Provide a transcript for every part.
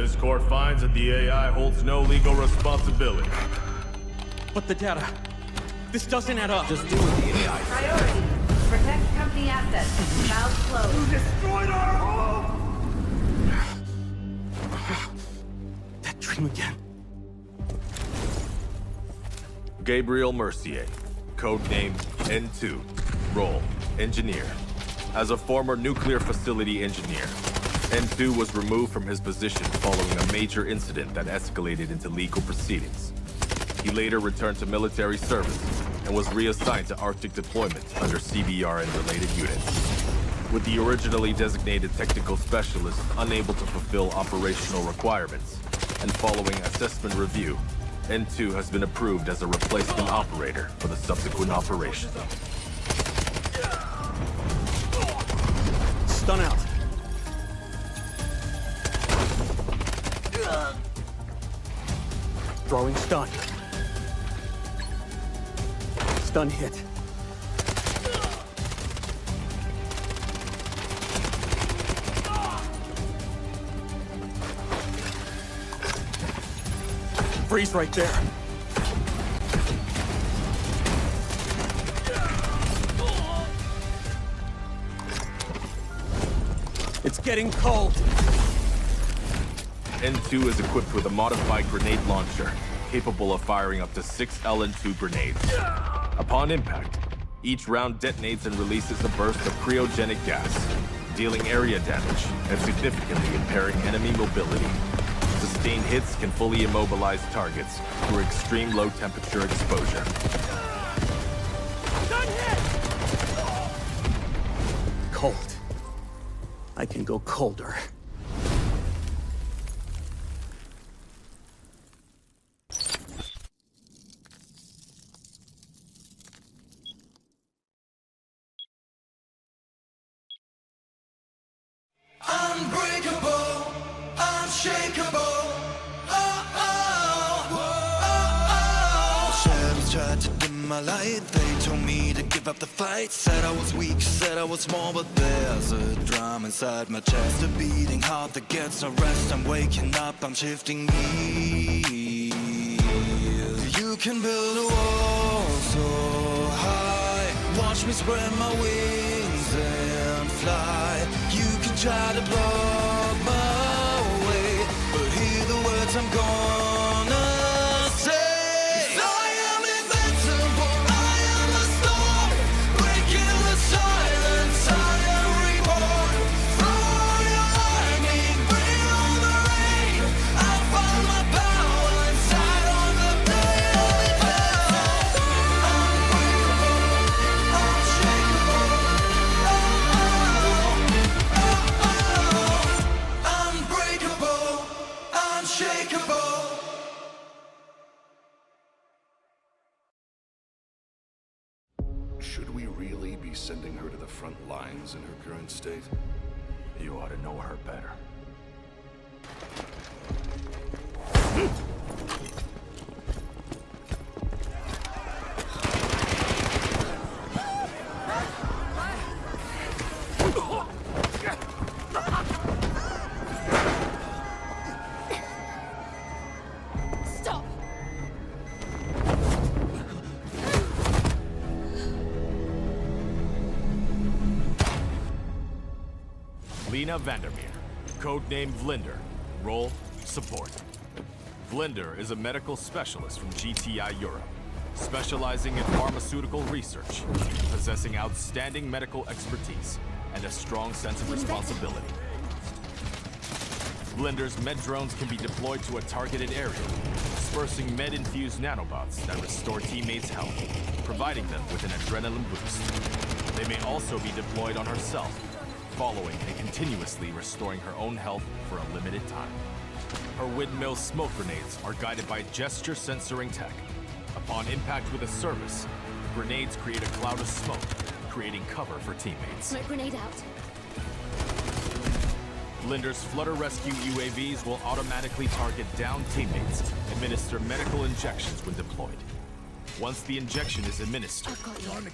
Analysis Corps finds that the AI holds no legal responsibility. But the data... This doesn't add up. Just do what the AI says. Priority. Protect company assets. Valve closed. You destroyed our home! That dream again. Gabriel Mercier, codename N2, role engineer. As a former nuclear facility engineer, N2 was removed from his position following a major incident that escalated into legal proceedings. He later returned to military service and was reassigned to Arctic deployment under CBR and related units. With the originally designated technical specialist unable to fulfill operational requirements, and following assessment review, N2 has been approved as a replacement operator for the subsequent operation. Stun out. Throwing stun. Stun hit. Freeze right there. It's getting cold. N2 is equipped with a modified grenade launcher, capable of firing up to 6 LN2 grenades. Upon impact, each round detonates and releases a burst of cryogenic gas, dealing area damage and significantly impairing enemy mobility. Sustained hits can fully immobilize targets through extreme low temperature exposure. Cold. I can go colder. Unbreakable, unshakeable. Shadows tried to dim my light. They told me to give up the fight. Said I was weak, said I was small, but there's a drum inside my chest, a beating heart that gets no rest. I'm waking up, I'm shifting gears. You can build a wall so high. Watch me spread my wings and fly. You can try to block my way, but hear the words I'm gonna say. 'Cause I am invincible, I am the storm, breaking the silence, I am reborn. Throw your lightning, bring on the rain. I find my power inside on the blade. Unbreakable, unshakable. Unbreakable, unshakeable. Should we really be sending her to the front lines in her current state? You ought to know her better. Stop! Lena Vandermeer, codename Vlinder, role support. Vlinder is a medical specialist from GTI Europe, specializing in pharmaceutical research, possessing outstanding medical expertise and a strong sense of responsibility. Vlinder's med drones can be deployed to a targeted area, dispersing med-infused nanobots that restore teammates' health, providing them with an adrenaline boost. They may also be deployed on herself, following and continuously restoring her own health for a limited time. Her windmill smoke grenades are guided by gesture censoring tech. Upon impact with a service, the grenades create a cloud of smoke, creating cover for teammates. Smoke grenade out. Vlinder's Flutter Rescue UAVs will automatically target downed teammates, administer medical injections when deployed. Once the injection is administered,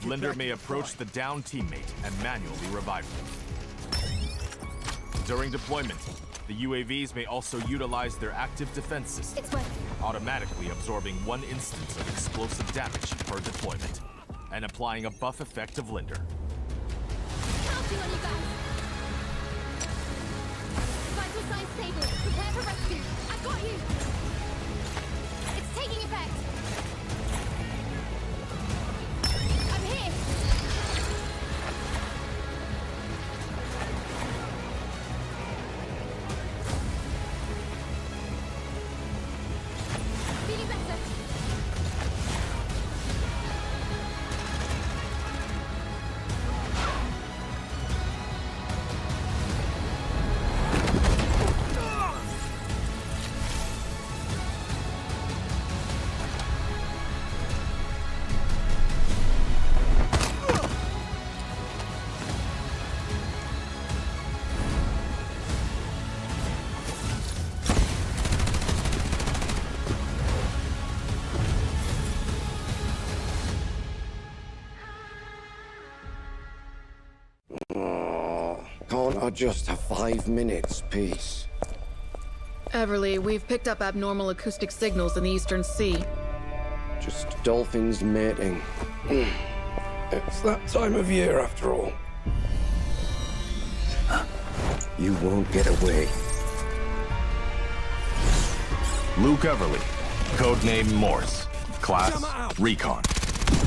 Vlinder may approach the downed teammate and manually revive them. During deployment, The UAVs may also utilize their active defense system, It's working. automatically absorbing 1 instance of explosive damage per deployment, and applying a buff effect of Linder. Counting on you guys. Vital signs stable. Prepare for rescue. I've got you. It's taking effect. I'm here. Feeling better. Can't I just have 5 minutes, peace? Everly, we've picked up abnormal acoustic signals in the Eastern Sea. Just dolphins mating. It's that time of year, after all. You won't get away. Luke Everly, codename Morse, class Recon.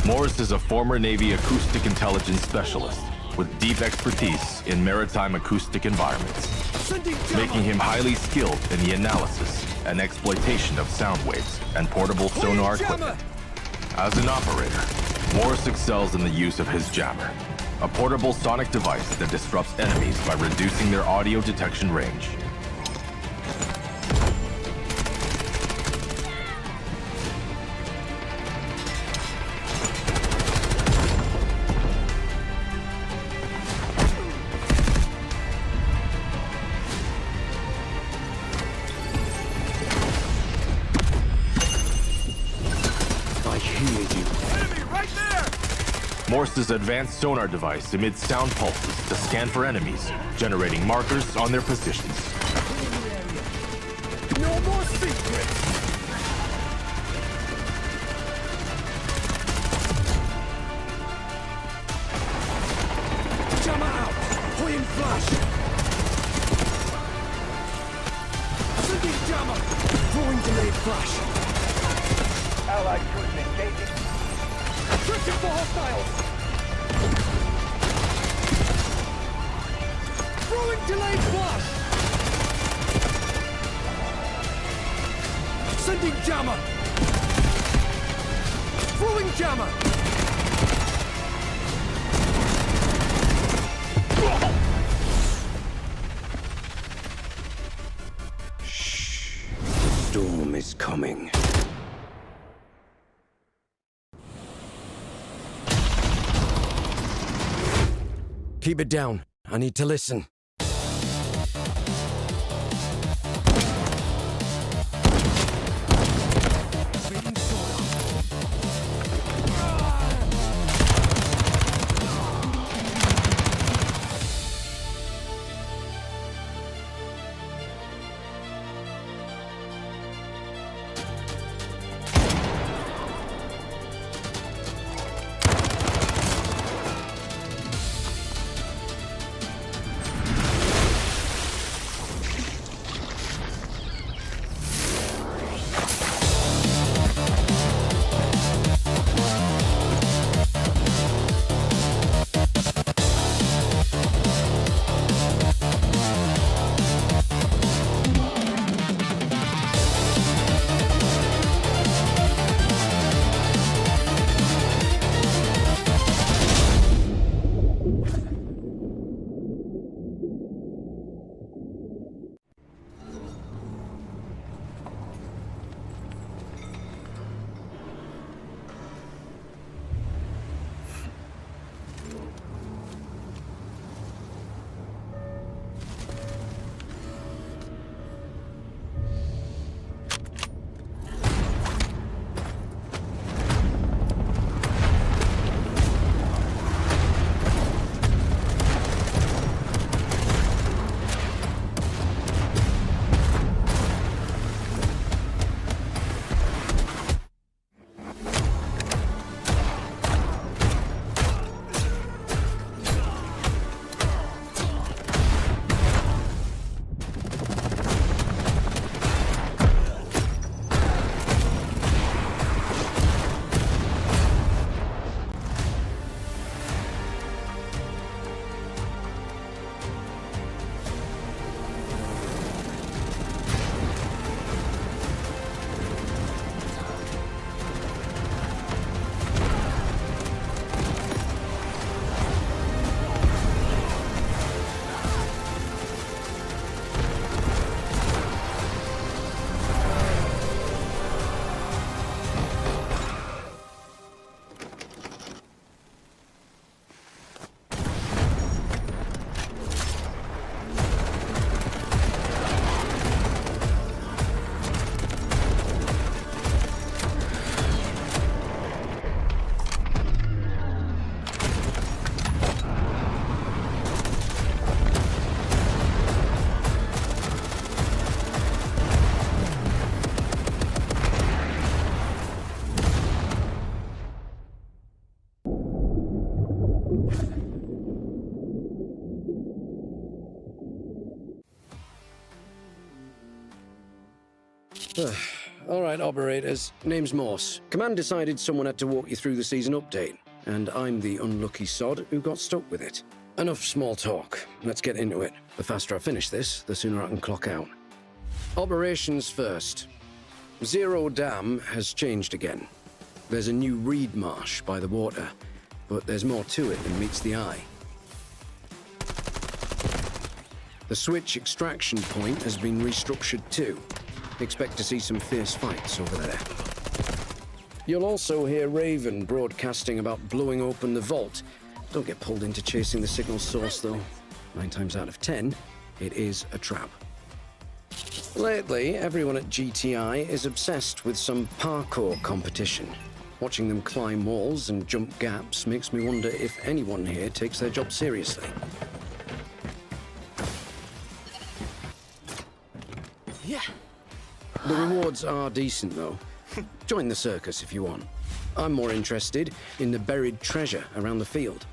Morse is a former Navy acoustic intelligence specialist with deep expertise in maritime acoustic environments, making him highly skilled in the analysis and exploitation of sound waves and portable sonar equipment. As an operator, Morse excels in the use of his jammer, a portable sonic device that disrupts enemies by reducing their audio detection range. Morse's advanced sonar device emits sound pulses to scan for enemies, generating markers on their positions. No more secrets! Jammer out! Point flash! Sending jammer! Throwing delayed flash! Allied troops engaging. Searching for hostiles! Throwing delayed flash! Sending jammer! Throwing jammer! Storm is coming. Keep it down. I need to listen. All right, operators. Name's Morse. Command decided someone had to walk you through the season update, and I'm the unlucky sod who got stuck with it. Enough small talk. Let's get into it. The faster I finish this, the sooner I can clock out. Operations first. Zero Dam has changed again. There's a new reed marsh by the water, but there's more to it than meets the eye. The switch extraction point has been restructured too. Expect to see some fierce fights over there. You'll also hear Raven broadcasting about blowing open the vault. Don't get pulled into chasing the signal source, though. 9 times out of 10, it is a trap. Lately, everyone at GTI is obsessed with some parkour competition. Watching them climb walls and jump gaps makes me wonder if anyone here takes their job seriously. Yeah. The rewards are decent, though. Join the circus if you want. I'm more interested in the buried treasure around the field.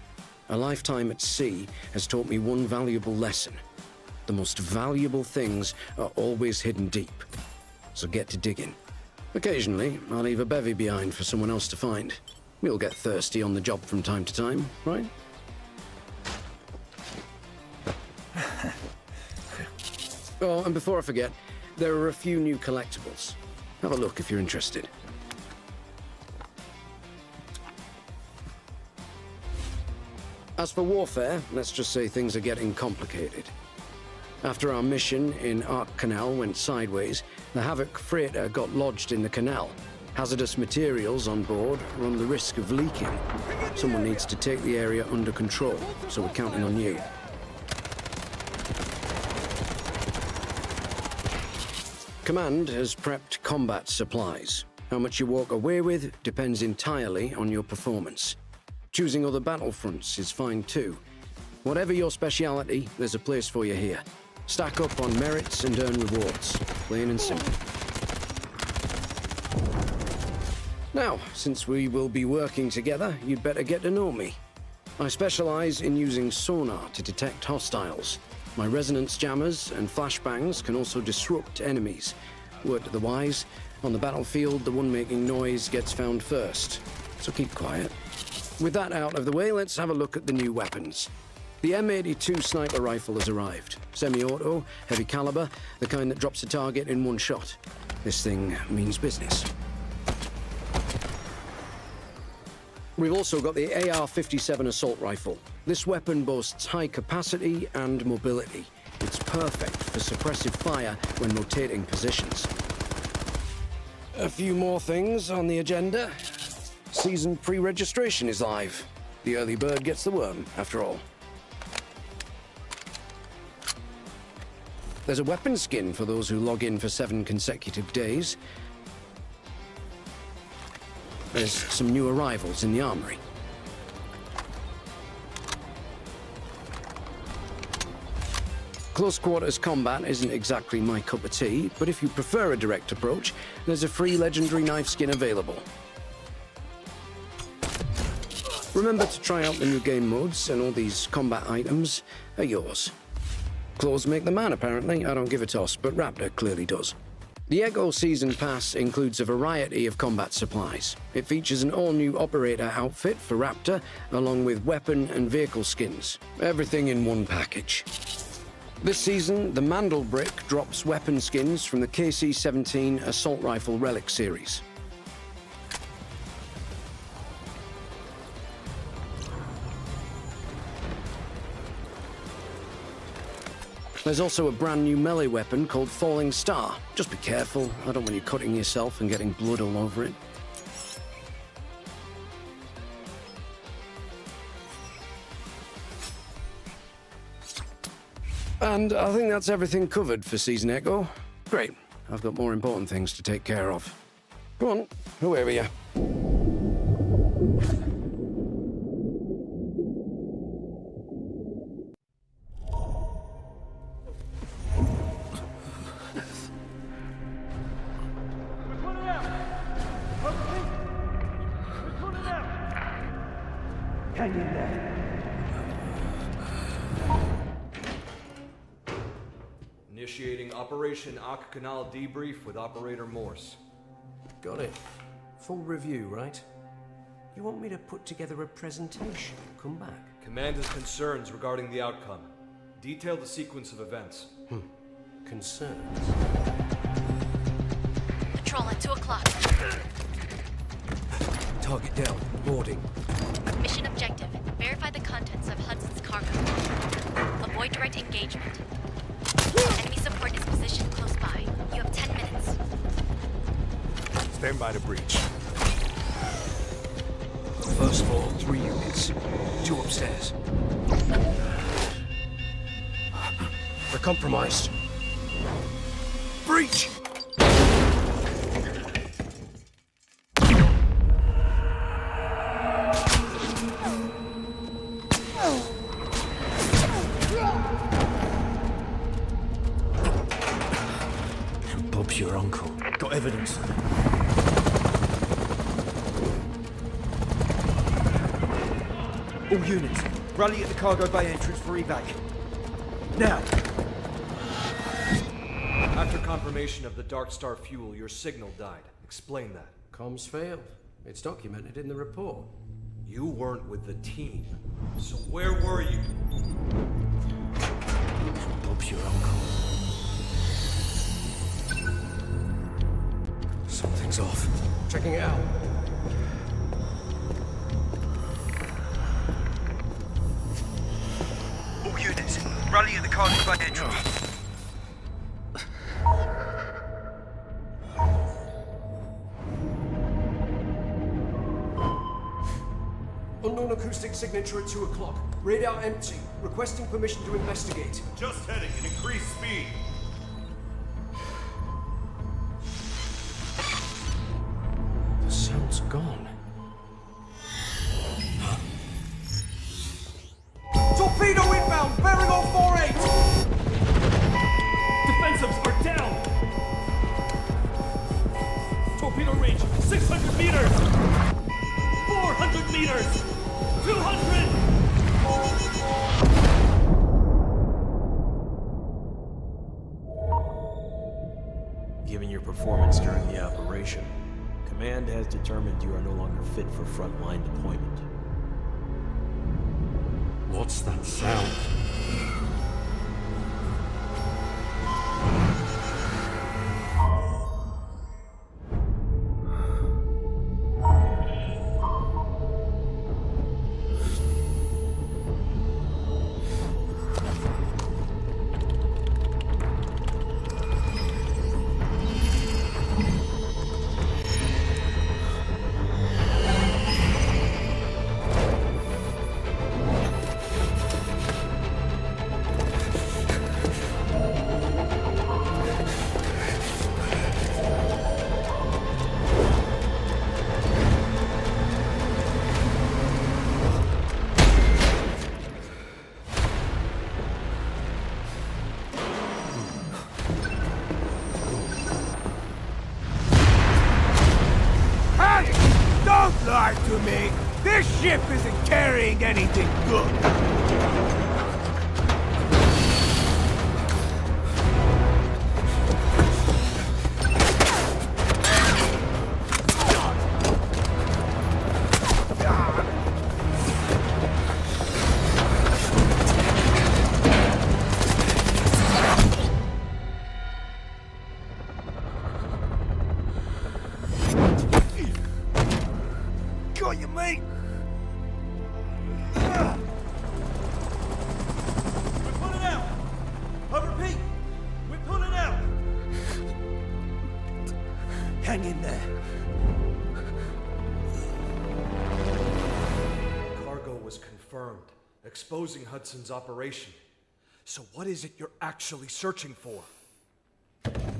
A lifetime at sea has taught me one valuable lesson. The most valuable things are always hidden deep. So get to digging. Occasionally, I'll leave a bevy behind for someone else to find. We'll get thirsty on the job from time to time, right? Oh, and before I forget, there are a few new collectibles. Have a look if you're interested. As for warfare, let's just say things are getting complicated. After our mission in Ark Canal went sideways, the Havoc freighter got lodged in the canal. Hazardous materials on board run the risk of leaking. Someone needs to take the area under control, so we're counting on you. Command has prepped combat supplies. How much you walk away with depends entirely on your performance. Choosing other battlefronts is fine too. Whatever your speciality, there's a place for you here. Stack up on merits and earn rewards. Plain and simple. Now, since we will be working together, you'd better get to know me. I specialize in using sonar to detect hostiles. My resonance jammers and flashbangs can also disrupt enemies. Word to the wise, on the battlefield, the one making noise gets found first. So keep quiet. With that out of the way, let's have a look at the new weapons. The M82 sniper rifle has arrived. Semi-auto, heavy caliber, the kind that drops a target in one shot. This thing means business. We've also got the AR-57 assault rifle. This weapon boasts high capacity and mobility. It's perfect for suppressive fire when rotating positions. A few more things on the agenda. Season pre-registration is live. The early bird gets the worm, after all. There's a weapon skin for those who log in for 7 consecutive days. There's some new arrivals in the armory. Close quarters combat isn't exactly my cup of tea, but if you prefer a direct approach, there's a free legendary knife skin available. Remember to try out the new game modes, and all these combat items are yours. Clothes make the man, apparently. I don't give a toss, but Raptor clearly does. The Echo Season Pass includes a variety of combat supplies. It features an all-new operator outfit for Raptor, along with weapon and vehicle skins. Everything in one package. This season, the Mandelbrick drops weapon skins from the KC-17 Assault Rifle Relic series. There's also a brand new melee weapon called Falling Star. Just be careful, I don't want you cutting yourself and getting blood all over it. And I think that's everything covered for Season Echo. Great, I've got more important things to take care of. Go on, whoever you. Initiating Operation Ak Canal debrief with Operator Morse. Got it. Full review, right? You want me to put together a presentation? Come back. Command has concerns regarding the outcome. Detail the sequence of events. Concerns? Patrol at 2 o'clock. Target down. Boarding. Mission objective. Verify the contents of Hudson's cargo. Avoid direct engagement. Enemy support is positioned close by. You have 10 minutes. Stand by to breach. First floor, 3 units. 2 upstairs. We're compromised. Breach! Bob's your uncle. Got evidence. All units, rally at the cargo bay entrance for evac. Now! After confirmation of the Dark Star fuel, your signal died. Explain that. Comms failed. It's documented in the report. You weren't with the team. So where were you? Bob's your uncle. Something's off. Checking it out. All units, rally at the cargo bay entrance. Unknown acoustic signature at 2 o'clock. Radar empty. Requesting permission to investigate. Just heading at increased speed. The sound's gone. Torpedo inbound! Bearing on 48! Defensives are down! Torpedo range, 600 meters! 400 meters! 200! Given your performance during the operation, Command has determined you are no longer fit for frontline deployment. What's that sound? Don't lie to me! This ship isn't carrying anything good! Got you, mate! We're pulling out! I repeat, we're pulling out! Hang in there. Cargo was confirmed, exposing Hudson's operation. So what is it you're actually searching for?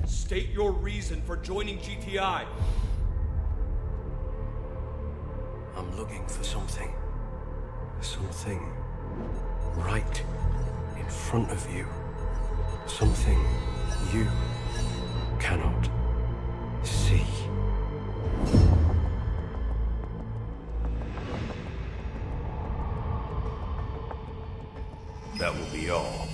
State your reason for joining GTI. I'm looking for something. Something right in front of you. Something you cannot see. That will be all.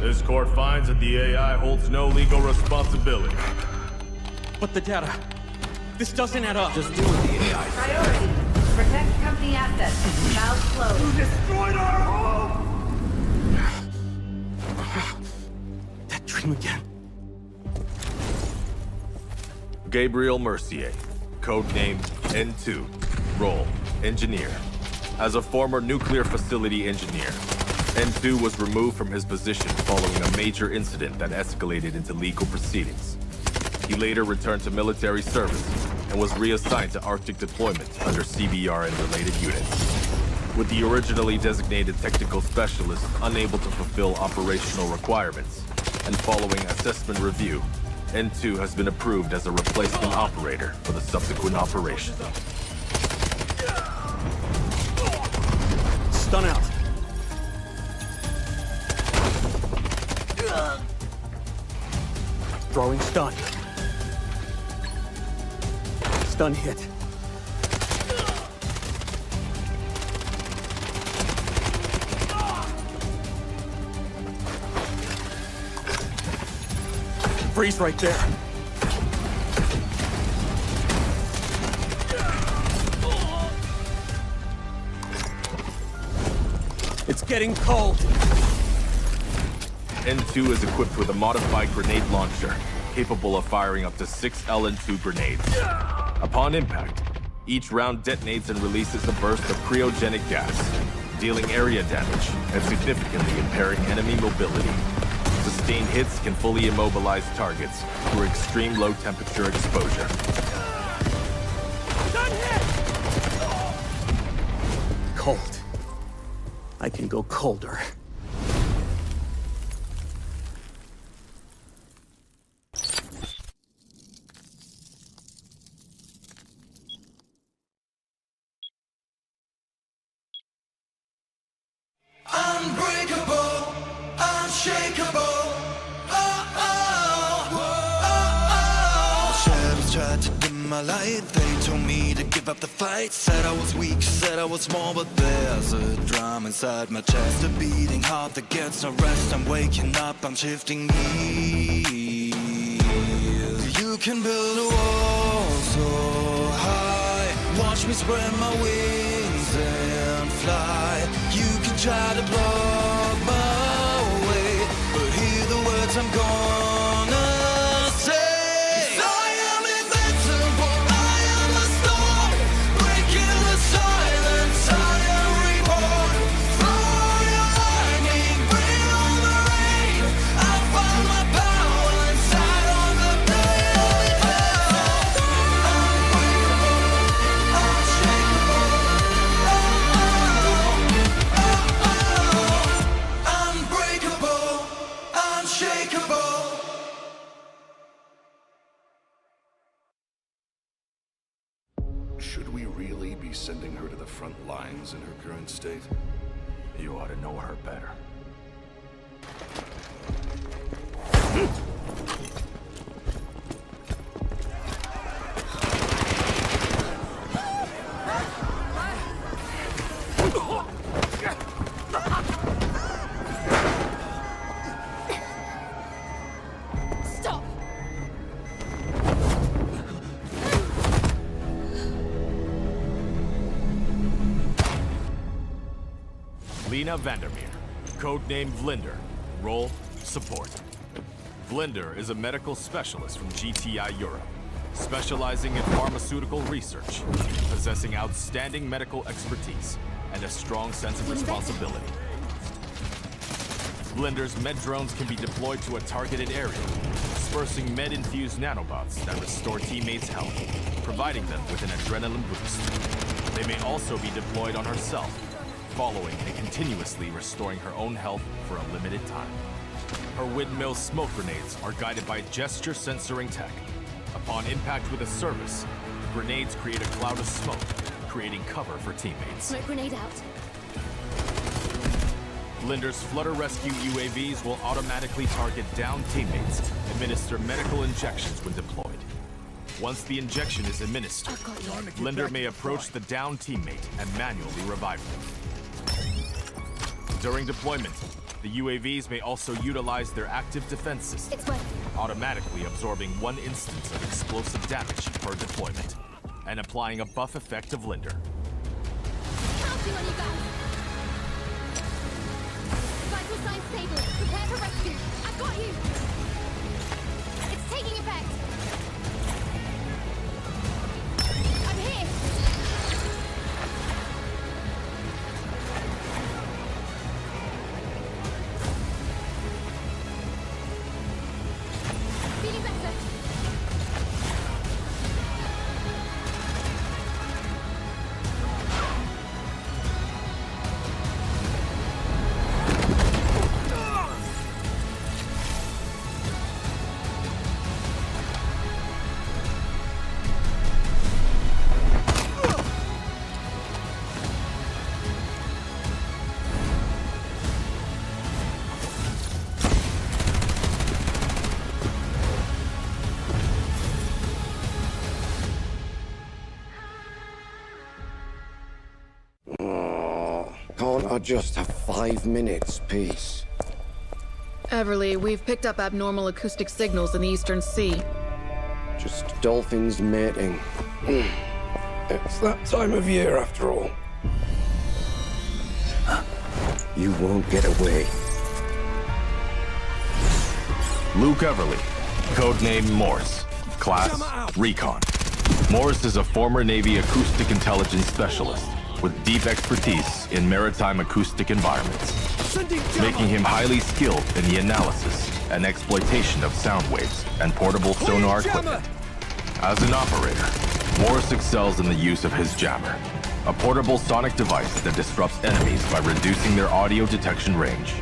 This court finds that the AI holds no legal responsibility. But the data... This doesn't add up. Just do what the AI says. Priority. Protect company assets. Valve closed. You destroyed our home! That dream again. Gabriel Mercier, codename N2, role, engineer. As a former nuclear facility engineer, N2 was removed from his position following a major incident that escalated into legal proceedings. He later returned to military service and was reassigned to Arctic deployment under CBR and related units. With the originally designated technical specialist unable to fulfill operational requirements, and following assessment review, N2 has been approved as a replacement operator for the subsequent operation. Stun out. Throwing stun. Stun hit. Freeze right there. It's getting cold. N2 is equipped with a modified grenade launcher, capable of firing up to 6 LN2 grenades. Upon impact, each round detonates and releases a burst of cryogenic gas, dealing area damage and significantly impairing enemy mobility. Sustained hits can fully immobilize targets through extreme low temperature exposure. Cold. I can go colder. Unbreakable, unshakeable. Shadows tried to dim my light. They told me to give up the fight. Said I was weak, said I was small, but there's a drum inside my chest, a beating heart that gets no rest. I'm waking up, I'm shifting gears. You can build a wall so high. Watch me spread my wings and fly. You can try to block my way, but hear the words I'm gonna say. 'Cause I am invincible, I am a storm, breaking the silence, I am reborn. Throw your lightning, bring on the rain. I find my power inside of the pain. Unbreakable, unshakable. Unbreakable, unshakeable. Should we really be sending her to the front lines in her current state? You ought to know her better. Stop! Lena Vandermeer, codename Vlinder, role, support. Vlinder is a medical specialist from GTI Europe, specializing in pharmaceutical research, possessing outstanding medical expertise, and a strong sense of responsibility. Vlinder's med drones can be deployed to a targeted area, dispersing med-infused nanobots that restore teammates' health, providing them with an adrenaline boost. They may also be deployed on herself, following and continuously restoring her own health for a limited time. Her windmill smoke grenades are guided by gesture censoring tech. Upon impact with a service, the grenades create a cloud of smoke, creating cover for teammates. Smoke grenade out. Vlinder's Flutter Rescue UAVs will automatically target downed teammates, administer medical injections when deployed. Once the injection is administered, Vlinder may approach the downed teammate and manually revive them. During deployment, The UAVs may also utilize their active defense system, automatically absorbing 1 instance of explosive damage per deployment, and applying a buff effect of Linder. Counting on you guys. Vital signs stable. Prepare for rescue. I've got you. It's taking effect. I'm here. Feeling better. Can't I just have 5 minutes, peace? Everly, we've picked up abnormal acoustic signals in the Eastern Sea. Just dolphins mating. It's that time of year, after all. You won't get away. Luke Everly, codename Morse, class Recon. Morse is a former Navy acoustic intelligence specialist with deep expertise in maritime acoustic environments, making him highly skilled in the analysis and exploitation of sound waves and portable sonar equipment. As an operator, Morse excels in the use of his jammer, a portable sonic device that disrupts enemies by reducing their audio detection range.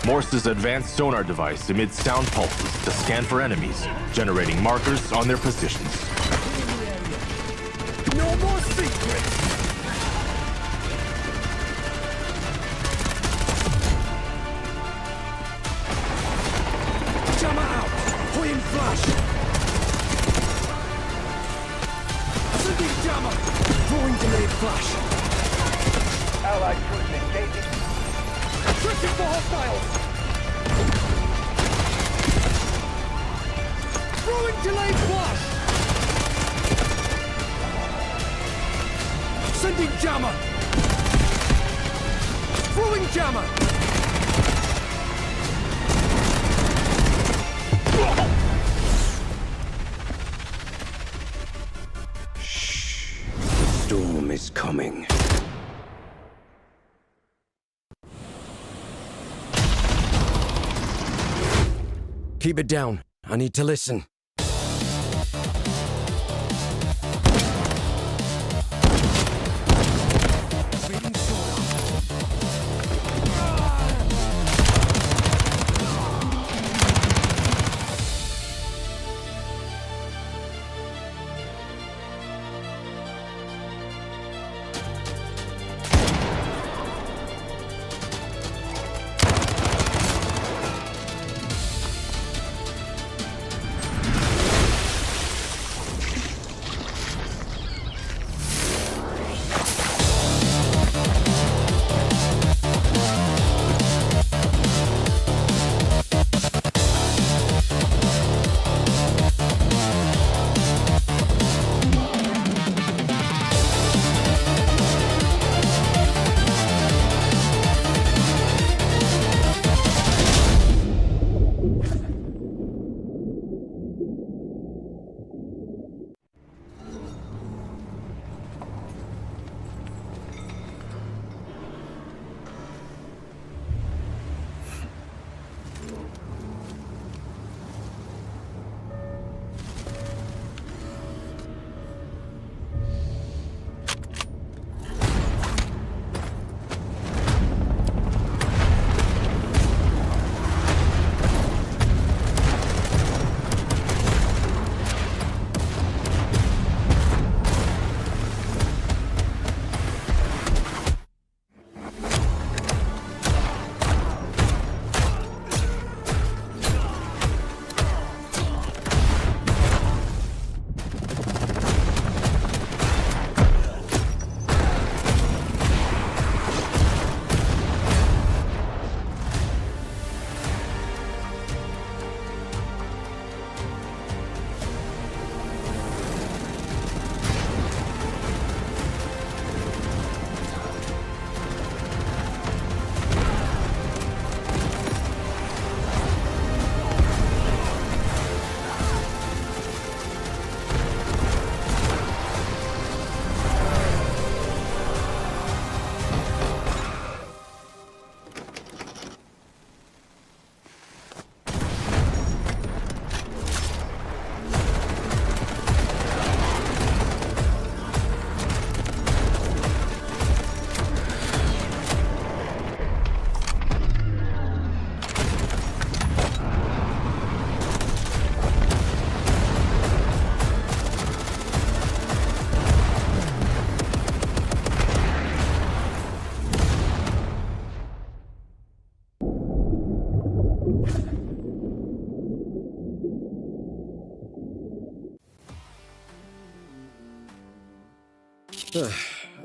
Morse's advanced sonar device emits sound pulses to scan for enemies, generating markers on their positions. No more secrets! Jammer out! Point flash! Sending jammer! Throwing delayed flash! Allied troops engaging. Searching for hostiles! Throwing delayed flash! Sending jammer! Throwing jammer! Shh. The storm is coming. Keep it down. I need to listen.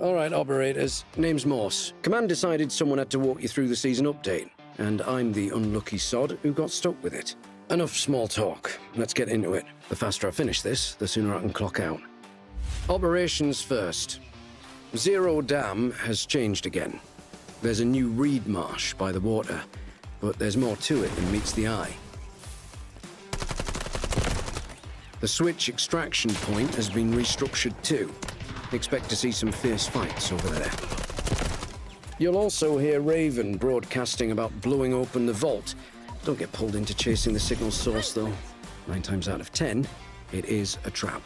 All right, operators. Name's Morse. Command decided someone had to walk you through the season update, and I'm the unlucky sod who got stuck with it. Enough small talk. Let's get into it. The faster I finish this, the sooner I can clock out. Operations first. Zero Dam has changed again. There's a new reed marsh by the water, but there's more to it than meets the eye. The switch extraction point has been restructured too. Expect to see some fierce fights over there. You'll also hear Raven broadcasting about blowing open the vault. Don't get pulled into chasing the signal source, though. 9 times out of 10, it is a trap.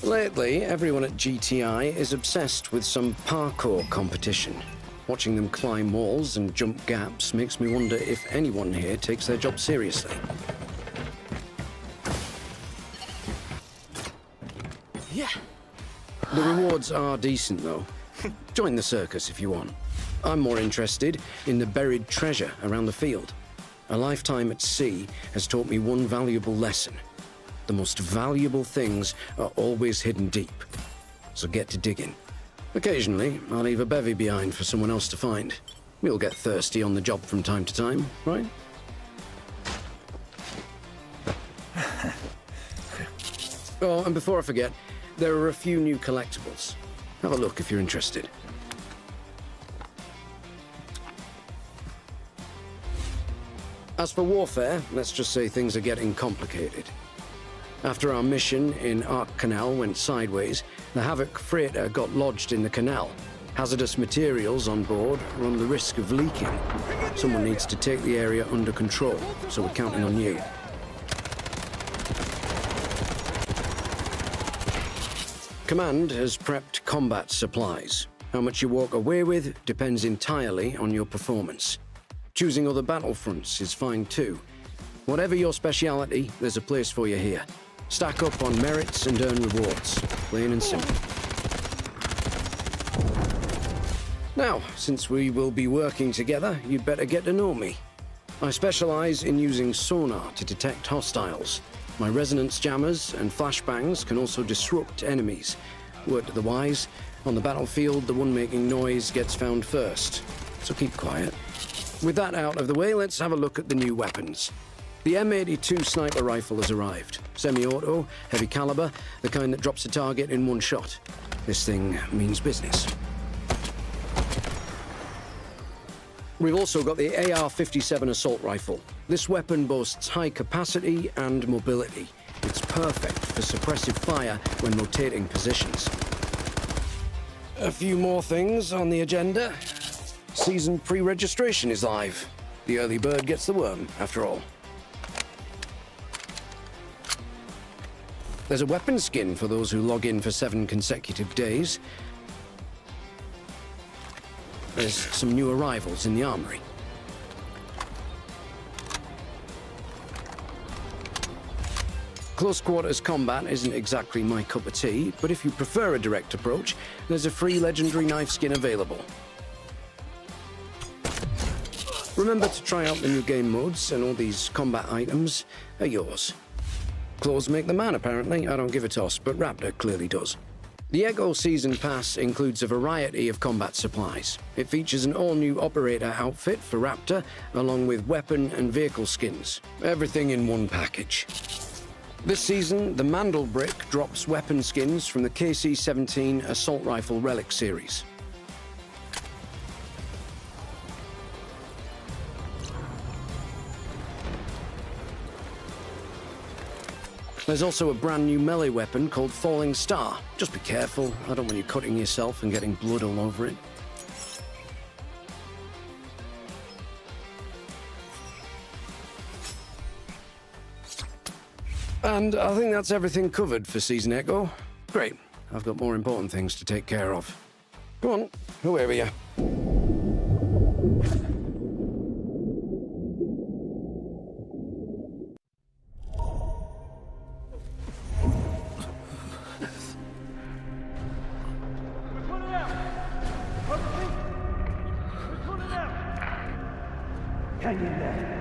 Lately, everyone at GTI is obsessed with some parkour competition. Watching them climb walls and jump gaps makes me wonder if anyone here takes their job seriously. Yeah. The rewards are decent, though. Join the circus if you want. I'm more interested in the buried treasure around the field. A lifetime at sea has taught me one valuable lesson. The most valuable things are always hidden deep. So get to digging. Occasionally, I'll leave a bevy behind for someone else to find. We'll get thirsty on the job from time to time, right? Oh, and before I forget, there are a few new collectibles. Have a look if you're interested. As for warfare, let's just say things are getting complicated. After our mission in Ark Canal went sideways, the Havoc freighter got lodged in the canal. Hazardous materials on board run the risk of leaking. Someone needs to take the area under control, so we're counting on you. Command has prepped combat supplies. How much you walk away with depends entirely on your performance. Choosing other battlefronts is fine too. Whatever your speciality, there's a place for you here. Stack up on merits and earn rewards. Plain and simple. Now, since we will be working together, you'd better get to know me. I specialize in using sonar to detect hostiles. My resonance jammers and flashbangs can also disrupt enemies. Word to the wise, on the battlefield, the one making noise gets found first. So keep quiet. With that out of the way, let's have a look at the new weapons. The M82 sniper rifle has arrived. Semi-auto, heavy caliber, the kind that drops a target in one shot. This thing means business. We've also got the AR-57 assault rifle. This weapon boasts high capacity and mobility. It's perfect for suppressive fire when rotating positions. A few more things on the agenda. Season pre-registration is live. The early bird gets the worm, after all. There's a weapon skin for those who log in for 7 consecutive days. There's some new arrivals in the armory. Close quarters combat isn't exactly my cup of tea, but if you prefer a direct approach, there's a free legendary knife skin available. Remember to try out the new game modes, and all these combat items are yours. Clothes make the man, apparently. I don't give a toss, but Raptor clearly does. The Echo Season Pass includes a variety of combat supplies. It features an all-new operator outfit for Raptor, along with weapon and vehicle skins. Everything in one package. This season, the Mandel Brick drops weapon skins from the KC-17 Assault Rifle Relic series. There's also a brand new melee weapon called Falling Star. Just be careful, I don't want you cutting yourself and getting blood all over it. And I think that's everything covered for Season Echo. Great, I've got more important things to take care of. Go on, whoever you. Hang in there.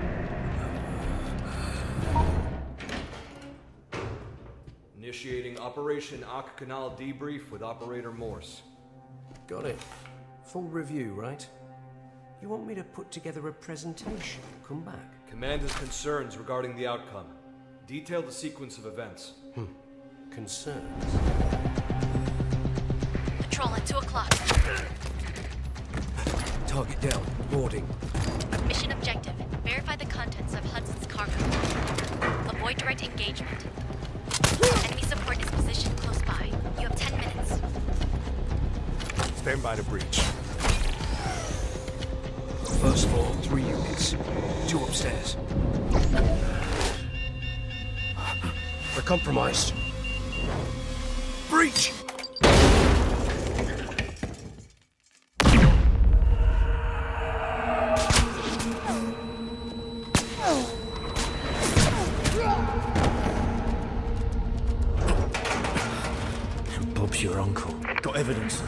Initiating Operation Ak Canal debrief with Operator Morse. Got it. Full review, right? You want me to put together a presentation? Come back. Command has concerns regarding the outcome. Detail the sequence of events. Concerns? Patrol at 2 o'clock. Target down. Boarding. Mission objective. Verify the contents of Hudson's cargo. Avoid direct engagement. Enemy support is positioned close by. You have 10 minutes. Stand by to breach. First floor, 3 units. 2 upstairs. We're compromised. Breach! Bob's your uncle. Got evidence.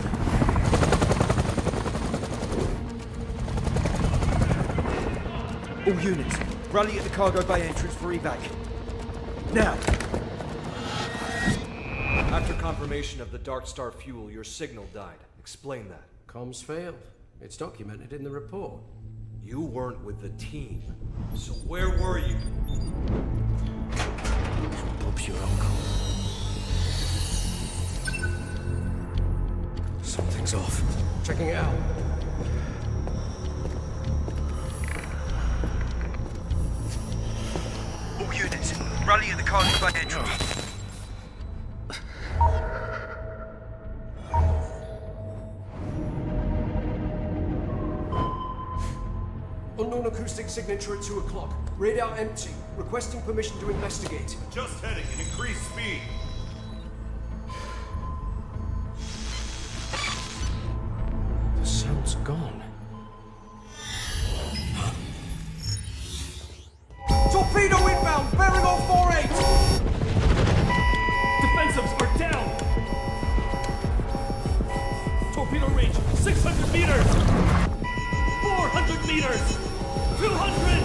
All units, rally at the cargo bay entrance for evac. Now! After confirmation of the Dark Star fuel, your signal died. Explain that. Comms failed. It's documented in the report. You weren't with the team. So where were you? Bob's your uncle. Something's off. Checking it out. All units, rally at the cargo bay entrance. Unknown acoustic signature at 2 o'clock. Radar empty. Requesting permission to investigate. Just heading and increase speed. The sound's gone. Torpedo inbound! Bearing on 4-8! Defensives are down! Torpedo range, 600 meters! 400 meters! 200!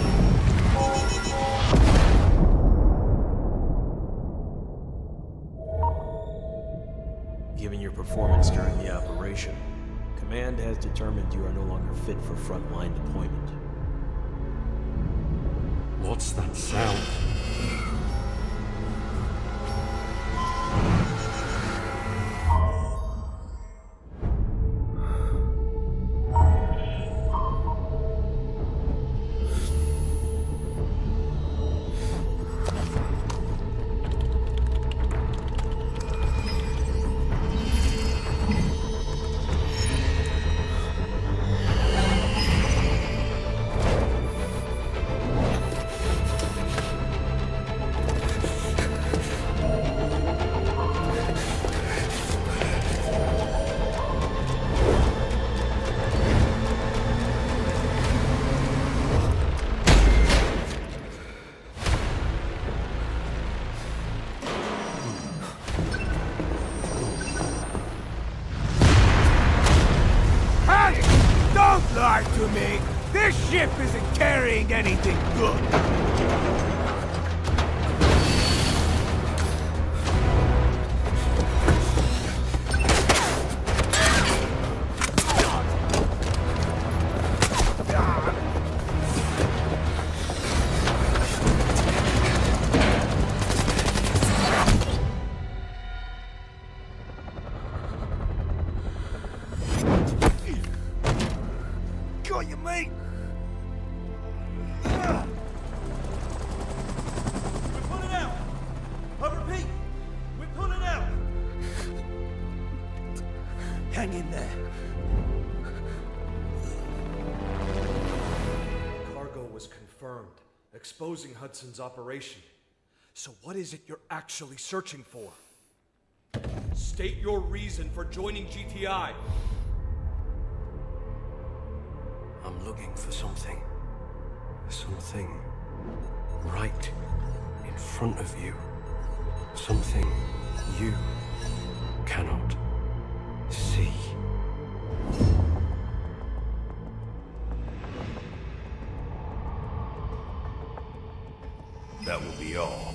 Given your performance during the operation, Command has determined you are no longer fit for frontline deployment. What's that sound? Don't lie to me! This ship isn't carrying anything good! Got you, mate! We're pulling out! I repeat, we're pulling out! Hang in there. Cargo was confirmed, exposing Hudson's operation. So what is it you're actually searching for? State your reason for joining GTI. I'm looking for something. Something right in front of you. Something you cannot see. That will be all.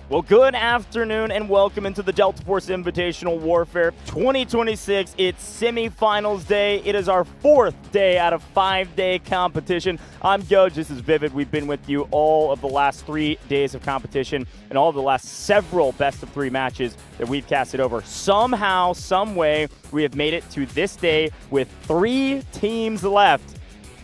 Well, good afternoon and welcome into the Delta Force Invitational Warfare 2026. It's semifinals day. It is our 4th day out of 5-day competition. I'm Goj, this is Vivid. We've been with you all of the last 3 days of competition and all of the last several best of 3 matches that we've casted over. Somehow, some way, we have made it to this day with 3 teams left.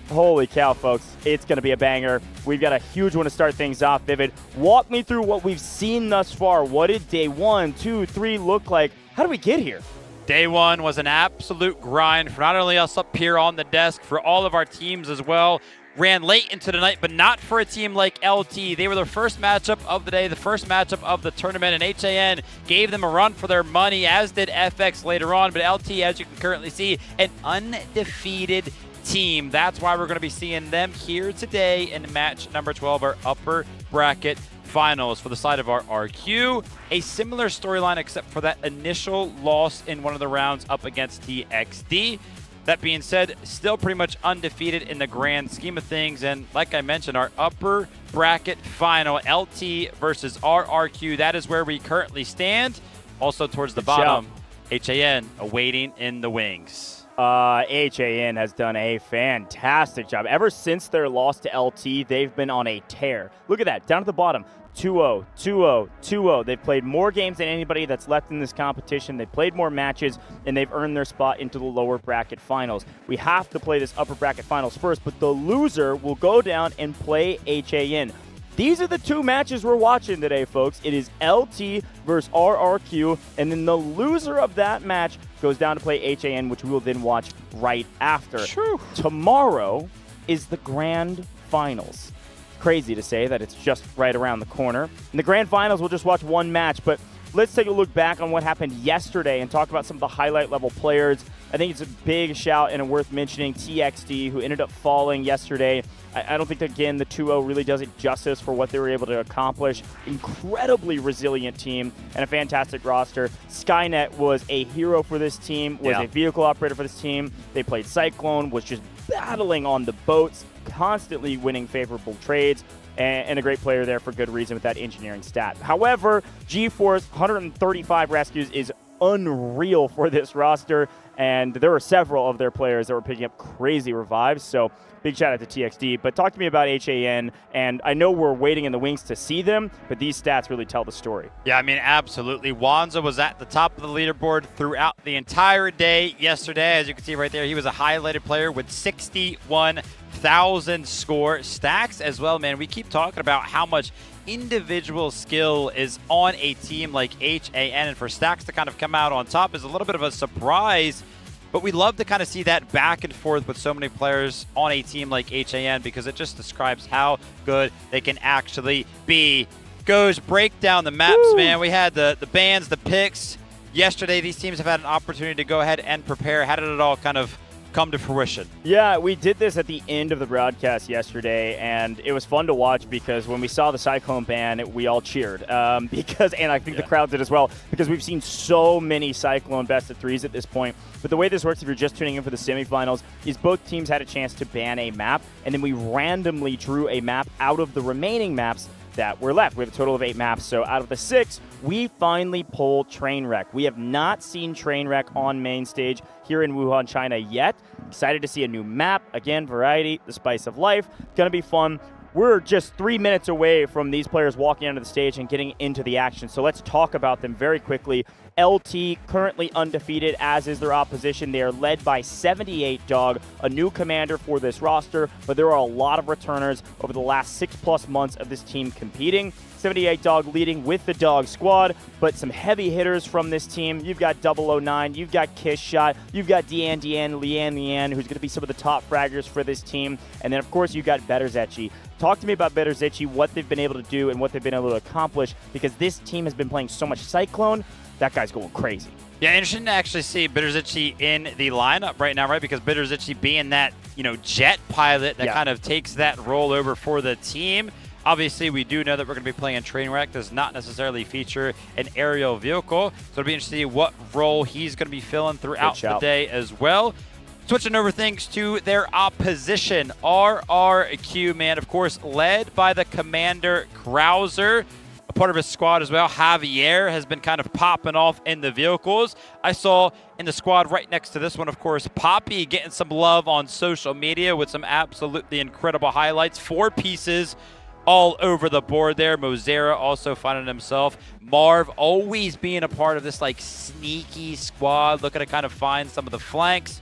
Holy cow, folks. It's going to be a banger. We've got a huge one to start things off. Vivid, walk me through what we've seen thus far. What did day 1, 2, 3 look like? How did we get here? Day 1 was an absolute grind for not only us up here on the desk, for all of our teams as well. Ran late into the night, but not for a team like LT. They were the first matchup of the day, the first matchup of the tournament, and HAN gave them a run for their money, as did FX later on. But LT, as you can currently see, an undefeated team. That's why we're going to be seeing them here today in match number 12, our upper bracket finals for the side of our RQ. A similar storyline except for that initial loss in one of the rounds up against TXD. That being said, still pretty much undefeated in the grand scheme of things. And like I mentioned, our upper bracket final, LT versus RRQ, that is where we currently stand. Also towards the bottom, HAN awaiting in the wings. HAN has done a fantastic job. Ever since their loss to LT, they've been on a tear. Look at that, down at the bottom, 2-0, 2-0, 2-0. They've played more games than anybody that's left in this competition. They've played more matches, and they've earned their spot into the lower bracket finals. We have to play this upper bracket finals first, but the loser will go down and play HAN. These are the 2 matches we're watching today, folks. It is LT versus RRQ, and then the loser of that match goes down to play HAN, which we will then watch right after. True. Tomorrow is the grand finals. Crazy to say that it's just right around the corner. In the grand finals, we'll just watch 1 match, but let's take a look back on what happened yesterday and talk about some of the highlight level players. I think it's a big shout and worth mentioning TXD, who ended up falling yesterday. I don't think, again, the 2-0 really does it justice for what they were able to accomplish. Incredibly resilient team and a fantastic roster. Skynet was a hero for this team, was a vehicle operator for this team. They played Cyclone, was just battling on the boats, constantly winning favorable trades, and a great player there for good reason with that engineering stat. However, G-Force, 135 rescues is unreal for this roster, and there were several of their players that were picking up crazy revives, so big shout out to TXD. But talk to me about HAN, and I know we're waiting in the wings to see them, but these stats really tell the story. Yeah, I mean, absolutely. Wanza was at the top of the leaderboard throughout the entire day yesterday. As you can see right there, he was a highlighted player with 61,000 score. Stacks as well, man. We keep talking about how much individual skill is on a team like HAN, and for Stacks to kind of come out on top is a little bit of a surprise. But we love to kind of see that back and forth with so many players on a team like HAN, because it just describes how good they can actually be. Goes break down the maps, man. We had the bans, the picks. Yesterday, these teams have had an opportunity to go ahead and prepare. How did it all kind of come to fruition? Yeah, we did this at the end of the broadcast yesterday, and it was fun to watch because when we saw the Cyclone ban, we all cheered. And I think the crowd did as well, because we've seen so many Cyclone best of 3s at this point. But the way this works, if you're just tuning in for the semifinals, is both teams had a chance to ban a map, and then we randomly drew a map out of the remaining maps that were left. We have a total of 8 maps, so out of the 6, we finally pulled Trainwreck. We have not seen Trainwreck on main stage here in Wuhan, China yet. Excited to see a new map. Again, variety, the spice of life. Gonna be fun. We're just 3 minutes away from these players walking onto the stage and getting into the action, so let's talk about them very quickly. LT, currently undefeated, as is their opposition. They are led by 78 Dog, a new commander for this roster, but there are a lot of returners over the last 6+ months of this team competing. 78 Dog leading with the Dog squad, but some heavy hitters from this team. You've got 009, you've got Kiss Shot, you've got Lian, who's going to be some of the top fraggers for this team, and then of course you've got Better Zetchi. Talk to me about Better Zetchi, what they've been able to do and what they've been able to accomplish, because this team has been playing so much Cyclone. That guy's going crazy. Yeah, interesting to actually see Bitterzici in the lineup right now, right? Because Bitterzici being that, jet pilot that kind of takes that role over for the team. Obviously, we do know that we're going to be playing a train wreck. Does not necessarily feature an aerial vehicle. So it'll be interesting to see what role he's going to be filling throughout the day as well. Switching over things to their opposition, RRQ, man, of course, led by the Commander Krauser. A part of his squad as well, Javier, has been kind of popping off in the vehicles. I saw in the squad right next to this one, of course, Poppy getting some love on social media with some absolutely incredible highlights. 4 pieces all over the board there. Mozera also finding himself. Marv always being a part of this like sneaky squad, looking to kind of find some of the flanks.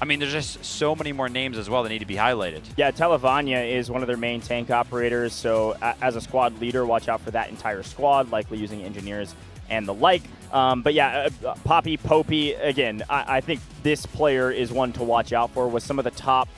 I mean, there's just so many more names as well that need to be highlighted. Yeah, Televania is one of their main tank operators, so as a squad leader, watch out for that entire squad, likely using engineers and the like. But yeah, Poppy, Popey, again, I think this player is one to watch out for with some of the top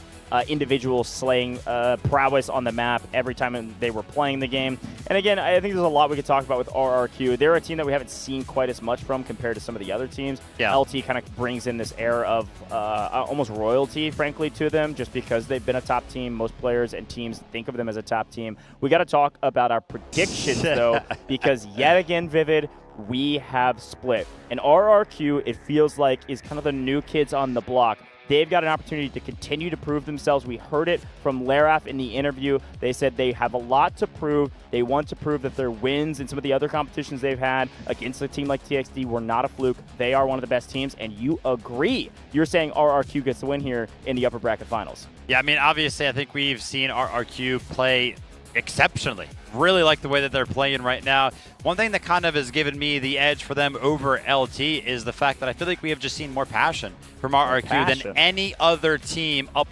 individual slaying prowess on the map every time they were playing the game. And again, I think there's a lot we could talk about with RRQ. They're a team that we haven't seen quite as much from compared to some of the other teams. Yeah. LT kind of brings in this air of almost royalty, frankly, to them, just because they've been a top team. Most players and teams think of them as a top team. We got to talk about our predictions, though, because yet again, Vivid, we have split. And RRQ, it feels like, is kind of the new kids on the block. They've got an opportunity to continue to prove themselves. We heard it from Laraf in the interview. They said they have a lot to prove. They want to prove that their wins in some of the other competitions they've had against a team like TXD were not a fluke. They are one of the best teams, and you agree. You're saying RRQ gets the win here in the upper bracket finals. Yeah, I mean, obviously, I think we've seen RRQ play exceptionally. Really like the way that they're playing right now. One thing that kind of has given me the edge for them over LT is the fact that I feel like we have just seen more passion from RRQ than any other team up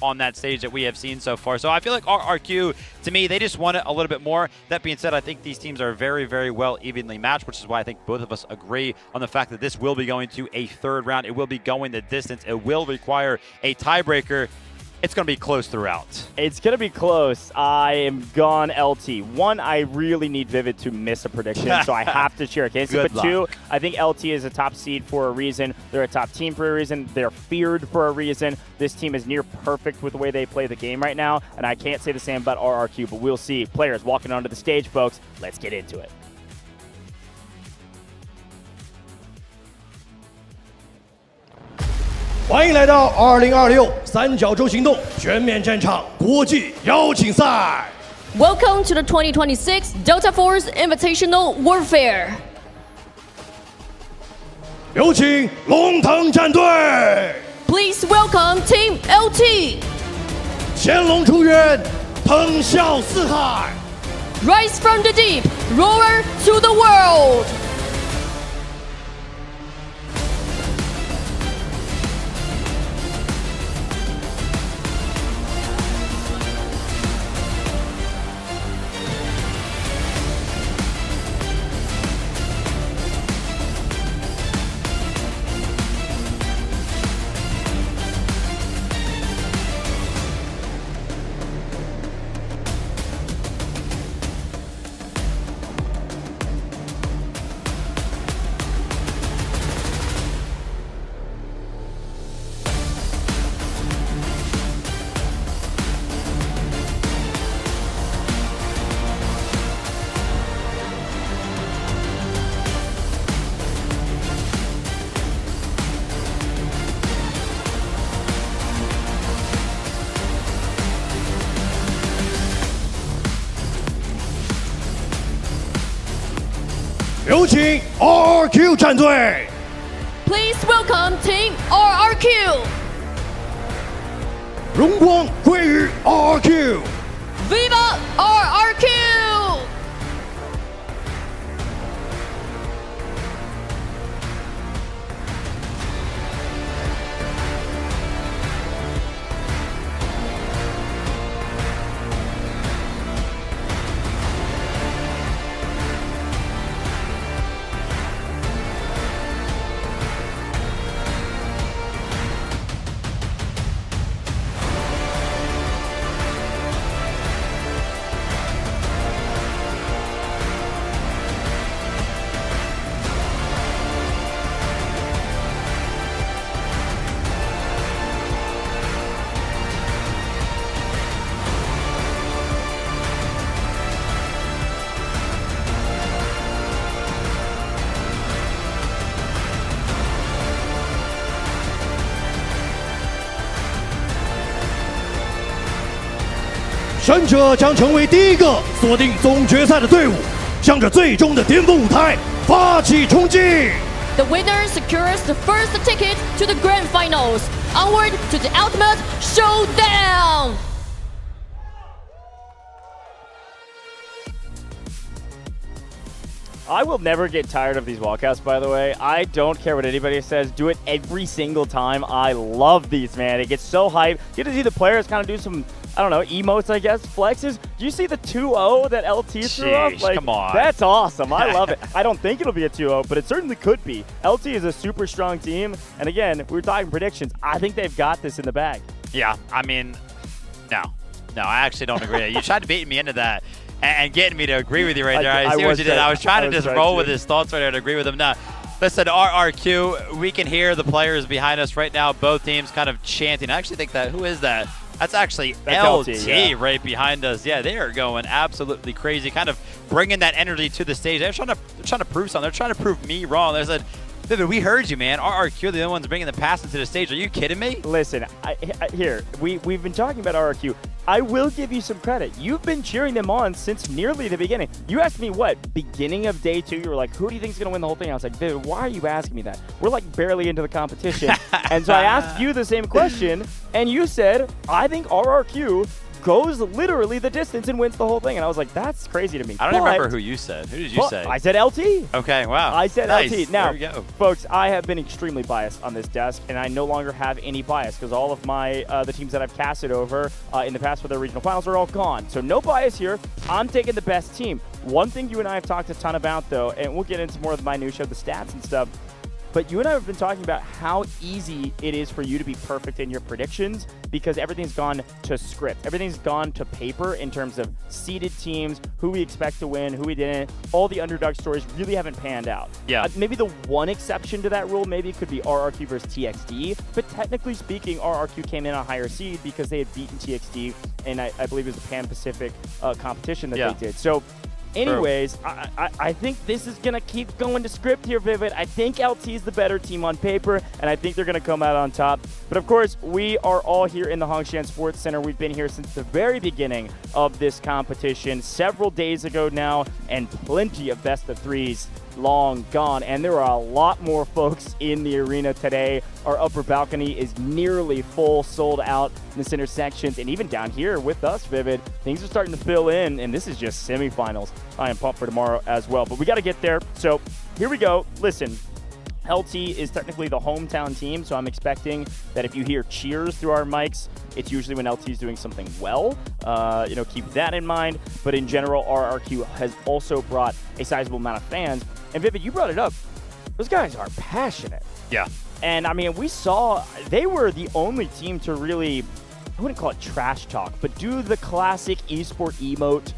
on that stage that we have seen so far. So I feel like RRQ, to me, they just want it a little bit more. That being said, I think these teams are very, very well evenly matched, which is why I think both of us agree on the fact that this will be going to a third round. It will be going the distance. It will require a tiebreaker. It's going to be close throughout. It's going to be close. I am gone LT. One, I really need Vivid to miss a prediction, so I have to cheer against it. But two, I think LT is a top seed for a reason. They're a top team for a reason. They're feared for a reason. This team is near perfect with the way they play the game right now, and I can't say the same about RRQ, but we'll see. Players walking onto the stage, folks. Let's get into it. 欢迎来到2026三角洲行动全面战场国际邀请赛。Welcome to the 2026 Delta Force Invitational Warfare. 有请龙腾战队。Please welcome Team LT. 潜龙出渊，腾啸四海。Rise from the deep, roar to the world.有请 RRQ 战队。Please welcome Team RRQ. 荣光归于 RRQ。Viva RRQ! 胜者将成为第一个锁定总决赛的队伍，向着最终的巅峰舞台发起冲击。The winner secures the first ticket to the grand finals. Onward to the ultimate showdown! I will never get tired of these walkouts, by the way. I don't care what anybody says. Do it every single time. I love these, man. It gets so hyped. You get to see the players kind of do some, I don't know, emotes, I guess, flexes. Do you see the 2-0 that LT threw up? Like, come on. That's awesome. I love it. I don't think it'll be a 2-0, but it certainly could be. LT is a super strong team. And again, we were talking predictions. I think they've got this in the bag. Yeah, I mean, no, I actually don't agree. You tried to bait me into that and getting me to agree with you right there. I see what you did. I was trying to just roll with his thoughts right there and agree with him. Now, listen, RRQ, we can hear the players behind us right now, both teams kind of chanting. I actually think that, who is that? That's actually LT right behind us. Yeah, they are going absolutely crazy, kind of bringing that energy to the stage. They're trying to prove something. They're trying to prove me wrong. They said, Vivid, we heard you, man. RRQ are the only ones bringing the pass into the stage. Are you kidding me? Listen, we've been talking about RRQ. I will give you some credit. You've been cheering them on since nearly the beginning. You asked me beginning of day 2, you were like, who do you think is going to win the whole thing? I was like, Vivid, why are you asking me that? We're like barely into the competition. And so I asked you the same question, and you said, I think RRQ goes literally the distance and wins the whole thing. And I was like, that's crazy to me. I don't remember who you said. Who did you say? I said LT. Okay, wow. I said nice. LT. Now, there we go. Folks, I have been extremely biased on this desk, and I no longer have any bias because all of my the teams that I've casted over in the past for their regional finals are all gone. So no bias here. I'm taking the best team. One thing you and I have talked a ton about, though, and we'll get into more of the minutia of the stats and stuff, but you and I have been talking about how easy it is for you to be perfect in your predictions because everything's gone to script. Everything's gone to paper in terms of seeded teams, who we expect to win, who we didn't. All the underdog stories really haven't panned out. Yeah. Maybe the one exception to that rule maybe could be RRQ versus TXD, but technically speaking, RRQ came in a higher seed because they had beaten TXD, and I believe it was the Pan-Pacific competition that they did. So anyways, I think this is going to keep going to script here, Vivid. I think LT is the better team on paper, and I think they're going to come out on top. But of course, we are all here in the Hongshan Sports Center. We've been here since the very beginning of this competition, several days ago now, and plenty of best of threes long gone. And there are a lot more folks in the arena today. Our upper balcony is nearly full, sold out in the center sections, and even down here with us, Vivid, things are starting to fill in, and this is just semifinals. I am pumped for tomorrow as well, but we got to get there. So here we go. Listen, LT is technically the hometown team, so I'm expecting that if you hear cheers through our mics, it's usually when LT is doing something well. Keep that in mind. But in general, RRQ has also brought a sizable amount of fans. And Vivid, you brought it up. Those guys are passionate. Yeah. And I mean, we saw they were the only team to really, I wouldn't call it trash talk, but do the classic esport emote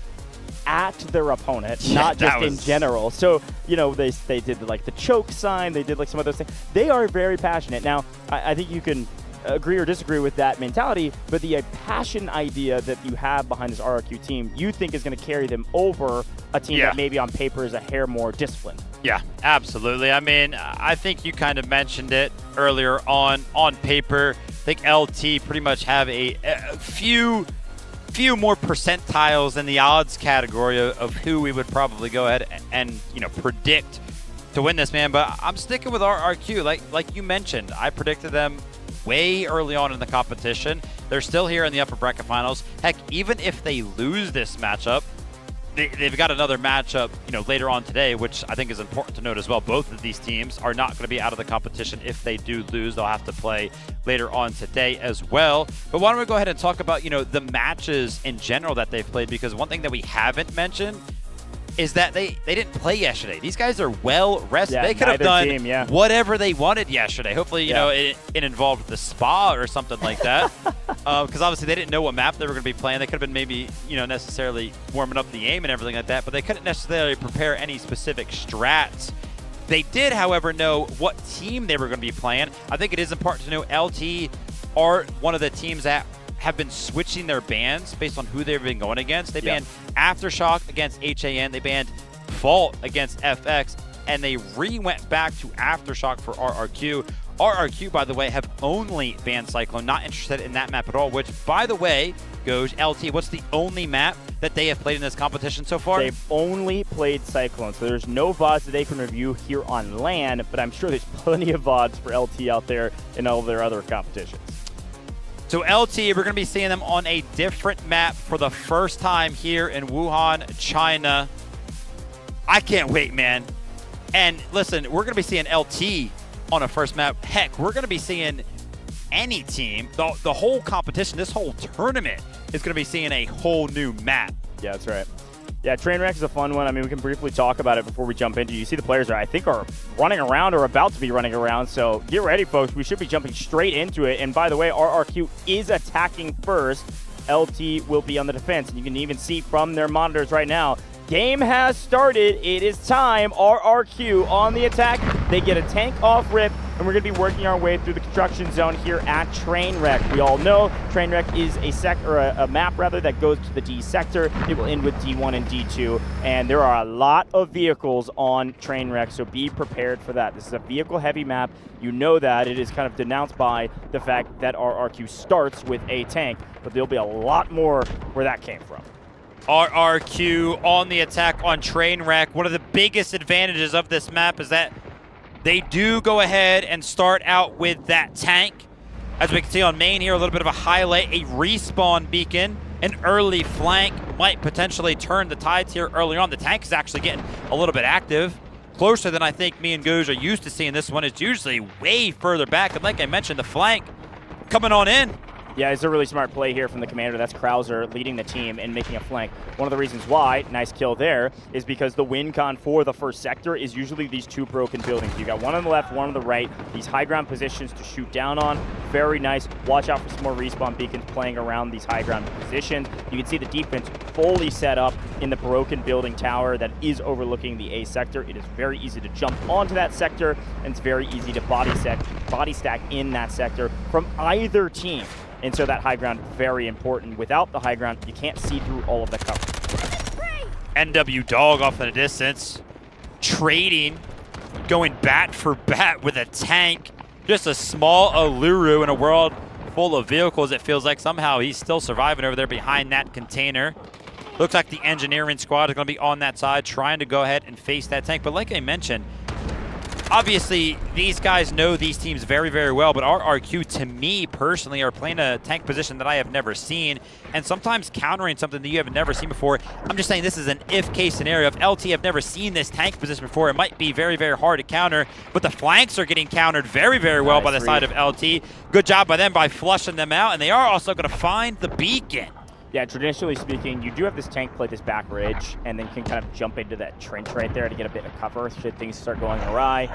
at their opponent, not just in general. So, they did like the choke sign, they did like some other things. They are very passionate. Now, I think you can agree or disagree with that mentality, but the passion idea that you have behind this RRQ team, you think is going to carry them over a team that maybe on paper is a hair more disciplined. Yeah, absolutely. I mean, I think you kind of mentioned it earlier on paper. I think LT pretty much have a few more percentiles in the odds category of who we would probably go ahead and predict to win this, man. But I'm sticking with RRQ. Like you mentioned, I predicted them way early on in the competition. They're still here in the upper bracket finals. Heck, even if they lose this matchup, they've got another matchup, later on today, which I think is important to note as well. Both of these teams are not going to be out of the competition if they do lose. They'll have to play later on today as well. But why don't we go ahead and talk about, the matches in general that they've played, because one thing that we haven't mentioned is that they didn't play yesterday. These guys are well rested. They could have done whatever they wanted yesterday. Hopefully, it involved the spa or something like that. Because obviously they didn't know what map they were going to be playing. They could have been maybe, necessarily warming up the aim and everything like that, but they couldn't necessarily prepare any specific strats. They did, however, know what team they were going to be playing. I think it is important to know LT are one of the teams that have been switching their bans based on who they've been going against. They banned Aftershock against HAN, they banned Fault against FX, and they went back to Aftershock for RRQ. RRQ, by the way, have only banned Cyclone, not interested in that map at all, which, by the way, goes LT. What's the only map that they have played in this competition so far? They've only played Cyclone, so there's no VODs that they can review here on LAN, but I'm sure there's plenty of VODs for LT out there in all their other competitions. So LT, we're going to be seeing them on a different map for the first time here in Wuhan, China. I can't wait, man. And listen, we're going to be seeing LT on a first map. Heck, we're going to be seeing any team, the whole competition, this whole tournament is going to be seeing a whole new map. Yeah, that's right. Yeah, Trainwreck is a fun one. I mean, we can briefly talk about it before we jump into it. You see the players I think are running around or about to be running around, so get ready, folks. We should be jumping straight into it. And by the way, RRQ is attacking first. LT will be on the defense. And you can even see from their monitors right now, game has started. It is time. RRQ on the attack. They get a tank off rip, and we're going to be working our way through the construction zone here at Trainwreck. We all know Trainwreck is a map that goes to the D sector. It will end with D1 and D2, and there are a lot of vehicles on Trainwreck, so be prepared for that. This is a vehicle-heavy map. You know that. It is kind of denounced by the fact that RRQ starts with a tank, but there'll be a lot more where that came from. RRQ on the attack on Trainwreck. One of the biggest advantages of this map is that they do go ahead and start out with that tank. As we can see on main here, a little bit of a highlight, a respawn beacon. An early flank might potentially turn the tides here early on. The tank is actually getting a little bit active. Closer than I think me and Gooj are used to seeing this one. It's usually way further back. And like I mentioned, the flank coming on in. Yeah, it's a really smart play here from the commander. That's Krauser leading the team and making a flank. One of the reasons why, nice kill there, is because the win con for the first sector is usually these two broken buildings. You got one on the left, one on the right, these high ground positions to shoot down on. Very nice. Watch out for some more respawn beacons playing around these high ground positions. You can see the defense fully set up in the broken building tower that is overlooking the A sector. It is very easy to jump onto that sector, and it's very easy to body stack in that sector from either team. And so that high ground, very important. Without the high ground, you can't see through all of the cover. NW Dog off in the distance. Trading, going bat for bat with a tank. Just a small Aluru in a world full of vehicles. It feels like somehow he's still surviving over there behind that container. Looks like the engineering squad is going to be on that side, trying to go ahead and face that tank. But like I mentioned, obviously, these guys know these teams very, very well, but RRQ, to me personally, are playing a tank position that I have never seen, and sometimes countering something that you have never seen before. I'm just saying this is an if-case scenario. If LT have never seen this tank position before, it might be very, very hard to counter, but the flanks are getting countered very, very well by the side of LT. Good job by them by flushing them out, and they are also going to find the beacon. Yeah, traditionally speaking, you do have this tank play this back ridge and then can kind of jump into that trench right there to get a bit of cover should things start going awry.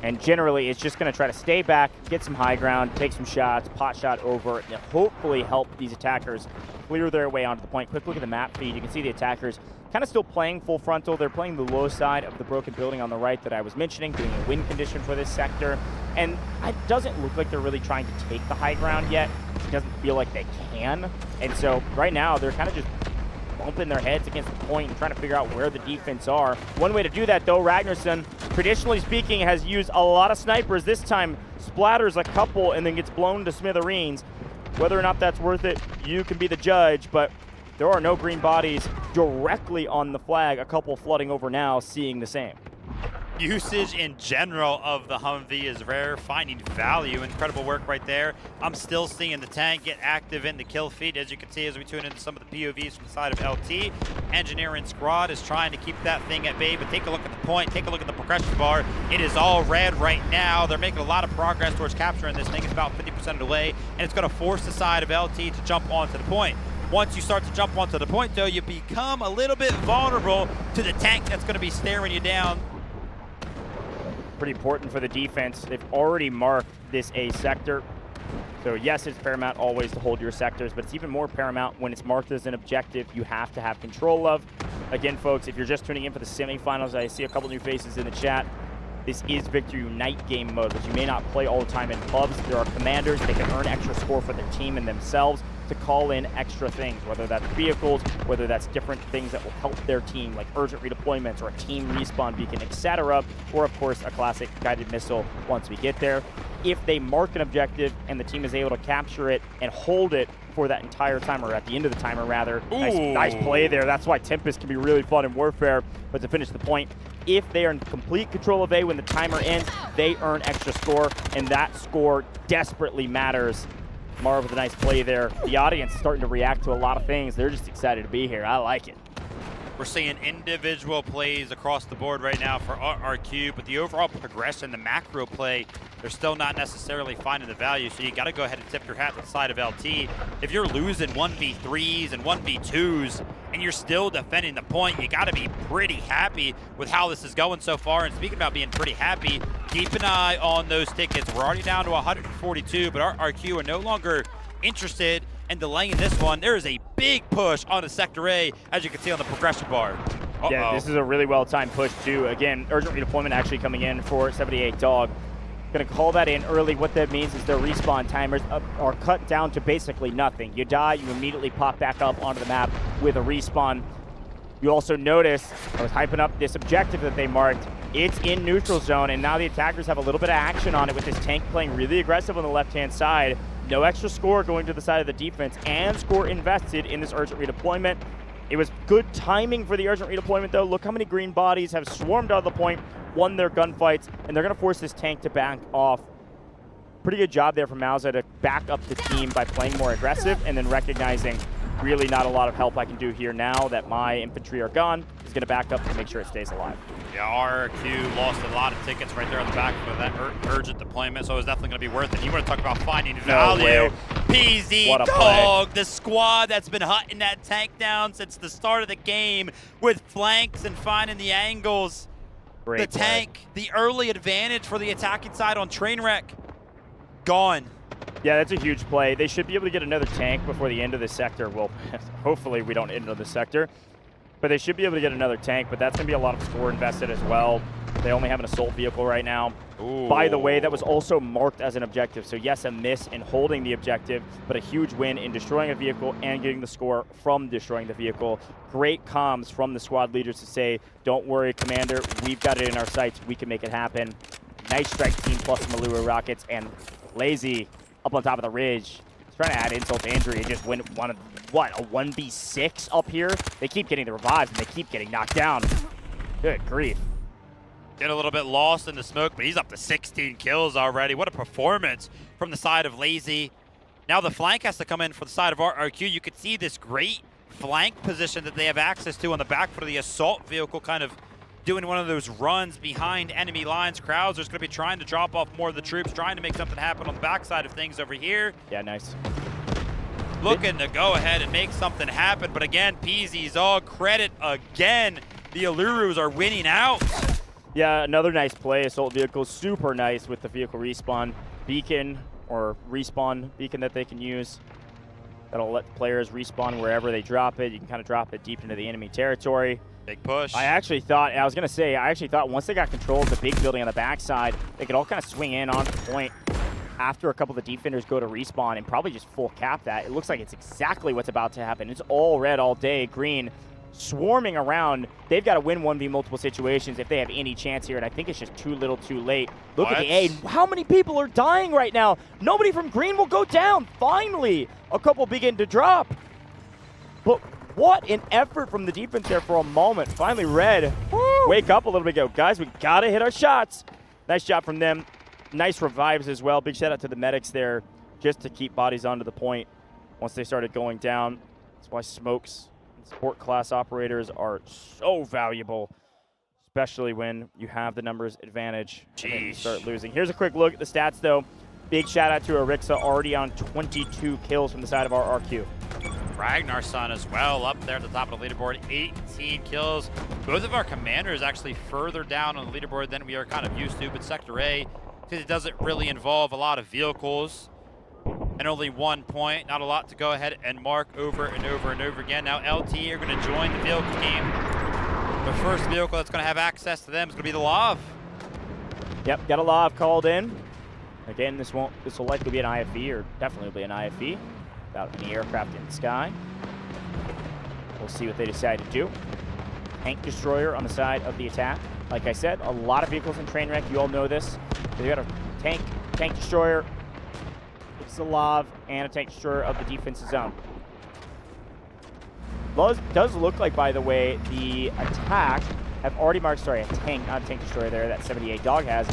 And generally, it's just going to try to stay back, get some high ground, take some shots, pot shot over, and hopefully help these attackers clear their way onto the point. Quick look at the map feed. You can see the attackers kind of still playing full frontal. They're playing the low side of the broken building on the right that I was mentioning, doing a win condition for this sector. And it doesn't look like they're really trying to take the high ground yet. It doesn't feel like they can. And so right now, they're kind of just bumping their heads against the point and trying to figure out where the defense are. One way to do that, though, Ragnarsson, traditionally speaking, has used a lot of snipers. This time, splatters a couple and then gets blown to smithereens. Whether or not that's worth it, you can be the judge, but there are no green bodies directly on the flag. A couple flooding over now, seeing the same. Usage in general of the Humvee is rare, finding value. Incredible work right there. I'm still seeing the tank get active in the kill feed, as you can see as we tune into some of the POVs from the side of LT. Engineering squad is trying to keep that thing at bay, but take a look at the point, take a look at the progression bar. It is all red right now. They're making a lot of progress towards capturing this thing. It's about 50% of the way, and it's going to force the side of LT to jump onto the point. Once you start to jump onto the point, though, you become a little bit vulnerable to the tank that's going to be staring you down. Pretty important for the defense. They've already marked this A sector. So yes, it's paramount always to hold your sectors, but it's even more paramount when it's marked as an objective you have to have control of. Again, folks, if you're just tuning in for the semifinals, I see a couple new faces in the chat. This is Victory Unite game mode, which you may not play all the time in pubs. There are commanders. They can earn extra score for their team and themselves. to call in extra things, whether that's vehicles, whether that's different things that will help their team, like urgent redeployments or a team respawn beacon, etc., or of course a classic guided missile once we get there. If they mark an objective and the team is able to capture it and hold it for that entire time, or at the end of the timer rather, nice play there. That's why Tempest can be really fun in Warfare. But to finish the point, if they are in complete control of A when the timer ends, they earn extra score, and that score desperately matters. Marv with a nice play there. The audience starting to react to a lot of things. They're just excited to be here. I like it. We're seeing individual plays across the board right now for RQ, but the overall progression, the macro play, they're still not necessarily finding the value, so you got to go ahead and tip your hat to the side of LT. If you're losing 1v3s and 1v2s and you're still defending the point, you got to be pretty happy with how this is going so far. And speaking about being pretty happy, keep an eye on those tickets. We're already down to 142, but our RQ are no longer interested and delaying this one. There is a big push on the Sector A, as you can see on the progression bar. Yeah, this is a really well-timed push, too. Again, urgent redeployment actually coming in for 78 Dog. Going to call that in early. What that means is their respawn timers are cut down to basically nothing. You die, you immediately pop back up onto the map with a respawn. You also notice, I was hyping up this objective that they marked. It's in neutral zone, and now the attackers have a little bit of action on it with this tank playing really aggressive on the left-hand side. No extra score going to the side of the defense, and score invested in this urgent redeployment. It was good timing for the urgent redeployment, though. Look how many green bodies have swarmed out of the point, won their gunfights, and they're going to force this tank to back off. Pretty good job there from Mauza to back up the team by playing more aggressive and then recognizing really not a lot of help I can do here now that my infantry are gone. He's going to back up to make sure it stays alive. Yeah, RQ lost a lot of tickets right there on the back for that urgent deployment, so it was definitely going to be worth it. You want to talk about finding value. PZ Dog, the squad that's been hunting that tank down since the start of the game with flanks and finding the angles. Great the tank, the early advantage for the attacking side on Trainwreck, gone. Yeah, that's a huge play. They should be able to get another tank before the end of this sector. Well, hopefully we don't end on this sector. But they should be able to get another tank, but that's going to be a lot of score invested as well. They only have an assault vehicle right now. By the way, that was also marked as an objective. So yes, a miss in holding the objective, but a huge win in destroying a vehicle and getting the score from destroying the vehicle. Great comms from the squad leaders to say, don't worry, Commander, we've got it in our sights. We can make it happen. Nice strike team plus some Malua rockets, and Lazy up on top of the ridge. He's trying to add insult to injury and just win one of, what, a 1v6 up here? They keep getting the revives and they keep getting knocked down. Good grief. Get a little bit lost in the smoke, but he's up to 16 kills already. What a performance from the side of Lazy. Now the flank has to come in for the side of RQ. You could see this great flank position that they have access to on the back foot of the assault vehicle, kind of doing one of those runs behind enemy lines. Crowds are going to be trying to drop off more of the troops, trying to make something happen on the backside of things over here. Yeah, nice. Looking to go ahead and make something happen, but again, PZ's all credit again. The Allurus are winning out. Yeah, another nice play. Assault vehicle, super nice with the vehicle respawn beacon or respawn beacon that they can use. That'll let the players respawn wherever they drop it. You can kind of drop it deep into the enemy territory. Big push. I actually thought once they got control of the big building on the backside, they could all kind of swing in onto the point after a couple of the defenders go to respawn and probably just full cap that. It looks like it's exactly what's about to happen. It's all red all day, green, swarming around. They've got to win 1v multiple situations if they have any chance here, and I think it's just too little too late. Look at the A. How many people are dying right now? Nobody from green will go down. Finally, a couple begin to drop. But what an effort from the defense there for a moment. Finally, red, wake up a little bit ago. Guys, we got to hit our shots. Nice job from them. Nice revives as well. Big shout out to the medics there just to keep bodies onto the point once they started going down. That's why smokes and support class operators are so valuable, especially when you have the numbers advantage and then you start losing. Here's a quick look at the stats, though. Big shout out to Arixa, already on 22 kills from the side of our RQ. Ragnar's son as well, up there at the top of the leaderboard, 18 kills. Both of our commanders actually further down on the leaderboard than we are kind of used to, but Sector A, because it doesn't really involve a lot of vehicles and only 1 point, not a lot to go ahead and mark over and over and over again. Now LT are going to join the vehicle team. The first vehicle that's going to have access to them is going to be the Lav. Yep, got a Lav called in. Again, this will likely be an IFE, or definitely be an IFE. without any aircraft in the sky. We'll see what they decide to do. Tank destroyer on the side of the attack. Like I said, a lot of vehicles in Trainwreck. You all know this. They got a tank destroyer, Xalav, and a tank destroyer of the defensive zone. Does look like, by the way, the attack have already marked, sorry, a tank, not a tank destroyer there, that 78 dog has.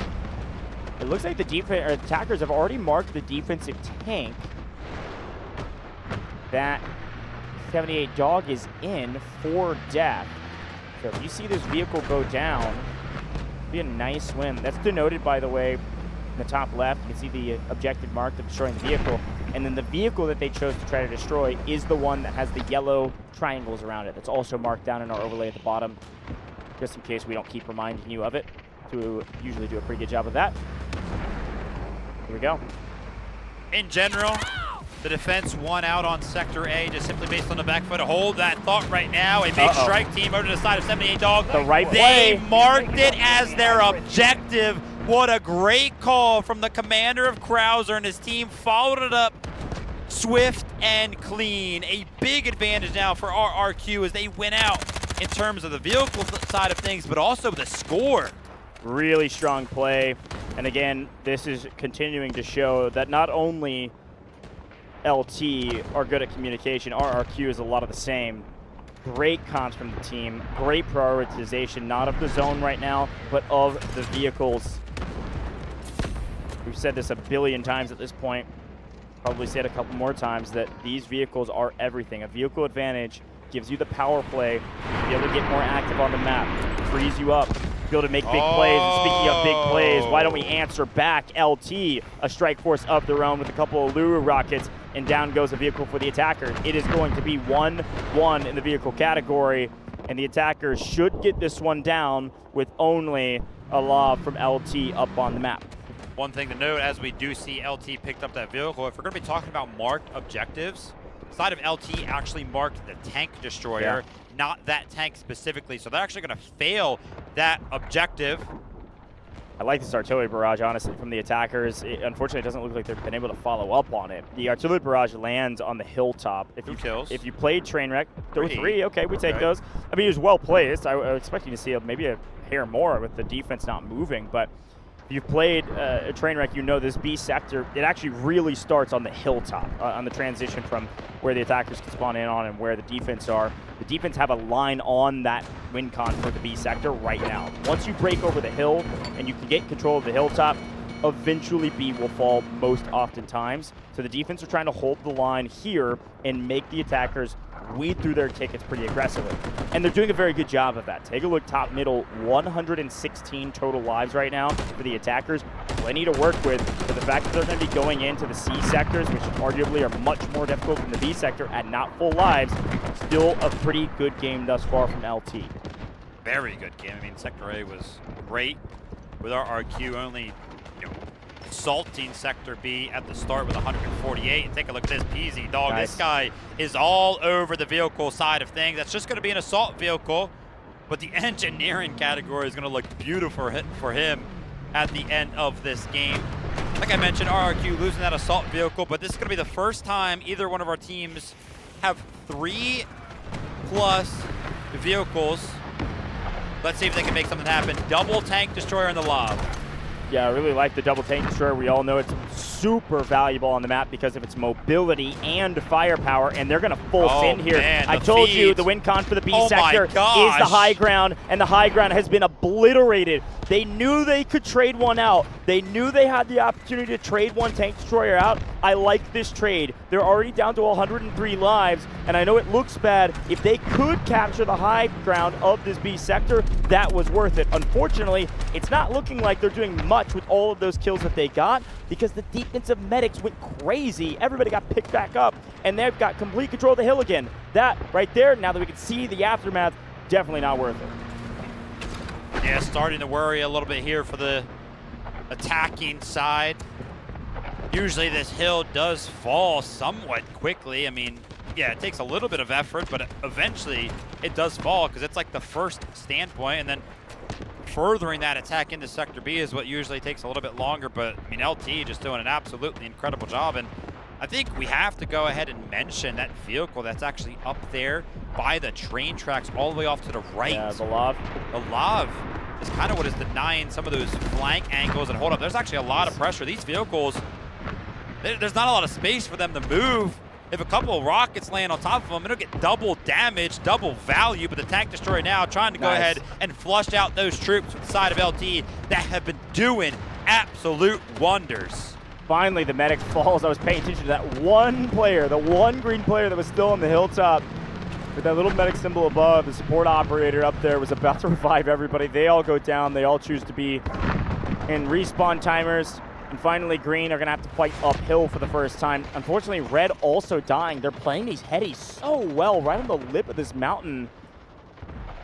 It looks like the attackers have already marked the defensive tank that 78 dog is in for death. So if you see this vehicle go down, it'll be a nice win. That's denoted, by the way, in the top left. You can see the objective marked of destroying the vehicle. And then the vehicle that they chose to try to destroy is the one that has the yellow triangles around it. That's also marked down in our overlay at the bottom, just in case we don't keep reminding you of it. To usually do a pretty good job of that. Here we go. In general, the defense won out on Sector A just simply based on the back foot. Hold that thought right now. A big strike team over to the side of 78 dog. The right play. They marked it as their objective. What a great call from the commander of Krauser, and his team followed it up swift and clean. A big advantage now for RRQ as they win out in terms of the vehicle side of things, but also the score. Really strong play. And again, this is continuing to show that not only LT are good at communication, RRQ is a lot of the same. Great comms from the team, great prioritization, not of the zone right now, but of the vehicles. We've said this a billion times at this point, probably say it a couple more times, that these vehicles are everything. A vehicle advantage gives you the power play, to be able to get more active on the map, frees you up, be able to make big plays. And speaking of big plays, why don't we answer back LT, a strike force of their own with a couple of Luru rockets, and down goes a vehicle for the attackers. It is going to be 1-1 in the vehicle category, and the attackers should get this one down with only a lob from LT up on the map. One thing to note, as we do see LT picked up that vehicle, if we're going to be talking about marked objectives, side of LT actually marked the tank destroyer, not that tank specifically. So they're actually going to fail that objective. I like this artillery barrage, honestly, from the attackers. Unfortunately, it doesn't look like they've been able to follow up on it. The artillery barrage lands on the hilltop. Two kills. If you played Trainwreck, there were 3. Okay, we take those. I mean, it was well placed. I was expecting to see maybe a hair more with the defense not moving, but if you've played a Trainwreck, you know this B sector, it actually really starts on the hilltop, on the transition from where the attackers can spawn in on and where the defense are. The defense have a line on that win con for the B sector right now. Once you break over the hill and you can get control of the hilltop, eventually B will fall most oftentimes. So the defense are trying to hold the line here and make the attackers weed through their tickets pretty aggressively. And they're doing a very good job of that. Take a look top middle, 116 total lives right now for the attackers. Plenty to work with, but the fact that they're going to be going into the C sectors, which arguably are much more difficult than the B sector at not full lives, still a pretty good game thus far from LT. Very good game. I mean, Sector A was great with our RQ only, assaulting Sector B at the start with 148. And take a look at this peasy dog. Nice. This guy is all over the vehicle side of things. That's just going to be an assault vehicle, but the engineering category is going to look beautiful for him at the end of this game. Like I mentioned, RRQ losing that assault vehicle, but this is going to be the first time either one of our teams have 3+ vehicles. Let's see if they can make something happen. Double tank destroyer in the lob. Yeah, I really like the double tank destroyer. We all know it's super valuable on the map because of its mobility and firepower, and they're going to full in here. Man, I told you the win con for the B sector is the high ground, and the high ground has been obliterated. They knew they could trade one out. They knew they had the opportunity to trade one tank destroyer out. I like this trade. They're already down to 103 lives, and I know it looks bad. If they could capture the high ground of this B sector, that was worth it. Unfortunately, it's not looking like they're doing much with all of those kills that they got because the defensive medics went crazy. Everybody got picked back up, and they've got complete control of the hill again. That right there, now that we can see the aftermath, definitely not worth it. Yeah, starting to worry a little bit here for the attacking side. Usually this hill does fall somewhat quickly. I mean, yeah, it takes a little bit of effort, but eventually it does fall because it's like the first standpoint, and then furthering that attack into Sector B is what usually takes a little bit longer. But I mean, LT just doing an absolutely incredible job, and I think we have to go ahead and mention that vehicle that's actually up there by the train tracks all the way off to the right. Yeah, the Lav. The Lav is kind of what is denying some of those flank angles and hold up. There's actually a lot of pressure. These vehicles, there's not a lot of space for them to move. If a couple of rockets land on top of them, it'll get double damage, double value, but the tank destroyer now trying to go ahead and flush out those troops with the side of LT that have been doing absolute wonders. Finally, the medic falls. I was paying attention to that one player, the one green player that was still on the hilltop with that little medic symbol above. The support operator up there was about to revive everybody. They all go down. They all choose to be in respawn timers. And finally, green are going to have to fight uphill for the first time. Unfortunately, red also dying. They're playing these headies so well right on the lip of this mountain.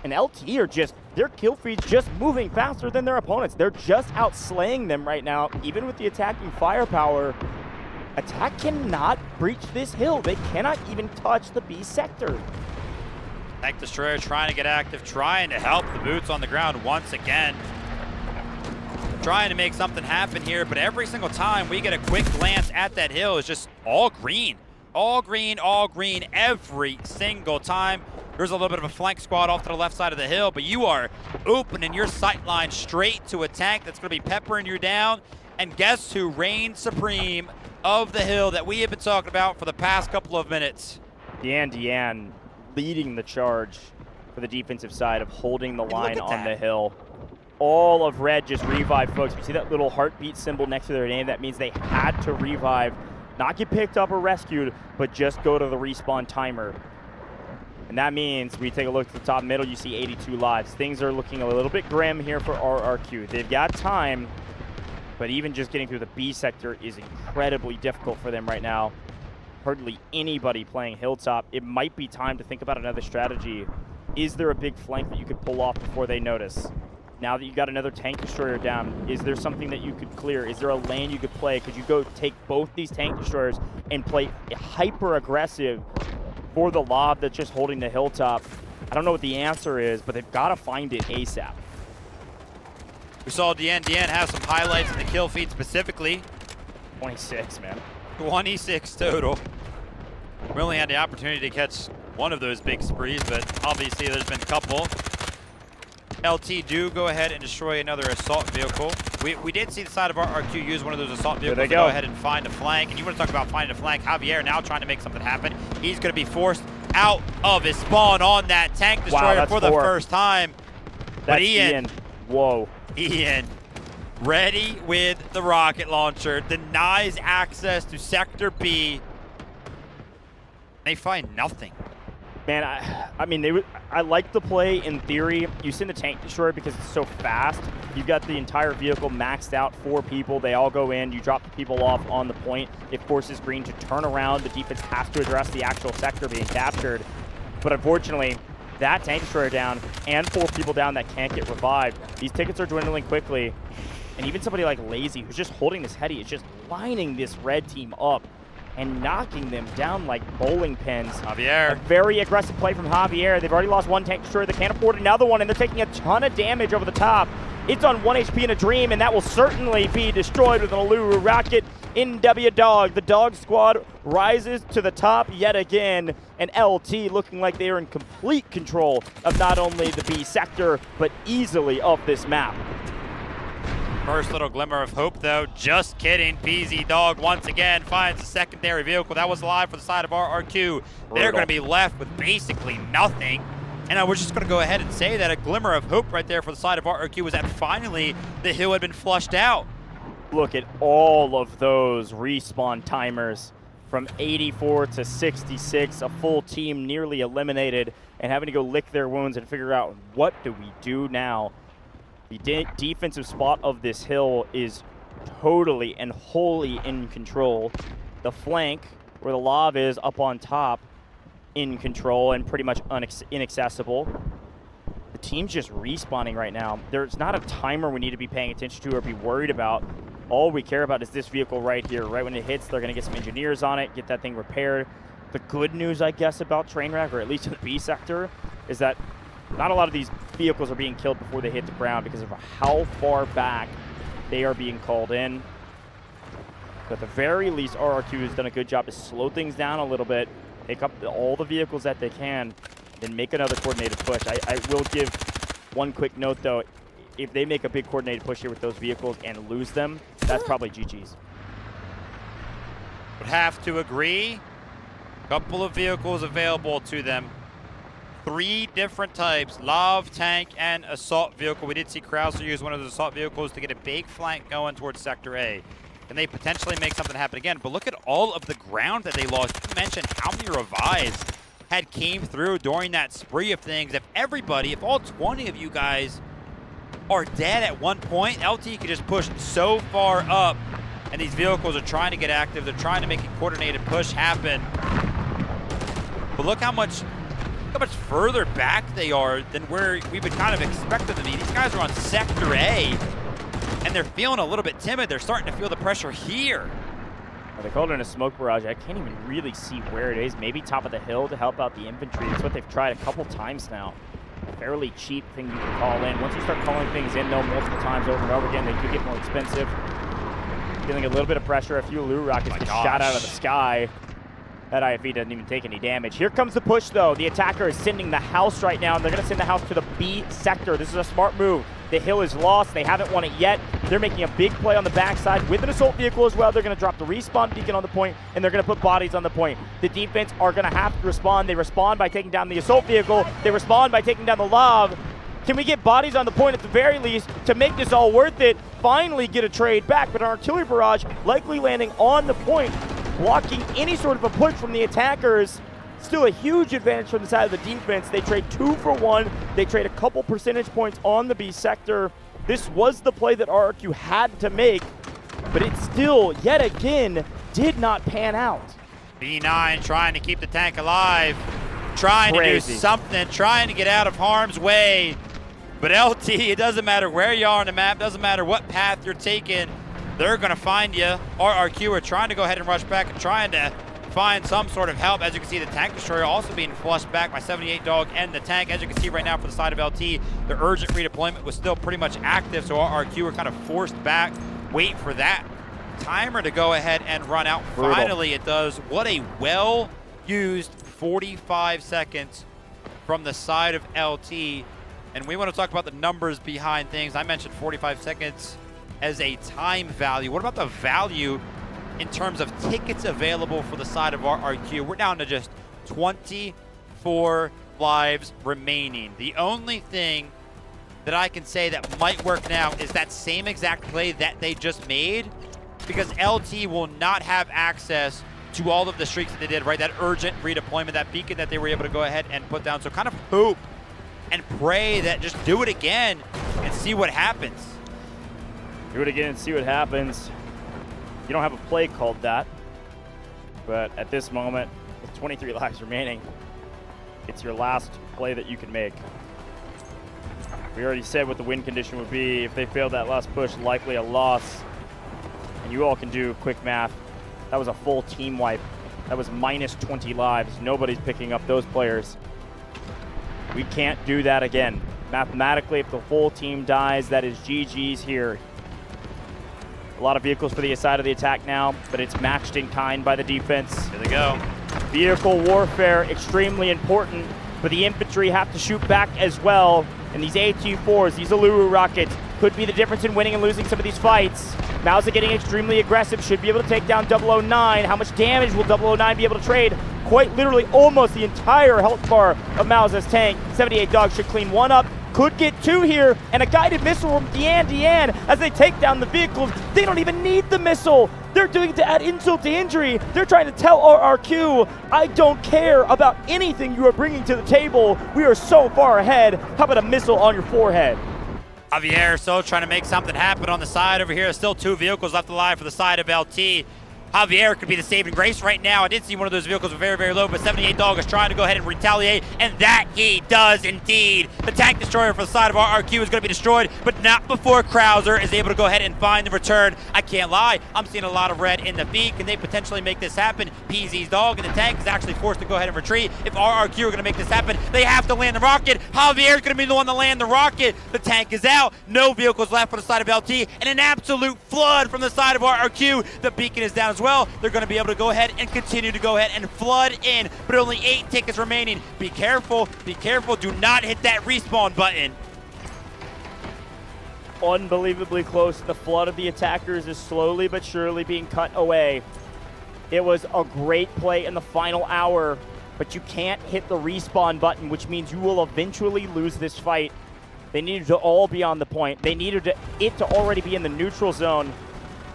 And LT are just, their kill feed's just moving faster than their opponents. They're just outslaying them right now. Even with the attacking firepower, Attack cannot breach this hill. They cannot even touch the B sector. Tank destroyer trying to get active, trying to help the boots on the ground once again. Trying to make something happen here, but every single time we get a quick glance at that hill is just all green. All green, all green, every single time. There's a little bit of a flank squad off to the left side of the hill, but you are opening your sight line straight to a tank that's going to be peppering you down. And guess who reigns supreme of the hill that we have been talking about for the past couple of minutes? Dian leading the charge for the defensive side of holding the line on the hill. All of red just revived, folks. You see that little heartbeat symbol next to their name? That means they had to revive, not get picked up or rescued, but just go to the respawn timer. And that means we take a look at the top middle, you see 82 lives. Things are looking a little bit grim here for RRQ. They've got time, but even just getting through the B sector is incredibly difficult for them right now. Hardly anybody playing Hilltop. It might be time to think about another strategy. Is there a big flank that you could pull off before they notice? Now that you got another tank destroyer down, is there something that you could clear? Is there a lane you could play? Could you go take both these tank destroyers and play hyper aggressive for the lob that's just holding the hilltop? I don't know what the answer is, but they've got to find it ASAP. We saw Dian have some highlights in the kill feed specifically. 26, man. 26 total. We only had the opportunity to catch one of those big sprees, but obviously there's been a couple. LT do go ahead and destroy another assault vehicle. We did see the side of our RQ use one of those assault vehicles to go ahead and find a flank. And you want to talk about finding a flank. Javier now trying to make something happen. He's going to be forced out of his spawn on that tank destroyer for the first time. But Ian. Whoa. Ian, ready with the rocket launcher, denies access to Sector B. They find nothing. Man, I mean, I like the play in theory. You send the tank destroyer because it's so fast. You've got the entire vehicle maxed out, 4 people. They all go in. You drop the people off on the point. It forces green to turn around. The defense has to address the actual sector being captured. But unfortunately, that tank destroyer down and 4 people down that can't get revived. These tickets are dwindling quickly. And even somebody like Lazy, who's just holding this heady, is just lining this red team up and knocking them down like bowling pins. Javier. A very aggressive play from Javier. They've already lost 1 tank destroyer. They can't afford another one, and they're taking a ton of damage over the top. It's on 1 HP in a dream, and that will certainly be destroyed with an Aluru rocket. NW Dog, the dog squad rises to the top yet again, and LT looking like they are in complete control of not only the B sector, but easily of this map. First little glimmer of hope, though. Just kidding. PZ Dog once again finds a secondary vehicle that was alive for the side of RRQ. They're going to be left with basically nothing. And I was just going to go ahead and say that a glimmer of hope right there for the side of RRQ was that finally the hill had been flushed out. Look at all of those respawn timers from 84 to 66. A full team nearly eliminated and having to go lick their wounds and figure out what do we do now. The defensive spot of this hill is totally and wholly in control. The flank, where the lob is up on top, in control and pretty much inaccessible. The team's just respawning right now. There's not a timer we need to be paying attention to or be worried about. All we care about is this vehicle right here. Right when it hits, they're going to get some engineers on it, get that thing repaired. The good news, I guess, about Trainwreck, or at least in the B sector, is that not a lot of these vehicles are being killed before they hit the ground because of how far back they are being called in. But at the very least, RRQ has done a good job to slow things down a little bit, pick up all the vehicles that they can, then make another coordinated push. I will give one quick note, though. If they make a big coordinated push here with those vehicles and lose them, that's probably GG's. Would have to agree. Couple of vehicles available to them. 3 different types, Lav, tank, and assault vehicle. We did see Krauser use one of those assault vehicles to get a big flank going towards Sector A. Can they potentially make something happen again? But look at all of the ground that they lost. You mentioned how many revives had came through during that spree of things. If everybody, if all 20 of you guys are dead at one point, LT could just push so far up, and these vehicles are trying to get active. They're trying to make a coordinated push happen. But look how much further back they are than where we would kind of expect them to be. These guys are on Sector A, and they're feeling a little bit timid. They're starting to feel the pressure here. They called it a smoke barrage. I can't even really see where it is. Maybe top of the hill to help out the infantry. That's what they've tried a couple times now. A fairly cheap thing you can call in. Once you start calling things in, though, multiple times over and over again, they do get more expensive. Feeling a little bit of pressure. A few Lulu rockets get shot out of the sky. That IFV doesn't even take any damage. Here comes the push, though. The attacker is sending the house right now, and they're going to send the house to the B sector. This is a smart move. The hill is lost. They haven't won it yet. They're making a big play on the backside with an assault vehicle as well. They're going to drop the respawn beacon on the point, and they're going to put bodies on the point. The defense are going to have to respond. They respond by taking down the assault vehicle. They respond by taking down the Lav. Can we get bodies on the point at the very least to make this all worth it? Finally get a trade back, but an artillery barrage likely landing on the point, blocking any sort of a push from the attackers. Still a huge advantage from the side of the defense. They trade 2 for 1. They trade a couple percentage points on the B sector. This was the play that RRQ had to make, but it still, yet again, did not pan out. B9 trying to keep the tank alive, trying to do something, trying to get out of harm's way. But LT, it doesn't matter where you are on the map, doesn't matter what path you're taking, they're going to find you. RRQ are trying to go ahead and rush back and trying to find some sort of help. As you can see, the tank destroyer also being flushed back by 78 Dog and the tank. As you can see right now for the side of LT, the urgent redeployment was still pretty much active, so RRQ were kind of forced back, wait for that timer to go ahead and run out. Brutal. Finally it does. What a well-used 45 seconds from the side of LT. And we want to talk about the numbers behind things. I mentioned 45 seconds as a time value. What about the value in terms of tickets available for the side of RRQ? We're down to just 24 lives remaining. The only thing that I can say that might work now is that same exact play that they just made, because LT will not have access to all of the streaks that they did, right? That urgent redeployment, that beacon that they were able to go ahead and put down. So kind of hope and pray that just do it again and see what happens. Do it again and see what happens. You don't have a play called that, but at this moment, with 23 lives remaining, it's your last play that you can make. We already said what the win condition would be. If they failed that last push, likely a loss. And you all can do quick math. That was a full team wipe. That was minus 20 lives. Nobody's picking up those players. We can't do that again. Mathematically, if the whole team dies, that is GG's here. A lot of vehicles for the side of the attack now, but it's matched in kind by the defense. Here they go. Vehicle warfare, extremely important, but the infantry have to shoot back as well. And these AT-4s, these Uluru rockets, could be the difference in winning and losing some of these fights. Mauser getting extremely aggressive, should be able to take down 009. How much damage will 009 be able to trade? Quite literally almost the entire health bar of Mauser's tank. 78 Dogs should clean one up. Could get 2 here, and a guided missile from Dian as they take down the vehicles. They don't even need the missile. They're doing it to add insult to injury. They're trying to tell RRQ, I don't care about anything you are bringing to the table. We are so far ahead. How about a missile on your forehead? Javier still trying to make something happen on the side over here. Still 2 vehicles left alive for the side of LT. Javier could be the saving grace right now. I did see one of those vehicles very, very low, but 78 Dog is trying to go ahead and retaliate, and that he does indeed. The tank destroyer for the side of RRQ is going to be destroyed, but not before Krauser is able to go ahead and find the return. I can't lie, I'm seeing a lot of red in the feed. Can they potentially make this happen? PZ's Dog and the tank is actually forced to go ahead and retreat. If RRQ are going to make this happen, they have to land the rocket. Javier is going to be the one to land the rocket. The tank is out. No vehicles left for the side of LT, and an absolute flood from the side of RRQ. The beacon is down as well. They're going to be able to go ahead and continue to go ahead and flood in, but only 8 tickets remaining. Be careful, be careful. Do not hit that respawn button. Unbelievably close. The flood of the attackers is slowly but surely being cut away. It was a great play in the final hour, but you can't hit the respawn button, which means you will eventually lose this fight. They needed to all be on the point. They needed it to already be in the neutral zone,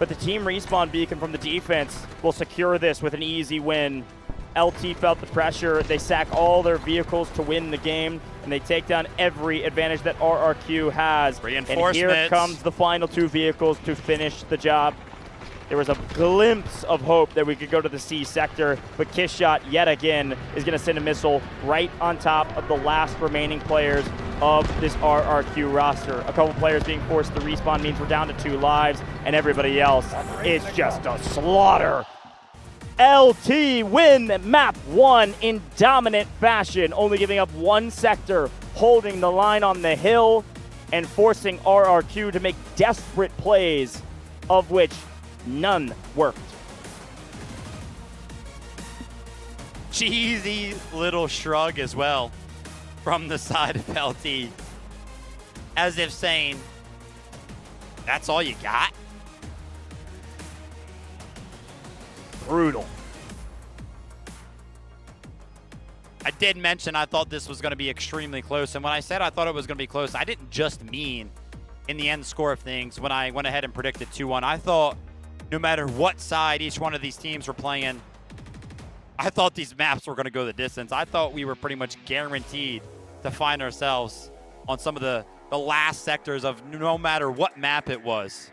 but the team respawn beacon from the defense will secure this with an easy win. LT felt the pressure. They sack all their vehicles to win the game, and they take down every advantage that RRQ has. And here comes the final 2 vehicles to finish the job. There was a glimpse of hope that we could go to the C sector, but Kishshot yet again is going to send a missile right on top of the last remaining players of this RRQ roster. A couple players being forced to respawn means we're down to 2 lives, and everybody else is just a slaughter. LT win map 1 in dominant fashion, only giving up 1 sector, holding the line on the hill, and forcing RRQ to make desperate plays, of which none worked. Cheesy little shrug as well from the side of LT, as if saying, that's all you got? Brutal. I did mention I thought this was going to be extremely close, and when I said I thought it was going to be close, I didn't just mean in the end score of things when I went ahead and predicted 2-1. I thought no matter what side each one of these teams were playing, I thought these maps were going to go the distance. I thought we were pretty much guaranteed to find ourselves on some of the last sectors of no matter what map it was.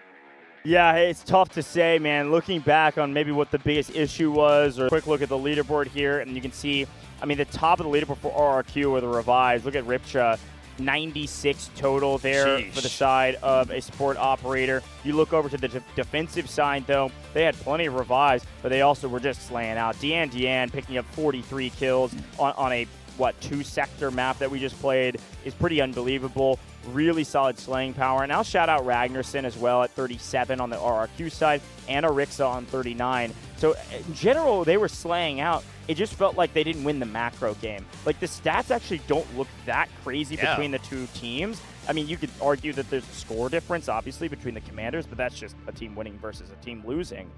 Yeah, it's tough to say, man. Looking back on maybe what the biggest issue was, or a quick look at the leaderboard here, and you can see, I mean, the top of the leaderboard for RRQ or the Revives. Look at Ripcha. 96 total there for the side of a support operator. You look over to the defensive side, though, they had plenty of revives, but they also were just slaying out. Dian picking up 43 kills on a, 2-sector map that we just played is pretty unbelievable. Really solid slaying power. And I'll shout out Ragnarsson as well at 37 on the RRQ side, and Arixa on 39. So in general, they were slaying out. It just felt like they didn't win the macro game. Like, the stats actually don't look that crazy between the 2 teams. I mean, you could argue that there's a score difference, obviously, between the commanders, but that's just a team winning versus a team losing.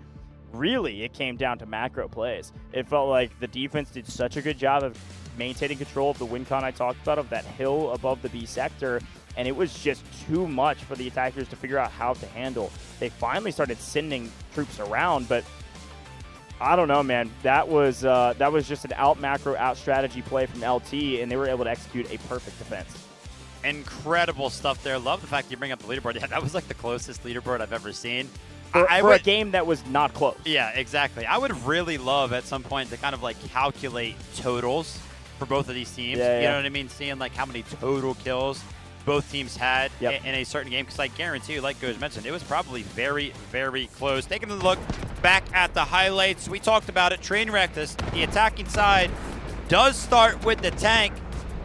Really, it came down to macro plays. It felt like the defense did such a good job of maintaining control of the win con I talked about, of that hill above the B sector, and it was just too much for the attackers to figure out how to handle. They finally started sending troops around, but I don't know, man. That was just an out macro, out strategy play from LT, and they were able to execute a perfect defense. Incredible stuff there. Love the fact you bring up the leaderboard. Yeah, that was like the closest leaderboard I've ever seen. For a game that was not close. Yeah, exactly. I would really love at some point to kind of like calculate totals for both of these teams. Yeah, you know what I mean? Seeing like how many total kills both teams had in a certain game. Because I guarantee you, like Goge mentioned, it was probably very, very close. Taking a look back at the highlights, we talked about it. Trainwreck, the attacking side does start with the tank.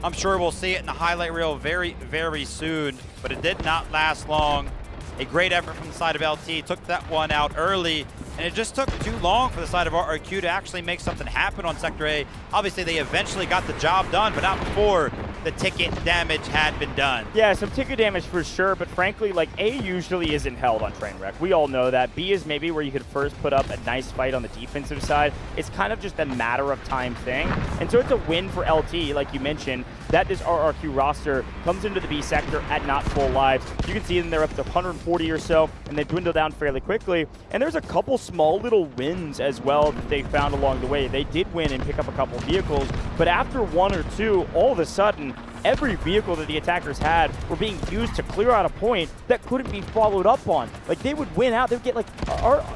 I'm sure we'll see it in the highlight reel very, very soon, but it did not last long. A great effort from the side of LT, took that one out early, and it just took too long for the side of RRQ to actually make something happen on Sector A. Obviously, they eventually got the job done, but not before the ticket damage had been done. Yeah, some ticket damage for sure, but frankly, like, A usually isn't held on Trainwreck. We all know that. B is maybe where you could first put up a nice fight on the defensive side. It's kind of just a matter of time thing. And so it's a win for LT, like you mentioned, that this RRQ roster comes into the B sector at not full lives. You can see them, they're up to 140 or so, and they dwindle down fairly quickly. And there's a couple small little wins as well that they found along the way. They did win and pick up a couple vehicles, but after 1 or 2, all of a sudden, every vehicle that the attackers had were being used to clear out a point that couldn't be followed up on. Like, they would win out. They would get, like,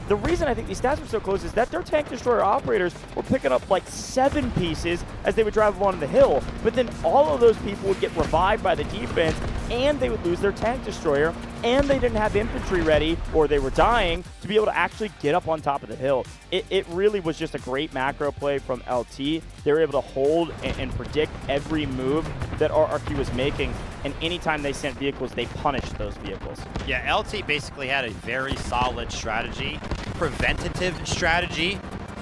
the reason I think these stats were so close is that their tank destroyer operators were picking up, like, 7 pieces as they would drive along the hill. But then all of those people would get revived by the defense, and they would lose their tank destroyer. and they didn't have infantry ready, or they were dying, to be able to actually get up on top of the hill. It really was just a great macro play from LT. They were able to hold and predict every move that RRQ was making, and anytime they sent vehicles, they punished those vehicles. Yeah, LT basically had a very solid strategy, preventative strategy,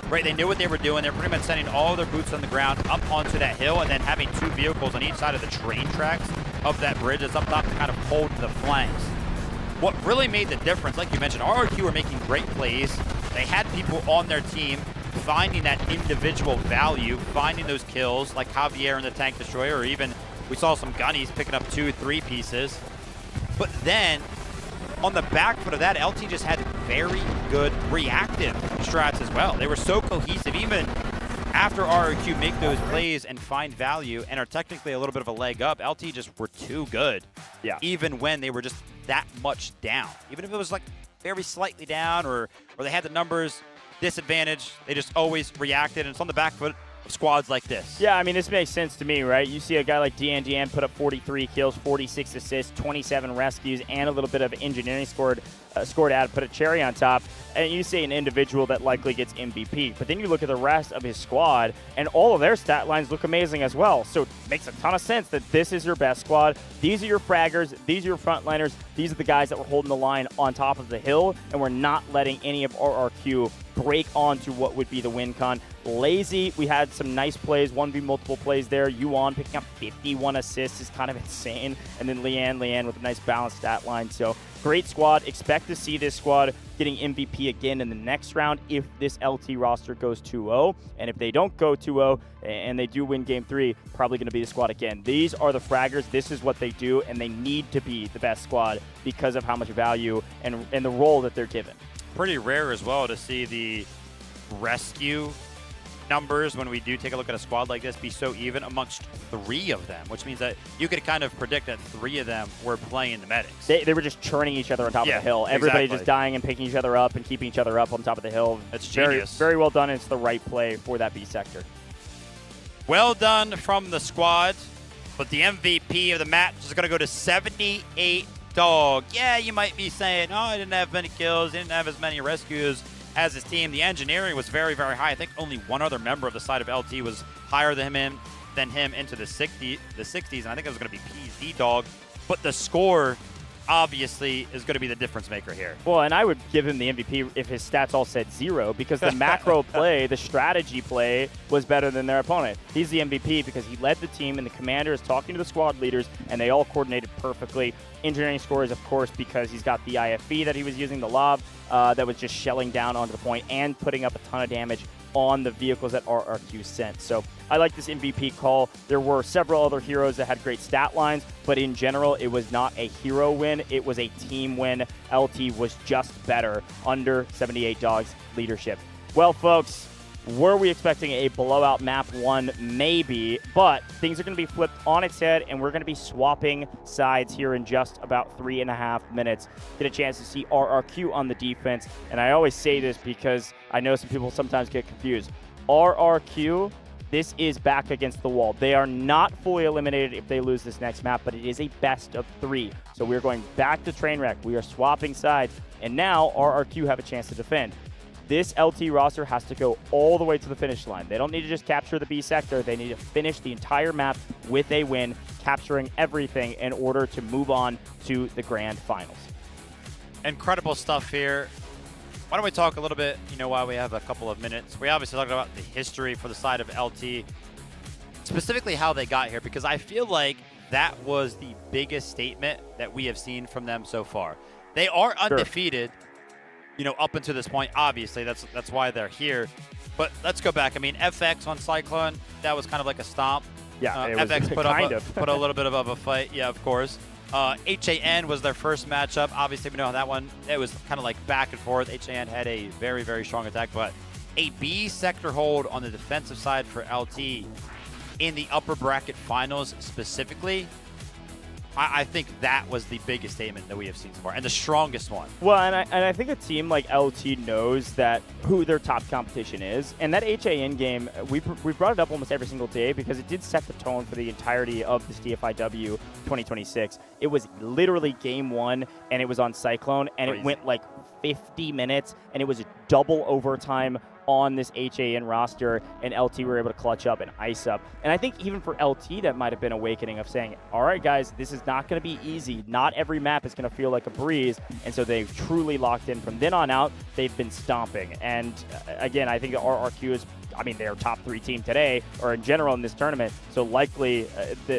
right? They knew what they were doing. They're pretty much sending all their boots on the ground up onto that hill and then having 2 vehicles on each side of the train tracks of that bridge that's up top to kind of hold the flanks. What really made the difference, like you mentioned, RRQ were making great plays. They had people on their team finding that individual value, finding those kills like Javier in the tank destroyer, or even we saw some gunnies picking up 2 or 3 pieces. But then on the back foot of that, LT just had very good reactive strats as well. They were so cohesive, even after RRQ make those plays and find value and are technically a little bit of a leg up, LT just were too good. Yeah. Even when they were just that much down. Even if it was like very slightly down or they had the numbers disadvantage, they just always reacted, and it's on the back foot of squads like this. Yeah, I mean, this makes sense to me, right? You see a guy like Dean put up 43 kills, 46 assists, 27 rescues, and a little bit of engineering scored out, put a cherry on top, and you see an individual that likely gets MVP. But then you look at the rest of his squad, and all of their stat lines look amazing as well. So it makes a ton of sense that this is your best squad. These are your fraggers. These are your frontliners. These are the guys that were holding the line on top of the hill, and we're not letting any of RRQ break onto what would be the win con. Lazy, we had some nice plays, 1v multiple plays there. Yuan picking up 51 assists is kind of insane. And then Lian with a nice balanced stat line. So great squad. Expect to see this squad getting MVP again in the next round if this LT roster goes 2-0. And if they don't go 2-0 and they do win game 3, probably going to be the squad again. These are the fraggers. This is what they do, and they need to be the best squad because of how much value and the role that they're given. Pretty rare as well to see the rescue numbers when we do take a look at a squad like this be so even amongst 3 of them, which means that you could kind of predict that 3 of them were playing the medics. They were just churning each other on top of the hill. Everybody just dying and picking each other up and keeping each other up on top of the hill. That's genius. Very well done. It's the right play for that B sector. Well done from the squad, but the MVP of the match is going to go to 78 Dog. Yeah, you might be saying, oh, I didn't have many kills, didn't have as many rescues as his team. The engineering was very, very high. I think only one other member of the side of LT was higher than him into the 60s, and I think it was going to be PZ Dog. But the score obviously is going to be the difference maker here. Well, and I would give him the MVP if his stats all said 0, because the macro play, the strategy play, was better than their opponent. He's the MVP because he led the team, and the commander is talking to the squad leaders, and they all coordinated perfectly. Engineering scores, of course, because he's got the IFV that he was using, the lob that was just shelling down onto the point and putting up a ton of damage on the vehicles that RRQ sent. So I like this MVP call. There were several other heroes that had great stat lines, but in general, it was not a hero win. It was a team win. LT was just better under 78 Dog's leadership. Well, folks, were we expecting a blowout map 1? Maybe, but things are going to be flipped on its head, and we're going to be swapping sides here in just about 3.5 minutes. Get a chance to see RRQ on the defense, and I always say this because I know some people sometimes get confused. RRQ, this is back against the wall. They are not fully eliminated if they lose this next map, but it is a best of 3. So we're going back to Trainwreck. We are swapping sides, and now RRQ have a chance to defend. This LT roster has to go all the way to the finish line. They don't need to just capture the B sector. They need to finish the entire map with a win, capturing everything in order to move on to the grand finals. Incredible stuff here. Why don't we talk a little bit, while we have a couple of minutes. We obviously talked about the history for the side of LT, specifically how they got here, because I feel like that was the biggest statement that we have seen from them so far. They are undefeated. Up until this point, obviously, that's why they're here. But let's go back. I mean, FX on Cyclone, that was kind of like a stomp. Yeah, FX put a little bit of a fight. Yeah, of course. HAN was their first matchup. Obviously, we know how that one, it was kind of like back and forth. HAN had a very, very strong attack, but a B sector hold on the defensive side for LT in the upper bracket finals specifically, I think that was the biggest statement that we have seen so far, and the strongest one. Well, and I think a team like LT knows that who their top competition is, and that HAN game, we brought it up almost every single day because it did set the tone for the entirety of this Dfiw 2026. It was literally game 1, and it was on Cyclone, and it went like 50 minutes, and it was a double overtime on this HAN roster, and LT were able to clutch up and ice up. And I think even for LT, that might have been awakening of saying, all right, guys, this is not going to be easy. Not every map is going to feel like a breeze. And so they've truly locked in. From then on out, they've been stomping. And again, I think the RRQ is, I mean, they're top 3 team today, or in general in this tournament. So likely,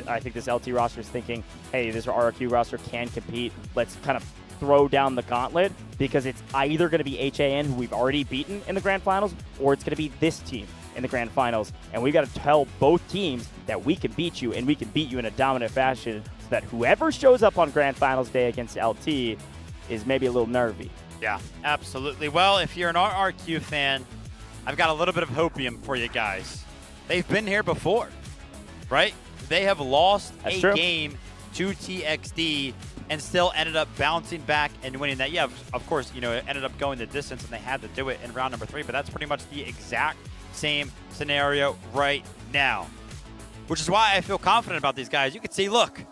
I think this LT roster is thinking, hey, this RRQ roster can compete. Let's kind of throw down the gauntlet, because it's either going to be HAN, who we've already beaten in the grand finals, or it's going to be this team in the grand finals. And we got to tell both teams that we can beat you, and we can beat you in a dominant fashion, so that whoever shows up on grand finals day against LT is maybe a little nervy. Yeah, absolutely. Well, if you're an RRQ fan, I've got a little bit of hopium for you guys. They've been here before, right? They have lost a game to TXD and still ended up bouncing back and winning that. Yeah, of course, you know, it ended up going the distance and they had to do it in round number 3, but that's pretty much the exact same scenario right now, which is why I feel confident about these guys. You can see, look,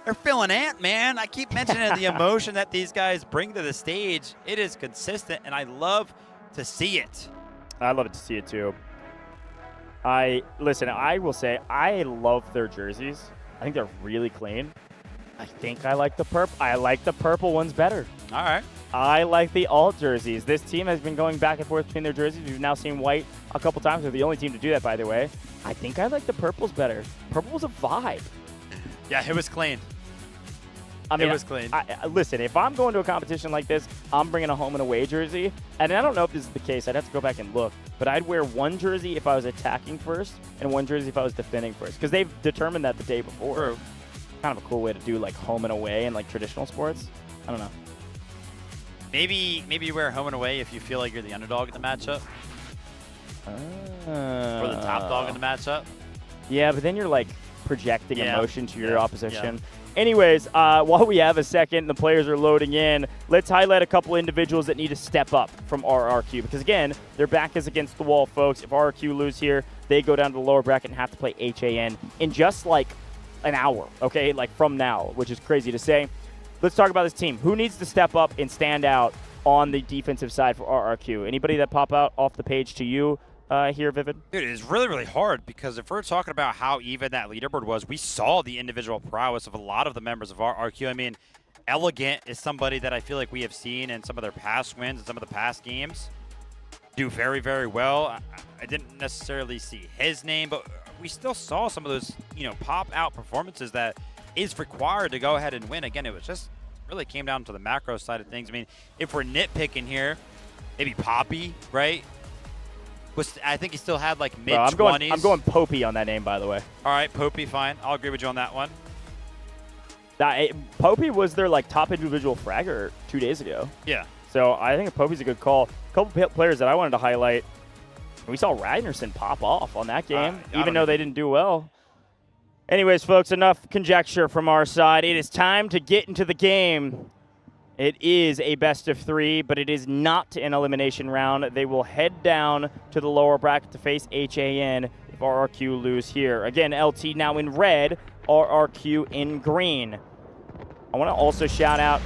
they're feeling Ant, man. I keep mentioning the emotion that these guys bring to the stage. It is consistent, and I love to see it. I love it to see it, too. Listen, I will say, I love their jerseys. I think they're really clean. I think I like the purple. I like the purple ones better. All right. I like the alt jerseys. This team has been going back and forth between their jerseys. We've now seen white a couple times. They're the only team to do that, by the way. I think I like the purples better. Purple was a vibe. Yeah, it was clean. I mean, it was clean. Listen, if I'm going to a competition like this, I'm bringing a home and away jersey. And I don't know if this is the case. I'd have to go back and look. But I'd wear one jersey if I was attacking first and one jersey if I was defending first. Because they've determined that the day before. True. Kind of a cool way to do like home and away in like traditional sports. I don't know. Maybe you wear home and away if you feel like you're the underdog in the matchup. Or the top dog in the matchup. Yeah, but then you're like projecting emotion to your opposition. Yeah. Anyways, while we have a second, the players are loading in, let's highlight a couple individuals that need to step up from RRQ. Because again, their back is against the wall, folks. If RRQ lose here, they go down to the lower bracket and have to play HAN in just like an hour, okay? Like from now, which is crazy to say. Let's talk about this team. Who needs to step up and stand out on the defensive side for RRQ? Anybody that pop out off the page to you here, Vivid? Dude, it is really, really hard because if we're talking about how even that leaderboard was, we saw the individual prowess of a lot of the members of RRQ. I mean, Elegant is somebody that I feel like we have seen in some of their past wins and some of the past games do very, very well. I didn't necessarily see his name, but we still saw some of those, you know, pop-out performances that is required to go ahead and win. Again, it was just really came down to the macro side of things. I mean, if we're nitpicking here, maybe Poppy, right? I think he still had like mid-20s. I'm going Popey on that name, by the way. All right, Popey, fine. I'll agree with you on that one. Popey was their like top individual fragger 2 days ago. Yeah. So I think Popey's a good call. A couple players that I wanted to highlight. We saw Ragnarsson pop off on that game, even though they didn't do well. Anyways, folks, enough conjecture from our side. It is time to get into the game. It is a best of 3, but it is not an elimination round. They will head down to the lower bracket to face HAN if RRQ lose here. Again, LT now in red, RRQ in green. I want to also shout out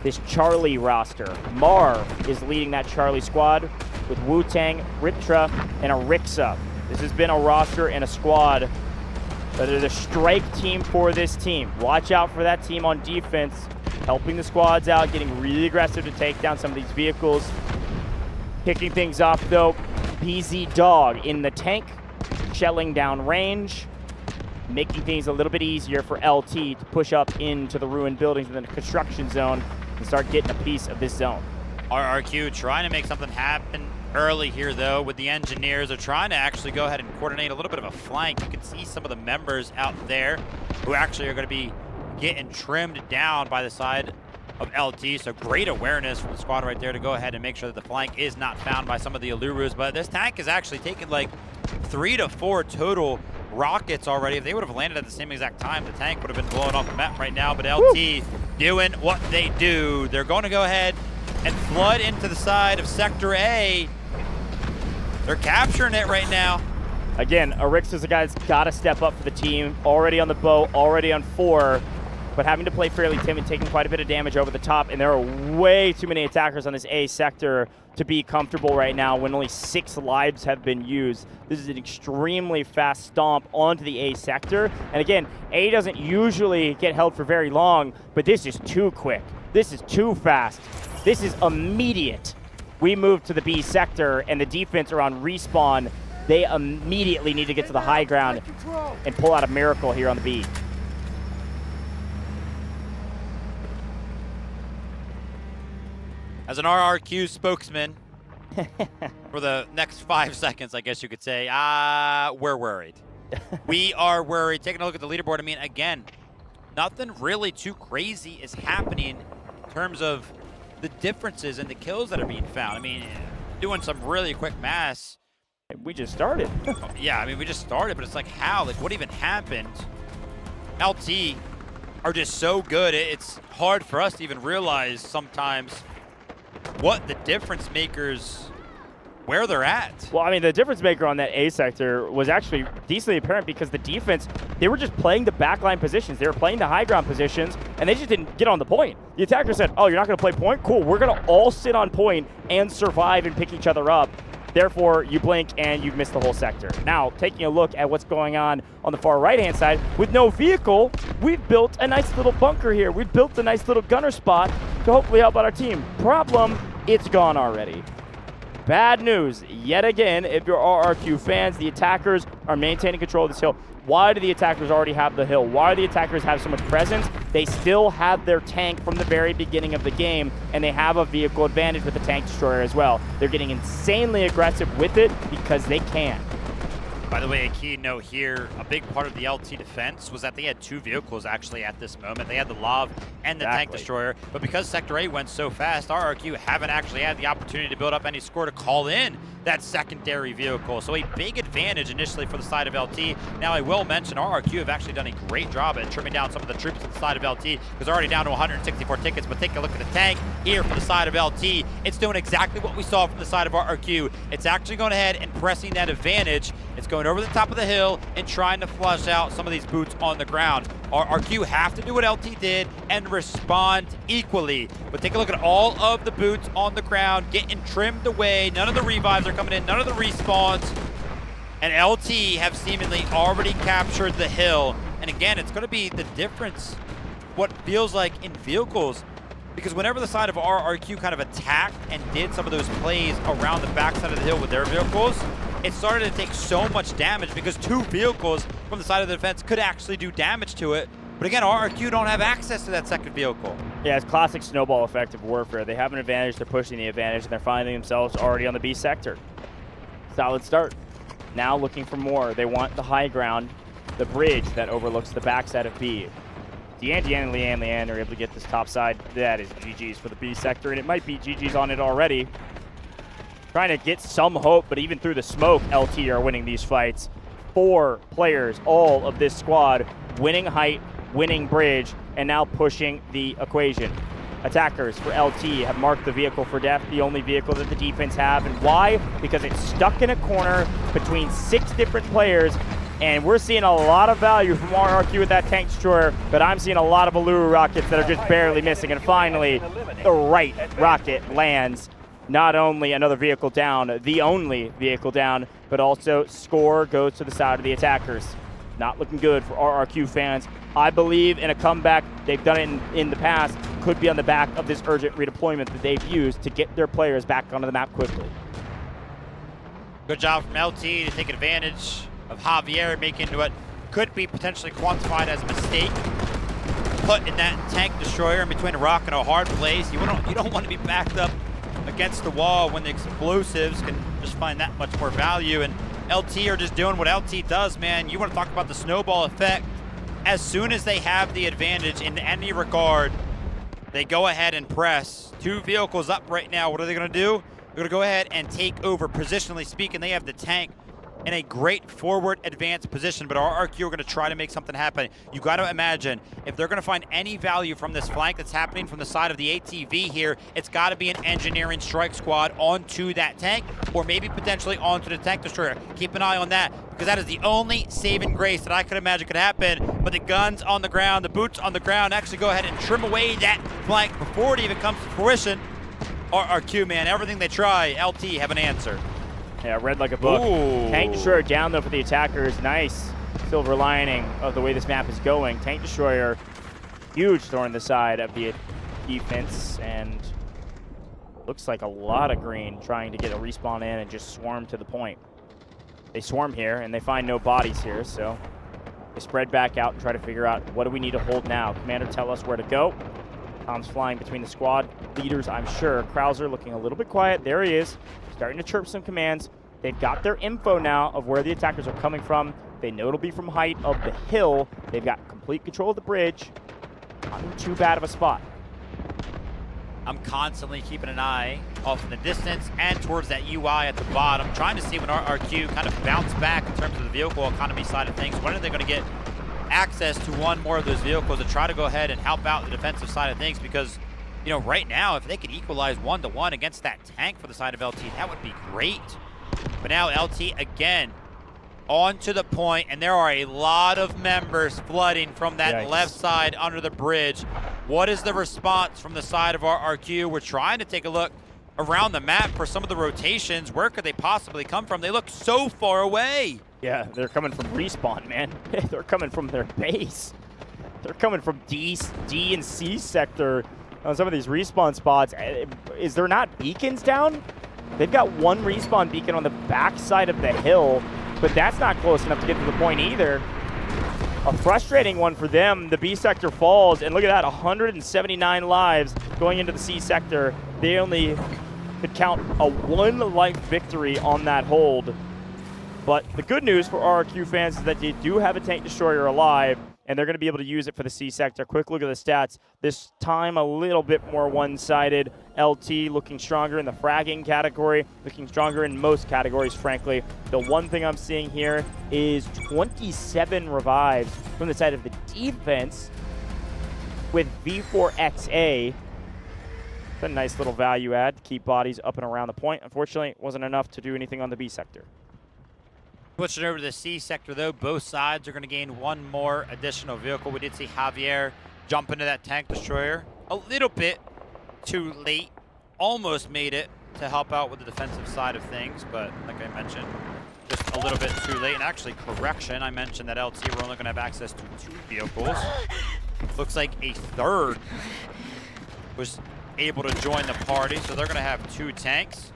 this Charlie roster. Marv is leading that Charlie squad with Wu-Tang, Riptra, and Arixa. This has been a roster and a squad that is a strike team for this team. Watch out for that team on defense, helping the squads out, getting really aggressive to take down some of these vehicles. Kicking things off, though, BZ Dog in the tank, shelling down range, making things a little bit easier for LT to push up into the ruined buildings within the construction zone and start getting a piece of this zone. RRQ trying to make something happen early here, though, with the engineers. They're trying to actually go ahead and coordinate a little bit of a flank. You can see some of the members out there who actually are going to be getting trimmed down by the side of LT. So great awareness from the squad right there to go ahead and make sure that the flank is not found by some of the Alurus. But this tank is actually taking like 3 to 4 total rockets already. If they would have landed at the same exact time, the tank would have been blowing off the map right now, but LT doing what they do. They're going to go ahead and flood into the side of Sector A. They're capturing it right now. Again, Arix is a guy that's got to step up for the team. Already on the boat, already on 4, but having to play fairly timid, taking quite a bit of damage over the top, and there are way too many attackers on this A sector to be comfortable right now when only 6 lives have been used. This is an extremely fast stomp onto the A sector. And again, A doesn't usually get held for very long, but this is too quick. This is too fast. This is immediate. We move to the B sector, and the defense are on respawn. They immediately need to get to the high ground and pull out a miracle here on the B. As an RRQ spokesman, for the next 5 seconds, I guess you could say, we're worried. We are worried. Taking a look at the leaderboard, I mean, again, nothing really too crazy is happening in terms of the differences in the kills that are being found. I mean, doing some really quick math. We just started. Yeah, I mean, we just started, but it's like, how? Like, what even happened? LT are just so good. It's hard for us to even realize sometimes what the difference makers, where they're at. Well, I mean, the difference maker on that A sector was actually decently apparent because the defense, they were just playing the backline positions. They were playing the high ground positions, and they just didn't get on the point. The attacker said, oh, you're not going to play point? Cool, we're going to all sit on point and survive and pick each other up. Therefore, you blink and you've missed the whole sector. Now, taking a look at what's going on the far right-hand side, with no vehicle, we've built a nice little bunker here. We've built a nice little gunner spot to hopefully help out our team. Problem, it's gone already. Bad news, yet again, if you're RRQ fans, the attackers are maintaining control of this hill. Why do the attackers already have the hill? Why do the attackers have so much presence? They still have their tank from the very beginning of the game, and they have a vehicle advantage with the tank destroyer as well. They're getting insanely aggressive with it because they can. By the way, a key note here, a big part of the LT defense was that they had 2 vehicles actually at this moment. They had the Lav and the tank destroyer, but because Sector A went so fast, RRQ haven't actually had the opportunity to build up any score to call in that secondary vehicle. So a big advantage initially for the side of LT. Now I will mention RRQ have actually done a great job at trimming down some of the troops on the side of LT because they're already down to 164 tickets, but take a look at the tank here for the side of LT. It's doing exactly what we saw from the side of RRQ. It's actually going ahead and pressing that advantage. It's going over the top of the hill and trying to flush out some of these boots on the ground. RRQ have to do what LT did and respond equally. But take a look at all of the boots on the ground getting trimmed away. None of the revives are coming in, none of the respawns. And LT have seemingly already captured the hill. And again, it's going to be the difference, what feels like in vehicles. Because whenever the side of RRQ kind of attacked and did some of those plays around the backside of the hill with their vehicles, it started to take so much damage because 2 vehicles from the side of the defense could actually do damage to it. But again, RRQ don't have access to that second vehicle. Yeah, it's classic snowball effect of warfare. They have an advantage, they're pushing the advantage, and they're finding themselves already on the B sector. Solid start. Now looking for more. They want the high ground, the bridge that overlooks the backside of B. Deanne and Leanne are able to get this top side. That is GG's for the B sector, and it might be GG's on it already. Trying to get some hope, but even through the smoke, LT are winning these fights. 4 players, all of this squad, winning height, winning bridge, and now pushing the equation. Attackers for LT have marked the vehicle for death, the only vehicle that the defense have. And why? Because it's stuck in a corner between 6 different players, and we're seeing a lot of value from RRQ with that tank destroyer, but I'm seeing a lot of Allure rockets that are just barely missing. And finally, the right rocket lands. Not only another vehicle down, the only vehicle down, but also score goes to the side of the attackers. Not looking good for RRQ fans. I believe in a comeback. They've done it in the past. Could be on the back of this urgent redeployment that they've used to get their players back onto the map quickly. Good job from LT to take advantage of Javier making what could be potentially quantified as a mistake. Put in that tank destroyer in between a rock and a hard place. You don't want to be backed up against the wall when the explosives can just find that much more value. And LT are just doing what LT does, man. You want to talk about the snowball effect. As soon as they have the advantage in any regard, they go ahead and press. 2 vehicles up right now. What are they going to do? They're going to go ahead and take over. Positionally speaking, they have the tank in a great forward advanced position, but our RQ are going to try to make something happen. You got to imagine, if they're going to find any value from this flank that's happening from the side of the ATV here, it's got to be an engineering strike squad onto that tank, or maybe potentially onto the tank destroyer. Keep an eye on that, because that is the only saving grace that I could imagine could happen. But the guns on the ground, the boots on the ground, actually go ahead and trim away that flank before it even comes to fruition. RQ, man, everything they try, LT have an answer. Yeah, read like a book. Ooh. Tank Destroyer down, though, for the attackers. Nice silver lining of the way this map is going. Tank Destroyer, huge thorn in the side of the defense, and looks like a lot of green trying to get a respawn in and just swarm to the point. They swarm here, and they find no bodies here, so they spread back out and try to figure out what do we need to hold now. Commander, tell us where to go. Tom's flying between the squad leaders, I'm sure. Krauser looking a little bit quiet. There he is, starting to chirp some commands. They've got their info now of where the attackers are coming from. They know it'll be from height of the hill. They've got complete control of the bridge. Not too bad of a spot. I'm constantly keeping an eye off in the distance and towards that UI at the bottom, trying to see when our RQ kind of bounce back in terms of the vehicle economy side of things. When are they going to get access to one more of those vehicles to try to go ahead and help out the defensive side of things? Because, you know, right now, if they could equalize 1-1 against that tank for the side of LT, that would be great. But now LT again on to the point, and there are a lot of members flooding from that left side under the bridge. What is the response from the side of our RQ? We're trying to take a look around the map for some of the rotations. Where could they possibly come from? They look so far away. Yeah, they're coming from respawn, man. They're coming from their base. They're coming from D and C sector on some of these respawn spots. Is there not beacons down? They've got one respawn beacon on the back side of the hill, but that's not close enough to get to the point either. A frustrating one for them. The B sector falls, and look at that, 179 lives going into the C sector. They only could count a 1-life victory on that hold. But the good news for RRQ fans is that they do have a tank destroyer alive, and they're going to be able to use it for the C sector. Quick look at the stats. This time a little bit more one-sided. LT looking stronger in the fragging category, looking stronger in most categories, frankly. The one thing I'm seeing here is 27 revives from the side of the defense with V4XA. It's a nice little value add to keep bodies up and around the point. Unfortunately, it wasn't enough to do anything on the B sector. Switching over to the C sector, though, both sides are going to gain one more additional vehicle. We did see Javier jump into that tank destroyer a little bit too late. Almost made it to help out with the defensive side of things, but like I mentioned, just a little bit too late. And actually, correction, I mentioned that LT were only going to have access to 2 vehicles. Looks like a third was able to join the party, so they're going to have 2 tanks.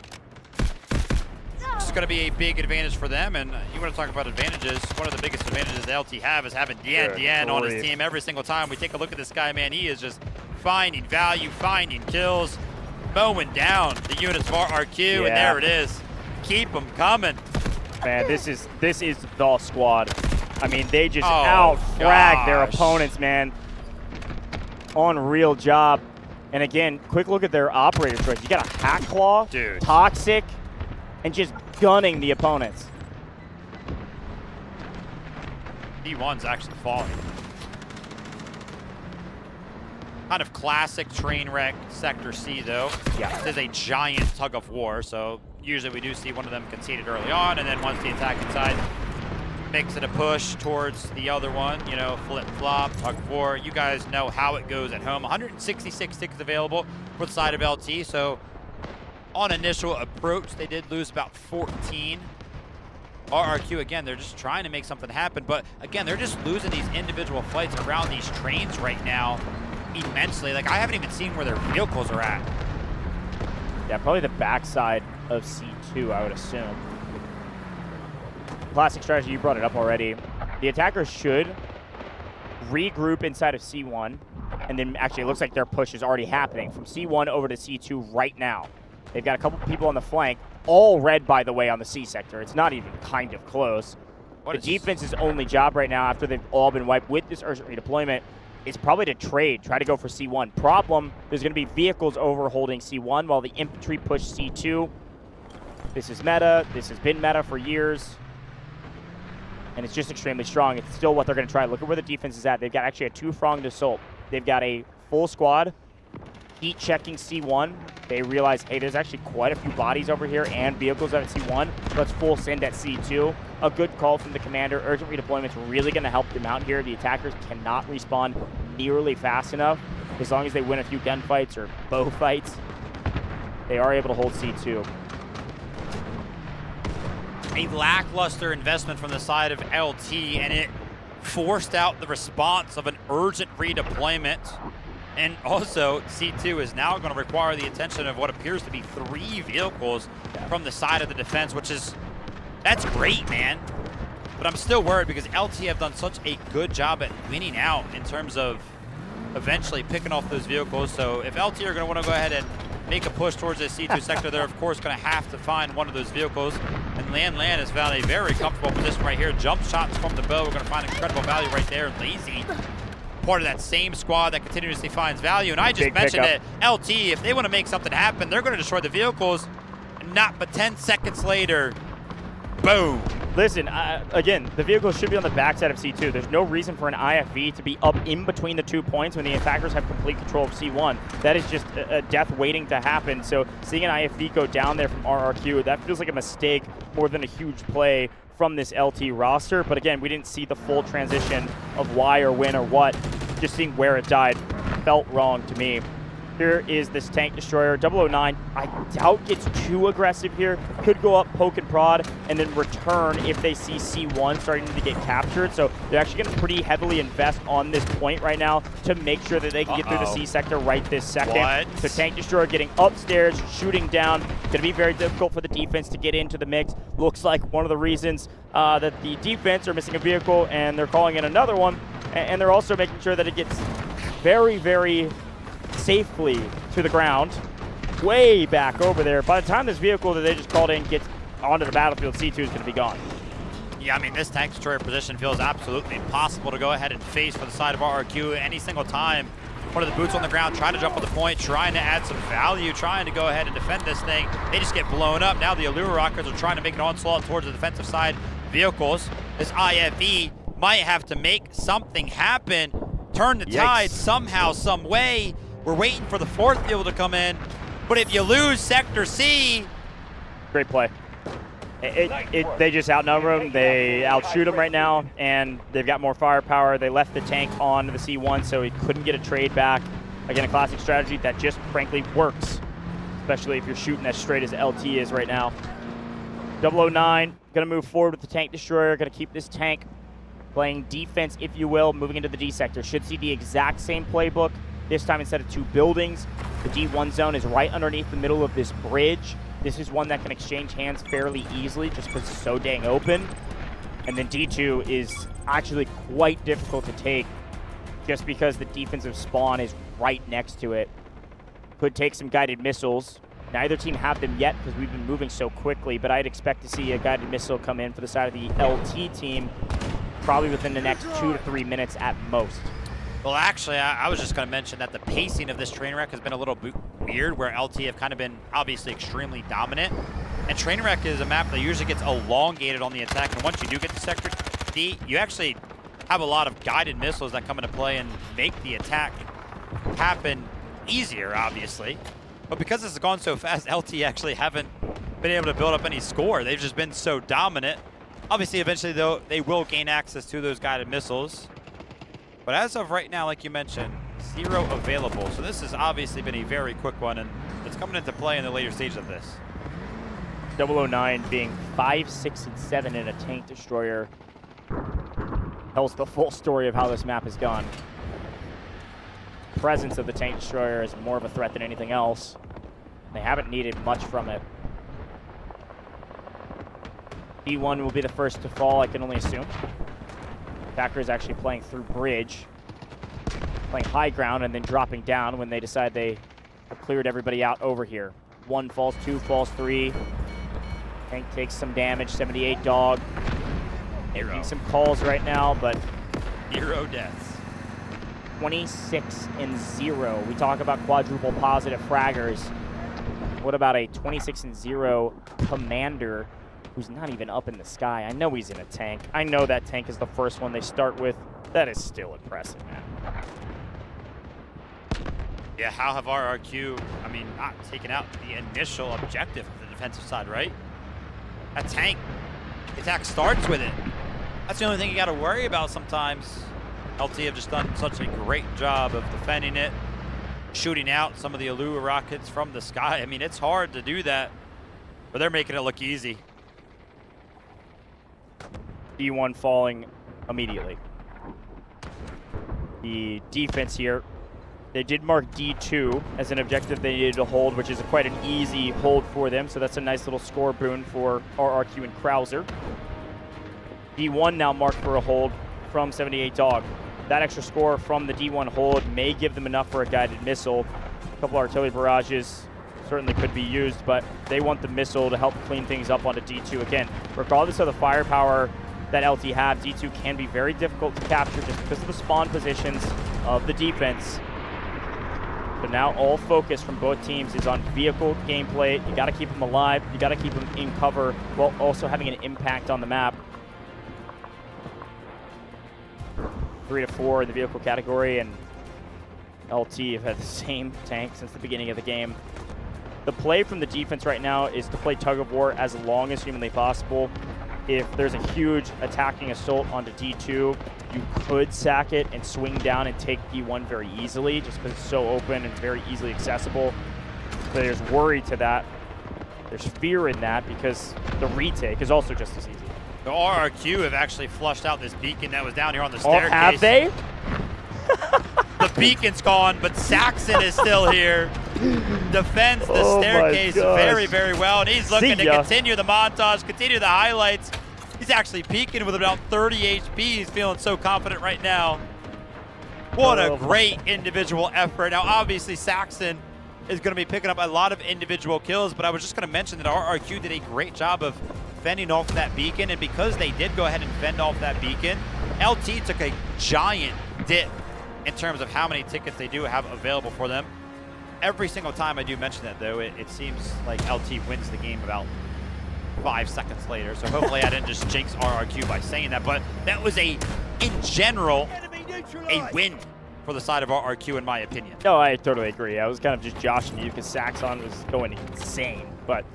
This is going to be a big advantage for them, and you want to talk about advantages. One of the biggest advantages the LT have is having Dien on his team every single time. We take a look at this guy, man. He is just finding value, finding kills, mowing down the units of RRQ, and there it is. Keep them coming. Man, this is the squad. I mean, they just out-frag their opponents, man. Unreal job. And again, quick look at their operator choice. You got a Hack Claw, Toxic, and just gunning the opponents. D1's actually falling. Kind of classic train wreck Sector C, though. Yeah. This is a giant tug of war, so usually we do see one of them conceded early on, and then once the attacking side makes it a push towards the other one, you know, flip-flop, tug of war. You guys know how it goes at home. 166 tickets available for the side of LT, so on initial approach, they did lose about 14. RRQ, again, they're just trying to make something happen, but again, they're just losing these individual fights around these trains right now immensely. Like, I haven't even seen where their vehicles are at. Yeah, probably the backside of C2, I would assume. Classic strategy, you brought it up already. The attackers should regroup inside of C1, and then actually it looks like their push is already happening from C1 over to C2 right now. They've got a couple people on the flank, all red, by the way, on the C sector. It's not even kind of close. The defense's only job right now, after they've all been wiped with this urgent redeployment, is probably to trade, try to go for C1. Problem, there's going to be vehicles over holding C1 while the infantry push C2. This is meta. This has been meta for years. and it's just extremely strong. It's still what they're going to try. Look at where the defense is at. They've got actually a two-pronged assault. They've got a full squad heat checking C1. They realize, hey, there's actually quite a few bodies over here and vehicles at C1. Let's full send at C2. A good call from the commander. Urgent redeployment's really going to help them out here. The attackers cannot respawn nearly fast enough. As long as they win a few gunfights or bow fights, they are able to hold C2. A lackluster investment from the side of LT, and it forced out the response of an urgent redeployment. And also, C2 is now going to require the attention of what appears to be 3 vehicles from the side of the defense, which is, that's great, man. But I'm still worried because LT have done such a good job at winning out in terms of eventually picking off those vehicles. So if LT are going to want to go ahead and make a push towards this C2 sector, they're of course going to have to find one of those vehicles. And Lan has found a very comfortable position right here. Jump shots from the bow. We're going to find incredible value right there. Lazy, part of that same squad that continuously finds value. And I just mentioned that LT, if they want to make something happen, they're going to destroy the vehicles. Not but 10 seconds later, boom. Listen, again, the vehicle should be on the backside of C2. There's no reason for an IFV to be up in between the 2 points when the attackers have complete control of C1. That is just a death waiting to happen. So seeing an IFV go down there from RRQ, that feels like a mistake more than a huge play from this LT roster. But again, we didn't see the full transition of why or when or what. Just seeing where it died felt wrong to me. Here is this tank destroyer. 009, I doubt gets too aggressive here. Could go up, poke and prod, and then return if they see C1 starting to get captured. So they're actually going to pretty heavily invest on this point right now to make sure that they can get through the C sector right this second. The tank destroyer getting upstairs, shooting down. Going to be very difficult for the defense to get into the mix. Looks like one of the reasons that the defense are missing a vehicle, and they're calling in another one. And they're also making sure that it gets very, very safely to the ground, way back over there. By the time this vehicle that they just called in gets onto the battlefield, C2 is going to be gone. Yeah, I mean, this tank destroyer position feels absolutely impossible to go ahead and face for the side of RRQ any single time. One of the boots on the ground, trying to jump on the point, trying to add some value, trying to go ahead and defend this thing. They just get blown up. Now the Allure Rockets are trying to make an onslaught towards the defensive side vehicles. This IFV might have to make something happen, turn the tide somehow, some way. We're waiting for the 4th vehicle to come in, but if you lose Sector C... Great play. They just outnumber them, they outshoot them right now, and they've got more firepower. They left the tank on the C1, so he couldn't get a trade back. Again, a classic strategy that just frankly works, especially if you're shooting as straight as LT is right now. 009, gonna move forward with the tank destroyer, gonna keep this tank playing defense, if you will, moving into the D sector. Should see the exact same playbook. This time, instead of 2 buildings, the D1 zone is right underneath the middle of this bridge. This is one that can exchange hands fairly easily just because it's so dang open. And then D2 is actually quite difficult to take just because the defensive spawn is right next to it. Could take some guided missiles. Neither team have them yet because we've been moving so quickly, but I'd expect to see a guided missile come in for the side of the LT team probably within the next 2 to 3 minutes at most. Well, actually, I was just going to mention that the pacing of this train wreck has been a little weird, where LT have kind of been obviously extremely dominant. And train wreck is a map that usually gets elongated on the attack. And once you do get to Sector D, you actually have a lot of guided missiles that come into play and make the attack happen easier, obviously. But because this has gone so fast, LT actually haven't been able to build up any score. They've just been so dominant. Obviously, eventually, though, they will gain access to those guided missiles. But as of right now, like you mentioned, 0 available. So this has obviously been a very quick one, and it's coming into play in the later stages of this. 009 being 5, 6, and 7 in a tank destroyer tells the full story of how this map has gone. The presence of the tank destroyer is more of a threat than anything else. They haven't needed much from it. D1 will be the first to fall, I can only assume. Attacker is actually playing through bridge, playing high ground, and then dropping down when they decide they have cleared everybody out over here. 1 falls, 2 falls, 3. Tank takes some damage, 78 dog. Making some calls right now, but 0 deaths. 26 and 0. We talk about quadruple positive fraggers. What about a 26 and 0 commander who's not even up in the sky. I know he's in a tank. I know that tank is the first one they start with. That is still impressive, man. Yeah, how have RRQ, I mean, not taken out the initial objective of the defensive side, right? That tank, the attack starts with it. That's the only thing you got to worry about sometimes. LT have just done such a great job of defending it, shooting out some of the Allura rockets from the sky. I mean, it's hard to do that, but they're making it look easy. D1 falling immediately. The defense here, they did mark D2 as an objective they needed to hold, which is quite an easy hold for them. So that's a nice little score boon for RRQ and Krauser. D1 now marked for a hold from 78 Dog. That extra score from the D1 hold may give them enough for a guided missile. A couple artillery barrages certainly could be used, but they want the missile to help clean things up onto D2. Again, regardless of the firepower that LT have, D2 can be very difficult to capture just because of the spawn positions of the defense. But now all focus from both teams is on vehicle gameplay. You got to keep them alive. You got to keep them in cover while also having an impact on the map. 3 to 4 in the vehicle category, and LT have had the same tank since the beginning of the game. The play from the defense right now is to play tug of war as long as humanly possible. If there's a huge attacking assault onto D2, you could sack it and swing down and take D1 very easily just because it's so open and very easily accessible. So there's worry to that. There's fear in that because the retake is also just as easy. The RRQ have actually flushed out this beacon that was down here on the staircase. Oh, have they? The beacon's gone, but Saxon is still here. Defends the staircase very, very well. And he's looking to continue the montage, continue the highlights. He's actually peeking with about 30 HP. He's feeling so confident right now. What a great individual effort. Now, obviously, Saxon is going to be picking up a lot of individual kills, but I was just going to mention that RRQ did a great job of fending off that beacon, and because they did go ahead and fend off that beacon, LT took a giant dip in terms of how many tickets they do have available for them. Every single time I do mention that, though, it seems like LT wins the game about 5 seconds later, so hopefully I didn't just jinx RRQ by saying that, but that was in general, a win for the side of RRQ in my opinion. No, I totally agree. I was kind of just joshing you because Saxon was going insane, but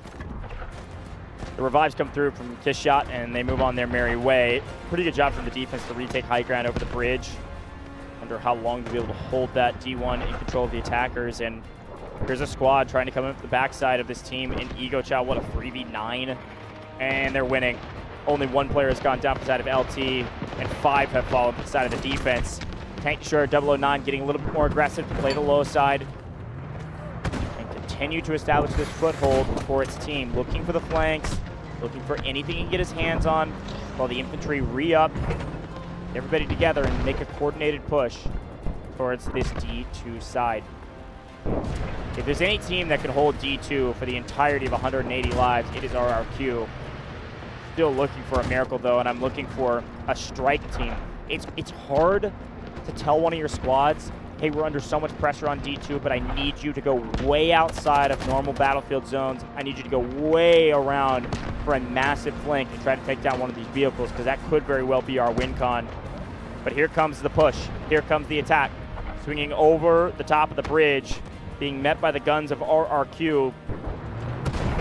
the revives come through from Kiss Shot and they move on their merry way. Pretty good job from the defense to retake high ground over the bridge. Wonder how long they'll be able to hold that D1 in control of the attackers. And here's a squad trying to come up the backside of this team in Ego Chow. What a 3v9. And they're winning. Only one player has gone down for the side of LT, and 5 have fallen for the side of the defense. Tank Destroyer 009 getting a little bit more aggressive to play the low side and continue to establish this foothold for its team. Looking for the flanks, looking for anything he can get his hands on while the infantry re-up. Everybody together and make a coordinated push towards this D2 side. If there's any team that can hold D2 for the entirety of 180 lives, it is RRQ. Still looking for a miracle though, and I'm looking for a strike team. It's hard to tell one of your squads, hey, we're under so much pressure on D2, but I need you to go way outside of normal battlefield zones. I need you to go way around for a massive flank and try to take down one of these vehicles, because that could very well be our win con. But here comes the push. Here comes the attack. Swinging over the top of the bridge, being met by the guns of RRQ.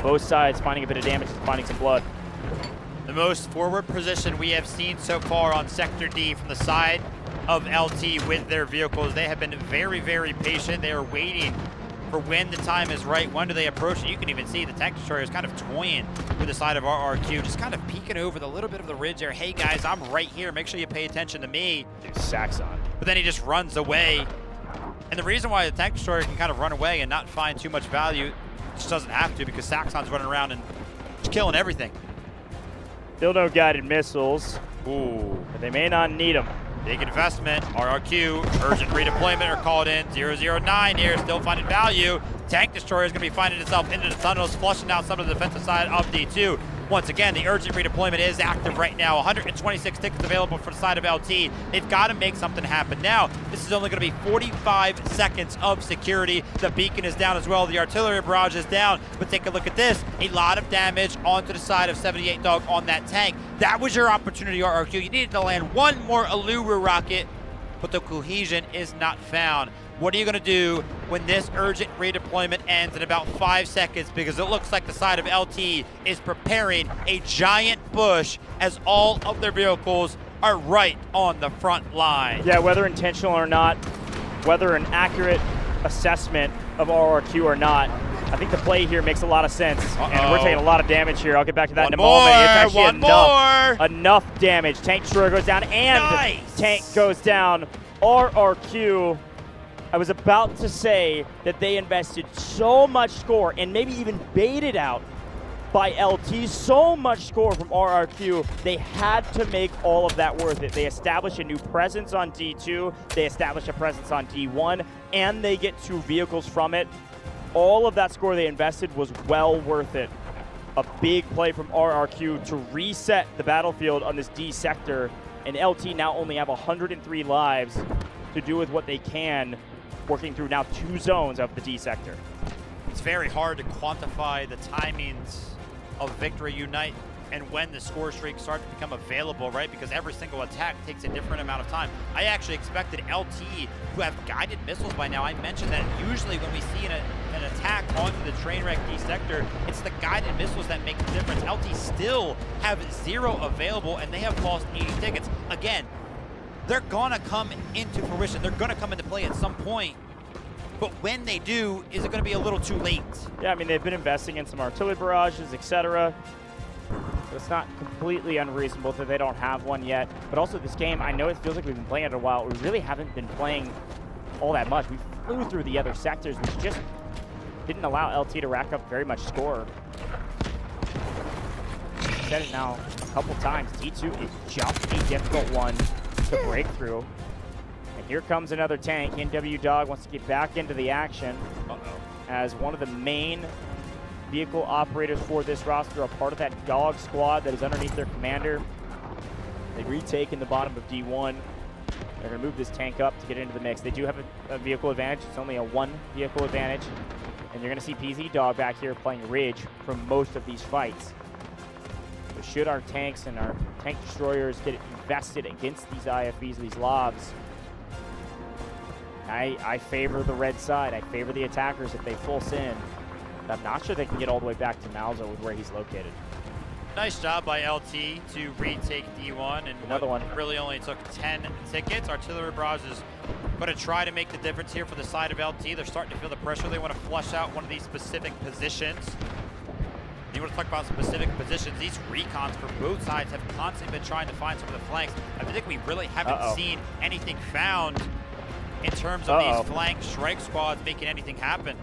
Both sides finding a bit of damage and finding some blood. The most forward position we have seen so far on Sector D from the side of LT with their vehicles. They have been very, very patient. They are waiting for when the time is right. When do they approach it? You can even see the tank destroyer is kind of toying with the side of RRQ, just kind of peeking over the little bit of the ridge there. Hey guys, I'm right here. Make sure you pay attention to me. Dude, Saxon. But then he just runs away. And the reason why the tank destroyer can kind of run away and not find too much value, just doesn't have to, because Saxon's running around and just killing everything. Still no guided missiles. Ooh. But they may not need them. Big investment. RRQ, urgent redeployment are called in. 009 here, still finding value. Tank destroyer is going to be finding itself into the tunnels, flushing out some of the defensive side of D2. Once again, the urgent redeployment is active right now. 126 tickets available for the side of LT. They've got to make something happen. Now, this is only going to be 45 seconds of security. The beacon is down as well. The artillery barrage is down. But take a look at this. A lot of damage onto the side of 78 Dog on that tank. That was your opportunity, RRQ. You needed to land one more Aluru rocket, but the cohesion is not found. What are you going to do when this urgent redeployment ends in about 5 seconds? Because it looks like the side of LT is preparing a giant push as all of their vehicles are right on the front line. Yeah, whether intentional or not, whether an accurate assessment of RRQ or not, I think the play here makes a lot of sense. And we're taking a lot of damage here. I'll get back to that in a moment. It's actually enough damage. Tank destroyer goes down and tank goes down. RRQ, I was about to say that they invested so much score and maybe even baited out by LT, so much score from RRQ, they had to make all of that worth it. They established a new presence on D2, they established a presence on D1, and they get 2 vehicles from it. All of that score they invested was well worth it. A big play from RRQ to reset the battlefield on this D sector, and LT now only have 103 lives to do with what they can, working through now 2 zones of the D sector. It's very hard to quantify the timings of Victory Unite and when the score streaks start to become available, right? Because every single attack takes a different amount of time. I actually expected LT to have guided missiles by now. I mentioned that usually when we see an attack onto the train wreck D sector, it's the guided missiles that make the difference. LT still have 0 available, and they have lost 80 tickets. Again, they're gonna come into fruition. They're gonna come into play at some point. But when they do, is it gonna be a little too late? Yeah, I mean, they've been investing in some artillery barrages, etc. So it's not completely unreasonable that they don't have one yet. But also this game, I know it feels like we've been playing it a while. We really haven't been playing all that much. We flew through the other sectors, which just didn't allow LT to rack up very much score. I've said it now a couple times. D2 is just a difficult one to break through. And here comes another tank. NW Dog wants to get back into the action as one of the main vehicle operators for this roster, a part of that dog squad that is underneath their commander. They retake in the bottom of D1. They're going to move this tank up to get into the mix. They do have a vehicle advantage. It's only a 1 vehicle advantage. And you're going to see PZ Dog back here playing Ridge for most of these fights. So should our tanks and our tank destroyers get invested against these IFVs, these LOVs, I favor the red side. I favor the attackers if they force in. I'm not sure they can get all the way back to Malzo with where he's located. Nice job by LT to retake D1, and another one really only took 10 tickets. Artillery barrage is going to try to make the difference here for the side of LT. They're starting to feel the pressure. They want to flush out one of these specific positions. You want to talk about specific positions. These recons for both sides have constantly been trying to find some of the flanks. I think we really haven't seen anything found in terms of these flank strike squads making anything happen.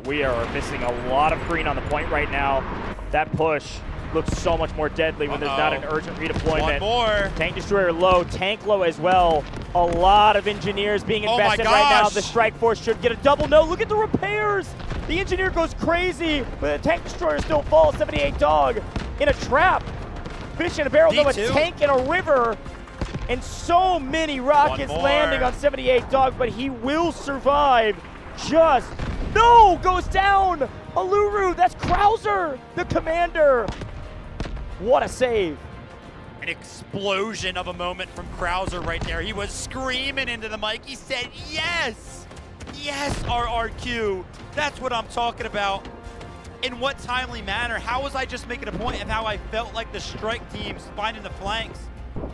We are missing a lot of green on the point right now. That push looks so much more deadly when there's not an urgent redeployment. One more. Tank destroyer low, tank low as well. A lot of engineers being invested right now. The strike force should get a double no. Look at the repairs. The engineer goes crazy, but the tank destroyer still falls. 78 Dog in a trap. Fish in a barrel, though, a tank in a river. And so many rockets landing on 78 Dog, but he will survive. Goes down. Aluru, that's Krauser, the commander. What a save. An explosion of a moment from Krauser right there. He was screaming into the mic. He said, yes, yes, RRQ. That's what I'm talking about. In what timely manner? How was I just making a point of how I felt like the strike teams finding the flanks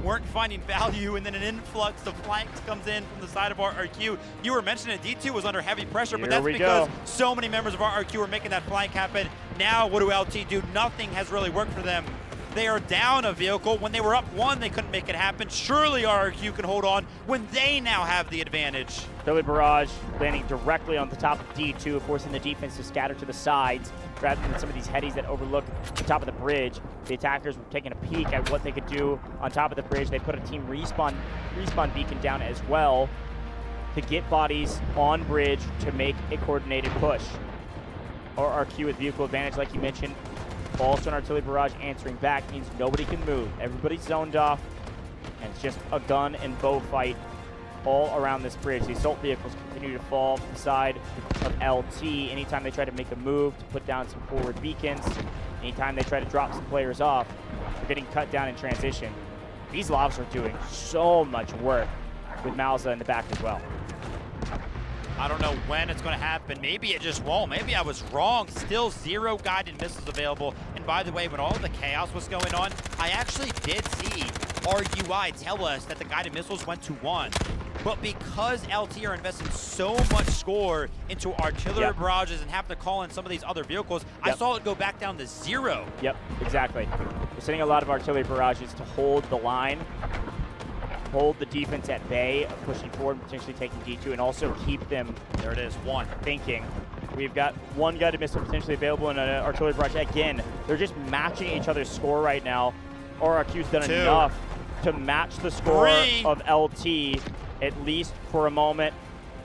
weren't finding value, and then an influx of flanks comes in from the side of RRQ. You were mentioning D2 was under heavy pressure, but that's because so many members of RRQ were making that flank happen. Now what do LT do? Nothing has really worked for them. They are down a vehicle. When they were up 1, they couldn't make it happen. Surely RRQ can hold on when they now have the advantage. Philly Barrage landing directly on the top of D2, forcing the defense to scatter to the sides rather than some of these headies that overlook the top of the bridge. The attackers were taking a peek at what they could do on top of the bridge. They put a team respawn beacon down as well to get bodies on bridge to make a coordinated push. RRQ with vehicle advantage, like you mentioned. Also an artillery barrage answering back means nobody can move. Everybody's zoned off, and it's just a gun and bow fight all around this bridge. The assault vehicles continue to fall to the side of LT anytime they try to make a move to put down some forward beacons. Anytime they try to drop some players off, they're getting cut down in transition. These Lavs are doing so much work with Malza in the back as well. I don't know when it's going to happen. Maybe it just won't. Maybe I was wrong. Still 0 guided missiles available. And by the way, when all the chaos was going on, I actually did see our UI tell us that the guided missiles went to 1. But because LT are investing so much score into artillery barrages and have to call in some of these other vehicles, I saw it go back down to 0. Yep, exactly. We're sending a lot of artillery barrages to hold the line, hold the defense at bay, pushing forward, potentially taking D2, and also keep them, there it is, 1. Thinking. We've got 1 guided missile potentially available in an artillery barrage. Again, they're just matching each other's score right now. RRQ's done 2. enough to match the score 3. of LT, at least for a moment.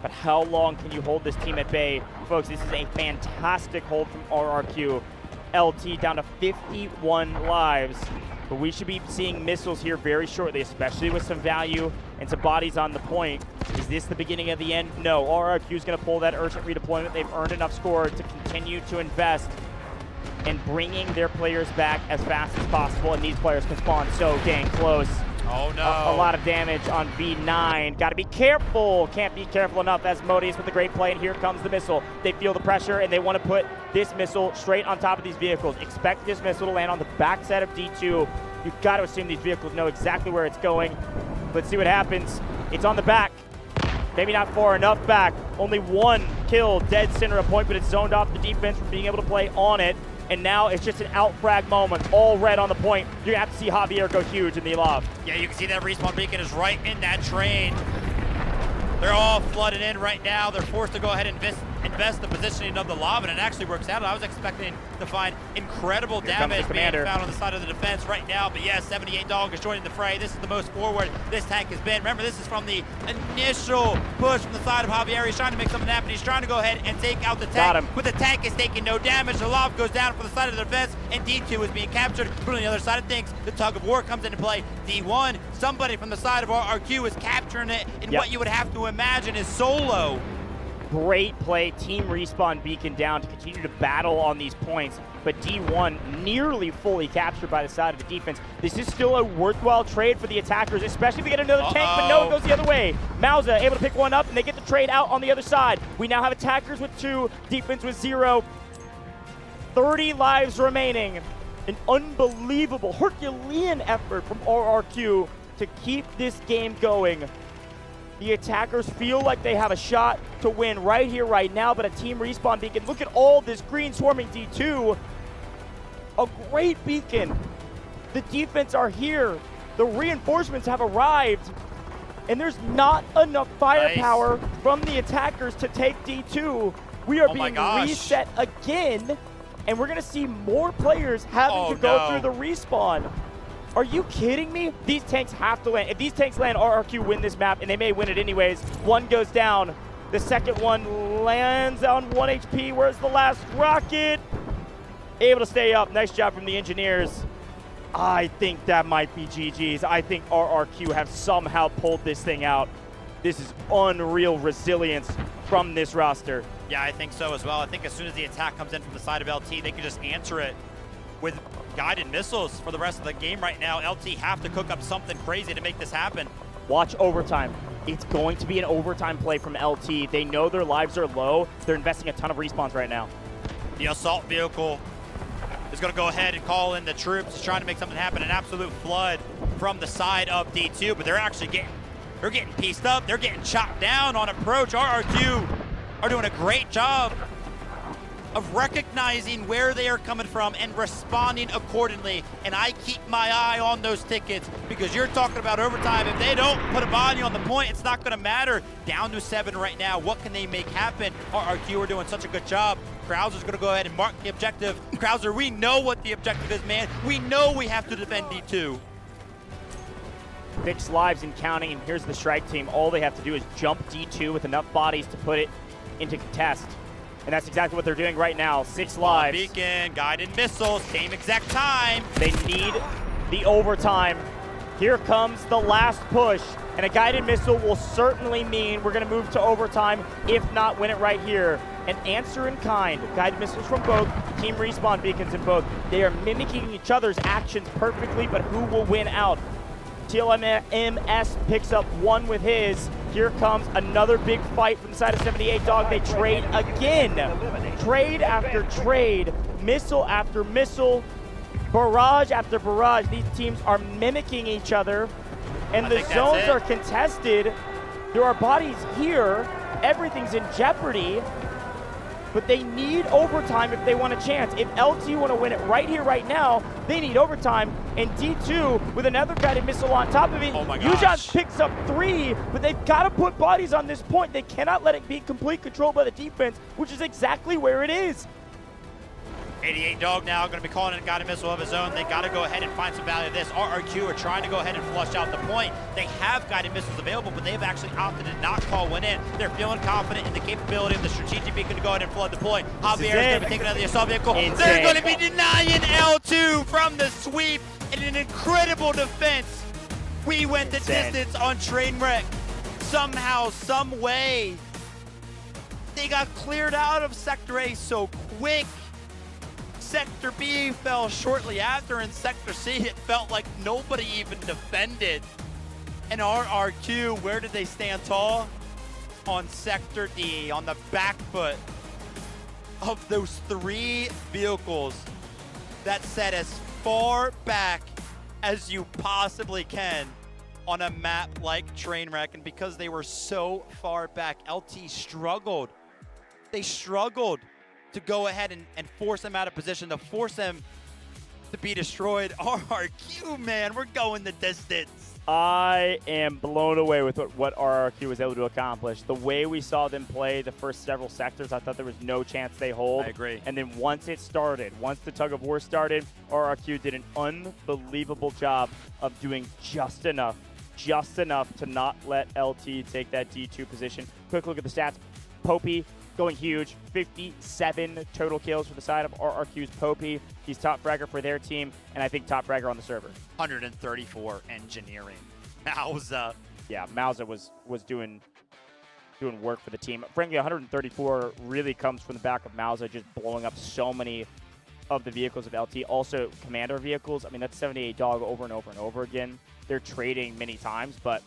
But how long can you hold this team at bay? Folks, this is a fantastic hold from RRQ. LT down to 51 lives. But we should be seeing missiles here very shortly, especially with some value and some bodies on the point. Is this the beginning of the end? No. RRQ is going to pull that urgent redeployment. They've earned enough score to continue to invest in bringing their players back as fast as possible, and these players can spawn so dang close. Oh no. A lot of damage on V9. Got to be careful. Can't be careful enough as Modius with a great play, and here comes the missile. They feel the pressure, and they want to put this missile straight on top of these vehicles. Expect this missile to land on the backside of D2. You've got to assume these vehicles know exactly where it's going. Let's see what happens. It's on the back. Maybe not far enough back. Only 1 kill, dead center of point, but it's zoned off the defense from being able to play on it. And now it's just an out-frag moment. All red on the point. You're going to have to see Javier go huge in the lob. Yeah, you can see that respawn beacon is right in that train. They're all flooded in right now. They're forced to go ahead and invest the positioning of the lob, and it actually works out. I was expecting to find incredible damage being found on the side of the defense right now, but yeah, 78 Dog is joining the fray. This is the most forward this tank has been. Remember, this is from the initial push from the side of Javier. He's trying to make something happen. He's trying to go ahead and take out the tank, but the tank is taking no damage. The lob goes down from the side of the defense, and D2 is being captured. But on the other side of things, the tug of war comes into play. D1, somebody from the side of RRQ is capturing it, and what you would have to imagine is solo. Great play, team respawn beacon down to continue to battle on these points, but D1 nearly fully captured by the side of the defense. This is still a worthwhile trade for the attackers, especially if we get another tank, but no, it goes the other way. Malza able to pick one up, and they get the trade out on the other side. We now have attackers with 2, defense with 0. 30 lives remaining. An unbelievable Herculean effort from RRQ to keep this game going. The attackers feel like they have a shot to win right here, right now, but a team respawn beacon. Look at all this green swarming D2. A great beacon. The defense are here. The reinforcements have arrived, and there's not enough firepower from the attackers to take D2. We are being reset again, and we're going to see more players having to go through the respawn. Are you kidding me? These tanks have to land. If these tanks land, RRQ win this map, and they may win it anyways. 1 goes down. The second one lands on 1 HP. Where's the last rocket? Able to stay up. Nice job from the engineers. I think that might be GG's. I think RRQ have somehow pulled this thing out. This is unreal resilience from this roster. Yeah, I think so as well. I think as soon as the attack comes in from the side of LT, they can just answer it with guided missiles for the rest of the game right now. LT have to cook up something crazy to make this happen. Watch overtime. It's going to be an overtime play from LT. They know their lives are low. They're investing a ton of respawns right now. The assault vehicle is going to go ahead and call in the troops, trying to make something happen. An absolute flood from the side of D2, but they're actually getting pieced up. They're getting chopped down on approach. RRQ are doing a great job of recognizing where they are coming from and responding accordingly. And I keep my eye on those tickets, because you're talking about overtime. If they don't put a body on the point, it's not going to matter. Down to 7 right now. What can they make happen? RRQ are doing such a good job. Krauser's going to go ahead and mark the objective. Krauser, we know what the objective is, man. We know we have to defend D2. 6 lives and counting, and here's the strike team. All they have to do is jump D2 with enough bodies to put it into contest. And that's exactly what they're doing right now. 6 lives. Beacon, guided missiles, same exact time. They need the overtime. Here comes the last push. And a guided missile will certainly mean we're going to move to overtime, if not win it right here. An answer in kind. Guided missiles from both. Team respawn beacons in both. They are mimicking each other's actions perfectly, but who will win out? TLMS picks up 1 with his. Here comes another big fight from the side of 78 Dog. They trade again. Trade after trade. Missile after missile. Barrage after barrage. These teams are mimicking each other. And the zones are contested. There are bodies here. Everything's in jeopardy. But they need overtime if they want a chance. If LT want to win it right here, right now, they need overtime. And D2 with another guided missile on top of it. Oh my gosh. Yujan picks up 3, but they've got to put bodies on this point. They cannot let it be complete control by the defense, which is exactly where it is. 88 Dog now going to be calling in a guided missile of his own. They got to go ahead and find some value of this. RRQ are trying to go ahead and flush out the point. They have guided missiles available, but they've actually opted to not call one in. They're feeling confident in the capability of the strategic beacon to go ahead and flood the point. Javier is going to be taking out the assault vehicle. They're going to be denying L2 from the sweep in an incredible defense. We went the distance on Trainwreck. Somehow, some way, they got cleared out of Sector A so quick. Sector B fell shortly after, and Sector C, it felt like nobody even defended. And RRQ, where did they stand tall? On Sector D, on the back foot of those 3 vehicles that set as far back as you possibly can on a map like Trainwreck. And because they were so far back, LT struggled. They struggled to go ahead and force them out of position, to force them to be destroyed. RRQ, man, we're going the distance. I am blown away with what RRQ was able to accomplish. The way we saw them play the first several sectors, I thought there was no chance they hold. I agree. And then once it started, once the tug of war started, RRQ did an unbelievable job of doing just enough to not let LT take that D2 position. Quick look at the stats. Popey going huge, 57 total kills for the side of RRQ's Popey. He's top fragger for their team, and I think top fragger on the server. 134 engineering. Mauza. Yeah, Mauza was doing work for the team. Frankly, 134 really comes from the back of Mauza just blowing up so many of the vehicles of LT. Also, commander vehicles. I mean, that's 78 Dog over and over and over again. They're trading many times, but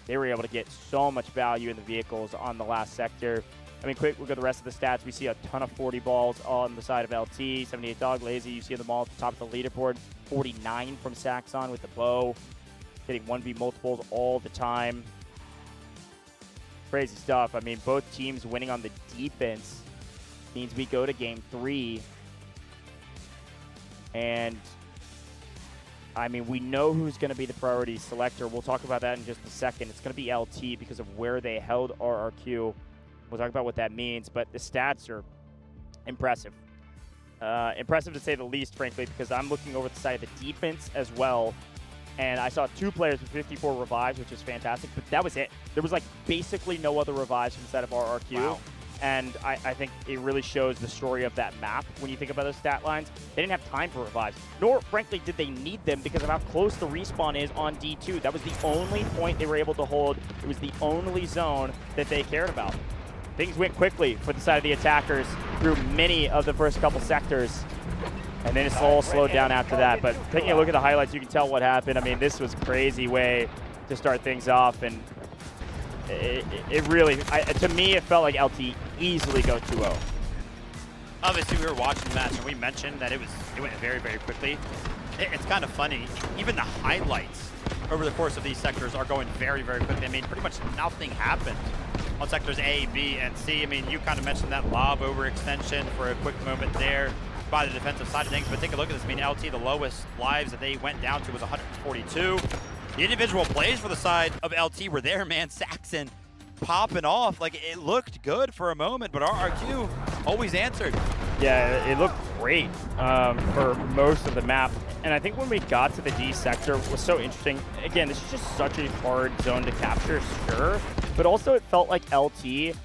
they were able to get so much value in the vehicles on the last sector. I mean, quick look at the rest of the stats. We see a ton of 40 balls on the side of LT. 78 Dog, Lazy, you see them all at the top of the leaderboard. 49 from Saxon with the bow. Hitting 1v multiples all the time. Crazy stuff. I mean, both teams winning on the defense means we go to game 3. And, I mean, we know who's going to be the priority selector. We'll talk about that in just a second. It's going to be LT because of where they held RRQ. We'll talk about what that means, but the stats are impressive. Impressive to say the least, frankly, because I'm looking over the side of the defense as well, and I saw 2 players with 54 revives, which is fantastic, but that was it. There was like basically no other revives from the side of RRQ. Wow. And I think it really shows the story of that map when you think about those stat lines. They didn't have time for revives, nor, frankly, did they need them because of how close the respawn is on D2. That was the only point they were able to hold. It was the only zone that they cared about. Things went quickly for the side of the attackers through many of the first couple sectors. And then it's all slowed down after that. But taking a look at the highlights, you can tell what happened. I mean, this was a crazy way to start things off. And it really, to me, it felt like LT easily go 2-0. Obviously, we were watching the match, and we mentioned that it went very, very quickly. It's kind of funny. Even the highlights over the course of these sectors are going very, very quickly. I mean, pretty much nothing happened on sectors A, B, and C. I mean, you kind of mentioned that lob overextension for a quick moment there by the defensive side of things, but take a look at this. I mean, LT, the lowest lives that they went down to was 142. The individual plays for the side of LT were there, man. Saxon popping off. Like, it looked good for a moment, but RRQ always answered. Yeah, it looked great for most of the map. And I think when we got to the D sector, it was so interesting. Again, this is just such a hard zone to capture, sure. But also it felt like LT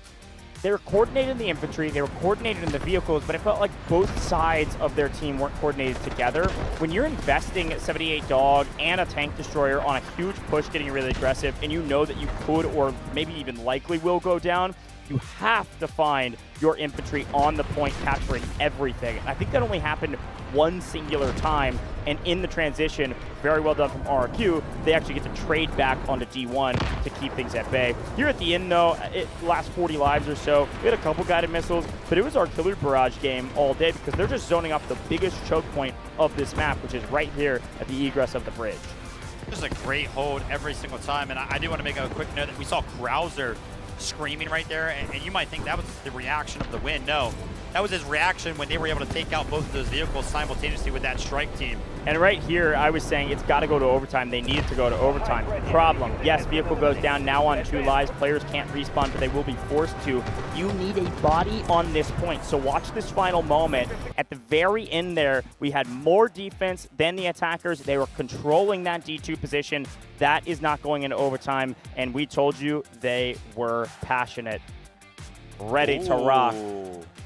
they were coordinated in the infantry, they were coordinated in the vehicles, but it felt like both sides of their team weren't coordinated together. When you're investing 78 Dog and a tank destroyer on a huge push getting really aggressive, and you know that you could or maybe even likely will go down, you have to find your infantry on the point capturing everything. I think that only happened one singular time, and in the transition, very well done from RRQ, they actually get to trade back onto D1 to keep things at bay. Here at the end though, it last 40 lives or so, we had a couple guided missiles, but it was artillery barrage game all day because they're just zoning off the biggest choke point of this map, which is right here at the egress of the bridge. Just a great hold every single time, and I do want to make a quick note that we saw Krauser screaming right there, and you might think that was the reaction of the win. No, that was his reaction when they were able to take out both of those vehicles simultaneously with that strike team. And right here, I was saying it's got to go to overtime. They needed to go to overtime. Problem, yes, vehicle goes down now on 2 lives. Players can't respawn, but they will be forced to. You need a body on this point. So watch this final moment. At the very end there, we had more defense than the attackers. They were controlling that D2 position. That is not going into overtime, and we told you they were passionate, ready to rock.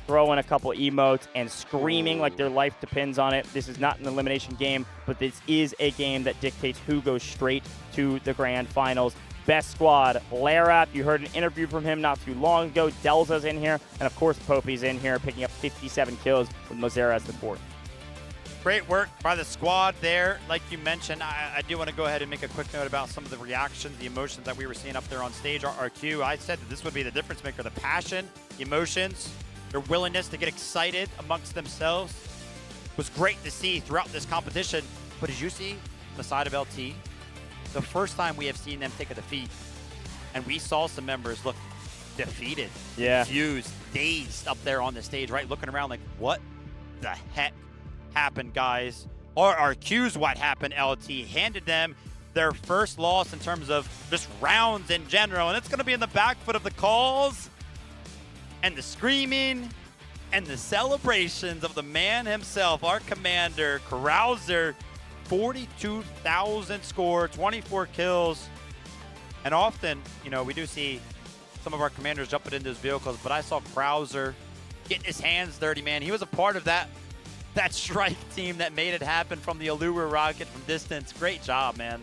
Throwing a couple emotes and screaming like their life depends on it. This is not an elimination game, but this is a game that dictates who goes straight to the grand finals. Best squad, Larap, you heard an interview from him not too long ago. Delza's in here, and of course Popey's in here, picking up 57 kills with Mozera as the 4th. Great work by the squad there. Like you mentioned, I do want to go ahead and make a quick note about some of the reactions, the emotions that we were seeing up there on stage. RQ, I said that this would be the difference maker, the passion, the emotions, their willingness to get excited amongst themselves was great to see throughout this competition. But as you see on the side of LT, the first time we have seen them take a defeat, and we saw some members look defeated, confused, dazed up there on the stage, right? Looking around like, what the heck happened, guys? RQ's what happened, LT. Handed them their first loss in terms of just rounds in general, and it's going to be in the back foot of the calls and the screaming and the celebrations of the man himself, our commander, Krauser. 42,000 score, 24 kills. And often, you know, we do see some of our commanders jumping into his vehicles, but I saw Krauser getting his hands dirty, man. He was a part of that strike team that made it happen from the Allure rocket from distance. Great job, man.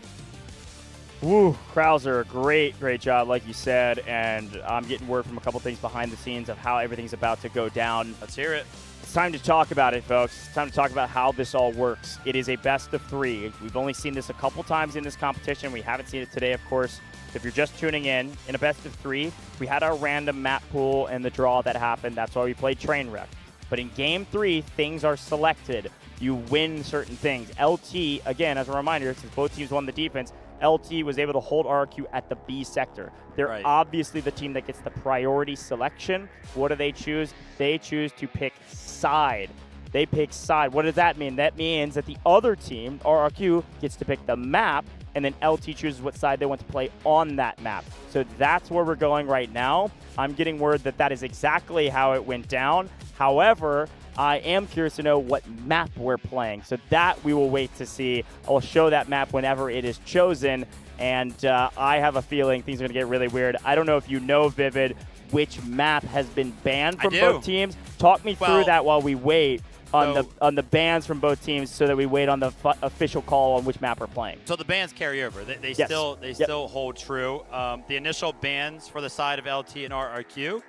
Woo, Krauser, great job, like you said. And I'm getting word from a couple things behind the scenes of how everything's about to go down. Let's hear it. It's time to talk about it, folks. It's time to talk about how this all works. It is a best of 3. We've only seen this a couple times in this competition. We haven't seen it today, of course. If you're just tuning in a best of 3, we had our random map pool and the draw that happened. That's why we played Trainwreck. But in Game 3, things are selected. You win certain things. LT, again, as a reminder, since both teams won the defense, LT was able to hold RQ at the B sector. They're obviously the team that gets the priority selection. What do they choose? They choose to pick side. They pick side. What does that mean? That means that the other team, RRQ, gets to pick the map, and then LT chooses what side they want to play on that map. So that's where we're going right now. I'm getting word that that is exactly how it went down. However, I am curious to know what map we're playing. So that we will wait to see. I will show that map whenever it is chosen. And I have a feeling things are going to get really weird. I don't know if you know, Vivid, which map has been banned from both teams. Talk me through that while we wait on the bans from both teams, so that we wait on the official call on which map we're playing. So the bans carry over. They still hold true. The initial bans for the side of LT and RRQ.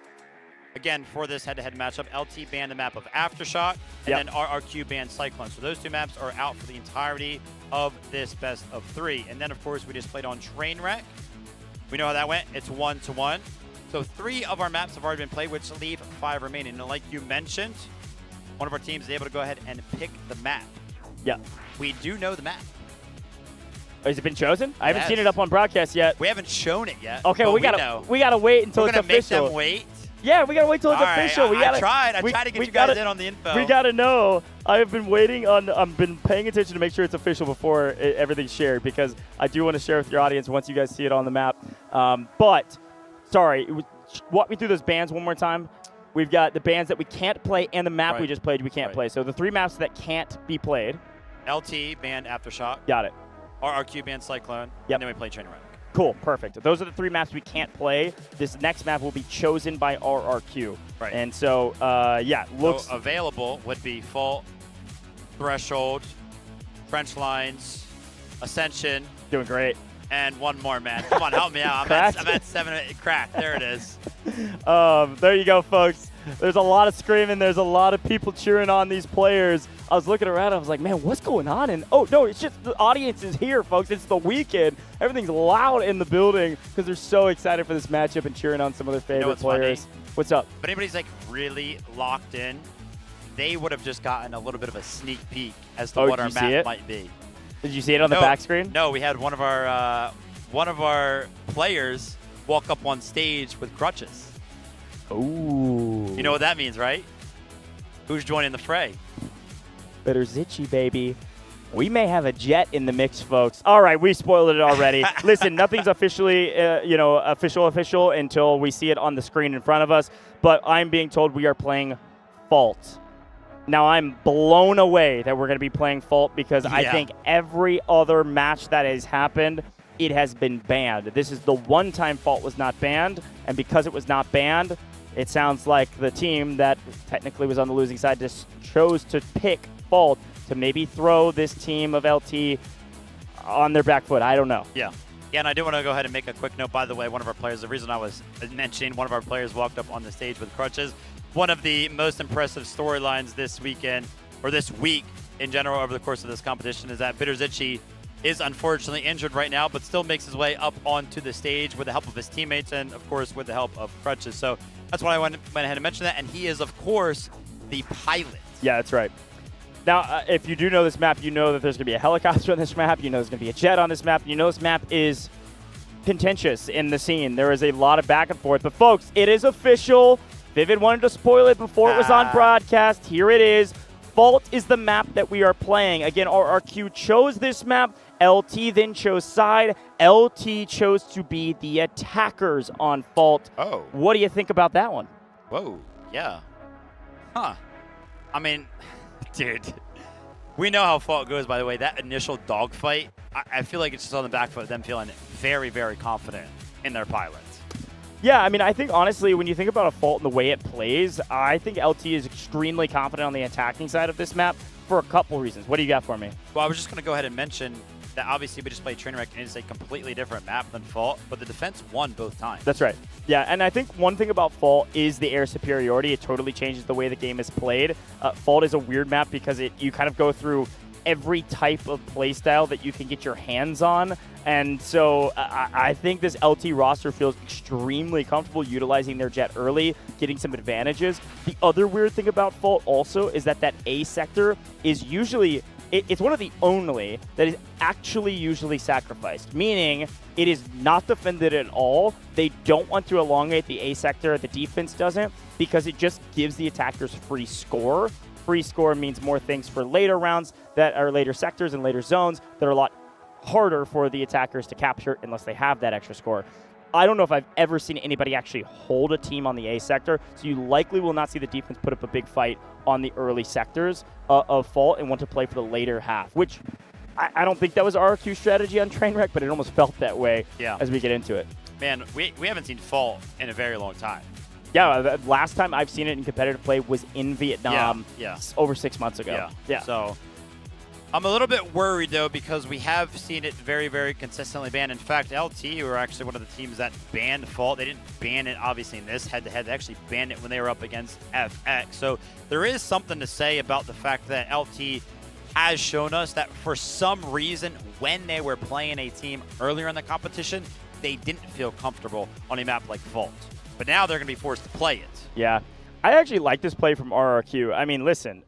Again, for this head-to-head matchup, LT banned the map of Aftershock, and then RRQ banned Cyclone. So those two maps are out for the entirety of this best of 3. And then, of course, we just played on Trainwreck. We know how that went. It's 1-1. So 3 of our maps have already been played, which leave 5 remaining. And like you mentioned, one of our teams is able to go ahead and pick the map. Yeah. We do know the map. Has it been chosen? I haven't seen it up on broadcast yet. We haven't shown it yet. Okay, well, we gotta wait until it's official. We're gonna make them wait. Yeah, we gotta wait till it's official. I tried to get you guys in on the info. We gotta know. I've been waiting on. I've been paying attention to make sure it's official before everything's shared, because I do want to share with your audience once you guys see it on the map. But sorry, walk me through those bans one more time. We've got the bans that we can't play and the map we just played we can't play. So the 3 maps that can't be played. LT banned Aftershock. Got it. RRQ banned Cyclone. And then we played Trainwreck. Cool, perfect. Those are the 3 maps we can't play. This next map will be chosen by RRQ. Right. And so, yeah, looks... So available would be Fault, Threshold, Trench Lines, Ascension. Doing great. And one more, man. Come on, help me out. I'm at 7 or 8. Crack. There it is. There you go, folks. There's a lot of screaming. There's a lot of people cheering on these players. I was looking around. I was like, man, what's going on? And oh, no, it's just the audience is here, folks. It's the weekend. Everything's loud in the building because they're so excited for this matchup and cheering on some of their favorite players. Funny? What's up? If anybody's like really locked in, they would have just gotten a little bit of a sneak peek as to what our map might be. Did you see it on the back screen? No, we had one of our players walk up on stage with crutches. Ooh. You know what that means, right? Who's joining the fray? Bitterzitchy, baby. We may have a jet in the mix, folks. All right, we spoiled it already. Listen, nothing's officially, official until we see it on the screen in front of us. But I'm being told we are playing Fault. Now, I'm blown away that we're going to be playing Fault because I think every other match that has happened, it has been banned. This is the one time Fault was not banned, and because it was not banned, it sounds like the team that technically was on the losing side just chose to pick Fault to maybe throw this team of LT on their back foot. I don't know. Yeah. Yeah, and I do want to go ahead and make a quick note, by the way, one of our players, the reason I was mentioning one of our players walked up on the stage with crutches, one of the most impressive storylines this weekend, or this week in general over the course of this competition, is that Bitterzitchy is unfortunately injured right now, but still makes his way up onto the stage with the help of his teammates and, of course, with the help of crutches. So that's why I went ahead and mention that, and he is, of course, the pilot. Yeah, that's right. Now, if you do know this map, you know that there's going to be a helicopter on this map. You know there's going to be a jet on this map. You know this map is contentious in the scene. There is a lot of back and forth. But, folks, it is official. Vivid wanted to spoil it before it was on broadcast. Here it is. Fault is the map that we are playing. Again, RRQ chose this map. LT then chose side. LT chose to be the attackers on Fault. Oh. What do you think about that one? Whoa. Yeah. Huh. I mean... Dude, we know how Fault goes, by the way. That initial dogfight, I feel like it's just on the back foot of them feeling very, very confident in their pilots. Yeah, I mean, I think, honestly, when you think about a Fault and the way it plays, I think LT is extremely confident on the attacking side of this map for a couple reasons. What do you got for me? Well, I was just going to go ahead and mention that obviously we just played Trainwreck and it's a completely different map than Fault, but the defense won both times. That's right. Yeah, and I think one thing about Fault is the air superiority. It totally changes the way the game is played. Fault is a weird map because you kind of go through every type of playstyle that you can get your hands on. And so I think this LT roster feels extremely comfortable utilizing their jet early, getting some advantages. The other weird thing about Fault also is that A sector is usually... It's one of the only that is actually usually sacrificed, meaning it is not defended at all. They don't want to elongate the A sector. The defense doesn't because it just gives the attackers free score. Free score means more things for later rounds that are later sectors and later zones that are a lot harder for the attackers to capture unless they have that extra score. I don't know if I've ever seen anybody actually hold a team on the A sector, so you likely will not see the defense put up a big fight on the early sectors of Fault and want to play for the later half, which I don't think that was RQ's strategy on Trainwreck, but it almost felt that way as we get into it. Man, we haven't seen Fault in a very long time. Yeah, the last time I've seen it in competitive play was in Vietnam over 6 months ago. Yeah. So I'm a little bit worried, though, because we have seen it very, very consistently banned. In fact, LT were actually one of the teams that banned Fault. They didn't ban it, obviously, in this head-to-head. They actually banned it when they were up against FX. So there is something to say about the fact that LT has shown us that for some reason, when they were playing a team earlier in the competition, they didn't feel comfortable on a map like Fault. But now they're going to be forced to play it. Yeah. I actually like this play from RRQ. I mean, listen,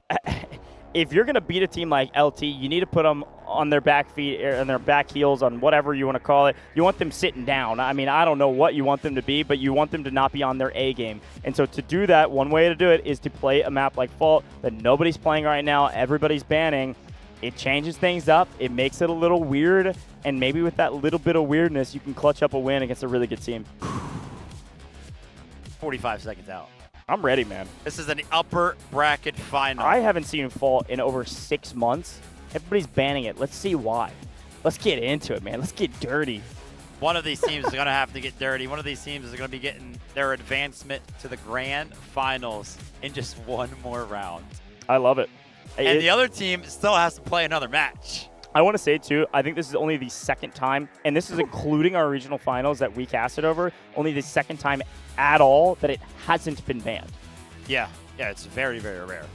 if you're going to beat a team like LT, you need to put them on their back feet and their back heels on whatever you want to call it. You want them sitting down. I mean, I don't know what you want them to be, but you want them to not be on their A game. And so to do that, one way to do it is to play a map like Fault that nobody's playing right now, everybody's banning. It changes things up. It makes it a little weird. And maybe with that little bit of weirdness, you can clutch up a win against a really good team. 45 seconds out. I'm ready, man. This is an upper bracket final. I haven't seen Fault in over 6 months. Everybody's banning it. Let's see why. Let's get into it, man. Let's get dirty. One of these teams is going to have to get dirty. One of these teams is going to be getting their advancement to the grand finals in just one more round. I love it. And the other team still has to play another match. I want to say, too, I think this is only the second time, and this is including our regional finals that we casted over, only the second time at all that it hasn't been banned. Yeah, it's very, very rare.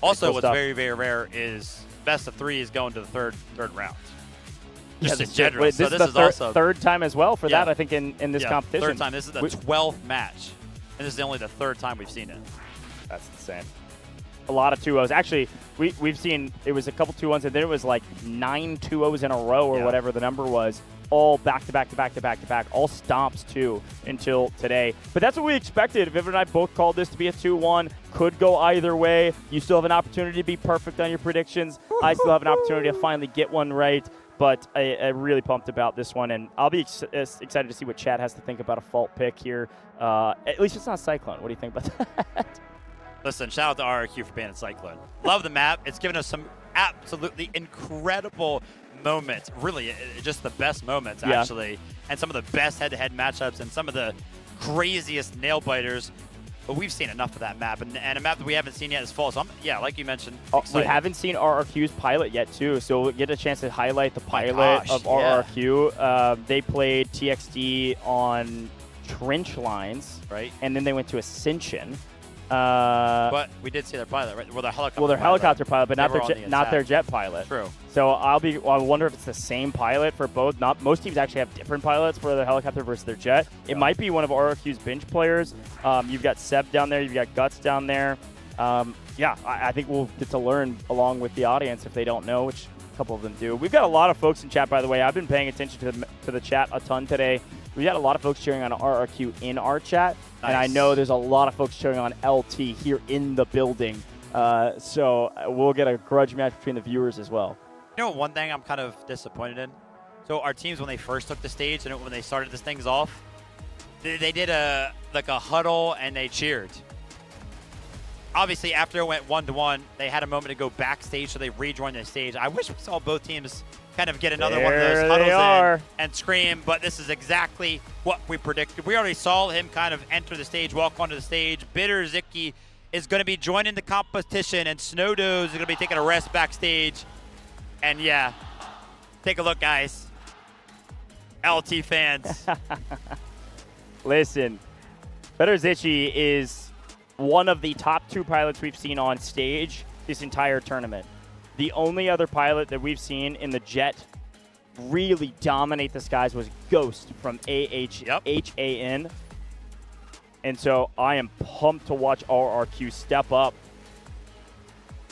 Also, cool what's stuff. very, very rare is best of 3 is going to the third round. Yeah, Just in general. This is the also third time as well for that, I think, in this competition. Third time. This is the 12th match. And this is only the third time we've seen it. That's insane. A lot of 2-0s. Actually, we've seen it was a couple 2-1s, and then it was like 9 2-0s in a row or whatever the number was, all back-to-back, all stomps, too, until today. But that's what we expected. Vivid and I both called this to be a 2-1. Could go either way. You still have an opportunity to be perfect on your predictions. I still have an opportunity to finally get one right. But I'm really pumped about this one, and I'll be excited to see what Chad has to think about a fault pick here. At least it's not Cyclone. What do you think about that? Listen, shout out to RRQ for banning Cyclone. Love the map. It's given us some absolutely incredible moments. Really, just the best moments, actually. And some of the best head-to-head matchups and some of the craziest nail-biters. But we've seen enough of that map, and a map that we haven't seen yet is fall. So, like you mentioned, we haven't seen RRQ's pilot yet, too, so we'll get a chance to highlight the pilot of RRQ. They played TXD on Trench Lines, right? And then they went to Ascension. But we did see their pilot, right? Well, their helicopter. Well, their helicopter pilot, but They not their jet pilot. True. So I wonder if it's the same pilot for both. Most teams actually have different pilots for their helicopter versus their jet. It might be one of RRQ's bench players. You've got Seb down there. You've got Guts down there. I think we'll get to learn along with the audience if they don't know, which a couple of them do. We've got a lot of folks in chat, by the way. I've been paying attention to the chat a ton today. We got a lot of folks cheering on RRQ in our chat. Nice. And I know there's a lot of folks cheering on LT here in the building. So we'll get a grudge match between the viewers as well. You know, one thing I'm kind of disappointed in? So our teams, when they first took the stage and when they started this things off, they did a huddle and they cheered. Obviously, after it went 1-1, they had a moment to go backstage, so they rejoined the stage. I wish we saw both teams kind of get another one of those huddles in and scream, but this is exactly what we predicted. We already saw him kind of enter the stage, walk onto the stage. Bitter Zicky is going to be joining the competition, and Snowdoze is going to be taking a rest backstage. And yeah, take a look, guys. LT fans. Listen, Bitter Zicky is one of the top 2 pilots we've seen on stage this entire tournament. The only other pilot that we've seen in the jet really dominate the skies was Ghost from AHHAN. And so I am pumped to watch RRQ step up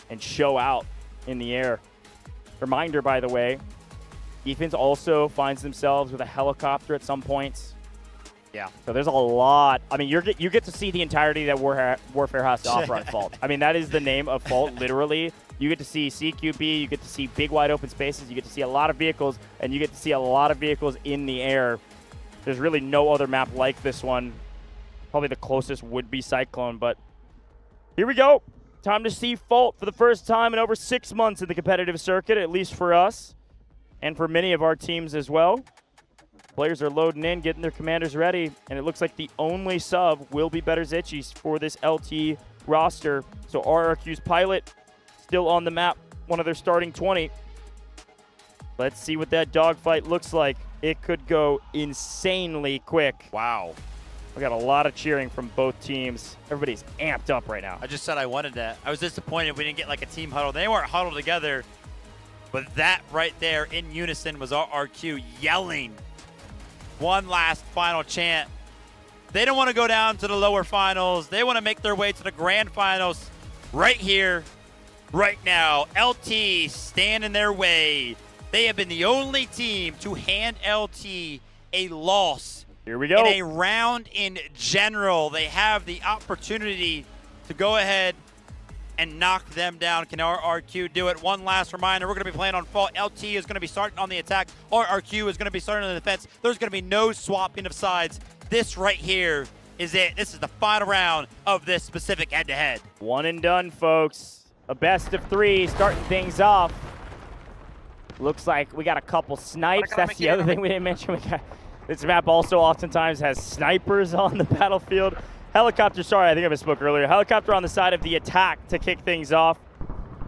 and show out in the air. Reminder, by the way, defense also finds themselves with a helicopter at some points. Yeah. So there's a lot. I mean, you get to see the entirety that Warfare has to offer on Fault. I mean, that is the name of Fault, literally. You get to see CQB, you get to see big wide open spaces, you get to see a lot of vehicles, and you get to see a lot of vehicles in the air. There's really no other map like this one. Probably the closest would be Cyclone, but here we go. Time to see Fault for the first time in over 6 months in the competitive circuit, at least for us, and for many of our teams as well. Players are loading in, getting their commanders ready, and it looks like the only sub will be Better Zitchies for this LT roster. So RRQ's pilot still on the map, one of their starting 20. Let's see what that dogfight looks like. It could go insanely quick. Wow. We got a lot of cheering from both teams. Everybody's amped up right now. I just said I wanted that. I was disappointed we didn't get like a team huddle. They weren't huddled together, but that right there in unison was RRQ yelling one last final chant. They don't want to go down to the lower finals. They want to make their way to the grand finals right here, right now. LT stand in their way. They have been the only team to hand LT a loss. Here we go. In a round in general. They have the opportunity to go ahead and knock them down. Can RRQ do it? One last reminder, we're going to be playing on Fault. LT is going to be starting on the attack. RRQ is going to be starting on the defense. There's going to be no swapping of sides. This right here is it. This is the final round of this specific head-to-head. One and done, folks. A best of 3 starting things off. Looks like we got a couple snipes. That's the other thing we didn't mention. This map also oftentimes has snipers on the battlefield. Helicopter, sorry, I think I misspoke earlier. Helicopter on the side of the attack to kick things off.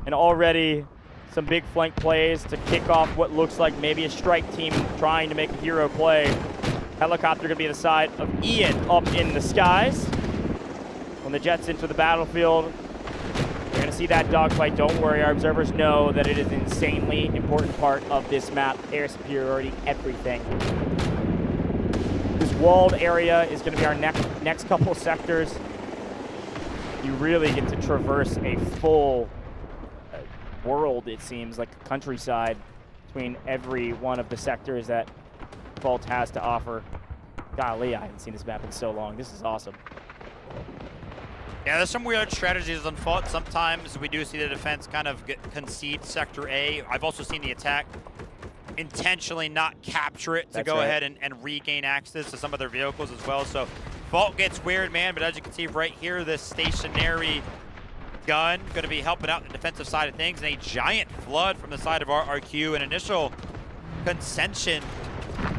And already some big flank plays to kick off what looks like maybe a strike team trying to make a hero play. Helicopter going to be the side of Ian up in the skies. When the jets enter the battlefield, you're going to see that dogfight. Don't worry, our observers know that it is an insanely important part of this map. Air superiority, everything. This walled area is going to be our next couple sectors. You really get to traverse a full world, it seems, like a countryside between every one of the sectors that Vault has to offer. Golly, I haven't seen this map in so long. This is awesome. Yeah, there's some weird strategies on Vault. Sometimes we do see the defense kind of concede Sector A. I've also seen the attack intentionally not capture it to go ahead and regain access to some of their vehicles as well. So Vault gets weird, man, but as you can see right here, this stationary gun going to be helping out the defensive side of things, and a giant flood from the side of RRQ, an initial concession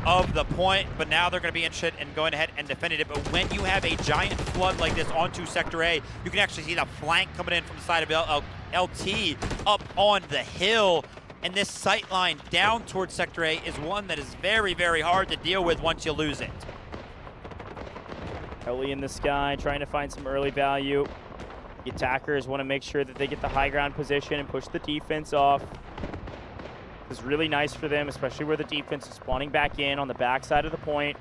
of the point, but now they're going to be interested in going ahead and defending it. But when you have a giant flood like this onto Sector A, you can actually see the flank coming in from the side of LT up on the hill, and this sight line down towards Sector A is one that is very, very hard to deal with once you lose it. Ellie in the sky, trying to find some early value. The attackers want to make sure that they get the high ground position and push the defense off. It's really nice for them, especially where the defense is spawning back in on the backside of the point.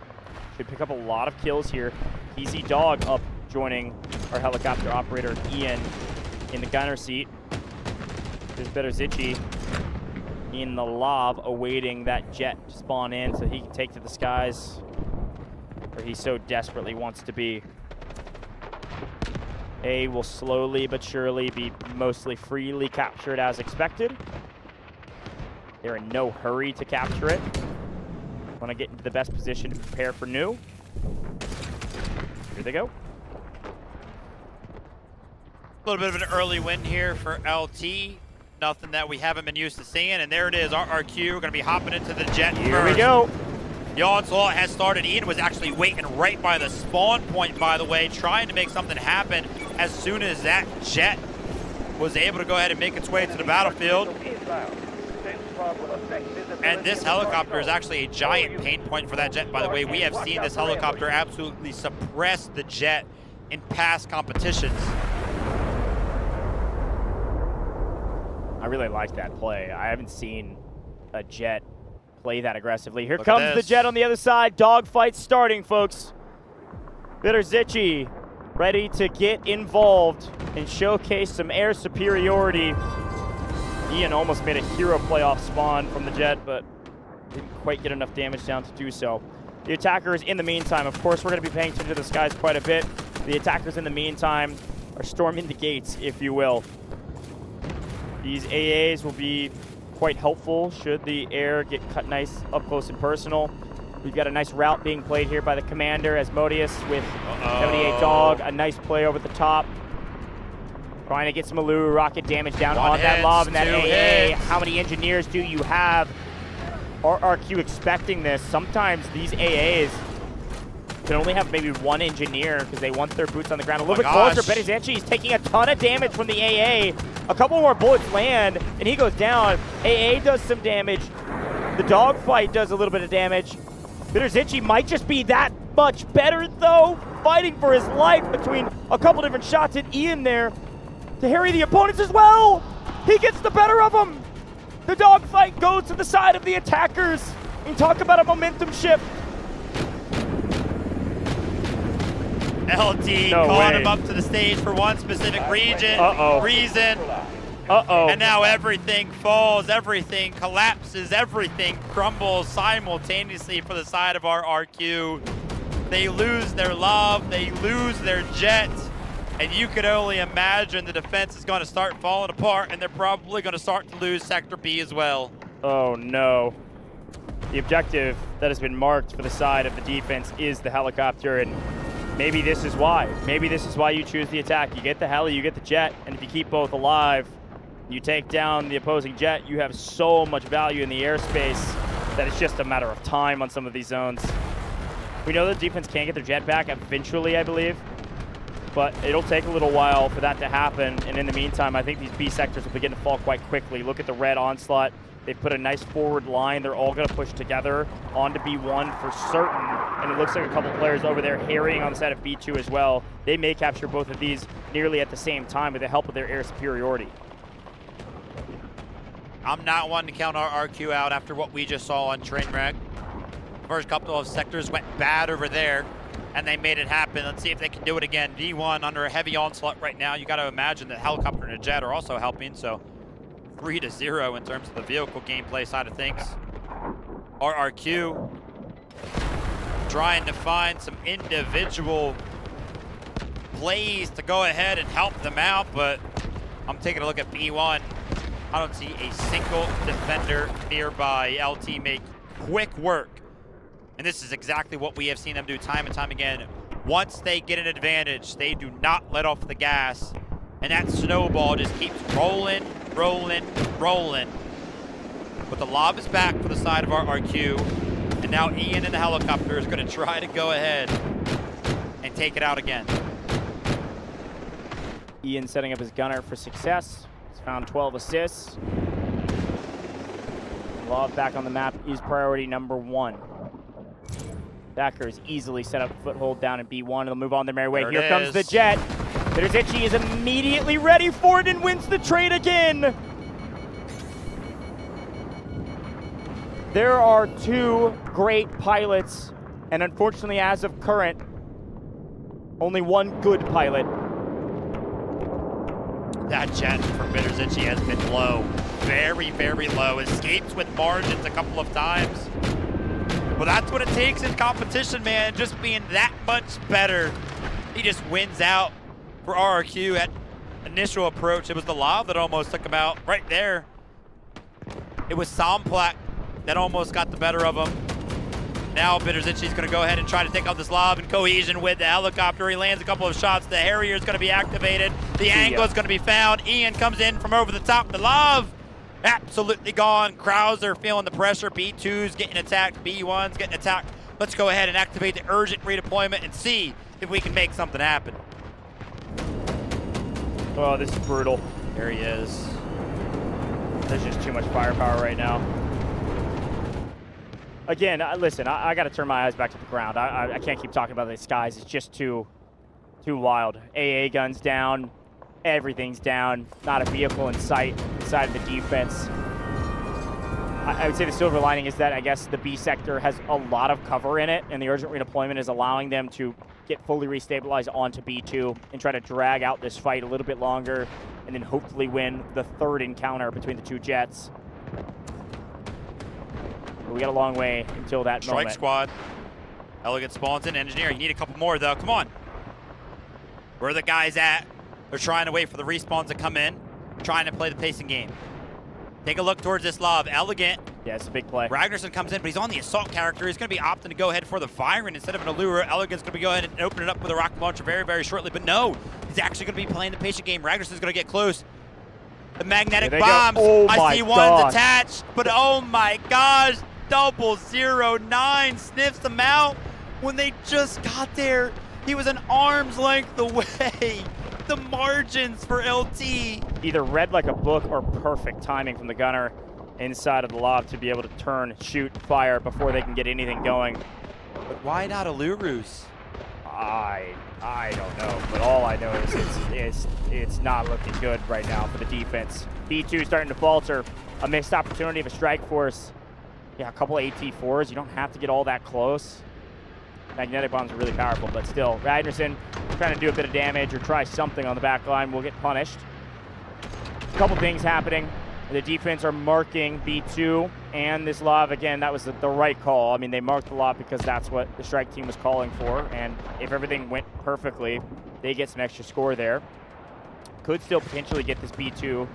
Should pick up a lot of kills here. Easy Dog up joining our helicopter operator Ian in the gunner seat. There's better Zitchy in the lob, awaiting that jet to spawn in so he can take to the skies where he so desperately wants to be. A will slowly but surely be mostly freely captured as expected. They're in no hurry to capture it. Want to get into the best position to prepare for new. Here they go. A little bit of an early win here for LT. Nothing that we haven't been used to seeing, and there it is. RRQ going to be hopping into the jet Here first. we go. The onslaught has started. Ian was actually waiting right by the spawn point, by the way, trying to make something happen as soon as that jet was able to go ahead and make its way to the battlefield. And this helicopter is actually a giant pain point for that jet, by the way. We have seen this helicopter absolutely suppress the jet in past competitions. I really like that play. I haven't seen a jet play that aggressively. Here comes the jet on the other side. Dogfight starting, folks. Bitter Zitchy ready to get involved and showcase some air superiority. Ian almost made a hero play off spawn from the jet, but didn't quite get enough damage down to do so. The attackers, in the meantime, of course, we're going to be paying attention to the skies quite a bit. The attackers, in the meantime, are storming the gates, if you will. These AAs will be quite helpful should the air get cut nice up close and personal. We've got a nice route being played here by the commander, Asmodeus, with 78 Dog. A nice play over the top. Trying to get some Alu rocket damage down on that lob and that AA. How many engineers do you have? RRQ expecting this. Sometimes these AAs can only have maybe one engineer because they want their boots on the ground. A little bit closer. Betty is taking a ton of damage from the AA. A couple more bullets land, and he goes down. AA does some damage. The dogfight does a little bit of damage. Bitterzici might just be that much better, though. Fighting for his life between a couple different shots at Ian there to harry the opponents as well. He gets the better of them. The dogfight goes to the side of the attackers. And talk about a momentum shift. LT caught him up to the stage for one specific reason. And now everything falls, everything collapses, everything crumbles simultaneously for the side of RRQ. They lose their love, they lose their jet, and you can only imagine the defense is going to start falling apart, and they're probably going to start to lose Sector B as well. Oh no. The objective that has been marked for the side of the defense is the helicopter, and maybe this is why. Maybe this is why you choose the attack. You get the heli, you get the jet, and if you keep both alive, you take down the opposing jet, you have so much value in the airspace that it's just a matter of time on some of these zones. We know the defense can get their jet back eventually, I believe. But it'll take a little while for that to happen. And in the meantime, I think these B sectors will begin to fall quite quickly. Look at the red onslaught. They've put a nice forward line. They're all going to push together onto B1 for certain. And it looks like a couple players over there harrying on the side of B2 as well. They may capture both of these nearly at the same time with the help of their air superiority. I'm not one to count our RQ out after what we just saw on Trainwreck. First couple of sectors went bad over there, and they made it happen. Let's see if they can do it again. D1 under a heavy onslaught right now. You got to imagine that helicopter and a jet are also helping, so 3-0 in terms of the vehicle gameplay side of things. RRQ trying to find some individual plays to go ahead and help them out, but I'm taking a look at B1. I don't see a single defender nearby. LT make quick work. And this is exactly what we have seen them do time and time again. Once they get an advantage, they do not let off the gas. And that snowball just keeps rolling, rolling, rolling. But the lob is back for the side of our RQ. And now Ian in the helicopter is going to try to go ahead and take it out again. Ian setting up his gunner for success. He's found 12 assists. Lob back on the map is priority number 1. Dackers easily set up a foothold down in B1. They'll move on their merry way. Here comes the jet. Bitterzici is immediately ready for it and wins the trade again. There are 2 great pilots, and unfortunately, as of current, only 1 good pilot. That jet from Bitterzici has been low. Very, very low. Escapes with margins a couple of times. Well, that's what it takes in competition, man. Just being that much better. He just wins out for RRQ at initial approach. It was the lob that almost took him out right there. It was Somplak that almost got the better of him. Now Bitterzici's going to go ahead and try to take out this lob in cohesion with the helicopter. He lands a couple of shots. The Harrier is going to be activated. The angle is going to be found. Ian comes in from over the top. The lob absolutely gone. Krauser feeling the pressure. B2's getting attacked. B1's getting attacked. Let's go ahead and activate the urgent redeployment and see if we can make something happen. Oh, this is brutal. There he is. There's just too much firepower right now. Again, listen, I got to turn my eyes back to the ground. I can't keep talking about these skies. It's just too wild. AA guns down. Everything's down. Not a vehicle in sight inside of the defense. I would say the silver lining is that I guess the B sector has a lot of cover in it, and the urgent redeployment is allowing them to get fully restabilized onto B2 and try to drag out this fight a little bit longer and then hopefully win the 3rd encounter between the 2 jets. But we got a long way until that moment. Strike squad. Elegant spawns in. Engineer, you need a couple more, though. Come on. Where are the guys at? They're trying to wait for the respawns to come in, trying to play the pacing game. Take a look towards this lob. Elegant. Yeah, it's a big play. Ragnarsson comes in, but he's on the assault character. He's going to be opting to go ahead for the firing instead of an allure. Elegant's going to go ahead and open it up with a rocket launcher very, very shortly. But no, he's actually going to be playing the patient game. Ragnarsson's going to get close. The magnetic bombs. Oh I see one's attached, but oh my gosh. 009 sniffs them out when they just got there. He was an arm's length away. The margins for LT. Either read like a book or perfect timing from the gunner inside of the lob to be able to turn, shoot, fire before they can get anything going. But why not Alurus? I don't know, but all I know is it's not looking good right now for the defense. B2 starting to falter. A missed opportunity of a strike force. Yeah, a couple AT4s. You don't have to get all that close. Magnetic bombs are really powerful, but still, Ragnarsson trying to do a bit of damage or try something on the back line will get punished. A couple things happening. The defense are marking B2 and this lob. Again, that was the right call. I mean, they marked the lob because that's what the strike team was calling for, and if everything went perfectly, they get some extra score there. Could still potentially get this B2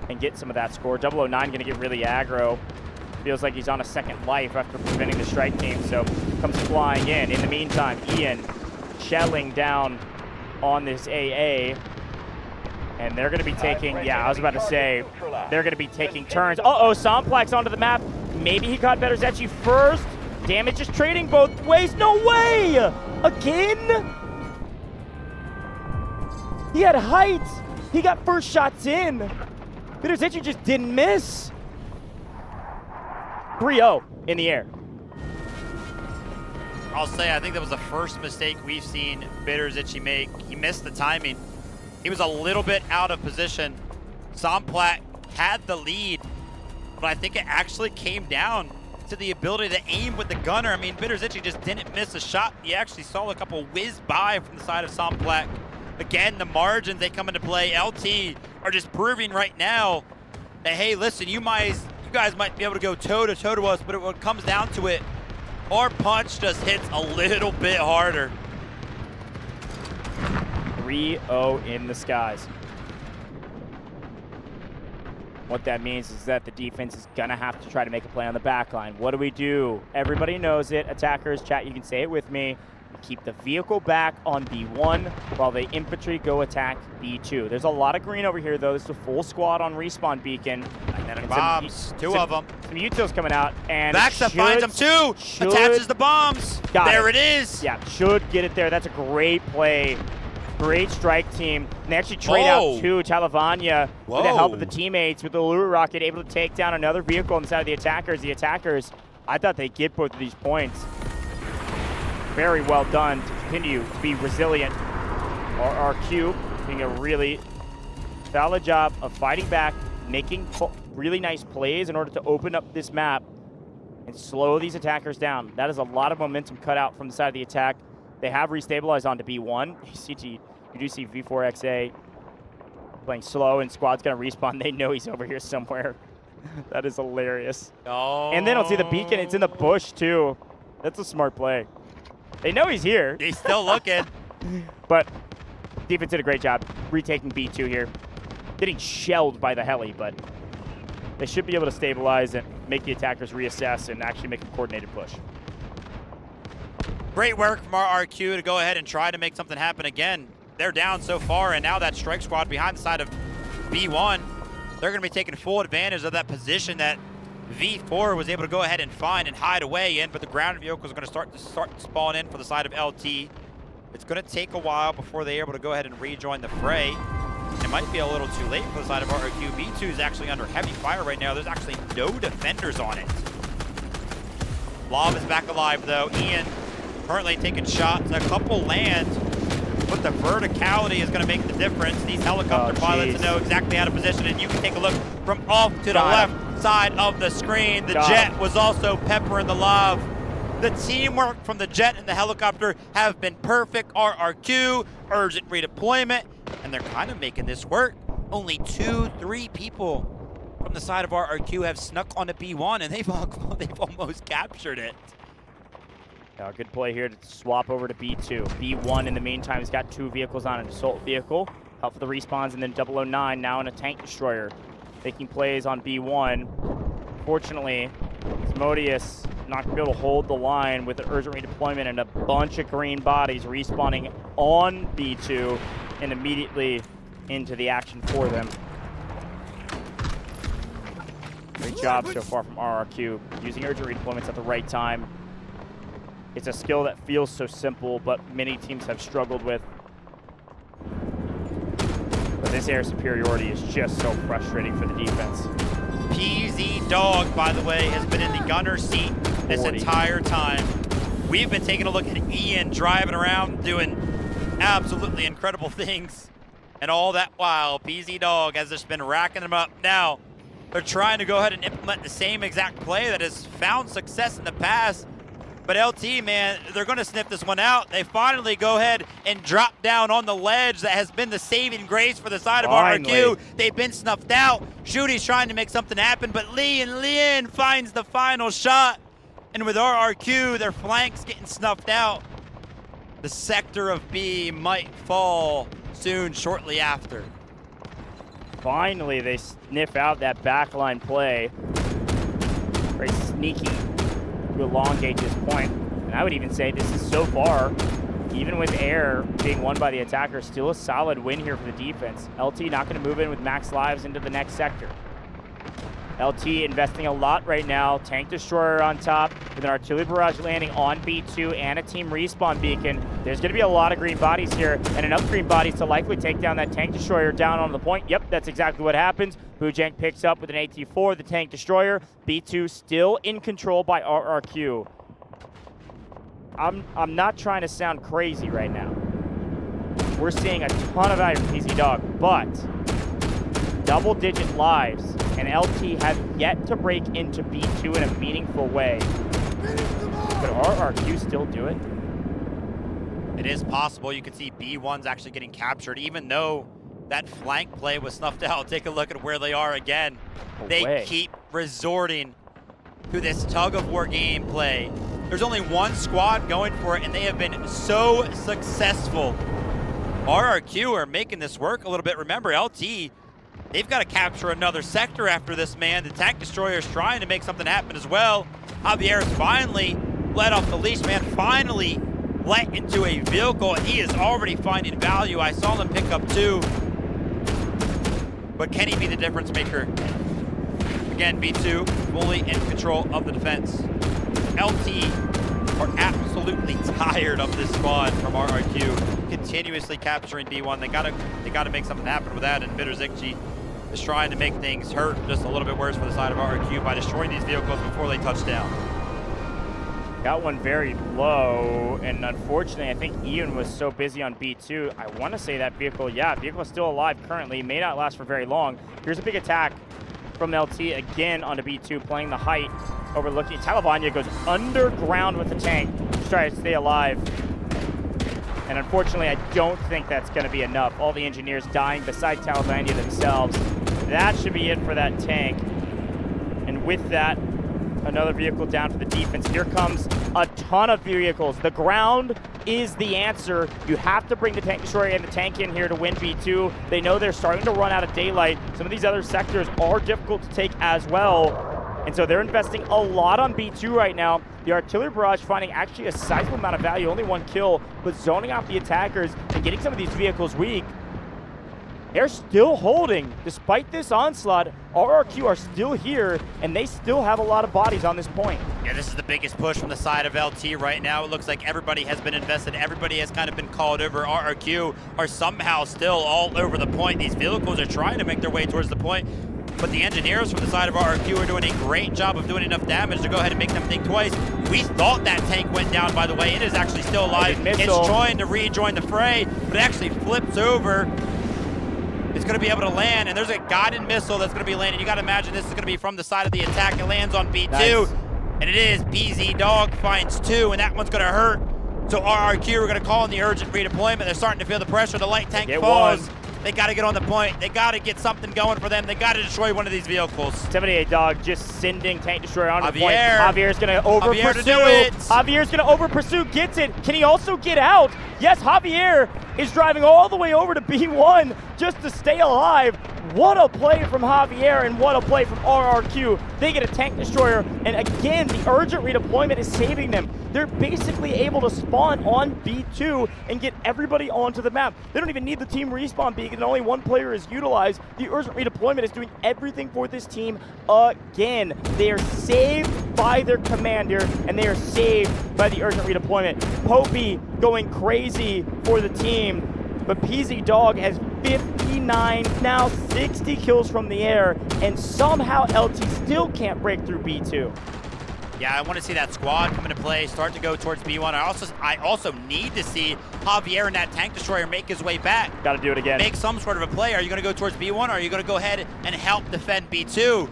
and get some of that score. 009 going to get really aggro. Feels like he's on a second life after preventing the strike team, so comes flying in. In the meantime, Ian shelling down on this AA, and they're going to be taking, yeah, I was about to say, they're going to be taking turns. Uh-oh, Somplak's onto the map. Maybe he caught Bitterzeci first. damage is trading both ways. No way! Again? He had height. He got first shots in. Bitterzichi just didn't miss. 3-0 in the air. I'll say, I think that was the first mistake we've seen Bitterzichi make. He missed the timing. He was a little bit out of position. Somplat had the lead, but I think it actually came down to the ability to aim with the gunner. I mean, Bitterzichi just didn't miss a shot. You actually saw a couple whiz by from the side of Somplat. Again, the margins, they come into play. LT are just proving right now that, hey, listen, you guys might be able to go toe-to-toe to us, but when it comes down to it, our punch just hits a little bit harder. 3-0 in the skies. What that means is that the defense is gonna have to try to make a play on the back line. What do we do? Everybody knows it. Attackers, chat, you can say it with me. Keep the vehicle back on B1 while the infantry go attack B2. There's a lot of green over here, though. This is a full squad on respawn beacon. And bombs, two of them. Some utils coming out. And Baxa finds them too. Attaches the bombs. There it is. Yeah, should get it there. That's a great play. Great strike team. And they actually trade out to Talavanya with the help of the teammates with the lure rocket, able to take down another vehicle on the side of the attackers. The attackers, I thought they'd get both of these points. Very well done to continue to be resilient. RRQ doing a really solid job of fighting back, making really nice plays in order to open up this map and slow these attackers down. That is a lot of momentum cut out from the side of the attack. They have restabilized onto B1. You do see V4XA playing slow, and squad's gonna respawn. They know he's over here somewhere. That is hilarious. Oh. And they don't see the beacon. It's in the bush too. That's a smart play. They know he's here. He's still looking. But defense did a great job retaking B2 here. Getting shelled by the heli, but they should be able to stabilize and make the attackers reassess and actually make a coordinated push. Great work from our RQ to go ahead and try to make something happen again. They're down so far, and now that strike squad behind the side of B1, they're going to be taking full advantage of that position that V4 was able to go ahead and find and hide away in, but the ground vehicle is going to start to spawn in for the side of LT. It's going to take a while before they're able to go ahead and rejoin the fray. It might be a little too late for the side of RRQ. B2 is actually under heavy fire right now. There's actually no defenders on it. Lob is back alive though. Ian currently taking shots. A couple land, but the verticality is going to make the difference. These helicopter pilots know exactly how to position, and you can take a look from off to the left side of the screen. The jet was also peppering the love. The teamwork from the jet and the helicopter have been perfect. RRQ, urgent redeployment, and they're kind of making this work. Only 2-3 people from the side of RRQ have snuck onto B1, and they've almost captured it. Good play here to swap over to B2. B1 in the meantime has got 2 vehicles on an assault vehicle. Help for the respawns, and then 009 now in a tank destroyer. Making plays on B1. Fortunately, Asmodeus not going to be able to hold the line with the urgent redeployment and a bunch of green bodies respawning on B2 and immediately into the action for them. Great job so far from RRQ, using urgent redeployments at the right time. It's a skill that feels so simple, but many teams have struggled with. But this air superiority is just so frustrating for the defense. PZ Dog, by the way, has been in the gunner seat this entire time. We've been taking a look at Ian driving around doing absolutely incredible things. And all that while, PZ Dog has just been racking them up. Now, they're trying to go ahead and implement the same exact play that has found success in the past. But LT, man, they're going to sniff this one out. They finally go ahead and drop down on the ledge that has been the saving grace for the side of RRQ. They've been snuffed out. Shudy's trying to make something happen, but Lin finds the final shot. And with RRQ, their flanks getting snuffed out, the sector of B might fall soon, shortly after. Finally, they sniff out that backline play. Very sneaky to elongate this point. And I would even say this is so far, even with air being won by the attacker, still a solid win here for the defense. LT not going to move in with max lives into the next sector. LT investing a lot right now. Tank destroyer on top with an artillery barrage landing on B2 and a team respawn beacon. There's going to be a lot of green bodies here and enough green bodies to likely take down that tank destroyer down on the point. Yep, that's exactly what happens. Bujang picks up with an AT4, the tank destroyer. B2 still in control by RRQ. I'm not trying to sound crazy right now. We're seeing a ton of value from PZ Dog, but double-digit lives, and LT have yet to break into B2 in a meaningful way. Could RRQ still do it? It is possible. You can see B1's actually getting captured, even though that flank play was snuffed out. Take a look at where they are again. They keep resorting to this tug-of-war gameplay. There's only one squad going for it, and they have been so successful. RRQ are making this work a little bit. Remember, LT, they've got to capture another sector after this, man. The tank destroyer is trying to make something happen as well. Javier's finally let off the leash, man. Finally let into a vehicle, and he is already finding value. I saw him pick up 2. But can he be the difference maker? Again, B2 fully in control of the defense. LT are absolutely tired of this squad from RRQ, continuously capturing B1. They gotta make something happen with that, and Bitterzikji is trying to make things hurt just a little bit worse for the side of RRQ by destroying these vehicles before they touch down. Got one very low, and unfortunately, I think Ian was so busy on B2. I want to say that vehicle is still alive currently, may not last for very long. Here's a big attack from LT again onto B2, playing the height, overlooking. Talavanya goes underground with the tank to try to stay alive. And unfortunately, I don't think that's going to be enough. All the engineers dying beside Talavanya themselves. That should be it for that tank. And with that, another vehicle down for the defense. Here comes a ton of vehicles. The ground is the answer. You have to bring the tank destroyer and the tank in here to win B2. They know they're starting to run out of daylight. Some of these other sectors are difficult to take as well. And so they're investing a lot on B2 right now. The artillery barrage finding actually a sizable amount of value, only 1 kill, but zoning out the attackers and getting some of these vehicles weak. They're still holding. Despite this onslaught, RRQ are still here, and they still have a lot of bodies on this point. Yeah, this is the biggest push from the side of LT right now. It looks like everybody has been invested. Everybody has kind of been called over. RRQ are somehow still all over the point. These vehicles are trying to make their way towards the point, but the engineers from the side of RRQ are doing a great job of doing enough damage to go ahead and make them think twice. We thought that tank went down, by the way. It is actually still alive. It's trying to rejoin the fray, but it actually flips over. It's going to be able to land, and there's a guided missile that's going to be landing. You got to imagine this is going to be from the side of the attack. It lands on B2, nice. And it is PZ Dog finds 2, and that one's going to hurt. So RRQ are going to call in the urgent redeployment. They're starting to feel the pressure. The light tank falls. They got to get on the point. They got to get something going for them. They got to destroy one of these vehicles. 78 Dog just sending tank destroyer on the point. Javier's going to over pursue. Javier's going to over pursue, gets it. Can he also get out? Yes, Javier is driving all the way over to B1 just to stay alive. What a play from Javier, and what a play from RRQ. They get a tank destroyer, and again, the urgent redeployment is saving them. They're basically able to spawn on B2 and get everybody onto the map. They don't even need the team respawn beacon, only 1 player is utilized. The urgent redeployment is doing everything for this team again. They are saved by their commander, and they are saved by the urgent redeployment. Popey going crazy for the team, but PZ Dog has 59, now 60 kills from the air, and somehow LT still can't break through B2. Yeah, I want to see that squad come into play, start to go towards B1. I also need to see Javier and that tank destroyer make his way back. Got to do it again. Make some sort of a play. Are you going to go towards B1, or are you going to go ahead and help defend B2?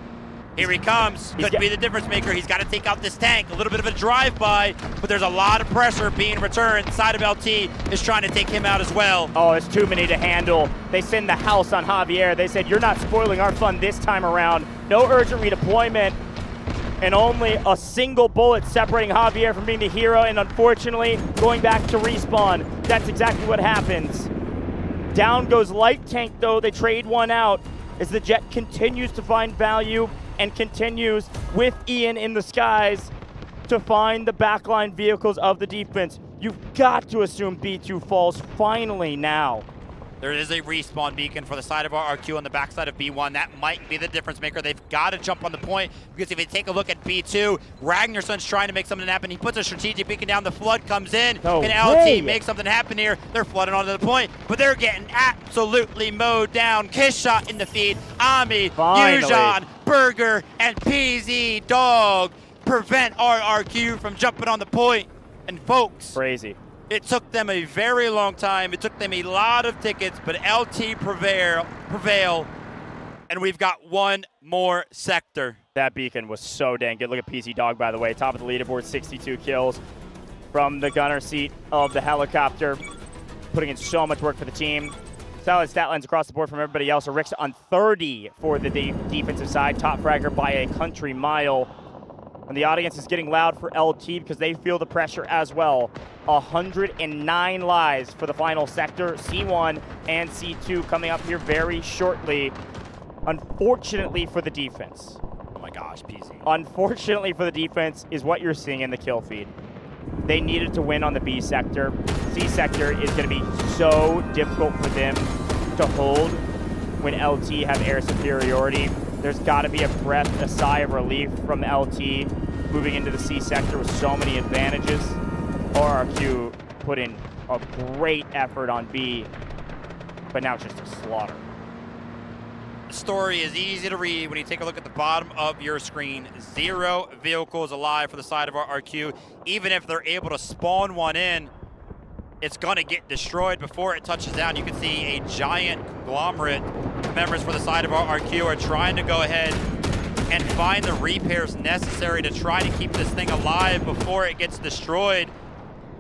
Here he comes. Could be the difference maker. He's got to take out this tank. A little bit of a drive-by, but there's a lot of pressure being returned. The side of LT is trying to take him out as well. Oh, it's too many to handle. They send the house on Javier. They said, you're not spoiling our fun this time around. No urgent redeployment, and only a single bullet separating Javier from being the hero, and unfortunately, going back to respawn. That's exactly what happens. Down goes light tank, though. They trade one out as the jet continues to find value and continues with Ian in the skies to find the backline vehicles of the defense. You've got to assume B2 falls finally now. There is a respawn beacon for the side of RRQ on the backside of B1. That might be the difference maker. They've got to jump on the point, because if you take a look at B2, Ragnarsson's trying to make something happen. He puts a strategic beacon down. The flood comes in. No Can way. LT make something happen here? They're flooding onto the point, but they're getting absolutely mowed down. Kiss shot in the feed. Ami, Yujan, Burger, and PZ Dog prevent RRQ from jumping on the point. And folks, crazy. It took them a very long time. It took them a lot of tickets, but LT prevail, and we've got one more sector. That beacon was so dang good. Look at PZ Dog, by the way. Top of the leaderboard, 62 kills from the gunner seat of the helicopter, putting in so much work for the team. Solid stat lines across the board from everybody else. Rick's on 30 for the defensive side. Top fragger by a country mile. And the audience is getting loud for LT because they feel the pressure as well. 109 lives for the final sector. C1 and C2 coming up here very shortly. Unfortunately for the defense. Oh my gosh, PZ. Unfortunately for the defense is what you're seeing in the kill feed. They needed to win on the B sector. C sector is going to be so difficult for them to hold when LT have air superiority. There's got to be a sigh of relief from LT moving into the C sector with so many advantages. RRQ put in a great effort on B, but now it's just a slaughter. The story is easy to read when you take a look at the bottom of your screen. 0 vehicles alive for the side of RRQ. Even if they're able to spawn one in, it's going to get destroyed before it touches down. You can see a giant conglomerate. Members for the side of RRQ are trying to go ahead and find the repairs necessary to try to keep this thing alive before it gets destroyed.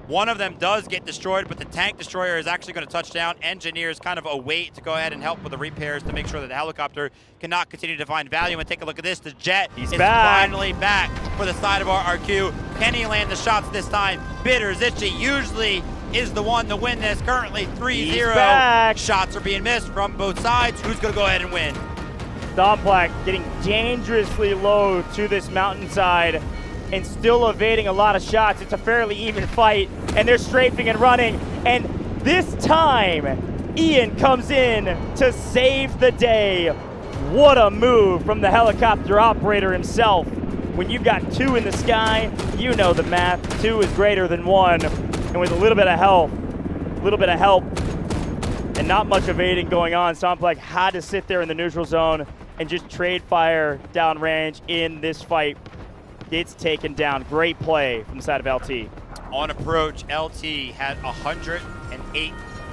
One of them does get destroyed, but the tank destroyer is actually going to touch down. Engineers kind of await to go ahead and help with the repairs to make sure that the helicopter cannot continue to find value. And take a look at this. The jet is finally back for the side of RRQ. Can he land the shots this time? Bitter Zitchy usually is the one to win this. Currently 3-0. Shots are being missed from both sides. Who's going to go ahead and win? Stomplack getting dangerously low to this mountainside and still evading a lot of shots. It's a fairly even fight, and they're strafing and running. And this time, Ian comes in to save the day. What a move from the helicopter operator himself. When you've got 2 in the sky, you know the math. 2 is greater than 1. And with a little bit of help, and not much evading going on, Stomplack had to sit there in the neutral zone and just trade fire downrange in this fight. Gets taken down. Great play from the side of LT. On approach, LT had 108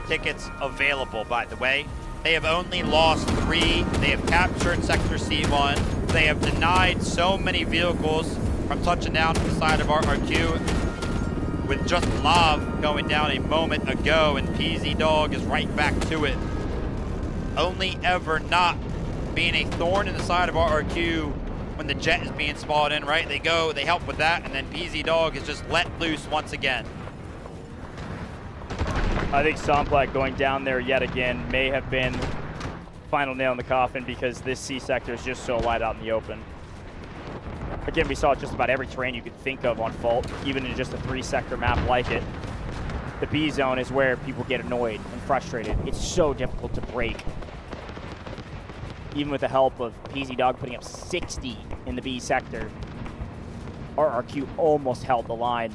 tickets available, by the way. They have only lost 3. They have captured Sector C1. They have denied so many vehicles from touching down to the side of RRQ, with just Lav going down a moment ago, and PZ Dog is right back to it. Only ever not being a thorn in the side of RRQ when the jet is being spawned in, right? They go, they help with that, and then PZ Dog is just let loose once again. I think Stomplack going down there yet again may have been final nail in the coffin, because this C sector is just so wide out in the open. Again, we saw just about every terrain you could think of on Fault, even in just a 3-sector map like it. The B zone is where people get annoyed and frustrated. It's so difficult to break. Even with the help of PZ Dog putting up 60 in the B sector, RRQ almost held the line.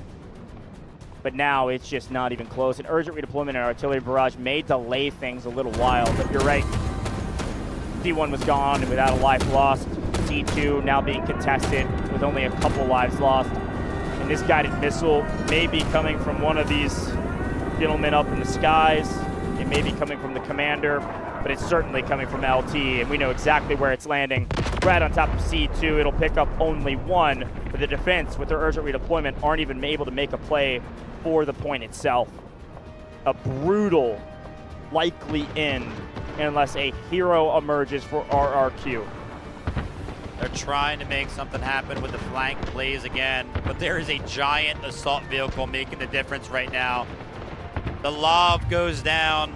But now it's just not even close. An urgent redeployment and artillery barrage may delay things a little while, but you're right. C1 was gone and without a life lost. C2 now being contested with only a couple lives lost. And this guided missile may be coming from one of these gentlemen up in the skies. It may be coming from the commander, but it's certainly coming from LT, and we know exactly where it's landing. Right on top of C2, it'll pick up only 1, but the defense, with their urgent redeployment, aren't even able to make a play for the point itself. A brutal, likely end, unless a hero emerges for RRQ. They're trying to make something happen with the flank plays again, but there is a giant assault vehicle making the difference right now. The lob goes down.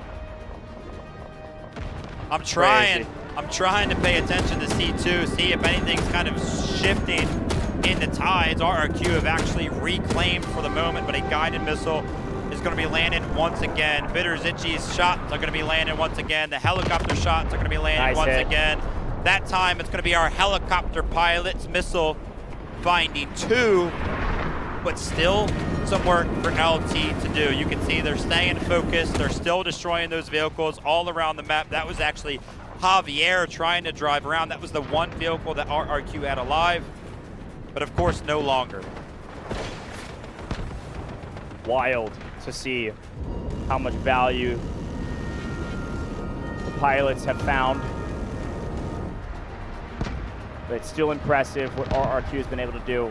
I'm trying to pay attention to C2, see if anything's kind of shifting in the tides. RRQ have actually reclaimed for the moment, but a guided missile is going to be landing once again. Bitterzichi's shots are going to be landing once again. The helicopter shots are going to be landing once again. That time it's going to be our helicopter pilot's missile finding 2, but still some work for LT to do. You can see they're staying focused. They're still destroying those vehicles all around the map. That was actually Javier trying to drive around. That was the one vehicle that RRQ had alive, but of course no longer. Wild to see how much value the pilots have found. But it's still impressive what RRQ has been able to do.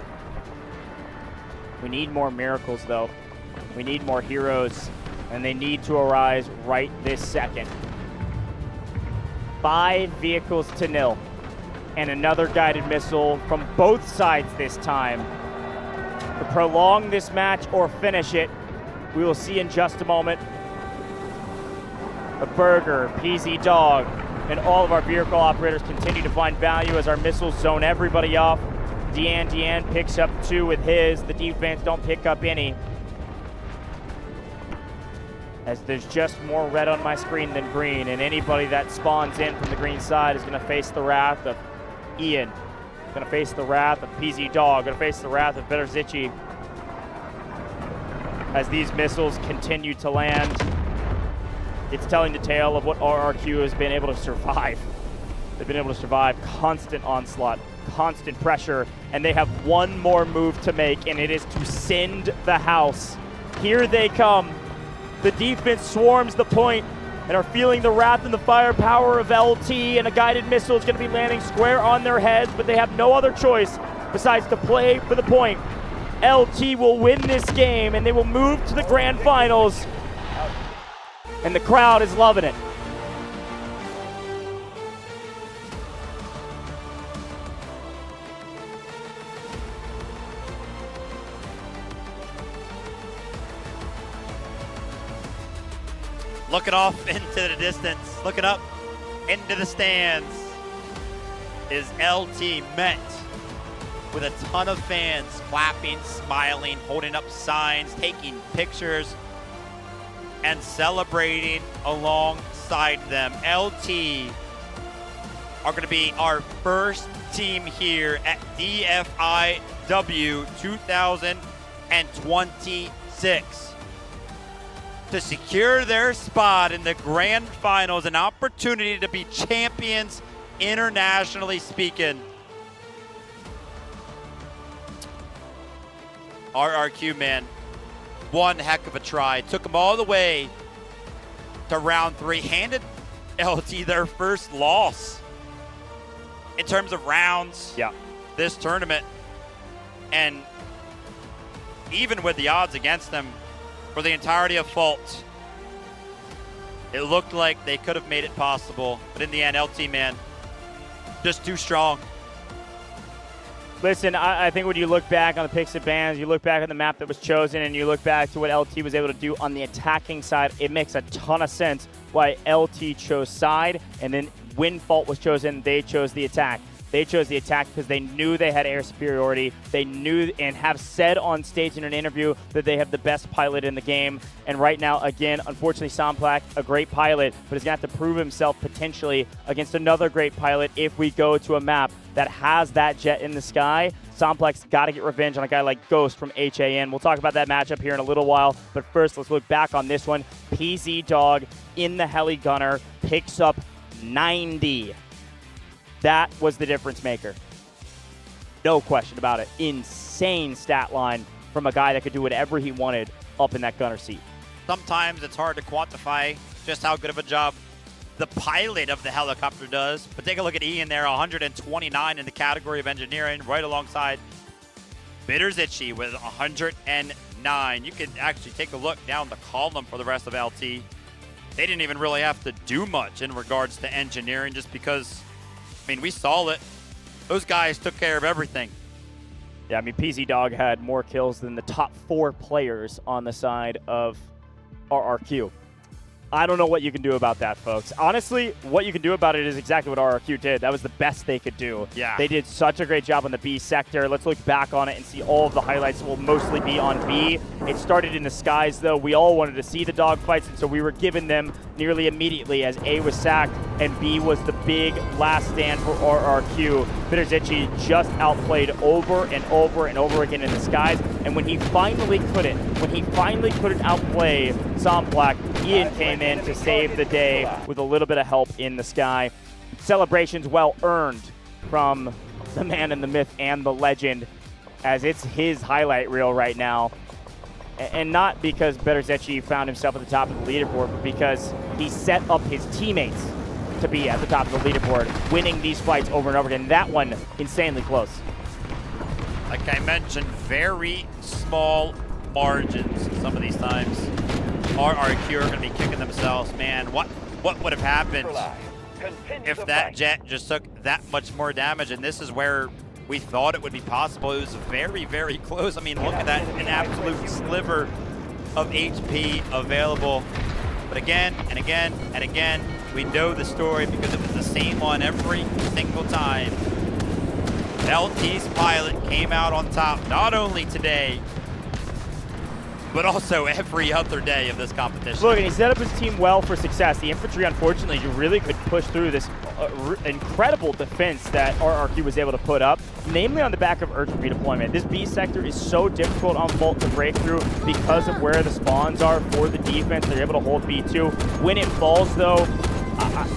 We need more miracles, though. We need more heroes, and they need to arise right this second. 5 vehicles to 0, and another guided missile from both sides this time. To prolong this match or finish it, we will see in just a moment. A Burger, PZ Dog, and all of our vehicle operators continue to find value as our missiles zone everybody off. Deanne picks up 2 with his. The defense don't pick up any. As there's just more red on my screen than green, and anybody that spawns in from the green side is going to face the wrath of Ian. Going to face the wrath of PZ Dog. Going to face the wrath of Bitterzichi. As these missiles continue to land, it's telling the tale of what RRQ has been able to survive. They've been able to survive constant onslaught, constant pressure, and they have one more move to make, and it is to send the house. Here they come. The defense swarms the point and are feeling the wrath and the firepower of LT, and a guided missile is going to be landing square on their heads, but they have no other choice besides to play for the point. LT will win this game, and they will move to the grand finals, and the crowd is loving it. Looking off into the distance, looking up into the stands, is LT met with a ton of fans clapping, smiling, holding up signs, taking pictures, and celebrating alongside them. LT are going to be our first team here at Dfiw 2026 to secure their spot in the grand finals, an opportunity to be champions internationally speaking. RRQ, man, one heck of a try. Took them all the way to round 3. Handed LT their first loss in terms of rounds this tournament. And even with the odds against them for the entirety of Fault, it looked like they could have made it possible. But in the end, LT, man, just too strong. Listen, I think when you look back on the picks and bans, you look back on the map that was chosen, and you look back to what LT was able to do on the attacking side, it makes a ton of sense why LT chose side, and then when Fault was chosen, they chose the attack. They chose the attack because they knew they had air superiority. They knew and have said on stage in an interview that they have the best pilot in the game. And right now, again, unfortunately, Somplak, a great pilot, but is going to have to prove himself potentially against another great pilot if we go to a map that has that jet in the sky. Somplak's got to get revenge on a guy like Ghost from HAN. We'll talk about that matchup here in a little while, but first, let's look back on this one. PZ Dog in the heli gunner picks up 90. That was the difference maker. No question about it. Insane stat line from a guy that could do whatever he wanted up in that gunner seat. Sometimes it's hard to quantify just how good of a job the pilot of the helicopter does. But take a look at Ian there, 129 in the category of engineering, right alongside Bitterzichi with 109. You can actually take a look down the column for the rest of LT. They didn't even really have to do much in regards to engineering, just because, I mean, we saw it. Those guys took care of everything. Yeah, I mean, PZ Dog had more kills than the top 4 players on the side of RRQ. I don't know what you can do about that, folks. Honestly, what you can do about it is exactly what RRQ did. That was the best they could do. Yeah. They did such a great job on the B sector. Let's look back on it and see all of the highlights will mostly be on B. It started in the skies, though. We all wanted to see the dogfights, and so we were given them nearly immediately as A was sacked and B was the big last stand for RRQ. Bitterzici just outplayed over and over and over again in the skies, and when he finally couldn't outplay Somplak, Ian came in to save the day with a little bit of help in the sky. Celebrations well earned from the man and the myth and the legend, as it's his highlight reel right now. And not because Bitterzici found himself at the top of the leaderboard, but because he set up his teammates to be at the top of the leaderboard, winning these fights over and over again. That one, insanely close. Like I mentioned, very small margins some of these times. RRQ are going to be kicking themselves. Man, what would have happened if that jet just took that much more damage? And this is where we thought it would be possible. It was very, very close. I mean, look at that, an absolute sliver of HP available. But again and again and again, we know the story because it was the same one every single time. LT's pilot came out on top, not only today, but also every other day of this competition. Look, and he set up his team well for success. The infantry, unfortunately, you really could push through this incredible defense that RRQ was able to put up, namely on the back of urgent redeployment. This B sector is so difficult on Vault to break through because of where the spawns are for the defense. They're able to hold B2. When it falls, though,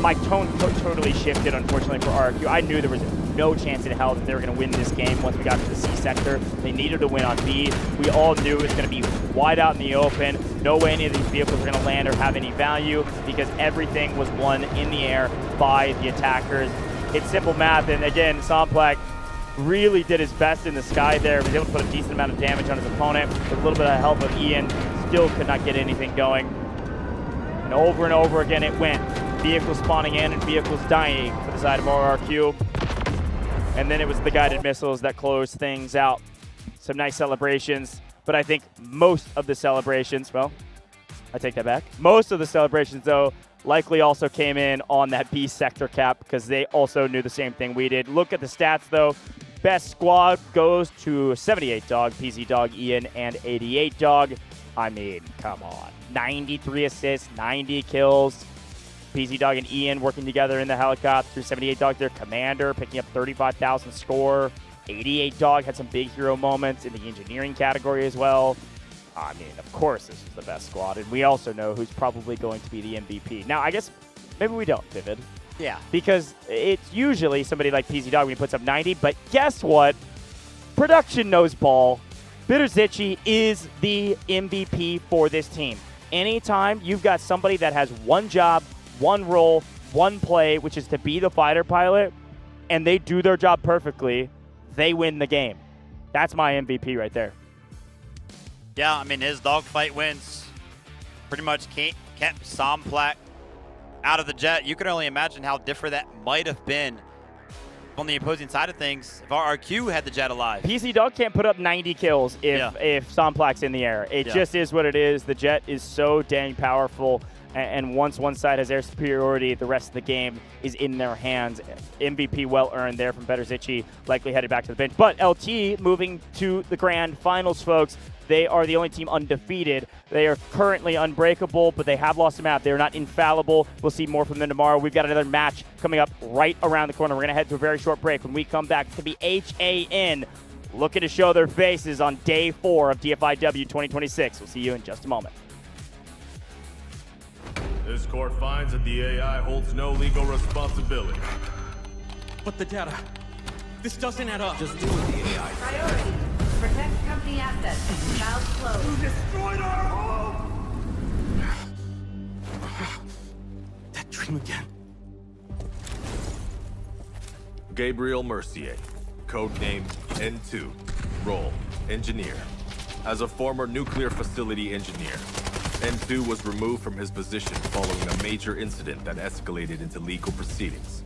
my tone totally shifted, unfortunately, for RRQ. I knew there was no chance in hell that they were going to win this game once we got to the C sector. They needed to win on B. We all knew it was going to be wide out in the open. No way any of these vehicles were going to land or have any value because everything was won in the air by the attackers. It's simple math, and again, Somplak really did his best in the sky there. He was able to put a decent amount of damage on his opponent. With a little bit of help of Ian, still could not get anything going. And over again it went. Vehicles spawning in and vehicles dying for the side of RRQ. And then it was the guided missiles that closed things out. Some nice celebrations, but I think most of the celebrations, well, I take that back. Most of the celebrations, though, likely also came in on that B sector cap because they also knew the same thing we did. Look at the stats, though. Best squad goes to 78 Dog, PZ Dog, Ian, and 88 Dog. I mean, come on. 93 assists, 90 kills. PZ Dog and Ian working together in the helicopter. 78 Dog, their commander, picking up 35,000 score. 88 Dog had some big hero moments in the engineering category as well. I mean, of course this is the best squad, and we also know who's probably going to be the MVP. Now, I guess maybe we don't, Vivid. Yeah. Because it's usually somebody like PZ Dog when he puts up 90, but guess what? Production knows ball. Bitterzici is the MVP for this team. Anytime you've got somebody that has one job, one role, one play, which is to be the fighter pilot, and they do their job perfectly, they win the game. That's my MVP right there. Yeah, I mean, his dogfight wins pretty much kept Somplak out of the jet. You can only imagine how different that might have been on the opposing side of things if RRQ had the jet alive. PZ Dog can't put up 90 kills if Somplak's in the air. It just is what it is. The jet is so dang powerful, and once one side has air superiority, the rest of the game is in their hands. MVP well earned there from Bitterzici, likely headed back to the bench. But LT moving to the grand finals, folks. They are the only team undefeated. They are currently unbreakable, but they have lost a map. They're not infallible. We'll see more from them tomorrow. We've got another match coming up right around the corner. We're going to head to a very short break. When we come back, it's going to be HAN looking to show their faces on day 4 of Dfiw 2026. We'll see you in just a moment. This court finds that the AI holds no legal responsibility. But the data, this doesn't add up. Just do with the AI. Priority. Protect company assets. Valve closed. You destroyed our home! That dream again. Gabriel Mercier, codename N2, role engineer. As a former nuclear facility engineer, N2 was removed from his position following a major incident that escalated into legal proceedings.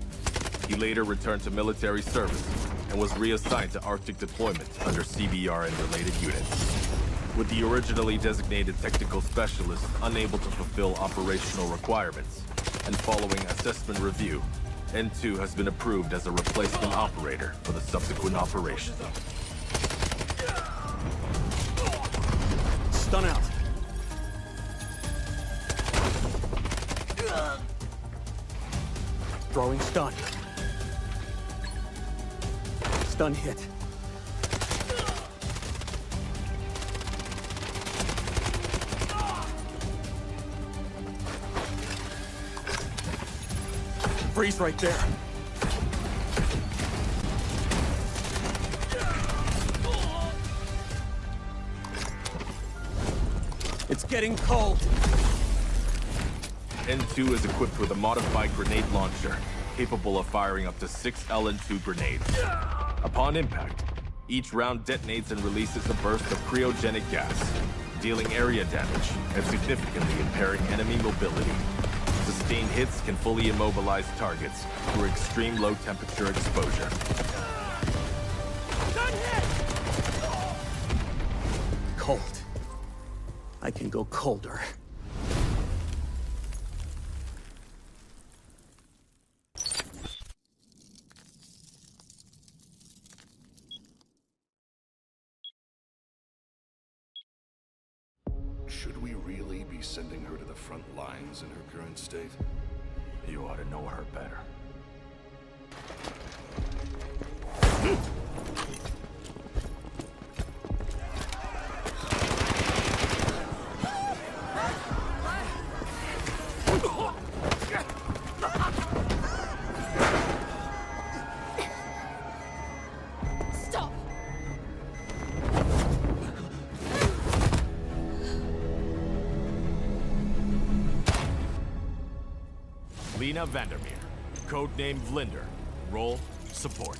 He later returned to military service and was reassigned to Arctic deployment under CBR and related units. with the originally designated technical specialist unable to fulfill operational requirements, and following assessment review, N2 has been approved as a replacement operator for the subsequent operation. Stun out. Throwing stun. Stun hit. Freeze right there. It's getting cold. N2 is equipped with a modified grenade launcher, capable of firing up to 6 LN2 grenades. Upon impact, each round detonates and releases a burst of cryogenic gas, dealing area damage and significantly impairing enemy mobility. Sustained hits can fully immobilize targets through extreme low temperature exposure. Cold. I can go colder. Should we really be sending her to the front lines in her current state? You ought to know her better. Stop! Lena Vandermeer, codename Vlinder, role support.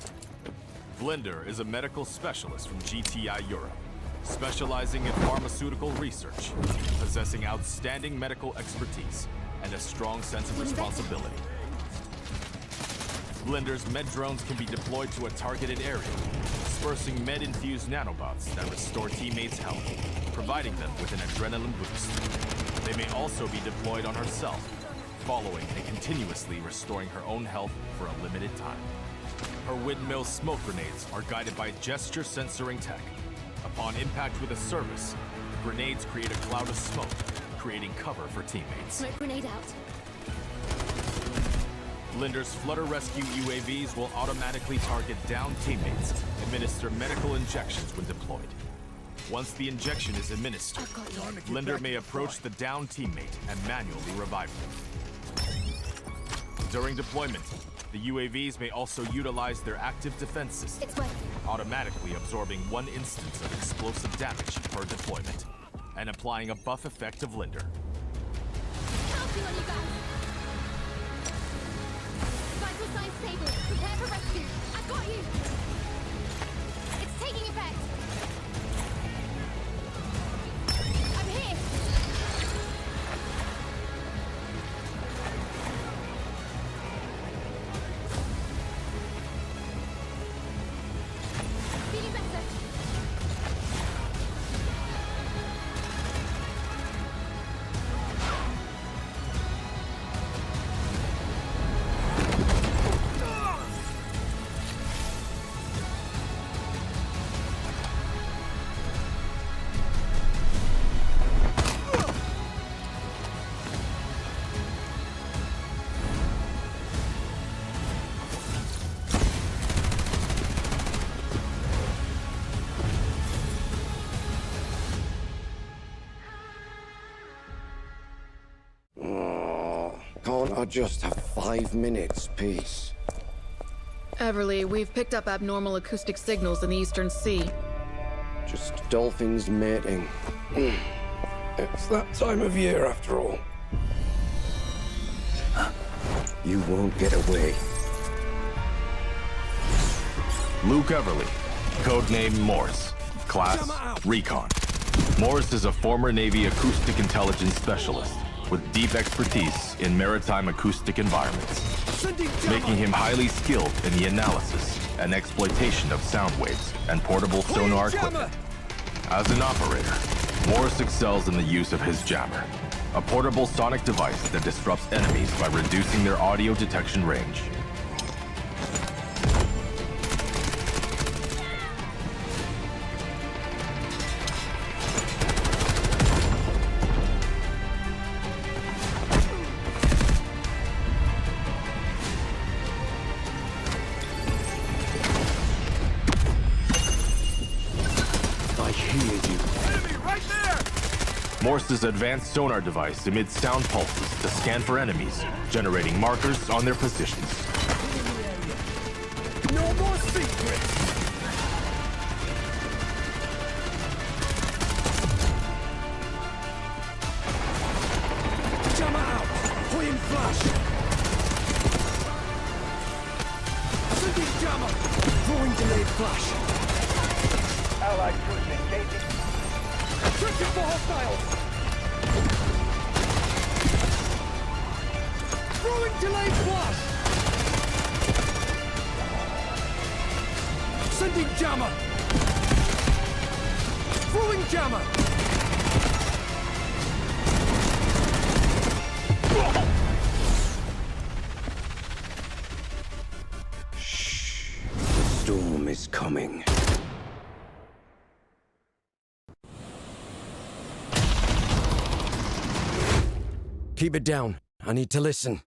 Vlinder is a medical specialist from GTI Europe, specializing in pharmaceutical research, possessing outstanding medical expertise and a strong sense of responsibility. Vlinder's med drones can be deployed to a targeted area, dispersing med-infused nanobots that restore teammates' health, providing them with an adrenaline boost. They may also be deployed on herself, following and continuously restoring her own health for a limited time. Her windmill smoke grenades are guided by gesture censoring tech. Upon impact with a service, grenades create a cloud of smoke, creating cover for teammates. Smoke grenade out. Vlinder's Flutter Rescue UAVs will automatically target downed teammates, administer medical injections when deployed. Once the injection is administered, Vlinder may approach the downed teammate and manually revive them. During deployment, the UAVs may also utilize their active defense system, automatically absorbing 1 instance of explosive damage per deployment, and applying a buff effect to Vlinder. Help you, you guys! Vital signs stable. Prepare for rescue. I've got you! It's taking effect! I'm here! Feeling better. Can't I just have 5 minutes, peace? Everly, we've picked up abnormal acoustic signals in the Eastern Sea. Just dolphins mating. It's that time of year, after all. You won't get away. Luke Everly, codename Morse, class Recon. Morse is a former Navy acoustic intelligence specialist with deep expertise in maritime acoustic environments, making him highly skilled in the analysis and exploitation of sound waves and portable sonar equipment. As an operator, Morris excels in the use of his jammer, a portable sonic device that disrupts enemies by reducing their audio detection range. Morse's advanced sonar device emits sound pulses to scan for enemies, generating markers on their positions. No more secrets! Jammer out! Flame flash! Sending jammer! Throwing delayed flash! Allied troops engaging! Searching for hostiles! Throwing delayed flash! Sending jammer! Throwing jammer! Shh. The storm is coming. Keep it down. I need to listen.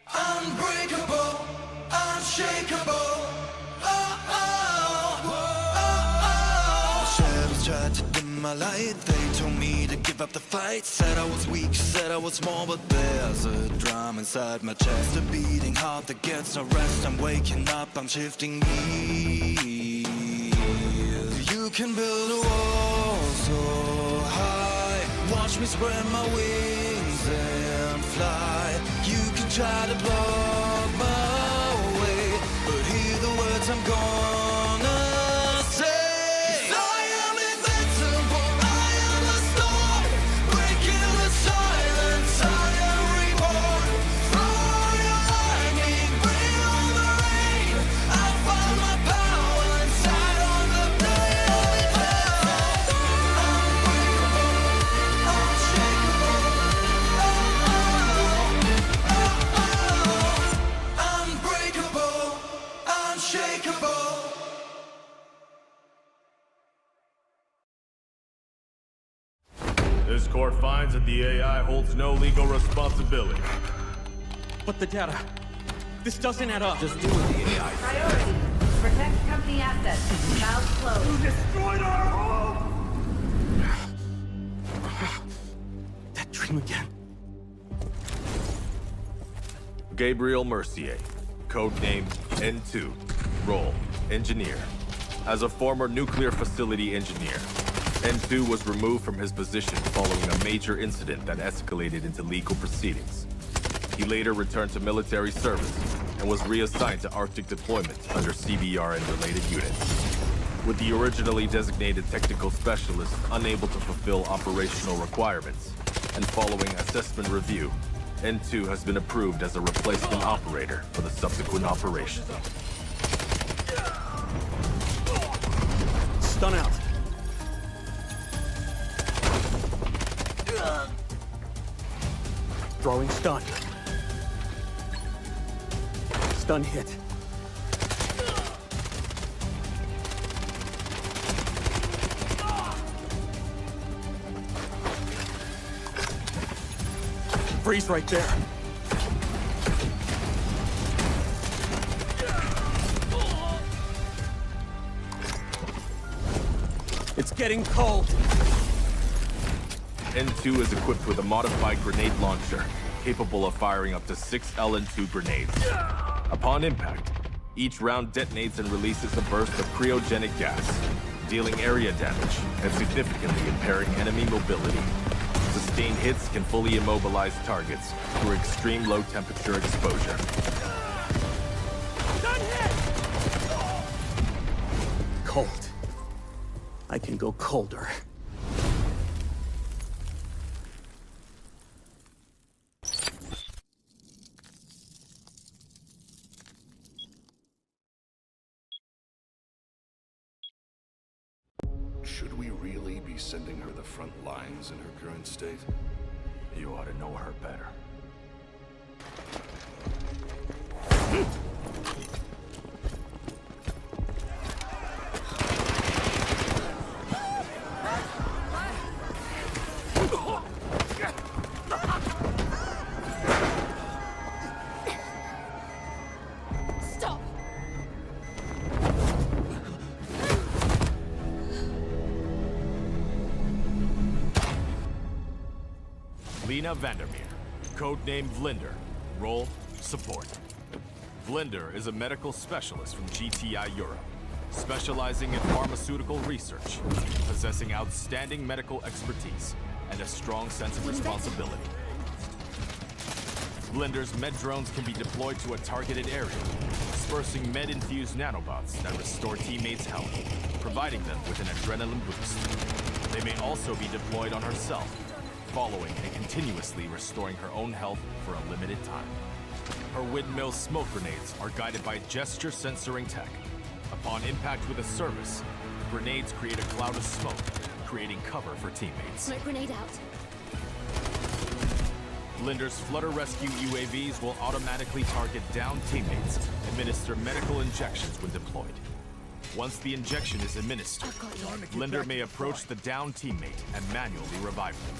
Unbreakable, unshakeable. Shadows tried to dim my light. They told me to give up the fight. Said I was weak, said I was small, but there's a drum inside my chest, a beating heart that gets no rest. I'm waking up, I'm shifting gears. You can build a wall so high. Watch me spread my wings and fly. You can try to block my way, but hear the words I'm gonna say. 'Cause I am invincible, I am a storm, breaking the silence, I am reborn. Throw your lightning, bring on the rain. I find my power inside on the blade. Unbreakable, unshakeable. This court finds that the AI holds no legal responsibility. But the data. This doesn't add up. Just do with the AI. Priority. Protect company assets. Valve closed. You destroyed our home! That dream again. Gabriel Mercier, codenamed N2, role, engineer. As a former nuclear facility engineer, N2 was removed from his position following a major incident that escalated into legal proceedings. He later returned to military service and was reassigned to Arctic deployment under CBR and related units. With the originally designated technical specialist unable to fulfill operational requirements, and following assessment review, N2 has been approved as a replacement operator for the subsequent operation. Stun out. Throwing stun. Stun hit. Freeze right there. It's getting cold. N2 is equipped with a modified grenade launcher, capable of firing up to 6 LN2 grenades. Upon impact, each round detonates and releases a burst of cryogenic gas, dealing area damage and significantly impairing enemy mobility. Sustained hits can fully immobilize targets through extreme low temperature exposure. Cold. I can go colder. Should we really be sending her the front lines in her current state? You ought to know her better. Stop! Lena Vandermeer, codenamed Vlinder, role, support. Vlinder is a medical specialist from GTI Europe, specializing in pharmaceutical research, possessing outstanding medical expertise, and a strong sense of responsibility. Vlinder's med drones can be deployed to a targeted area, dispersing med-infused nanobots that restore teammates' health, providing them with an adrenaline boost. They may also be deployed on herself, following and continuously restoring her own health for a limited time. Her windmill smoke grenades are guided by gesture censoring tech. Upon impact with a service, grenades create a cloud of smoke, creating cover for teammates. Smoke grenade out. Vlinder's Flutter Rescue UAVs will automatically target downed teammates, administer medical injections when deployed. Once the injection is administered, Vlinder may approach the downed teammate and manually revive them.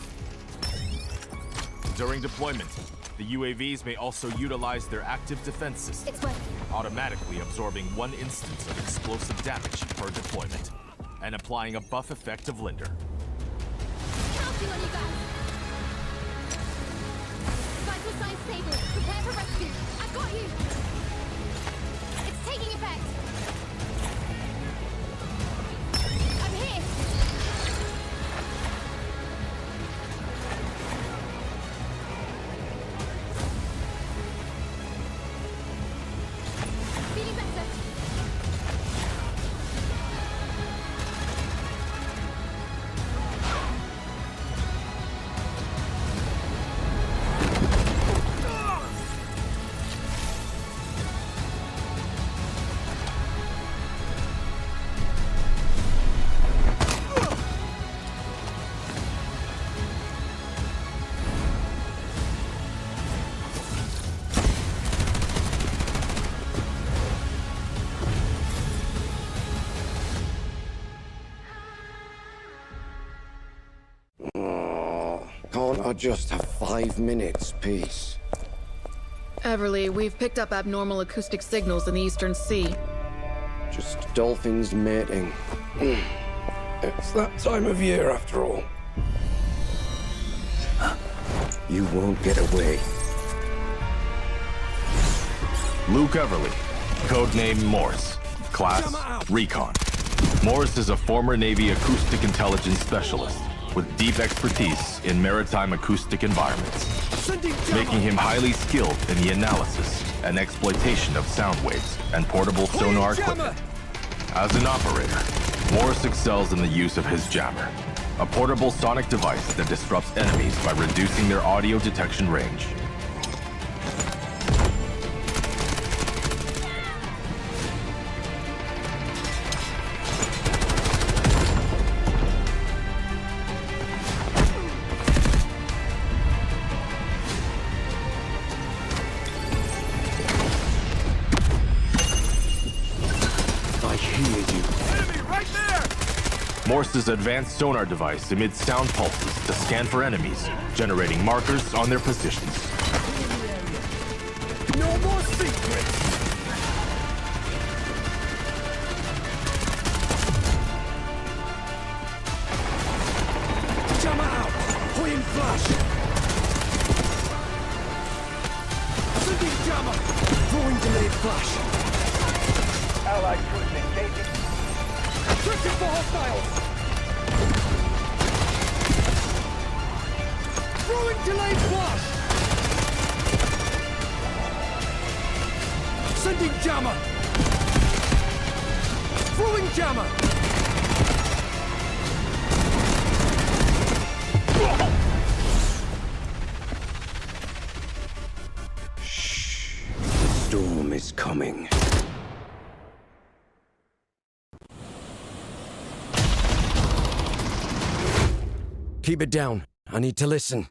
During deployment, the UAVs may also utilize their active defense system, automatically absorbing 1 instance of explosive damage per deployment, and applying a buff effect to Vlinder. Counting on you guys! Vital signs stable. Prepare for rescue. I've got you! It's taking effect! I'm here! Can't I just have 5 minutes, peace? Everly, we've picked up abnormal acoustic signals in the Eastern Sea. Just dolphins mating. It's that time of year, after all. You won't get away. Luke Everly, codename Morse, class Recon. Morse is a former Navy acoustic intelligence specialist with deep expertise in maritime acoustic environments, making him highly skilled in the analysis and exploitation of sound waves and portable sonar equipment. As an operator, Morse excels in the use of his jammer, a portable sonic device that disrupts enemies by reducing their audio detection range. Morse's advanced sonar device emits sound pulses to scan for enemies, generating markers on their positions. No more secrets! Jammer out! Point flash! Sending jammer! Throwing delayed flash! Allied troops engaging. Searching for hostiles! Throwing delayed flash! Sending jammer! Throwing jammer! Shh. The storm is coming. Keep it down. I need to listen.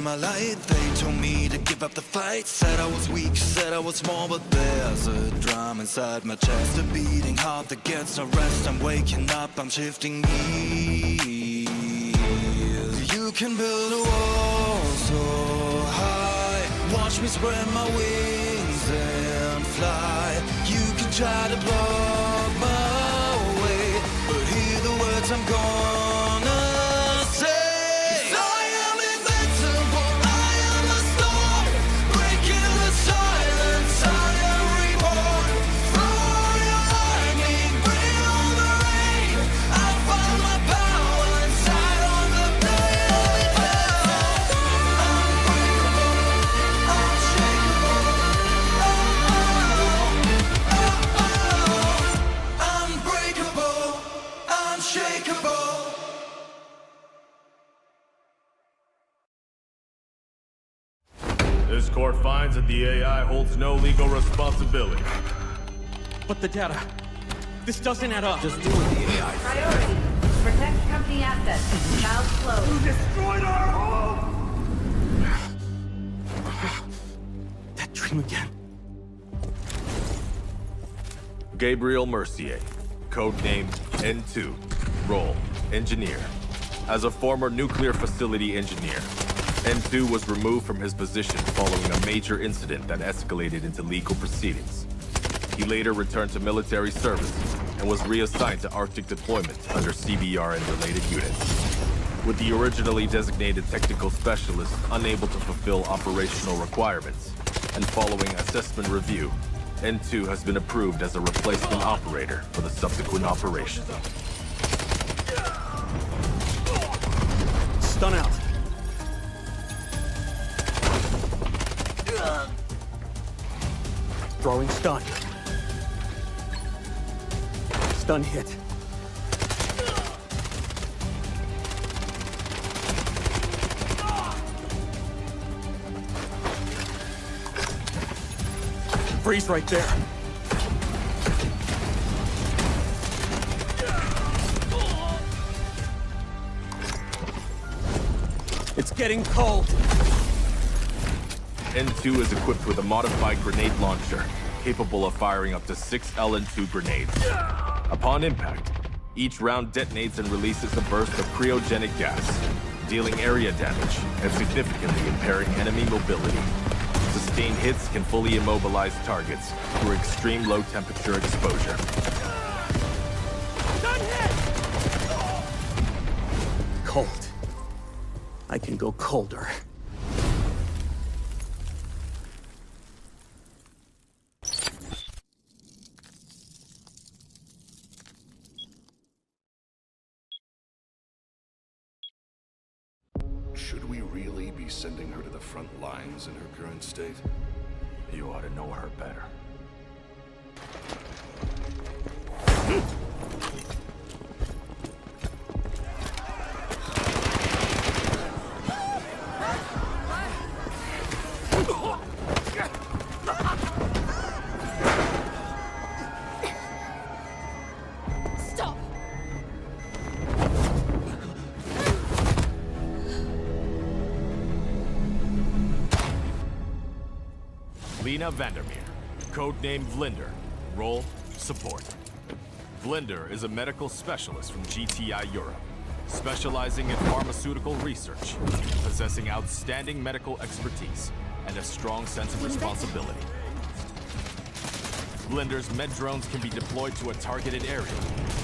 my light. They told me to give up the fight. Said I was weak, said I was small, but there's a drum inside my chest, a beating heart that gets no rest. I'm waking up, I'm shifting gears. You can build a wall so high. Watch me spread my wings and fly. You can try to block my way, but hear the words I'm gonna say. 'Cause I am invincible, I am the storm, breaking the silence, I am reborn. Throw your lightning, bring on the rain. I find my power inside on the blade. Unbreakable, unshakeable. Unbreakable, unshakable. This court finds that the AI holds no legal responsibility. But the data. This doesn't add up. Just do what the AI says. Priority. Protect company assets. Valve closed. You destroyed our home! That dream again. Gabriel Mercier, codename N2, role engineer. As a former nuclear facility engineer, N2 was removed from his position following a major incident that escalated into legal proceedings. He later returned to military service and was reassigned to Arctic deployment under CBR and related units. With the originally designated technical specialist unable to fulfill operational requirements, and following assessment review, N2 has been approved as a replacement operator for the subsequent operation. Stun out. Throwing stun. Stun hit. Freeze right there. It's getting cold. N2 is equipped with a modified grenade launcher, capable of firing up to 6 LN2 grenades. Upon impact, each round detonates and releases a burst of cryogenic gas, dealing area damage and significantly impairing enemy mobility. Sustained hits can fully immobilize targets through extreme low temperature exposure. Cold. I can go colder. Should we really be sending her to the front lines in her current state? You ought to know her better. Stop! Lena Vandermeer, codename Vlinder, role support. Vlinder is a medical specialist from GTI Europe, specializing in pharmaceutical research, possessing outstanding medical expertise, and a strong sense of responsibility. Vlinder's med drones can be deployed to a targeted area,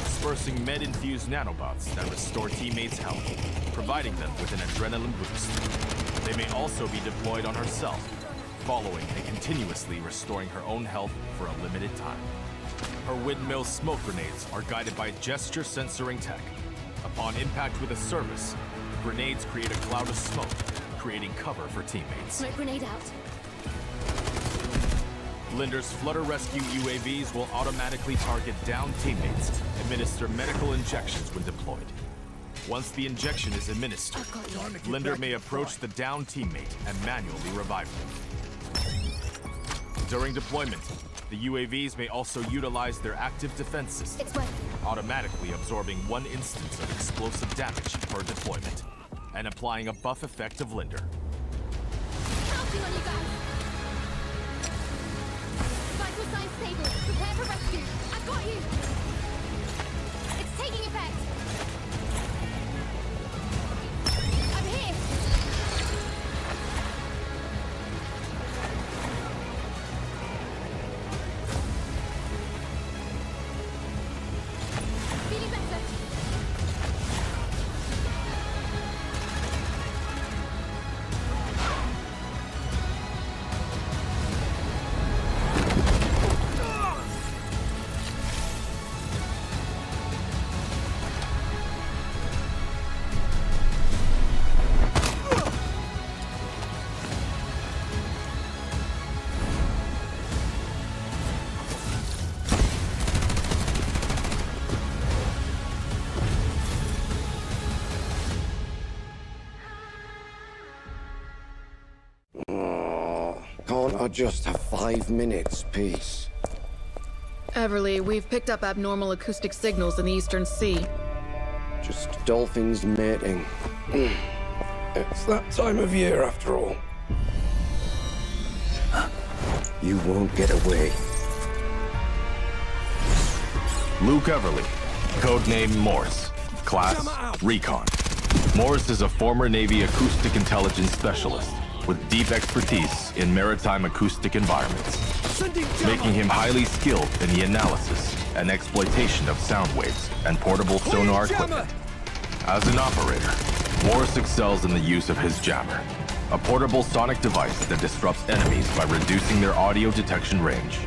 dispersing med-infused nanobots that restore teammates' health, providing them with an adrenaline boost. They may also be deployed on herself, following and continuously restoring her own health for a limited time. Her windmill smoke grenades are guided by gesture censoring tech. Upon impact with a service, the grenades create a cloud of smoke, creating cover for teammates. Smoke grenade out. Vlinder's Flutter Rescue UAVs will automatically target downed teammates, administer medical injections when deployed. Once the injection is administered, Vlinder may approach the downed teammate and manually revive them. During deployment, the UAVs may also utilize their active defense system, automatically absorbing 1 instance of explosive damage per deployment, and applying a buff effect to Vlinder. Counting on you guys. Vital signs stable. Prepare for rescue. I've got you. It's taking effect. I'm here. Feeling better. Can't I just have 5 minutes, peace? Everly, we've picked up abnormal acoustic signals in the Eastern Sea. Just dolphins mating. It's that time of year, after all. You won't get away. Luke Everly, codename Morse, class Recon. Morse is a former Navy acoustic intelligence specialist with deep expertise in maritime acoustic environments, making him highly skilled in the analysis and exploitation of sound waves and portable sonar equipment. As an operator, Morse excels in the use of his jammer, a portable sonic device that disrupts enemies by reducing their audio detection range.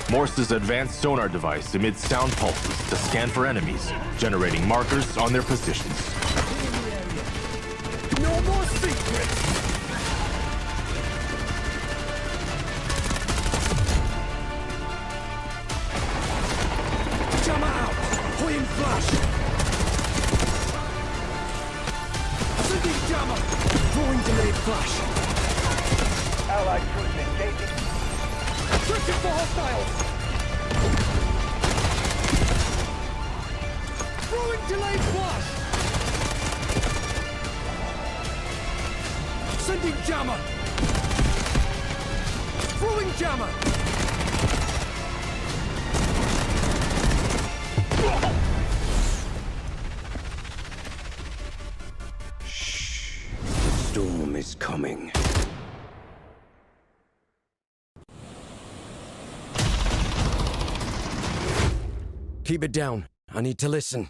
Morse's advanced sonar device emits sound pulses to scan for enemies, generating markers on their positions. No more secrets! Jammer out! Hoying flash! Sending jammer! Throwing delayed flash! Allied troops engaging! Searching for hostiles! Throwing delayed flash! Sending jammer! Throwing jammer! Shh. The storm is coming. Keep it down. I need to listen.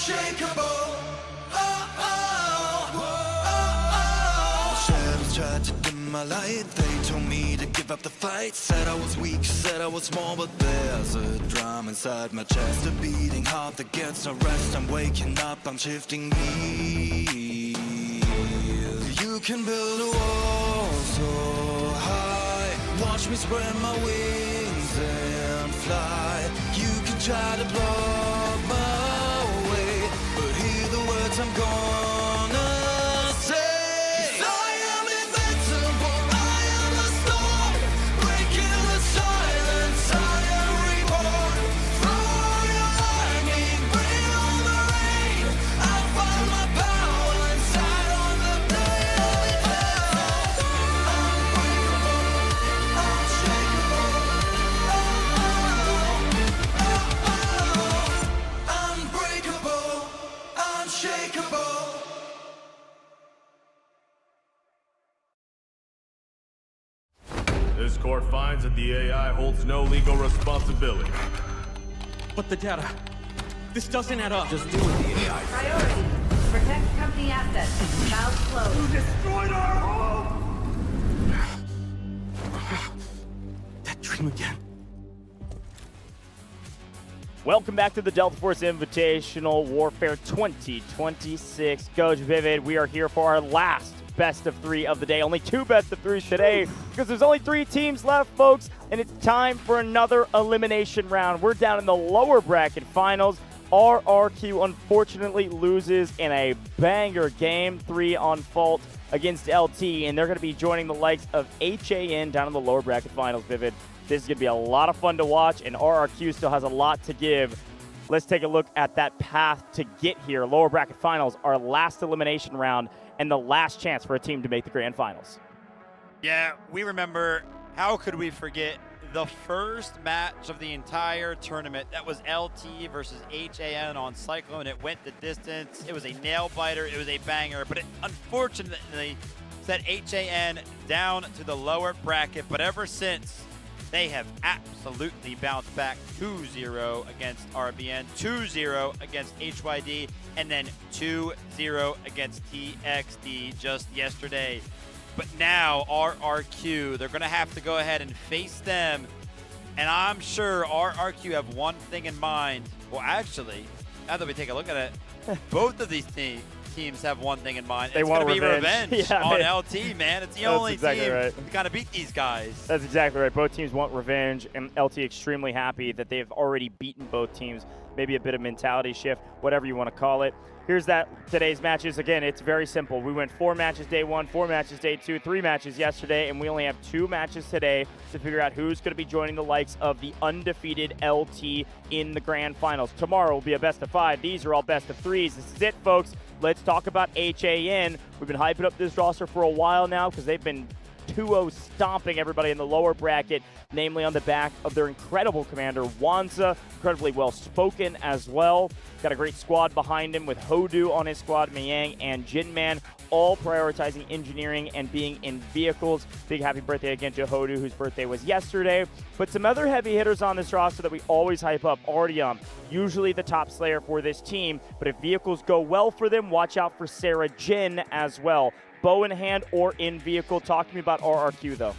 Unshakeable. Shadows tried to dim my light. They told me to give up the fight. Said I was weak, said I was small, but there's a drum inside my chest, a beating heart that gets no rest. I'm waking up, I'm shifting gears. You can build a wall so high. Watch me spread my wings and fly. You can try to block my way, but hear the words I'm gonna say. 'Cause I am invincible, I am the storm, breaking the silence, I am reborn. Throw your lightning, bring on the rain. I find my power inside on the blade. Unbreakable, unshakeable. This court finds that the AI holds no legal responsibility. But the data. This doesn't add up. Just do what the AI says. Priority. Protect company assets. Valve closed. You destroyed our home! That dream again. Welcome back to the Delta Force Invitational Warfare 2026. Coach Vivid, we are here for our last best of 3 of the day. Only 2 best of 3s today because there's only 3 teams left, folks, and it's time for another elimination round. We're down in the lower bracket finals. RRQ unfortunately loses in a banger game 3 on fault against LT, and they're going to be joining the likes of HAN down in the lower bracket finals, Vivid. This is going to be a lot of fun to watch, and RRQ still has a lot to give. Let's take a look at that path to get here. Lower bracket finals, our last elimination round, and the last chance for a team to make the grand finals. Yeah, we remember, how could we forget the first match of the entire tournament? That was LT versus HAN on Cyclone. It went the distance. It was a nail biter. It was a banger, but it unfortunately set HAN down to the lower bracket. But ever since, they have absolutely bounced back 2-0 against RBN, 2-0 against HYD, and then 2-0 against TXD just yesterday. But now RRQ, they're going to have to go ahead and face them. And I'm sure RRQ have one thing in mind. Well, actually, now that we take a look at it, both of these teams have one thing in mind. It's going to be revenge on LT, man. It's the only team to kind of beat these guys. That's exactly right. Both teams want revenge, and LT extremely happy that they've already beaten both teams. Maybe a bit of mentality shift, whatever you want to call it. Here's today's matches. Again, it's very simple. We went 4 matches day 1, 4 matches day 2, 3 matches yesterday, and we only have 2 matches today to figure out who's going to be joining the likes of the undefeated LT in the grand finals. Tomorrow will be a best of 5. These are all best of 3s. This is it, folks. Let's talk about HAN. We've been hyping up this roster for a while now because they've been 2-0 stomping everybody in the lower bracket, namely on the back of their incredible commander, Wanza, incredibly well-spoken as well. Got a great squad behind him with Hodu on his squad, Mayang and Jinman, all prioritizing engineering and being in vehicles. Big happy birthday again to Hodu, whose birthday was yesterday. But some other heavy hitters on this roster that we always hype up. Artyom, usually the top slayer for this team, but if vehicles go well for them, watch out for Sarah Jin as well. Bow in hand or in vehicle. Talk to me about RRQ, though.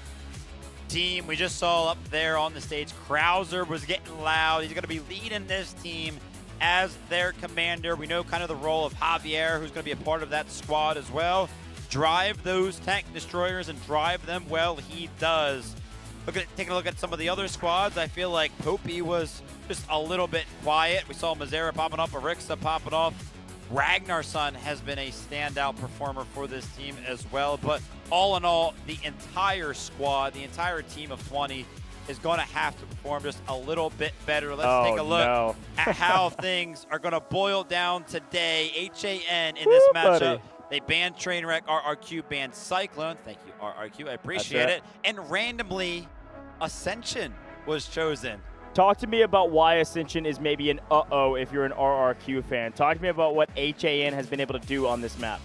Team we just saw up there on the stage, Krauser was getting loud. He's going to be leading this team as their commander. We know kind of the role of Javier, who's going to be a part of that squad as well. Drive those tank destroyers and drive them well. He does. Taking a look at some of the other squads, I feel like Popey was just a little bit quiet. We saw Mazera popping up, Arixa popping off. Ragnarsson has been a standout performer for this team as well. But all in all, the entire squad, the entire team of 20 is going to have to perform just a little bit better. Let's take a look at how things are going to boil down today. HAN in this matchup. They banned Trainwreck, RRQ banned Cyclone. Thank you, RRQ. I appreciate it. And randomly, Ascension was chosen. Talk to me about why Ascension is maybe an uh-oh if you're an RRQ fan. Talk to me about what HAN has been able to do on this map.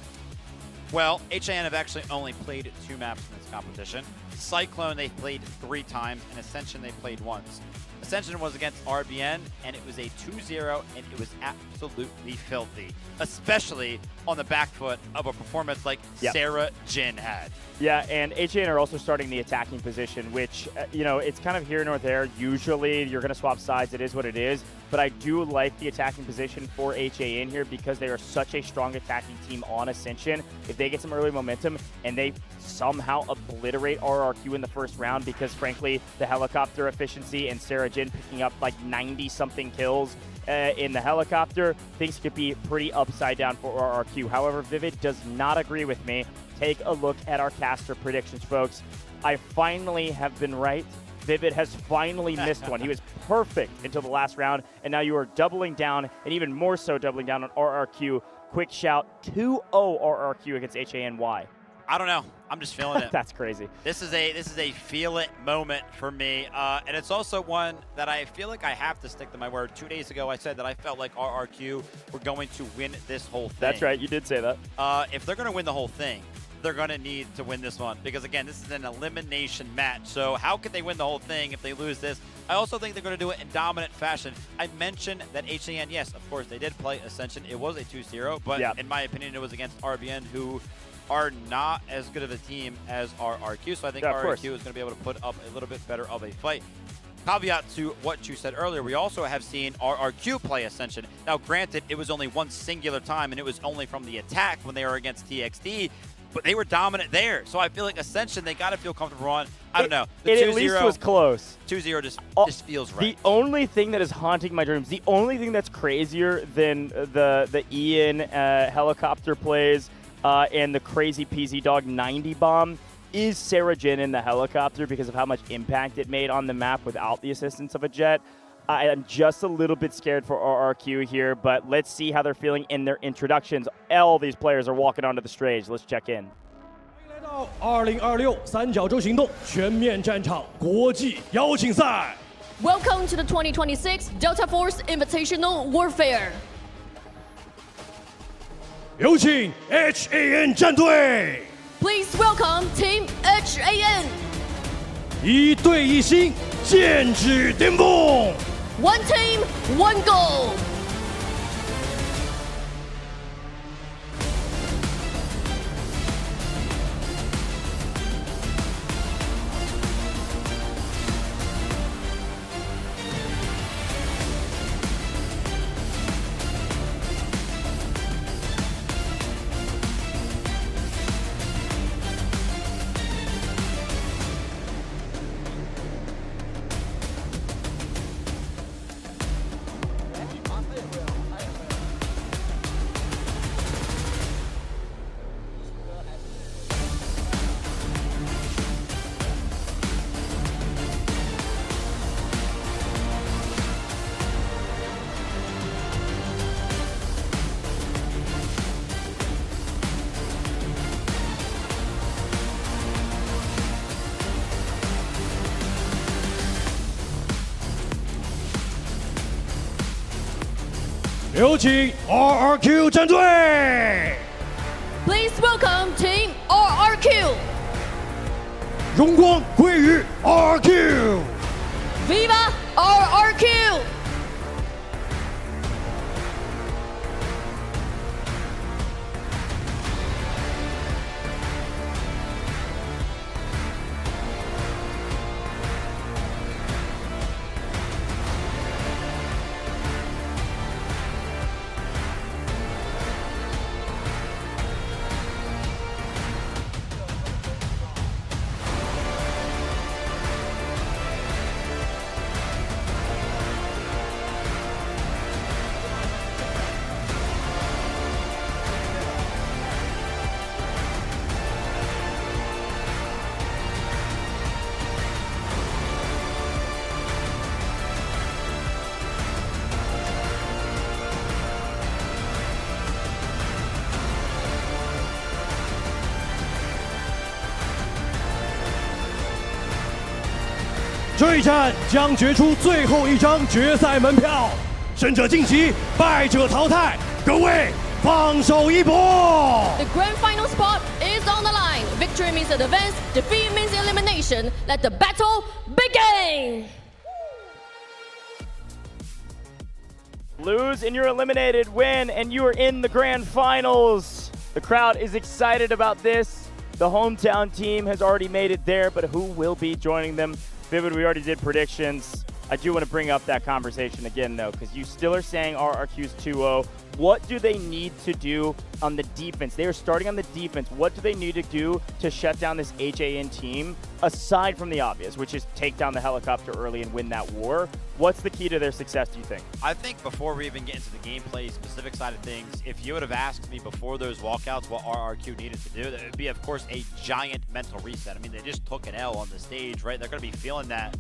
Well, HAN have actually only played 2 maps in this competition. Cyclone, they've played 3 times, and Ascension, they played once. Ascension was against RBN, and it was a 2-0, and it was absolutely filthy, especially on the back foot of a performance like Sarah Jin had. Yeah, and HAN are also starting the attacking position, which, you know, it's kind of here nor there. Usually you're going to swap sides. It is what it is. But I do like the attacking position for HAN here because they are such a strong attacking team on Ascension. If they get some early momentum and they somehow obliterate RRQ in the first round because, frankly, the helicopter efficiency and Sarah Jin picking up like 90-something kills in the helicopter, things could be pretty upside down for RRQ. However, Vivid does not agree with me. Take a look at our caster predictions, folks. I finally have been right. Vivid has finally missed one. He was perfect until the last round, and now you are doubling down, and even more so doubling down on RRQ. Quick shout, 2-0 RRQ against HANY. I don't know. I'm just feeling it. That's crazy. This is a feel it moment for me, and it's also one that I feel like I have to stick to my word. 2 days ago, I said that I felt like RRQ were going to win this whole thing. That's right. You did say that. If they're going to win the whole thing, they're going to need to win this one because, again, this is an elimination match. So how could they win the whole thing if they lose this? I also think they're going to do it in dominant fashion. I mentioned that HAN, yes, of course, they did play Ascension. It was a 2-0, but in my opinion, it was against RBN, who are not as good of a team as RRQ. So I think RRQ is going to be able to put up a little bit better of a fight. Caveat to what you said earlier, we also have seen RRQ play Ascension. Now, granted, it was only one singular time, and it was only from the attack when they were against TXT, but they were dominant there. So I feel like Ascension, they got to feel comfortable on. I don't know. It at least was close. 2-0 just feels right. The only thing that is haunting my dreams, the only thing that's crazier than the Ian helicopter plays and the crazy PZ Dog 90 bomb is Sarah Jin in the helicopter because of how much impact it made on the map without the assistance of a jet. I am just a little bit scared for RRQ here, but let's see how they're feeling in their introductions. All these players are walking onto the stage. Let's check in. 2026三角洲行动全面战场国际邀请赛。 Welcome to the 2026 Delta Force Invitational Warfare. 有请 HAN 战队。 Please welcome Team HAN. 一队一心，剑指巅峰。 One team, one goal.有请 RRQ 战队。 Please welcome Team RRQ. 荣光归于 RRQ。 Viva RRQ.《这一战将决出最后一张决赛门票，胜者晋级，败者淘汰。各位放手一搏。 The grand final spot is on the line. Victory means advance, defeat means elimination. Let the battle begin. Lose and you're eliminated. Win and you are in the grand finals. The crowd is excited about this. The hometown team has already made it there, but who will be joining them? Vivid, we already did predictions. I do want to bring up that conversation again, though, because you still are saying RRQ's 2-0. What do they need to do on the defense? They are starting on the defense. What do they need to do to shut down this HAN team, aside from the obvious, which is take down the helicopter early and win that war? What's the key to their success, do you think? I think before we even get into the gameplay specific side of things, if you would have asked me before those walkouts what RRQ needed to do, that would be, of course, a giant mental reset. I mean, they just took an L on the stage, right? They're going to be feeling that.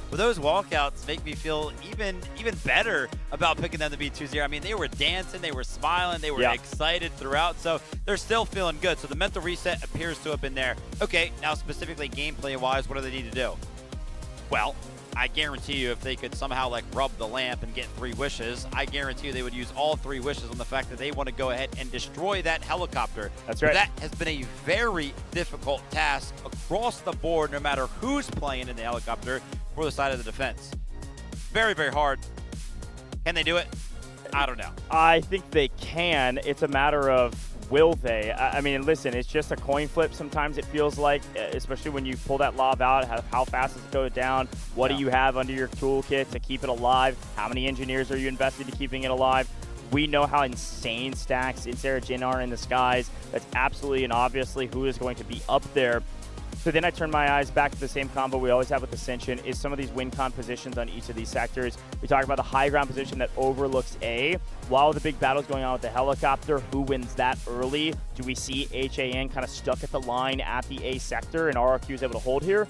But those walkouts make me feel even better about picking them to be 2-0. I mean, they were dancing, they were smiling, they were excited throughout, so they're still feeling good. So the mental reset appears to have been there. Okay, now specifically gameplay-wise, what do they need to do? Well, I guarantee you if they could somehow like rub the lamp and get 3 wishes, I guarantee you they would use all 3 wishes on the fact that they want to go ahead and destroy that helicopter. That's right. That has been a very difficult task across the board, no matter who's playing in the helicopter for the side of the defense. Very, very hard. Can they do it? I don't know. I think they can. It's a matter of will they? I mean, listen, it's just a coin flip sometimes it feels like, especially when you pull that lob out, how fast does it go down? What do you have under your toolkit to keep it alive? How many engineers are you invested in keeping it alive? We know how insane stacks in Sarah Jin are in the skies. That's absolutely and obviously who is going to be up there. So then I turn my eyes back to the same combo we always have with Ascension, is some of these win con positions on each of these sectors. We talk about the high ground position that overlooks A. While the big battle's going on with the helicopter, who wins that early? Do we see HAN kind of stuck at the line at the A sector and RRQ is able to hold here?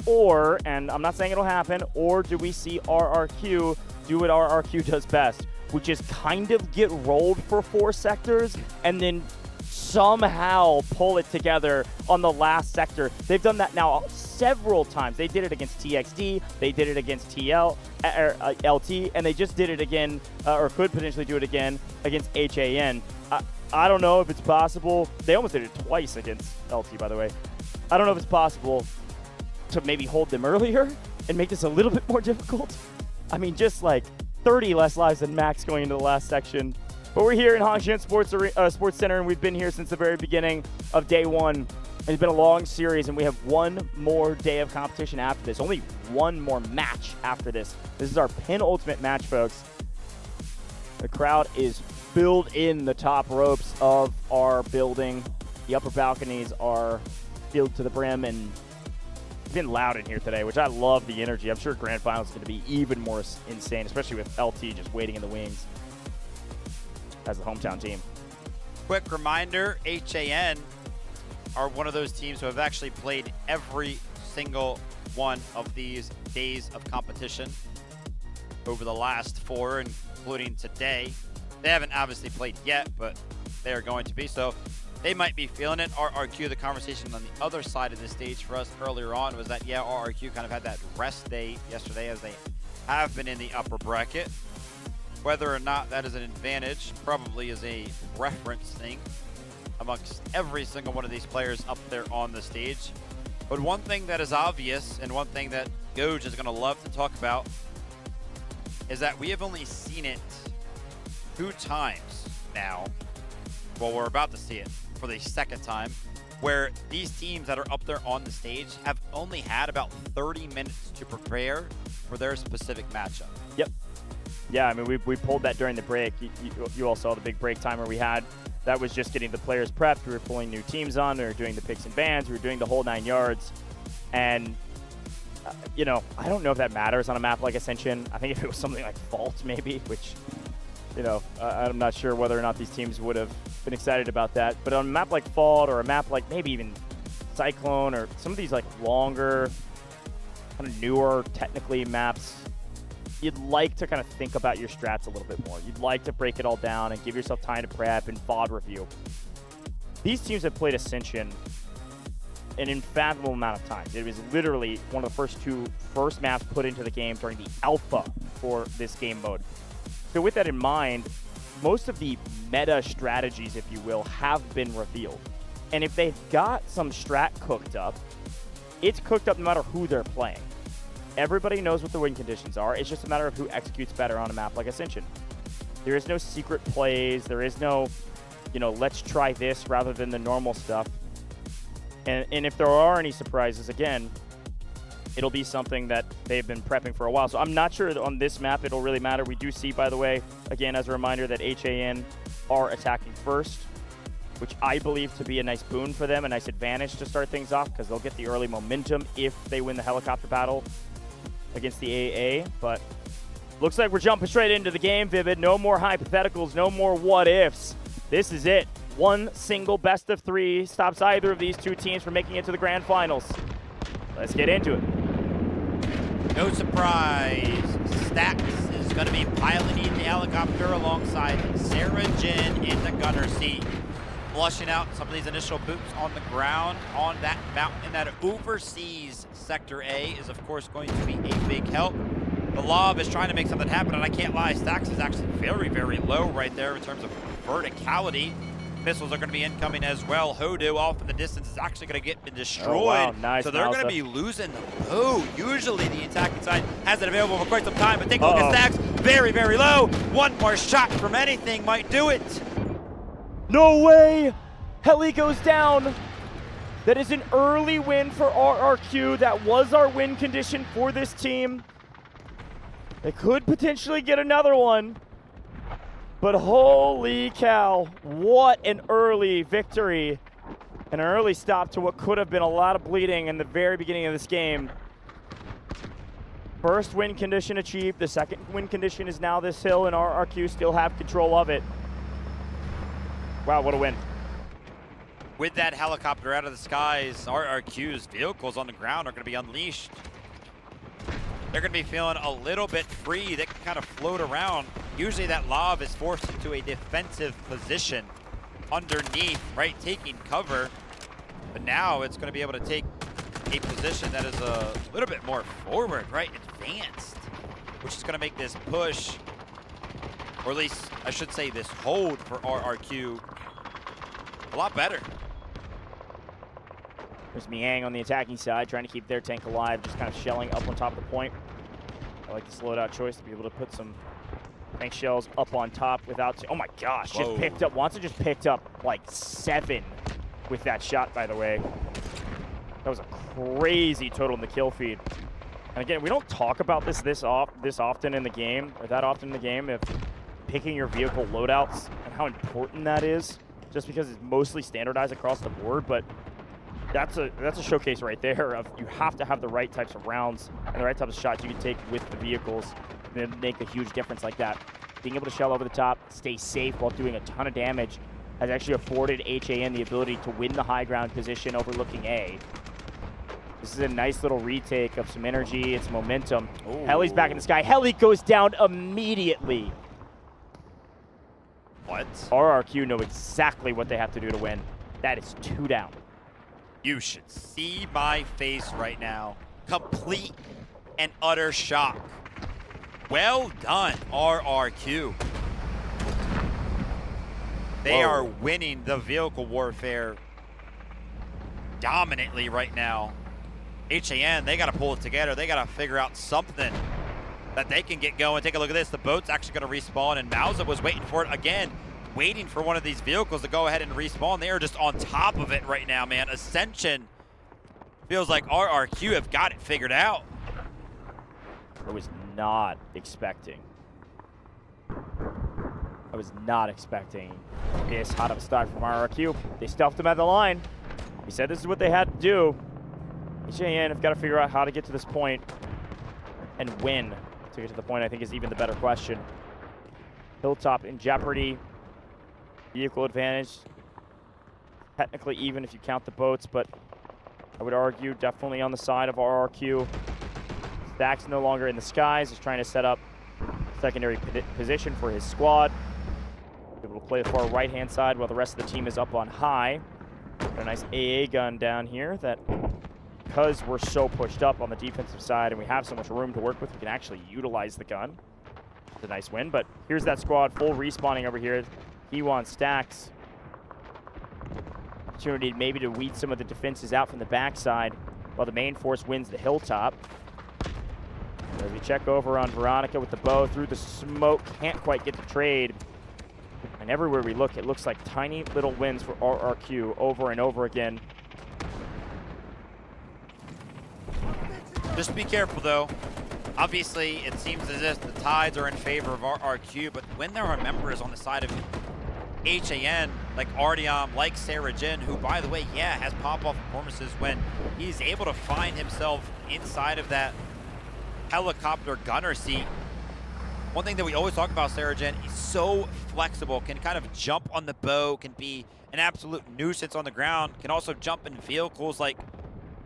Or, and I'm not saying it'll happen, or do we see RRQ do what RRQ does best, which is kind of get rolled for 4 sectors and then somehow pull it together on the last sector? They've done that now several times. They did it against TXD, they did it against LT, and they just did it again, or could potentially do it again against HAN. I don't know if it's possible. They almost did it twice against LT, by the way. I don't know if it's possible to maybe hold them earlier and make this a little bit more difficult. I mean, just like 30 less lives than max going into the last section. But we're here in Hangshan Sports Center, and we've been here since the very beginning of day 1. It's been a long series, and we have one more day of competition after this. Only one more match after this. This is our penultimate match, folks. The crowd is filled in the top ropes of our building. The upper balconies are filled to the brim, and it's been loud in here today, which I love the energy. I'm sure Grand Finals is going to be even more insane, especially with LT just waiting in the wings as the hometown team. Quick reminder, HAN are one of those teams who have actually played every single one of these days of competition over the last 4, including today. They haven't obviously played yet, but they are going to be, so they might be feeling it. RRQ, the conversation on the other side of the stage for us earlier on was that, yeah, RRQ kind of had that rest day yesterday as they have been in the upper bracket. Whether or not that is an advantage probably is a reference thing amongst every single one of these players up there on the stage. But one thing that is obvious, and one thing that Goj is going to love to talk about, is that we have only seen it 2 times now. Well, we're about to see it for the 2nd time, where these teams that are up there on the stage have only had about 30 minutes to prepare for their specific matchup. Yep. Yeah, I mean, we pulled that during the break. You all saw the big break timer we had. That was just getting the players prepped. We were pulling new teams on. We were doing the picks and bans. We were doing the whole 9 yards. And, you know, I don't know if that matters on a map like Ascension. I think if it was something like Vault, maybe, which, you know, I'm not sure whether or not these teams would have been excited about that. But on a map like Vault or a map like maybe even Cyclone or some of these like longer, kind of newer, technically maps, you'd like to kind of think about your strats a little bit more. You'd like to break it all down and give yourself time to prep and VOD review. These teams have played Ascension an unfathomable amount of times. It was literally one of the first maps put into the game during the alpha for this game mode. So with that in mind, most of the meta strategies, if you will, have been revealed. And if they've got some strat cooked up, it's cooked up no matter who they're playing. Everybody knows what the win conditions are. It's just a matter of who executes better on a map like Ascension. There is no secret plays. There is no, you know, let's try this rather than the normal stuff. And if there are any surprises, again, it'll be something that they've been prepping for a while. So I'm not sure that on this map it'll really matter. We do see, by the way, again, as a reminder, that HAN are attacking first, which I believe to be a nice boon for them, a nice advantage to start things off, because they'll get the early momentum if they win the helicopter battle against the AA. But looks like we're jumping straight into the game, Vivid. No more hypotheticals, no more what-ifs. This is it. One single best of 3 stops either of these two teams from making it to the grand finals. Let's get into it. No surprise, Stax is going to be piloting the helicopter alongside Sarah Jin in the gunner seat. Flushing out some of these initial boots on the ground on that mountain that oversees Sector A is, of course, going to be a big help. The Lob is trying to make something happen, and I can't lie, Stax is actually very, very low right there in terms of verticality. Missiles are going to be incoming as well. Hodu off in the distance is actually going to get destroyed. Oh, wow. Nice, so they're going to be losing the boat. Usually the attacking side has it available for quite some time, but take a look at Stax. Very, very low. One more shot from anything might do it. No way! Heli goes down. That is an early win for RRQ. That was our win condition for this team. They could potentially get another one. But holy cow, what an early victory. An early stop to what could have been a lot of bleeding in the very beginning of this game. First win condition achieved. The second win condition is now this hill, and RRQ still have control of it. Wow, what a win. With that helicopter out of the skies, RRQ's vehicles on the ground are going to be unleashed. They're going to be feeling a little bit free. They can kind of float around. Usually that Lob is forced into a defensive position underneath, right, taking cover. But now it's going to be able to take a position that is a little bit more forward, right, advanced, which is going to make this push, or at least I should say this hold for RRQ, a lot better. There's Miang on the attacking side, trying to keep their tank alive, just kind of shelling up on top of the point. I like the slowed out choice to be able to put some tank shells up on top without... Oh my gosh, just picked up. Watson just picked up like 7 with that shot, by the way. That was a crazy total in the kill feed. And again, we don't talk about this often in the game, or that often in the game, if picking your vehicle loadouts and how important that is, just because it's mostly standardized across the board. But that's a showcase right there of you have to have the right types of rounds and the right types of shots you can take with the vehicles and make a huge difference like that. Being able to shell over the top, stay safe while doing a ton of damage has actually afforded HAN the ability to win the high ground position overlooking A. This is a nice little retake of some energy and some momentum. Ooh. Heli's back in the sky. Heli goes down immediately. What? RRQ know exactly what they have to do to win. That is 2 down. You should see my face right now. Complete and utter shock. Well done, RRQ. They are winning the vehicle warfare dominantly right now. HAN, they got to pull it together. They got to figure out something that they can get going. Take a look at this. The boat's actually going to respawn, and Mauza was waiting for it again, waiting for one of these vehicles to go ahead and respawn. They are just on top of it right now, man. Ascension feels like RRQ have got it figured out. I was not expecting this hot of a start from RRQ. They stuffed him at the line. We said this is what they had to do. HAN have got to figure out how to get to this point and win. To get to the point, I think, is even the better question. Hilltop in jeopardy. Vehicle advantage. Technically even if you count the boats, but I would argue definitely on the side of RRQ. Stax no longer in the skies. He's trying to set up secondary position for his squad. Able to play the far right-hand side while the rest of the team is up on high. Got a nice AA gun down here that, because we're so pushed up on the defensive side and we have so much room to work with, we can actually utilize the gun. It's a nice win, but here's that squad full respawning over here. He wants Stax. Opportunity maybe to weed some of the defenses out from the backside while the main force wins the hilltop. As They check over on Veronica with the bow through the smoke. Can't quite get the trade. And everywhere we look, it looks like tiny little wins for RRQ over and over again. Just be careful, though. Obviously, it seems as if the tides are in favor of RRQ, but when there are members on the side of HAN, like Artyom, like Sarah Jin, who, by the way, yeah, has pop-off performances when he's able to find himself inside of that helicopter gunner seat. One thing that we always talk about Sarah Jin, he's so flexible, can kind of jump on the bow, can be an absolute nuisance on the ground, can also jump in vehicles like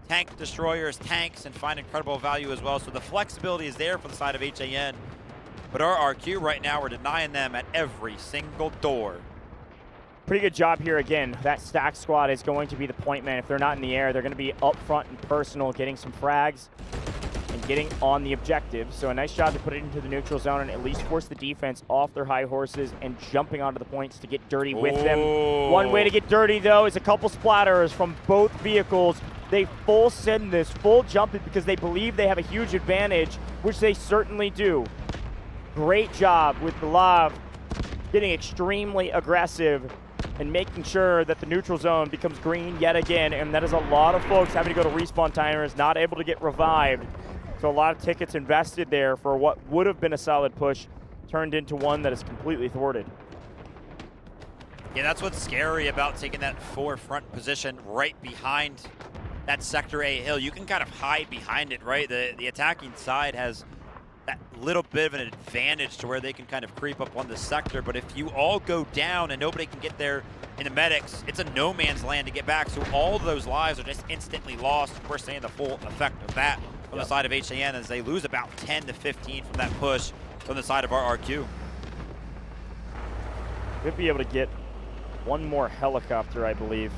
tank destroyers, tanks, and find incredible value as well. So the flexibility is there for the side of HAN. But RRQ right now, we're denying them at every single door. Pretty good job here again. That stack squad is going to be the point man. If they're not in the air, they're going to be up front and personal, getting some frags and getting on the objective. So a nice job to put it into the neutral zone and at least force the defense off their high horses and jumping onto the points to get dirty with them. One way to get dirty, though, is a couple splatters from both vehicles. They full send this, full jump it because they believe they have a huge advantage, which they certainly do. Great job with the Lav getting extremely aggressive and making sure that the neutral zone becomes green yet again. And that is a lot of folks having to go to respawn timers, not able to get revived. So a lot of tickets invested there for what would have been a solid push turned into one that is completely thwarted. Yeah, that's what's scary about taking that forefront position right behind that Sector A hill. You can kind of hide behind it, right? The attacking side has that little bit of an advantage to where they can kind of creep up on the sector, but if you all go down and nobody can get there in the medics, it's a no man's land to get back, so all of those lives are just instantly lost. We're seeing the full effect of that from the side of HAN as they lose about 10 to 15 from that push from the side of RRQ. We'll be able to get one more helicopter, I believe,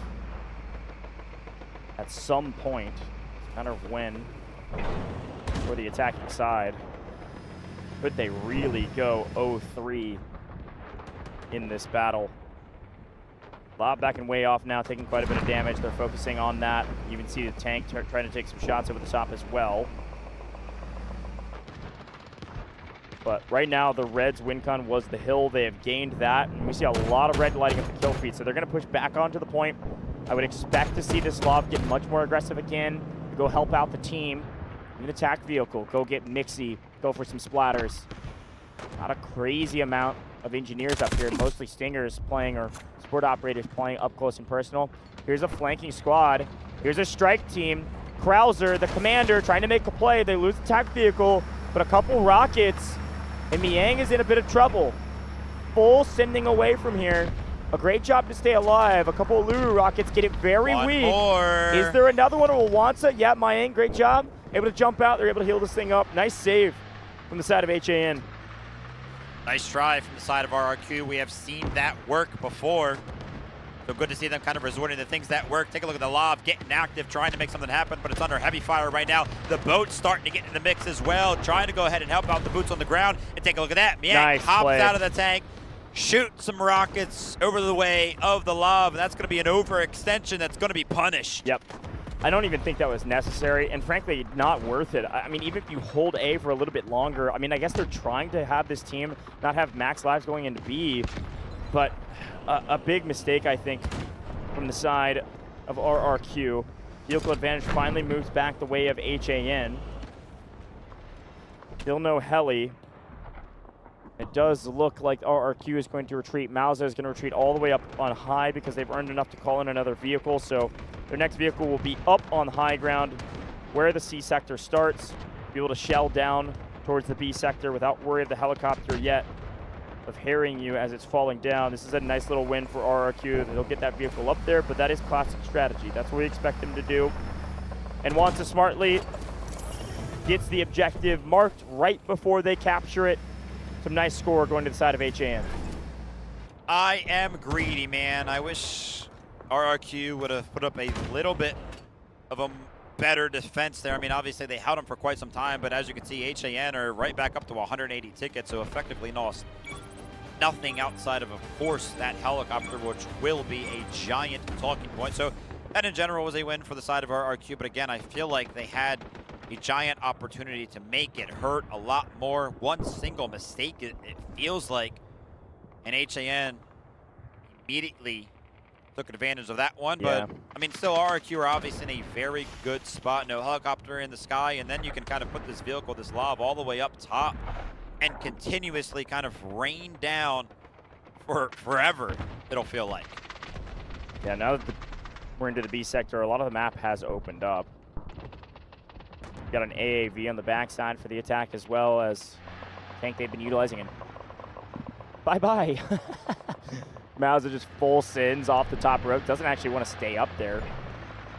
at some point. It's kind of when for the attacking side. Could they really go 0-3 in this battle? Lob back and way off now, taking quite a bit of damage. They're focusing on that. You can see the tank trying to take some shots over the top as well. But right now, the Reds' win con was the hill. They have gained that, and we see a lot of red lighting up the kill feed, so they're going to push back onto the point. I would expect to see this Lob get much more aggressive again, to go help out the team. An attack vehicle, go get Mixie, go for some splatters. Not a crazy amount of engineers up here, mostly stingers playing or support operators playing up close and personal. Here's a flanking squad. Here's a strike team. Krauser, the commander, trying to make a play. They lose attack vehicle, but a couple rockets, and Miang is in a bit of trouble. Full sending away from here. A great job to stay alive. A couple of Lulu rockets get it very weak. More. Is there another one of Wansa? Yeah, Miang, great job. Able to jump out. They're able to heal this thing up. Nice save from the side of HAN. Nice try from the side of RRQ. We have seen that work before. So good to see them kind of resorting to things that work. Take a look at the Lob getting active, trying to make something happen, but it's under heavy fire right now. The boat's starting to get in the mix as well, trying to go ahead and help out the boots on the ground. And take a look at that. Miang nice hops play out of the tank, shoot some rockets over the way of the Lob, and that's going to be an overextension that's going to be punished. Yep. I don't even think that was necessary, and frankly, not worth it. I mean, even if you hold A for a little bit longer, I mean, I guess they're trying to have this team not have max lives going into B, but a big mistake, I think, from the side of RRQ. Vehicle advantage finally moves back the way of HAN. Still no heli. It does look like RRQ is going to retreat. Mauza is going to retreat all the way up on high because they've earned enough to call in another vehicle. So their next vehicle will be up on high ground where the C sector starts. Be able to shell down towards the B sector without worry of the helicopter yet of harrying you as it's falling down. This is a nice little win for RRQ. They'll get that vehicle up there, but that is classic strategy. That's what we expect them to do. And Wansa smartly gets the objective marked right before they capture it. Some nice score going to the side of HAN. I am greedy, man. I wish RRQ would have put up a little bit of a better defense there. I mean, obviously they held them for quite some time, but as you can see, HAN are right back up to 180 tickets, so effectively lost nothing outside of course, that helicopter, which will be a giant talking point. So that in general was a win for the side of RRQ, but again, I feel like they had a giant opportunity to make it hurt a lot more. One single mistake, it feels like, and HAN immediately took advantage of that one. Yeah. But, I mean, still RRQ are obviously in a very good spot. No helicopter in the sky, and then you can kind of put this vehicle, this lob, all the way up top and continuously kind of rain down for forever, it'll feel like. Yeah, now that we're into the B sector, a lot of the map has opened up. Got an AAV on the backside for the attack, as well as tank they've been utilizing. And bye-bye. Mauser just full sins off the top rope. Doesn't actually want to stay up there.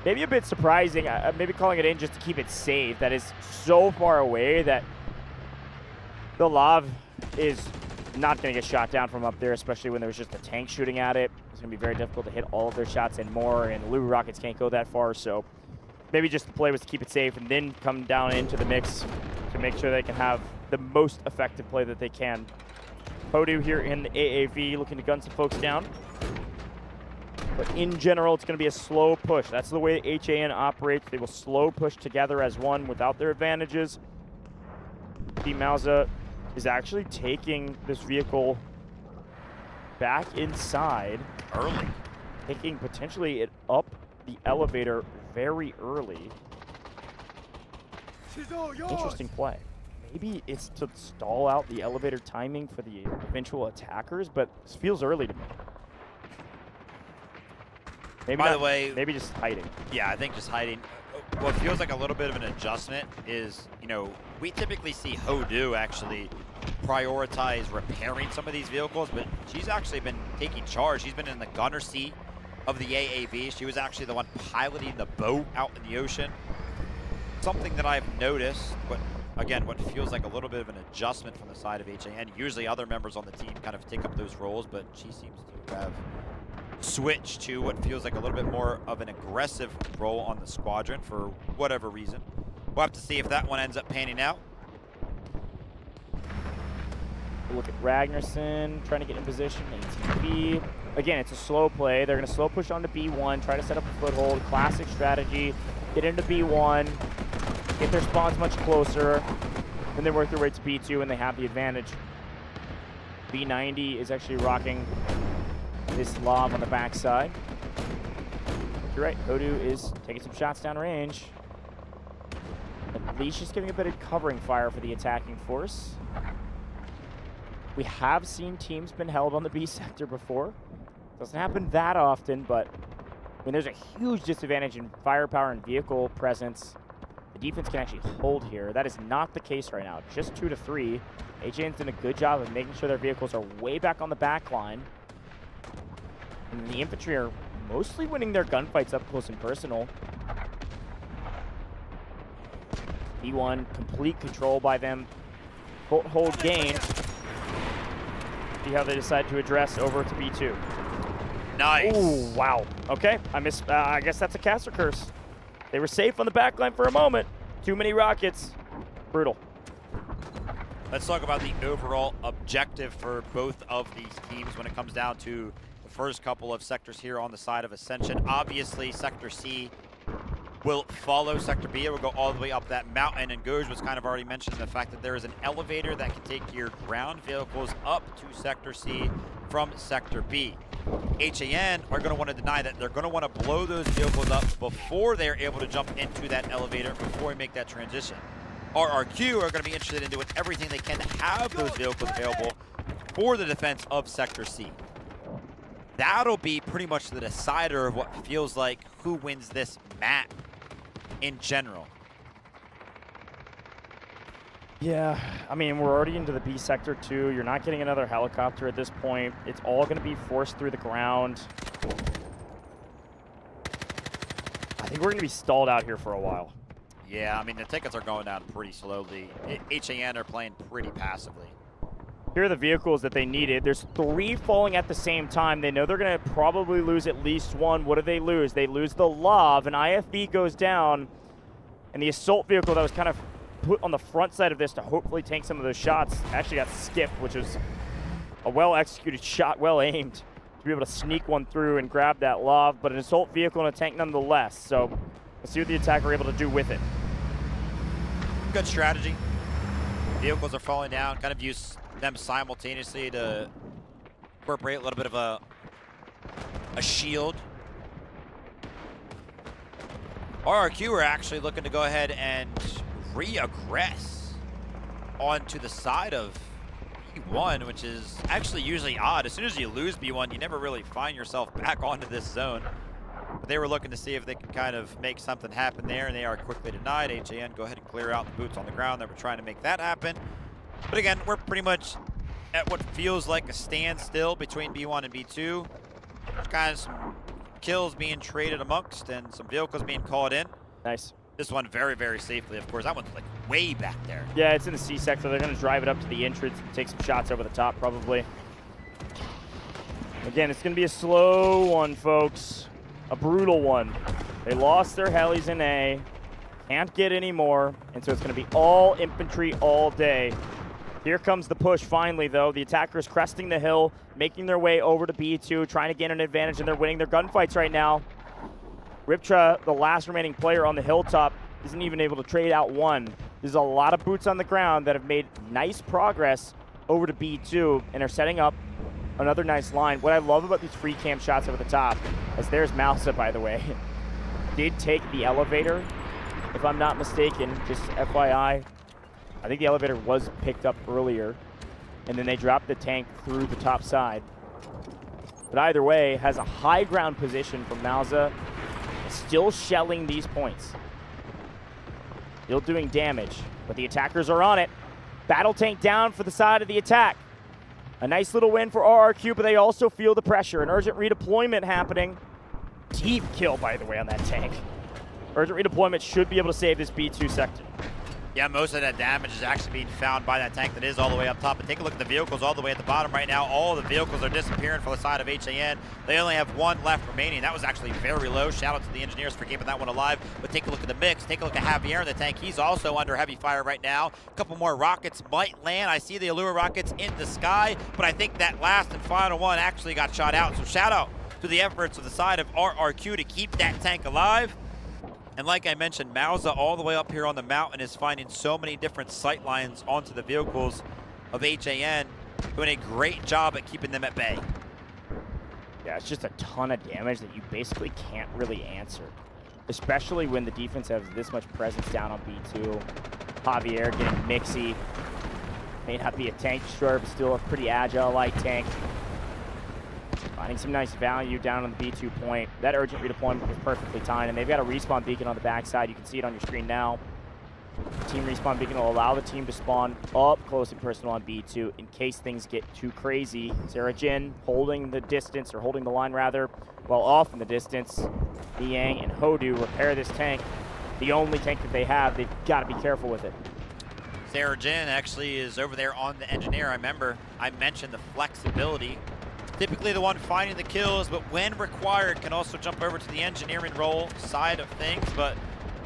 Maybe a bit surprising. Maybe calling it in just to keep it safe. That is so far away that the Lav is not going to get shot down from up there, especially when there's just a tank shooting at it. It's going to be very difficult to hit all of their shots and more, and the Lulu rockets can't go that far, so maybe just the play was to keep it safe and then come down into the mix to make sure they can have the most effective play that they can. Hodu here in the AAV looking to gun some folks down. But in general, it's going to be a slow push. That's the way HAN operates. They will slow push together as one without their advantages. Team Mauser is actually taking this vehicle back inside. Early. Taking potentially it up the elevator very early. Interesting play. Maybe it's to stall out the elevator timing for the eventual attackers, but this feels early to me. Maybe By the way, maybe just hiding. Yeah, I think just hiding. What feels like a little bit of an adjustment is, you know, we typically see Hodu actually prioritize repairing some of these vehicles, but she's actually been taking charge. She's been in the gunner seat of the AAV. She was actually the one piloting the boat out in the ocean. Something that I've noticed, but again, what feels like a little bit of an adjustment from the side of HAN. Usually other members on the team kind of take up those roles, but she seems to have switch to what feels like a little bit more of an aggressive role on the squadron for whatever reason. We'll have to see if that one ends up panning out. Look at Ragnarsson trying to get in position. ATV. Again, it's a slow play. They're going to slow push onto B1, try to set up a foothold. Classic strategy. Get into B1, get their spawns much closer, and then work their way to B2 and they have the advantage. B90 is actually rocking this lob on the backside. You're right, Hodu is taking some shots down range. At least just giving a bit of covering fire for the attacking force. We have seen teams been held on the B sector before. Doesn't happen that often, but when there's a huge disadvantage in firepower and vehicle presence, the defense can actually hold here. That is not the case right now. Just 2 to 3. HAN's done a good job of making sure their vehicles are way back on the back line. And the infantry are mostly winning their gunfights up close and personal. B1, complete control by them. Hold gain. See how they decide to address over to B2. Nice. Ooh, wow. Okay, I guess that's a caster curse. They were safe on the back line for a moment. Too many rockets. Brutal. Let's talk about the overall objective for both of these teams when it comes down to the first couple of sectors here on the side of Ascension. Obviously, Sector C will follow Sector B. It will go all the way up that mountain, and Goj was kind of already mentioning the fact that there is an elevator that can take your ground vehicles up to Sector C from Sector B. HAN are going to want to deny that. They're going to want to blow those vehicles up before they're able to jump into that elevator, before we make that transition. RRQ are going to be interested in doing everything they can to have those vehicles available for the defense of Sector C. That'll be pretty much the decider of what feels like who wins this map in general. Yeah, I mean, we're already into the B sector too. You're not getting another helicopter at this point. It's all going to be forced through the ground. I think we're going to be stalled out here for a while. Yeah, I mean, the tickets are going down pretty slowly. HAN are playing pretty passively. Here are the vehicles that they needed. There's 3 falling at the same time. They know they're going to probably lose at least one. What do they lose? They lose the Lav, and IFV goes down. And the assault vehicle that was kind of put on the front side of this to hopefully tank some of those shots actually got skipped, which was a well-executed shot, well-aimed, to be able to sneak one through and grab that Lav, but an assault vehicle and a tank nonetheless. So let's see what the attacker are able to do with it. good strategy. Vehicles are falling down. Kind of use them simultaneously to incorporate a little bit of a shield. RRQ are actually looking to go ahead and re-aggress onto the side of B1, which is actually usually odd. As soon as you lose B1, you never really find yourself back onto this zone. But they were looking to see if they could kind of make something happen there, and they are quickly denied. HAN go ahead and clear out the boots on the ground. They were trying to make that happen. But again, we're pretty much at what feels like a standstill between B1 and B2. There's kind of some kills being traded amongst and some vehicles being called in. Nice. This one very, very safely, of course. That one's like way back there. Yeah, it's in the C sector. They're going to drive it up to the entrance and take some shots over the top, probably. Again, it's going to be a slow one, folks. A brutal one. They lost their helis in A. Can't get any more. And so it's going to be all infantry all day. Here comes the push finally, though. The attackers cresting the hill, making their way over to B2, trying to gain an advantage, and they're winning their gunfights right now. Riptra, the last remaining player on the hilltop, isn't even able to trade out one. There's a lot of boots on the ground that have made nice progress over to B2 and are setting up another nice line. What I love about these free cam shots over the top, as there's Mousa, by the way, did take the elevator, if I'm not mistaken, just FYI. I think the elevator was picked up earlier, and then they dropped the tank through the top side. But either way, has a high ground position from Mousa, still shelling these points. Still doing damage, but the attackers are on it. Battle tank down for the side of the attack. A nice little win for RRQ, but they also feel the pressure. An urgent redeployment happening. Deep kill, by the way, on that tank. Urgent redeployment should be able to save this B2 sector. Yeah, most of that damage is actually being found by that tank that is all the way up top. But take a look at the vehicles all the way at the bottom right now. All the vehicles are disappearing from the side of HAN. They only have one left remaining. That was actually very low. Shout out to the engineers for keeping that one alive. But take a look at the mix. Take a look at Javier in the tank. He's also under heavy fire right now. A couple more rockets might land. I see the Allure rockets in the sky, but I think that last and final one actually got shot out. So shout out to the efforts of the side of RRQ to keep that tank alive. And like I mentioned, Mousa all the way up here on the mountain is finding so many different sight lines onto the vehicles of HAN, doing a great job at keeping them at bay. Yeah, it's just a ton of damage that you basically can't really answer, especially when the defense has this much presence down on B2. Javier getting mixy. May not be a tank destroyer, but still a pretty agile light tank. Finding some nice value down on the B2 point. That urgent redeployment was perfectly timed, and they've got a respawn beacon on the backside. You can see it on your screen now. Team respawn beacon will allow the team to spawn up close and personal on B2 in case things get too crazy. Sarah Jin holding the distance, or holding the line rather, while off in the distance. Niang and Hodu repair this tank. The only tank that they have, they've got to be careful with it. Sarah Jin actually is over there on the engineer. I remember I mentioned the flexibility. Typically the one finding the kills, but when required can also jump over to the engineering role side of things. But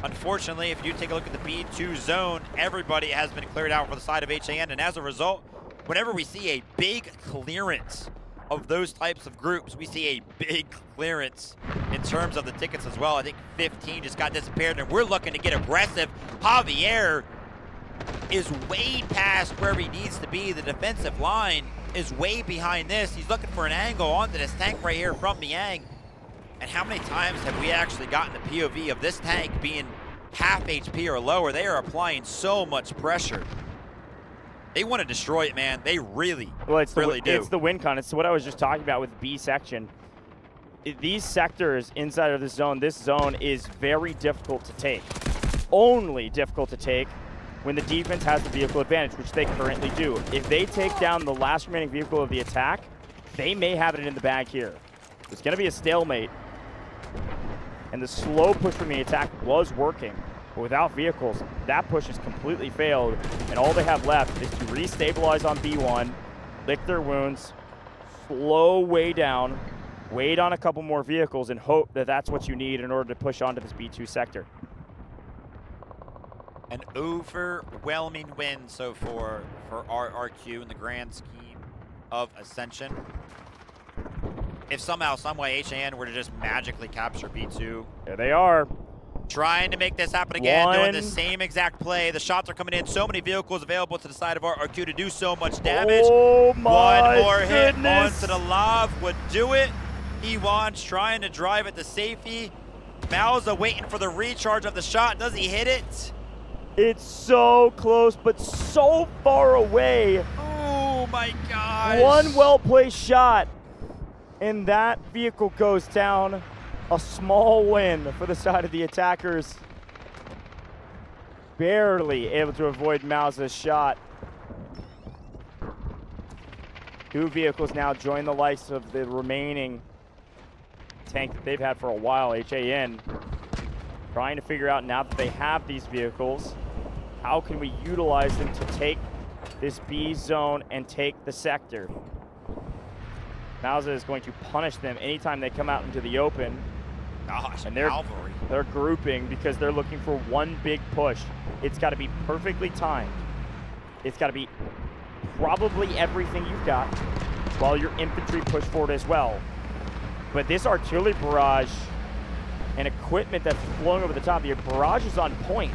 unfortunately, if you take a look at the B2 zone, everybody has been cleared out for the side of HAN, and as a result, whenever we see a big clearance of those types of groups, we see a big clearance in terms of the tickets as well. I think 15 just got disappeared, and we're looking to get aggressive. Javier is way past where he needs to be. The defensive line is way behind this. He's looking for an angle onto this tank right here from Niang. And how many times have we actually gotten the POV of this tank being half HP or lower? They are applying so much pressure. They want to destroy it, man. They really, really do. It's the win con. It's what I was just talking about with B section. These sectors inside of this zone is very difficult to take. Only difficult to take when the defense has the vehicle advantage, which they currently do. If they take down the last remaining vehicle of the attack, they may have it in the bag here. It's going to be a stalemate. And the slow push from the attack was working. But without vehicles, that push has completely failed. And all they have left is to restabilize on B1, lick their wounds, slow way down, wait on a couple more vehicles, and hope that that's what you need in order to push onto this B2 sector. An overwhelming win so far for RRQ in the grand scheme of Ascension. If somehow, some way, HAN were to just magically capture B2. There they are. Trying to make this happen again, doing the same exact play. The shots are coming in. So many vehicles available to the side of RRQ to do so much damage. Oh my One more hit goodness. onto the Lav would do it. Ewan's trying to drive it to safety. Mauza waiting for the recharge of the shot. Does he hit it? It's so close, but so far away. Oh my gosh. One well-placed shot, and that vehicle goes down. A small win for the side of the attackers. Barely able to avoid Mauza's shot. 2 vehicles now join the likes of the remaining tank that they've had for a while, HAN. Trying to figure out, now that they have these vehicles, how can we utilize them to take this B zone and take the sector. Mauza is going to punish them anytime they come out into the open. Gosh, and they're grouping because they're looking for one big push. It's got to be perfectly timed. It's got to be probably everything you've got while your infantry push forward as well. But this artillery barrage and equipment that's flowing over the top, the barrage is on point.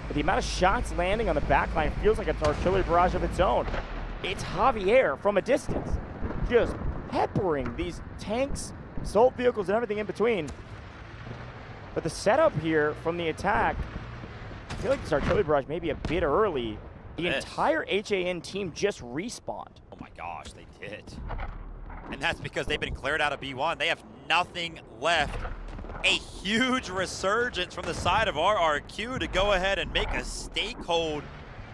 But the amount of shots landing on the backline feels like it's an artillery barrage of its own. It's Javier from a distance, just peppering these tanks, assault vehicles, and everything in between. But the setup here from the attack, I feel like this artillery barrage may be a bit early. The entire HAN team just respawned. Oh my gosh, they did. And that's because they've been cleared out of B1. They have nothing left. A huge resurgence from the side of RRQ to go ahead and make a stakehold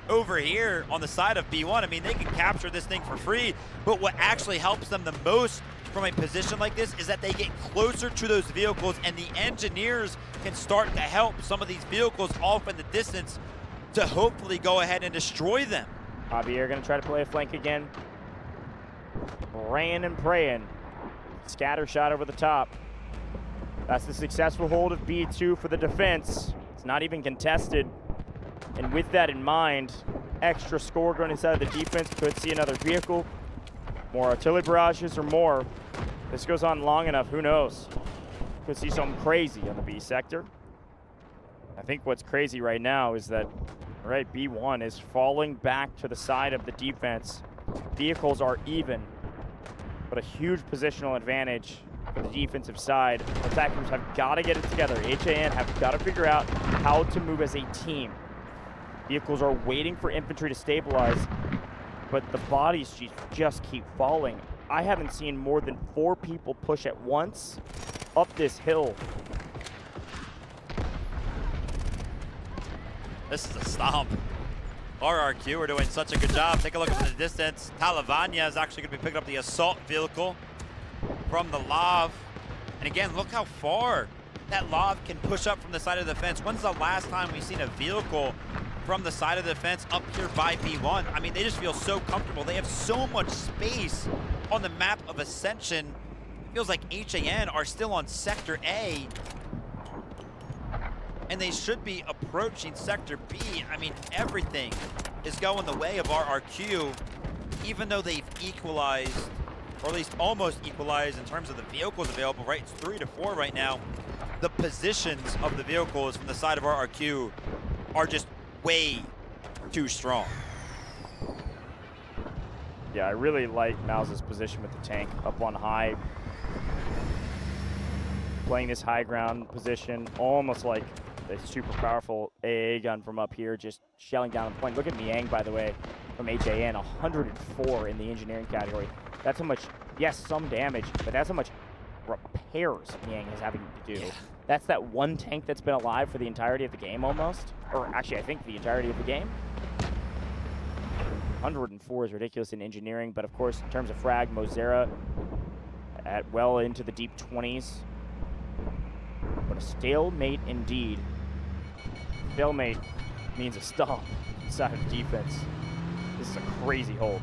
over here on the side of B1. I mean, they can capture this thing for free, but what actually helps them the most from a position like this is that they get closer to those vehicles, and the engineers can start to help some of these vehicles off in the distance to hopefully go ahead and destroy them. Javier gonna try to play a flank again. Praying and praying. Scatter shot over the top. That's the successful hold of B2 for the defense. It's not even contested. And with that in mind, extra score going inside of the defense. Could see another vehicle. More artillery barrages or more. This goes on long enough, who knows? Could see something crazy on the B sector. I think what's crazy right now is that, right, B1 is falling back to the side of the defense. Vehicles are even, but a huge positional advantage for the defensive side. Attackers have got to get it together. HAN have got to figure out how to move as a team. Vehicles are waiting for infantry to stabilize, but the bodies just keep falling. I haven't seen more than 4 people push at once up this hill. This is a stomp. RRQ are doing such a good job. Take a look at the distance. Talavania is actually going to be picking up the assault vehicle from the Lav. And again, look how far that Lav can push up from the side of the fence. When's the last time we've seen a vehicle from the side of the fence up here by B1? I mean, they just feel so comfortable. They have so much space on the map of Ascension. It feels like HAN are still on Sector A, and they should be approaching Sector B. I mean, everything is going the way of RRQ, even though they've equalized, or at least almost equalized in terms of the vehicles available, right? It's 3-4 right now. The positions of the vehicles from the side of RRQ are just way too strong. Yeah, I really like Mauza's position with the tank up on high. Playing this high ground position, almost like a super powerful AA gun from up here, just shelling down on the point. Look at Miang, by the way, from HAN, 104 in the engineering category. That's how much, yes, some damage, but that's how much repairs Miang is having to do. Yeah. That's that one tank that's been alive for the entirety of the game almost. Or actually, I think the entirety of the game. 104 is ridiculous in engineering, but of course, in terms of frag, Mozera at well into the deep 20s. But a stalemate indeed. Stalemate means a stomp inside of defense. This is a crazy hold.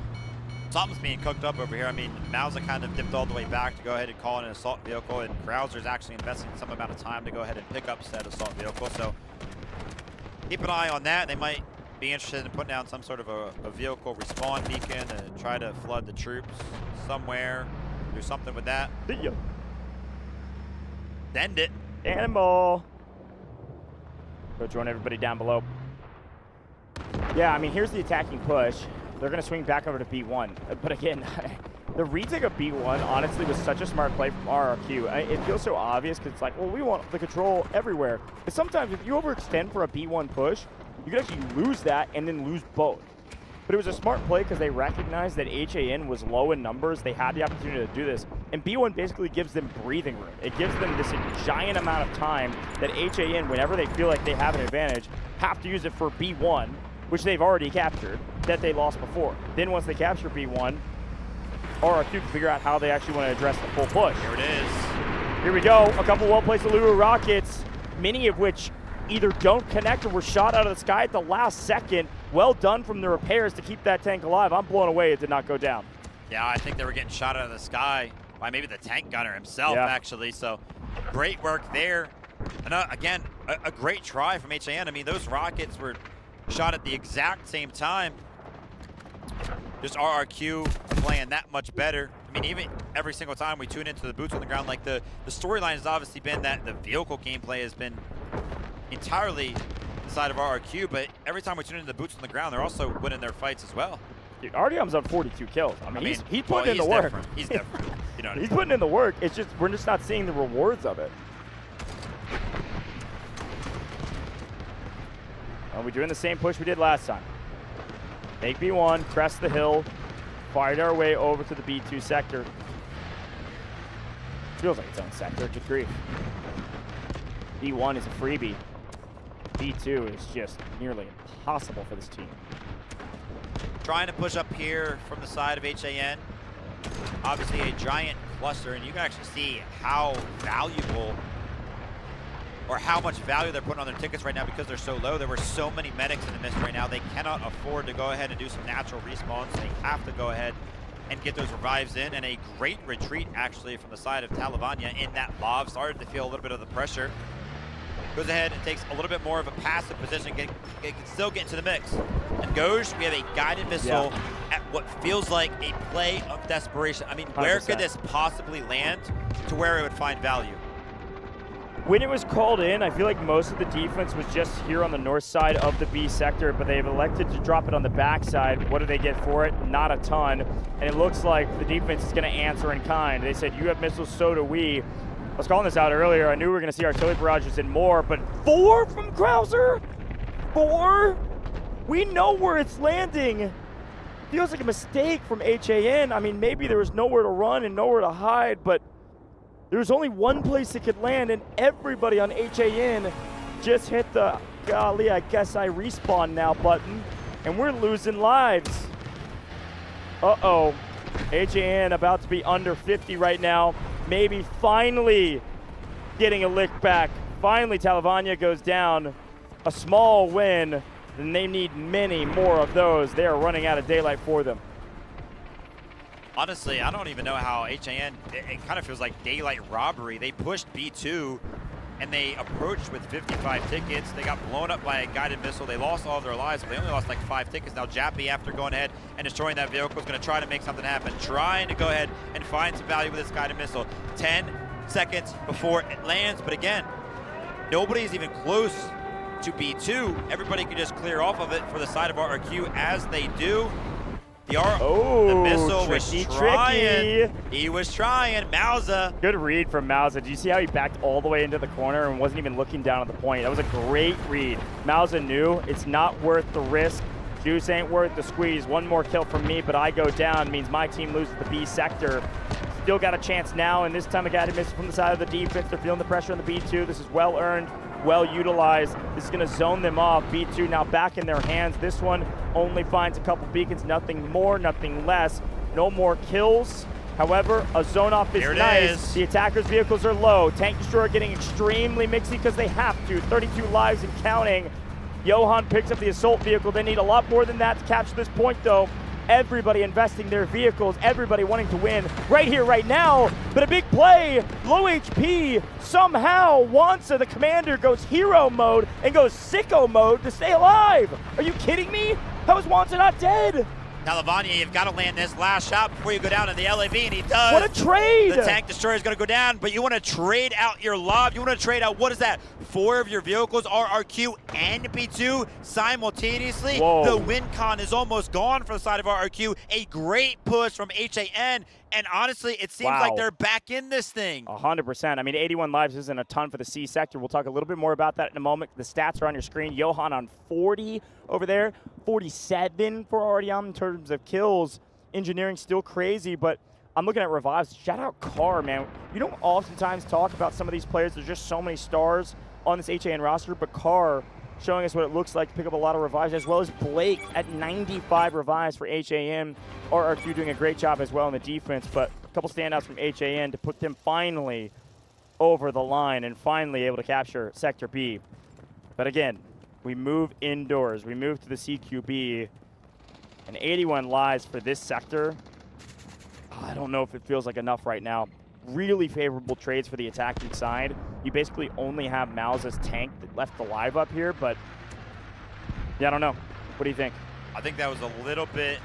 Something's being cooked up over here. I mean, Mauza kind of dipped all the way back to go ahead and call in an assault vehicle, and Krauser's actually investing some amount of time to go ahead and pick up said assault vehicle. So keep an eye on that. They might be interested in putting down some sort of a vehicle respawn beacon and try to flood the troops somewhere. Do something with that. See ya. End it. Cannonball. Go join everybody down below. Yeah, I mean, here's the attacking push. They're going to swing back over to B1. But again, the retake of B1, honestly, was such a smart play from RRQ. It feels so obvious because it's like, well, we want the control everywhere. But sometimes if you overextend for a B1 push, you could actually lose that and then lose both. But it was a smart play because they recognized that HAN was low in numbers. They had the opportunity to do this. And B1 basically gives them breathing room. It gives them this giant amount of time that HAN, whenever they feel like they have an advantage, have to use it for B1, which they've already captured, that they lost before. Then once they capture B1, RRQ can figure out how they actually want to address the full push. Here it is. Here we go. A couple well-placed Lulu rockets, many of which either don't connect or were shot out of the sky at the last second. Well done from the repairs to keep that tank alive. I'm blown away it did not go down. Yeah, I think they were getting shot out of the sky by maybe the tank gunner himself, actually. So great work there. And again, a great try from HAN. I mean, those rockets were shot at the exact same time. Just RRQ playing that much better. I mean, even every single time we tune into the boots on the ground, like the storyline has obviously been that the vehicle gameplay has been entirely inside of RRQ, but every time we tune into the boots on the ground, they're also winning their fights as well. Dude, RDM's on 42 kills. I mean he's putting in the work. He's different. You know what I mean? He's putting in the work. It's just, we're just not seeing the rewards of it. Well, we're doing the same push we did last time. Take B1, crest the hill, fired our way over to the B2 sector. Feels like its own sector, good grief. B1 is a freebie. B2 is just nearly impossible for this team. Trying to push up here from the side of HAN. Obviously a giant cluster, and you can actually see how valuable or how much value they're putting on their tickets right now because they're so low. There were so many medics in the mist right now. They cannot afford to go ahead and do some natural respawns. They have to go ahead and get those revives in, and a great retreat actually from the side of Talavania in that lob. Started to feel a little bit of the pressure. Goes ahead and takes a little bit more of a passive position, can still get into the mix. And Goj, we have a guided missile at what feels like a play of desperation. I mean, where 100%. could this possibly land to where it would find value? When it was called in, I feel like most of the defense was just here on the north side of the B sector, but they've elected to drop it on the backside. What do they get for it? Not a ton. And it looks like the defense is going to answer in kind. They said, you have missiles, so do we. I was calling this out earlier. I knew we were going to see artillery barrages and more, but 4 from Krauser? 4? We know where it's landing. Feels like a mistake from HAN. I mean, maybe there was nowhere to run and nowhere to hide, but there was only one place it could land, and everybody on HAN just hit the, golly, I guess I respawn now button, and we're losing lives. Uh-oh. HAN about to be under 50 right now. Maybe finally getting a lick back. Finally, Talavania goes down. A small win, and they need many more of those. They are running out of daylight for them. Honestly, I don't even know how HAN, it kind of feels like daylight robbery. They pushed B2 and they approached with 55 tickets. They got blown up by a guided missile. They lost all of their lives, but they only lost like 5 tickets. Now Jappy, after going ahead and destroying that vehicle, is going to try to make something happen, trying to go ahead and find some value with this guided missile. 10 seconds before it lands, but again, nobody's even close to B2. Everybody can just clear off of it for the side of RRQ as they do. The missile was trying. He was trying. Mauza. Good read from Mauza. Did you see how he backed all the way into the corner and wasn't even looking down at the point? That was a great read. Mauza knew it's not worth the risk. Juice ain't worth the squeeze. One more kill from me, but I go down. Means my team loses the B sector. Still got a chance now, and this time a guided missile from the side of the defense. They're feeling the pressure on the B2. This is well earned, well utilized. This is going to zone them off. B2 now back in their hands. This one only finds a couple beacons, nothing more, nothing less. No more kills. However, a zone off is nice. The attackers' vehicles are low. Tank Destroyer getting extremely mixy because they have to. 32 lives and counting. Johan picks up the assault vehicle. They need a lot more than that to capture this point, though. Everybody investing their vehicles, everybody wanting to win right here, right now. But a big play, low HP. Somehow, Wansa, the commander, goes hero mode and goes sicko mode to stay alive. Are you kidding me? How is Wansa not dead? Talavania, you've got to land this last shot before you go down in the LAV, and he does. What a trade! The tank destroyer is going to go down, but you want to trade out your lob. You want to trade out, what is that? 4 of your vehicles, RRQ and B2 simultaneously. Whoa. The win con is almost gone for the side of RRQ. A great push from HAN, and honestly, it seems like they're back in this thing. 100%. I mean, 81 lives isn't a ton for the C sector. We'll talk a little bit more about that in a moment. The stats are on your screen. Johan on 40 over there, 47 for Artyom in terms of kills. Engineering still crazy, but I'm looking at revives. Shout out Carr, man. You don't oftentimes talk about some of these players. There's just so many stars on this HAN roster, but Carr showing us what it looks like to pick up a lot of revives, as well as Blake at 95 revives for HAN. RRQ doing a great job as well in the defense, but a couple standouts from HAN to put them finally over the line and finally able to capture Sector B. But again, we move indoors. We move to the CQB, and 81 lives for this sector. I don't know if it feels like enough right now. Really favorable trades for the attacking side. You basically only have Malza's tank that left alive up here, but yeah, I don't know. What do you think? I think that was a little bit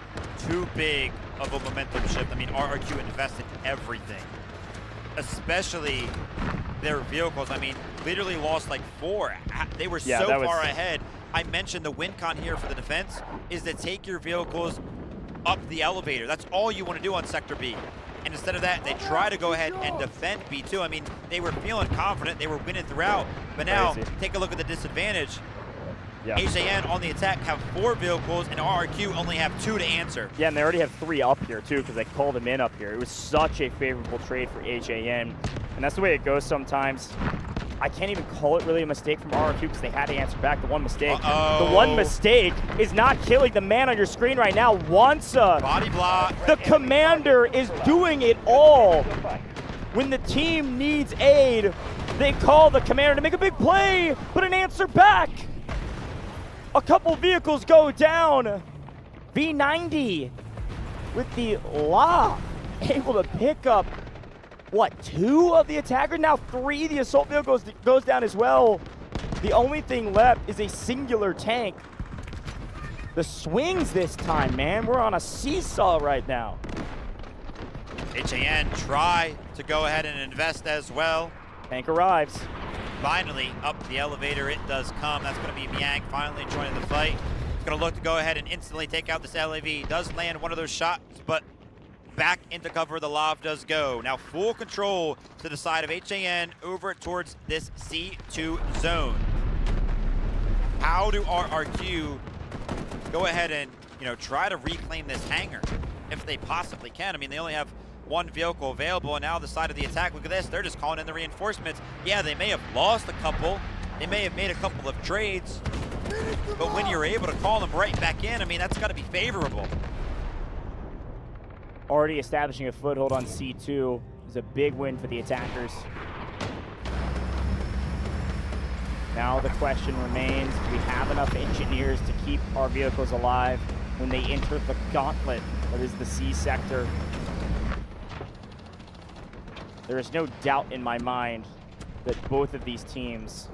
too big of a momentum shift. I mean, RRQ invested everything, especially their vehicles. I mean, literally lost like 4. They were so far ahead. I mentioned the win con here for the defense is to take your vehicles up the elevator. That's all you want to do on Sector B. And instead of that, they try to go ahead and defend B2. I mean, they were feeling confident. They were winning throughout. But now, take a look at the disadvantage. Yeah. HAN on the attack have 4 vehicles, and RRQ only have 2 to answer. Yeah, and they already have 3 up here, too, because they called them in up here. It was such a favorable trade for HAN. And that's the way it goes sometimes. I can't even call it really a mistake from RRQ because they had to answer back the one mistake. The one mistake is not killing the man on your screen right now. Wansa. Body block. The commander is doing it all. When the team needs aid, they call the commander to make a big play, but an answer back. A couple vehicles go down. V90 with the lob, able to pick up, what, 2 of the attackers? Now 3, the assault vehicle goes down as well. The only thing left is a singular tank. The swings this time, man. We're on a seesaw right now. HAN try to go ahead and invest as well. Tank arrives. Finally, up the elevator it does come. That's going to be Miang finally joining the fight. He's going to look to go ahead and instantly take out this LAV. Does land one of those shots, but back into cover the lob does go. Now full control to the side of HAN over towards this C2 zone. How do RRQ go ahead and, you know, try to reclaim this hangar if they possibly can? I mean, they only have 1 vehicle available, and now the side of the attack, look at this, they're just calling in the reinforcements. Yeah, they may have lost a couple, they may have made a couple of trades, but when you're able to call them right back in, I mean, that's got to be favorable. Already establishing a foothold on C2 is a big win for the attackers. Now the question remains, do we have enough engineers to keep our vehicles alive when they enter the gauntlet that is the C sector? There is no doubt in my mind that both of these teams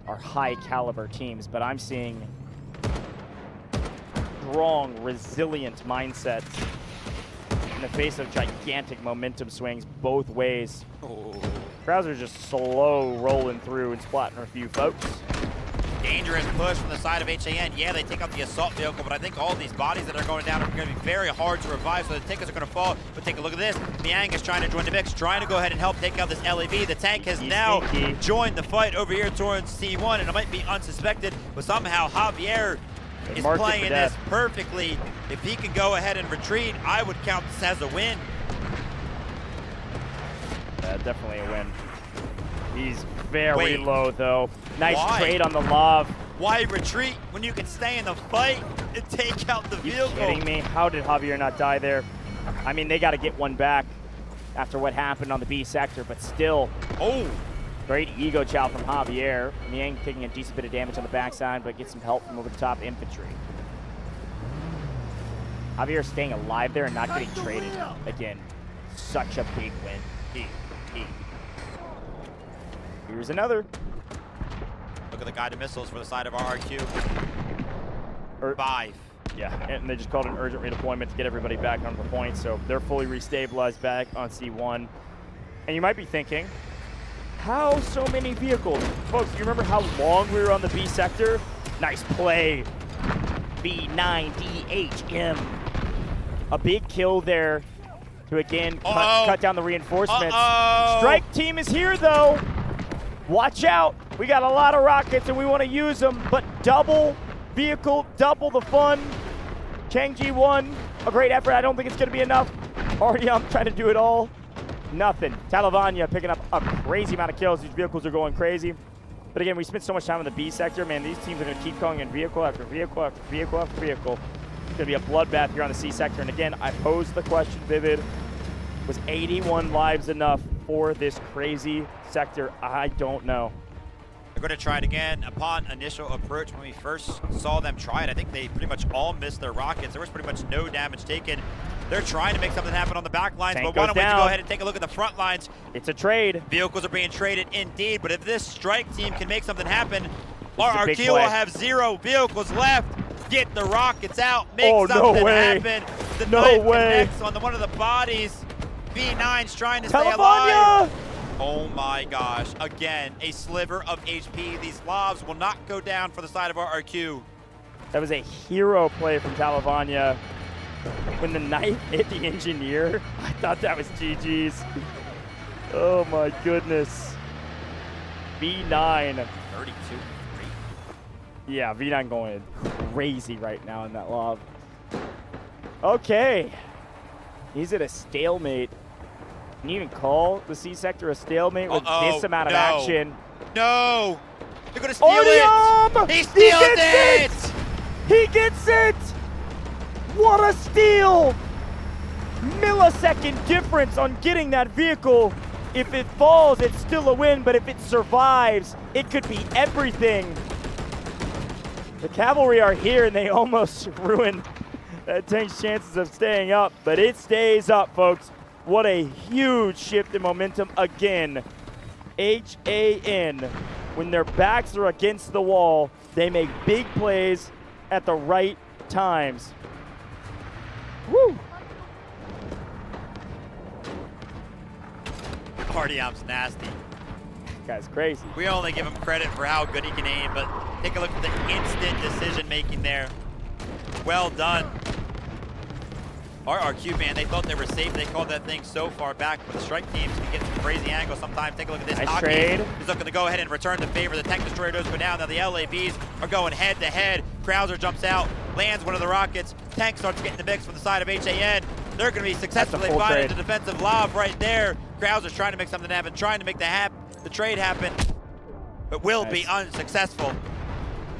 are high caliber teams, but I'm seeing strong, resilient mindsets in the face of gigantic momentum swings both ways. Crowds are just slow rolling through and splatting a few folks. Dangerous push from the side of HAN. Yeah, they take out the assault vehicle, but I think all of these bodies that are going down are going to be very hard to revive, so the tickets are going to fall. But take a look at this. Miang is trying to join the mix, trying to go ahead and help take out this LAV. The tank has now joined the fight over here towards C1, and it might be unsuspected, but somehow Javier is playing this perfectly. If he can go ahead and retreat, I would count this as a win. Definitely a win. He's very low, though. Nice trade on the lob. Why retreat when you can stay in the fight and take out the vehicle? Are you kidding me? How did Javier not die there? I mean, they got to get one back after what happened on the B sector, but still. Oh! Great ego chow from Javier. Miang taking a decent bit of damage on the backside, but gets some help from over the top infantry. Javier staying alive there and not getting traded. Again, such a big win. Here's another. Look at the guided missiles for the side of RRQ. 5. Yeah, and they just called an urgent redeployment to get everybody back onto the point, so they're fully restabilized back on C1. And you might be thinking, how so many vehicles? Folks, you remember how long we were on the B sector? Nice play. B9DHM. A big kill there to again cut down the reinforcements. Strike team is here though. Watch out. We got a lot of rockets and we want to use them, but double vehicle, double the fun. Changji won. A great effort. I don't think it's going to be enough. Artyom trying to do it all. Nothing. Talavanya picking up a crazy amount of kills. These vehicles are going crazy. But again, we spent so much time in the B sector. Man, these teams are going to keep going in vehicle after vehicle after vehicle after vehicle. It's going to be a bloodbath here on the C sector. And again, I posed the question, Vivid. Was 81 lives enough for this crazy sector? I don't know. They're going to try it again. Upon initial approach, when we first saw them try it, I think they pretty much all missed their rockets. There was pretty much no damage taken. They're trying to make something happen on the back lines, but why don't we go ahead and take a look at the front lines? It's a trade. Vehicles are being traded indeed, but if this strike team can make something happen, RRQ will have 0 vehicles left. Get the rockets out, make something happen. The knife connects on one of the bodies. B9's trying to stay alive. Oh my gosh, again, a sliver of HP. These Slavs will not go down for the side of RRQ. That was a hero play from Talavanya. When the knife hit the engineer, I thought that was GG's. Oh my goodness. V9. 32. Yeah, V9 going crazy right now in that lob. Okay. He's at a stalemate. Can you even call the C sector a stalemate with this amount of action? No! They're gonna steal it! He steals it! He gets it! What a steal! Millisecond difference on getting that vehicle. If it falls, it's still a win, but if it survives, it could be everything. The cavalry are here and they almost ruined that tank's chances of staying up, but it stays up, folks. What a huge shift in momentum again. HAN, when their backs are against the wall, they make big plays at the right times. Woo! Artyom's nasty. Guy's crazy. We only give him credit for how good he can aim, but take a look at the instant decision making there. Well done. RRQ, man, they thought they were safe. They called that thing so far back, but the strike teams can get some crazy angles sometimes. Take a look at this. Nice trade. He's looking to go ahead and return the favor. The tank destroyer does go down. Now the LABs are going head to head. Krauser jumps out, lands one of the rockets. Tank starts getting the mix from the side of HAN. They're going to be successfully finding the defensive lob right there. Krauser's trying to make something happen, trying to make the trade happen, but will be unsuccessful.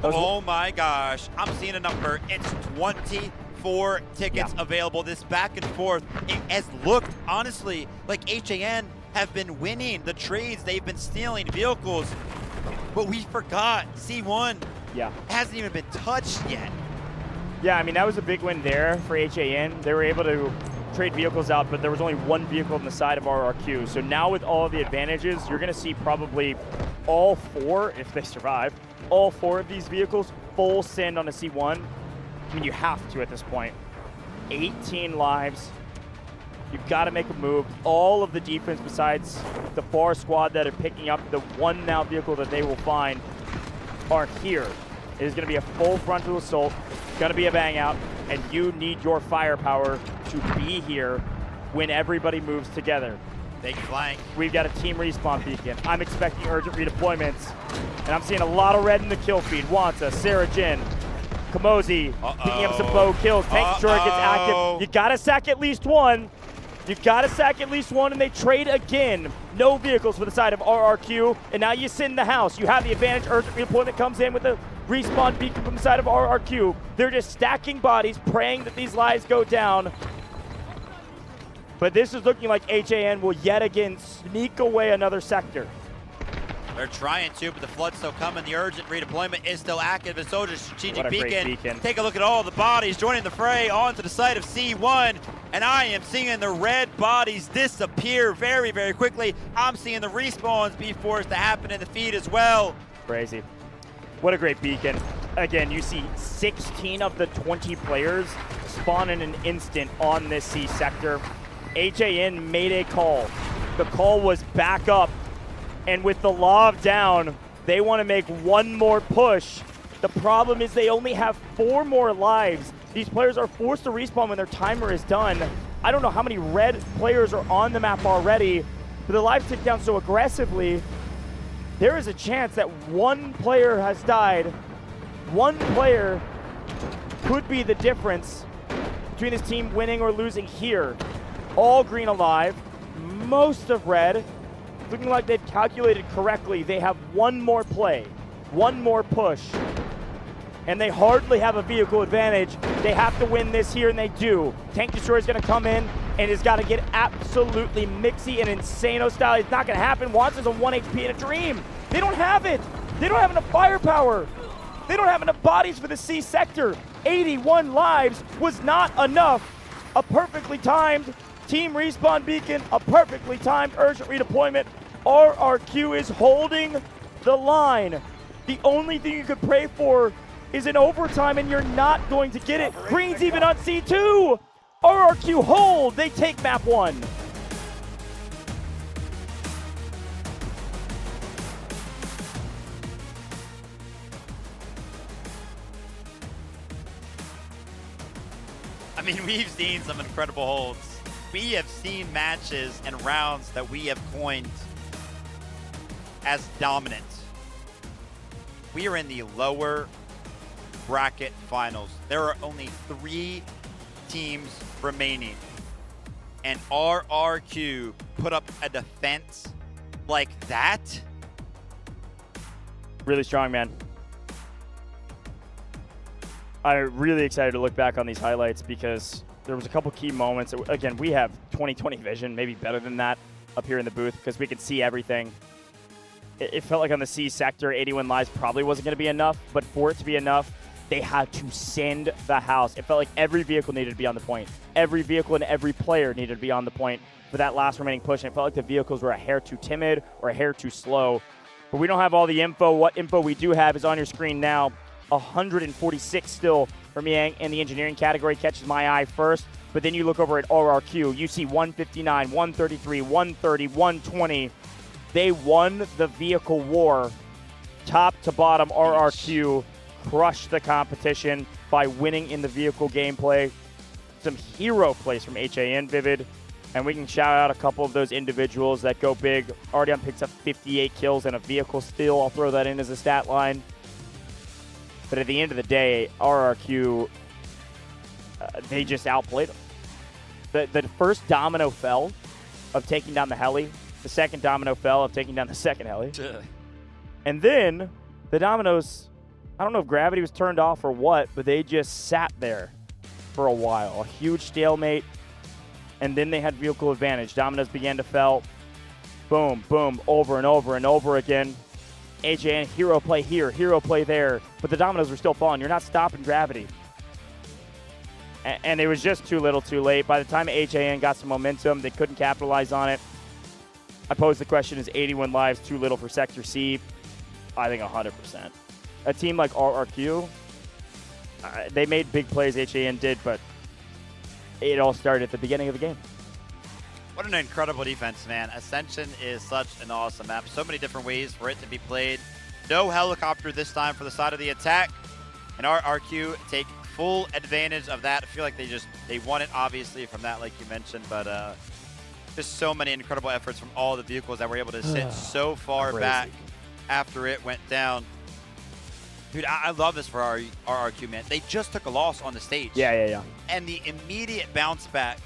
Oh my gosh, I'm seeing a number. It's 24 tickets available. This back and forth, it has looked, honestly, like HAN have been winning the trades. They've been stealing vehicles, but we forgot C1 hasn't even been touched yet. Yeah, I mean, that was a big win there for HAN. They were able to trade vehicles out, but there was only one vehicle on the side of RRQ. So now with all the advantages, you're going to see probably all 4, if they survive, all 4 of these vehicles full send on a C1. I mean, you have to at this point. 18 lives. You've got to make a move. All of the defense besides the far squad that are picking up the one now vehicle that they will find are here. It is going to be a full frontal assault. It's going to be a bang out, and you need your firepower to be here when everybody moves together. Big flank. We've got a team respawn beacon. I'm expecting urgent redeployments, and I'm seeing a lot of red in the kill feed. Wanta, Sarah Jin, Kamosi picking up some bow kills. Tank destroyer gets active. You got to sack at least one. You got to sack at least one, and they trade again. No vehicles for the side of RRQ, and now you sit in the house. You have the advantage. Urgent redeployment comes in with a respawn beacon from the side of RRQ. They're just stacking bodies, praying that these lives go down. But this is looking like HAN will yet again sneak away another sector. They're trying to, but the flood's still coming. The urgent redeployment is still active. And so does strategic beacon. Take a look at all the bodies joining the fray onto the side of C1. And I am seeing the red bodies disappear very, very quickly. I'm seeing the respawns be forced to happen in the feed as well. Crazy. What a great beacon. again, you see 16 of the 20 players spawn in an instant on this C sector. HAN made a call. The call was back up, and with the Lav down, they want to make one more push. The problem is they only have 4 more lives. These players are forced to respawn when their timer is done. I don't know how many red players are on the map already, but the lives tick down so aggressively. There is a chance that one player has died. One player could be the difference between this team winning or losing here. All green alive, most of red. Looking like they've calculated correctly. They have one more play, one more push, and they hardly have a vehicle advantage. They have to win this here, and they do. Tank Destroyer is going to come in and has got to get absolutely mixy and Insano style. It's not going to happen. Watson's on 1 HP in a dream. They don't have it. They don't have enough firepower. They don't have enough bodies for the C sector. 81 lives was not enough. A perfectly timed team respawn beacon, a perfectly timed urgent redeployment. RRQ is holding the line. The only thing you could pray for is an overtime, and you're not going to get it. Green's even on C2. RRQ hold. They take map 1. I mean, we've seen some incredible holds. We have seen matches and rounds that we have coined as dominant. We are in the lower bracket finals. There are only 3 teams remaining, and RRQ put up a defense like that. Really strong, man. I'm really excited to look back on these highlights because there was a couple key moments. Again, we have 20/20 vision, maybe better than that up here in the booth because we can see everything. It felt like on the C sector, 81 lives probably wasn't going to be enough, but for it to be enough, they had to send the house. It felt like every vehicle needed to be on the point. Every vehicle and every player needed to be on the point for that last remaining push, and it felt like the vehicles were a hair too timid or a hair too slow. But we don't have all the info. What info we do have is on your screen now. 146 still from Yang in the engineering category catches my eye first, but then you look over at RRQ, you see 159, 133, 130, 120. They won the vehicle war. Top to bottom, RRQ crushed the competition by winning in the vehicle gameplay. Some hero plays from HAN Vivid, and we can shout out a couple of those individuals that go big. Artyom picks up 58 kills and a vehicle steal. I'll throw that in as a stat line. But at the end of the day, RRQ, they just outplayed them. The first domino fell of taking down the heli. The second domino fell of taking down the second heli. And then the dominoes, I don't know if gravity was turned off or what, but they just sat there for a while. A huge stalemate. And then they had vehicle advantage. Dominoes began to fall. Boom, boom, over and over and over again. HAN, hero play here, hero play there, but the dominoes were still falling. You're not stopping gravity. And it was just too little too late. By the time HAN got some momentum, they couldn't capitalize on it. I pose the question, is 81 lives too little for Sector C? I think 100%. A team like RRQ, they made big plays, HAN did, but it all started at the beginning of the game. What an incredible defense, man. Ascension is such an awesome map. So many different ways for it to be played. No helicopter this time for the side of the attack. And RRQ take full advantage of that. I feel like they won it, obviously, from that, like you mentioned. But just so many incredible efforts from all the vehicles that were able to sit so far back after it went down. Dude, I love this for RRQ, man. They just took a loss on the stage. Yeah. And the immediate bounce back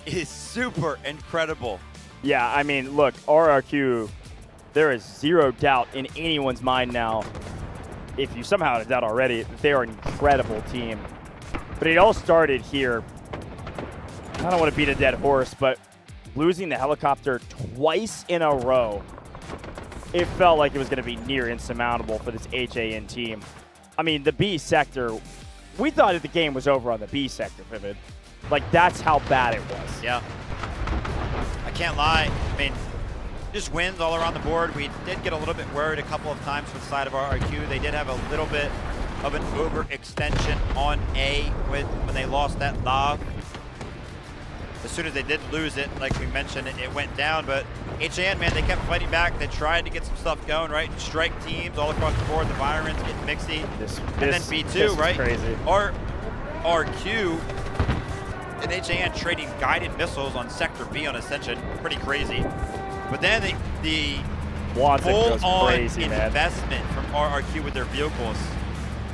is super incredible. Yeah, I mean, look, RRQ, there is zero doubt in anyone's mind now, if you somehow had a doubt already, that they are an incredible team. But it all started here. I don't want to beat a dead horse, but losing the helicopter twice in a row, it felt like it was going to be near insurmountable for this HAN team. I mean, the B sector, we thought that the game was over on the B sector, Vivid. Like, that's how bad it was. Yeah. I can't lie. I mean, just wins all around the board. We did get a little bit worried a couple of times from the side of RRQ. They did have a little bit of an overextension on A when they lost that lob. As soon as they did lose it, like we mentioned, it went down. But HAN, man, they kept fighting back. They tried to get some stuff going, right? Strike teams all across the board. The Virons get mixy. And then B2, right? Crazy. RQ and HAN trading guided missiles on Sector B on Ascension. Pretty crazy. But then the full-on investment from RRQ with their vehicles,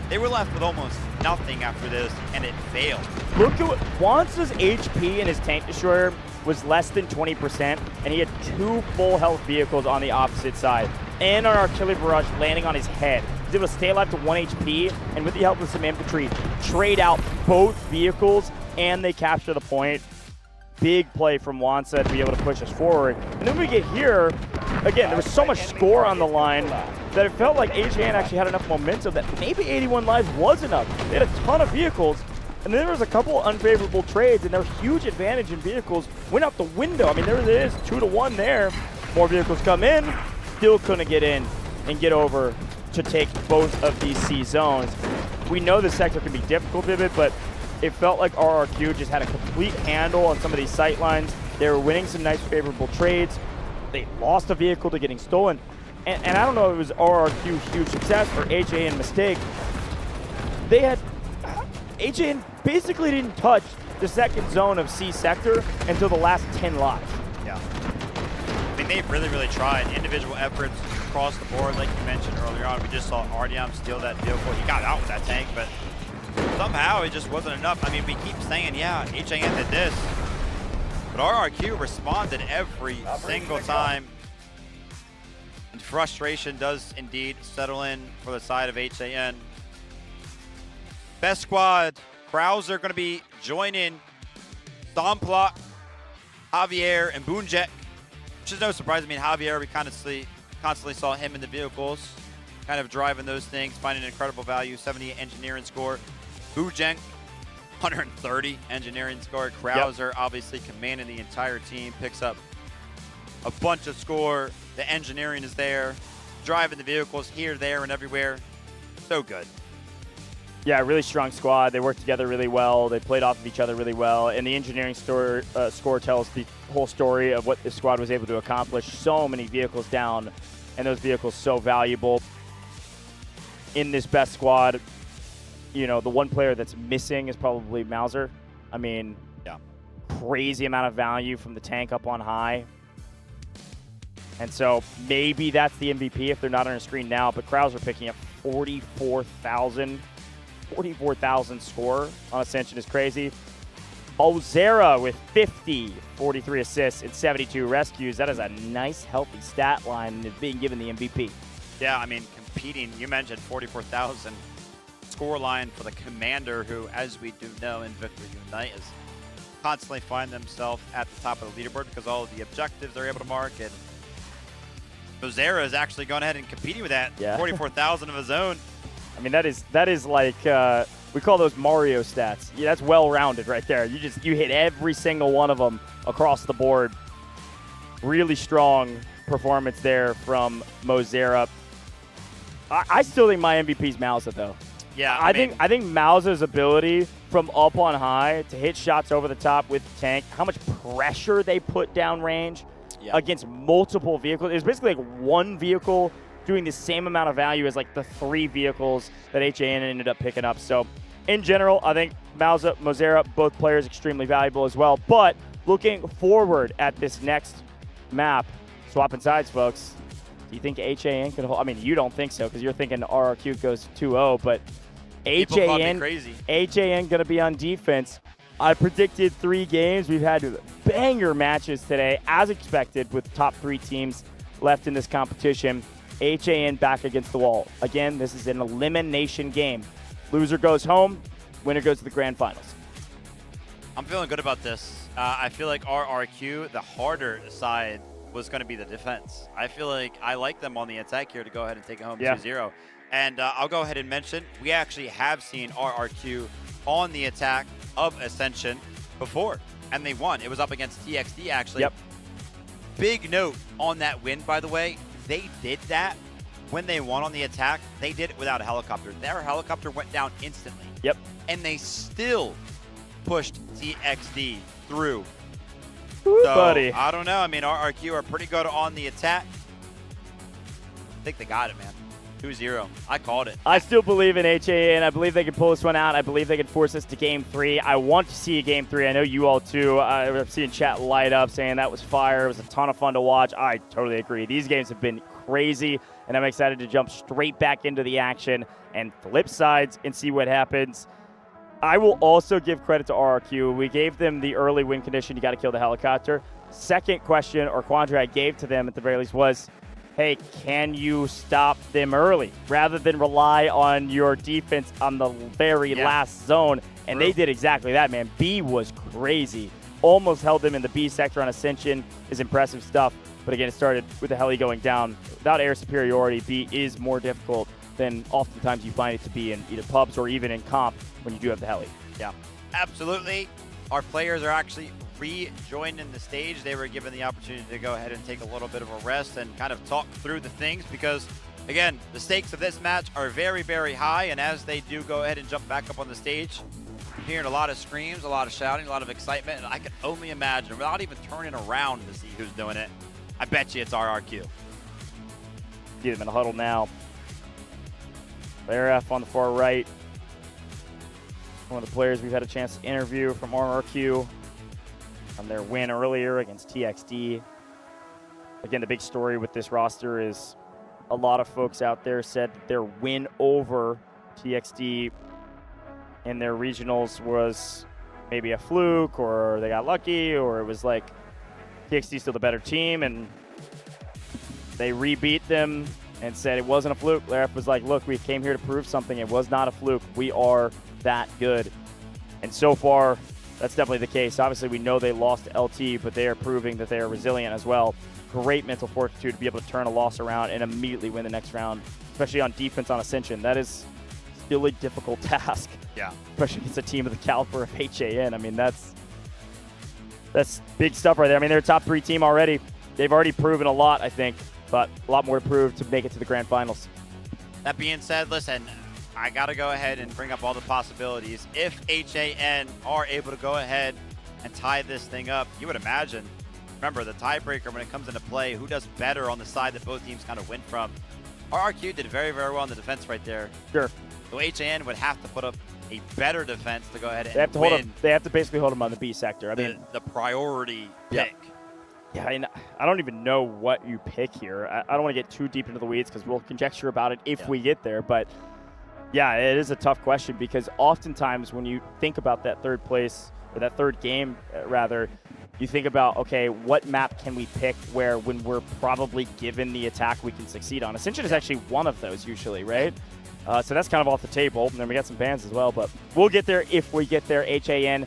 they were left with almost nothing after this, and it failed. Look at what Wansa's HP in his tank destroyer was less than 20%, and he had 2 full health vehicles on the opposite side, and an artillery barrage landing on his head. He was able to stay alive to 1 HP, and with the help of some infantry, trade out both vehicles, and they capture the point. Big play from Wansa to be able to push us forward. And then we get here, again, there was so much score on the line that it felt like HAN actually had enough momentum that maybe 81 lives was enough. They had a ton of vehicles, and then there was a couple unfavorable trades, and their huge advantage in vehicles went out the window. I mean, there it is, 2-1 there. More vehicles come in, still couldn't get in and get over to take both of these C zones. We know this sector can be difficult, Vivid, but it felt like RRQ just had a complete handle on some of these sight lines. They were winning some nice favorable trades. They lost a vehicle to getting stolen. And I don't know if it was RRQ's huge success or HAN mistake. They had, HAN basically didn't touch the second zone of C sector until the last 10 lives. Yeah. I mean, they've really tried. Individual efforts across the board, like you mentioned earlier on. We just saw Artyom steal that vehicle. He got out with that tank, but somehow it just wasn't enough. I mean, we keep saying, yeah, HAN did this, but RRQ responded every single time. And frustration does indeed settle in for the side of HAN. Best squad, Krauser going to be joining Stomplot, Javier, and Boonjet, which is no surprise. I mean, Javier, we constantly saw him in the vehicles, kind of driving those things, finding incredible value, 70 engineering score. Boonjet, 130 engineering score. Krauser, obviously commanding the entire team, picks up a bunch of score. The engineering is there, driving the vehicles here, there, and everywhere. So good. Yeah, really strong squad. They worked together really well. They played off of each other really well. And the engineering score tells the whole story of what this squad was able to accomplish. So many vehicles down, and those vehicles so valuable. In this best squad, you know, the one player that's missing is probably Mauser. I mean, yeah, crazy amount of value from the tank up on high. And so maybe that's the MVP if they're not on our screen now. But Krauser picking up 44,000 score on Ascension is crazy. Ozera with 50, 43 assists, and 72 rescues. That is a nice, healthy stat line and is being given the MVP. Yeah, I mean, competing, you mentioned 44,000 score line for the commander, who, as we do know in Victory Unite, is constantly find themselves at the top of the leaderboard because all of the objectives they're able to mark. And Ozera is actually going ahead and competing with that. Yeah. 44,000 of his own. I mean, that is like, we call those Mario stats. Yeah, that's well-rounded right there. You hit every single one of them across the board. Really strong performance there from Mozera. I still think my MVP's Mausa, though. Yeah, I think Mausa's ability from up on high to hit shots over the top with the tank, how much pressure they put down range against multiple vehicles. It was basically like one vehicle doing the same amount of value as like the 3 vehicles that HAN ended up picking up. So in general, I think Mozera, both players extremely valuable as well. But looking forward at this next map, swapping sides, folks, do you think HAN can hold? I mean, you don't think so because you're thinking RRQ goes 2-0, but HAN going to be on defense. I predicted 3 games. We've had banger matches today, as expected, with top 3 teams left in this competition. HAN back against the wall. Again, this is an elimination game. Loser goes home, winner goes to the grand finals. I'm feeling good about this. I feel like RRQ, the harder side, was going to be the defense. I feel like I like them on the attack here to go ahead and take it home 2-0. And I'll go ahead and mention, we actually have seen RRQ on the attack of Ascension before, and they won. It was up against TXD, actually. Yep. Big note on that win, by the way, they did that when they won on the attack, they did it without a helicopter. Their helicopter went down instantly. Yep. And they still pushed TXD through. Ooh, so, buddy. I don't know. I mean, RRQ are pretty good on the attack. I think they got it, man. 2-0. I called it. I still believe in HAN. I believe they can pull this one out. I believe they can force us to Game 3. I want to see a Game 3. I know you all too. I'm seeing chat light up saying that was fire. It was a ton of fun to watch. I totally agree. These games have been crazy, and I'm excited to jump straight back into the action and flip sides and see what happens. I will also give credit to RRQ. We gave them the early win condition. You got to kill the helicopter. Second question or quandary I gave to them at the very least was, hey, can you stop them early rather than rely on your defense on the very last zone? And they did exactly that, man. B was crazy. Almost held them in the B sector on Ascension is impressive stuff. But again, it started with the heli going down. Without air superiority, B is more difficult than oftentimes you find it to be in either pubs or even in comp when you do have the heli. Yeah, absolutely. Our players are actually rejoining the stage. They were given the opportunity to go ahead and take a little bit of a rest and kind of talk through the things because, again, the stakes of this match are very, very high. And as they do go ahead and jump back up on the stage, I'm hearing a lot of screams, a lot of shouting, a lot of excitement. And I can only imagine, without even turning around to see who's doing it, I bet you it's RRQ. See them in a huddle now. Player F on the far right. One of the players we've had a chance to interview from RRQ on their win earlier against TXD. Again, the big story with this roster is a lot of folks out there said that their win over TXD in their regionals was maybe a fluke or they got lucky or it was like TXD still the better team and they rebeat them and said it wasn't a fluke. Larif was like, look, we came here to prove something. It was not a fluke. We are that good. And so far, that's definitely the case. Obviously, we know they lost to LT, but they are proving that they are resilient as well. Great mental fortitude to be able to turn a loss around and immediately win the next round, especially on defense on Ascension. That is still a difficult task. Yeah. Especially against a team of the caliber of HAN. I mean, that's big stuff right there. I mean, they're a top 3 team already. They've already proven a lot, I think, but a lot more to prove to make it to the grand finals. That being said, listen, I got to go ahead and bring up all the possibilities. If HAN are able to go ahead and tie this thing up, you would imagine, remember, the tiebreaker when it comes into play, who does better on the side that both teams kind of win from. RRQ did very, very well in the defense right there. Sure. So HAN would have to put up a better defense to go ahead and they have to win. They have to basically hold them on the B sector. I mean, the priority pick. Yeah, I don't even know what you pick here. I don't want to get too deep into the weeds because we'll conjecture about it if we get there. But, yeah, it is a tough question because oftentimes when you think about that third place, or that third game, rather, you think about, okay, what map can we pick where when we're probably given the attack we can succeed on? Ascension is actually one of those usually, right? So that's kind of off the table. And then we got some bans as well. But we'll get there if we get there. HAN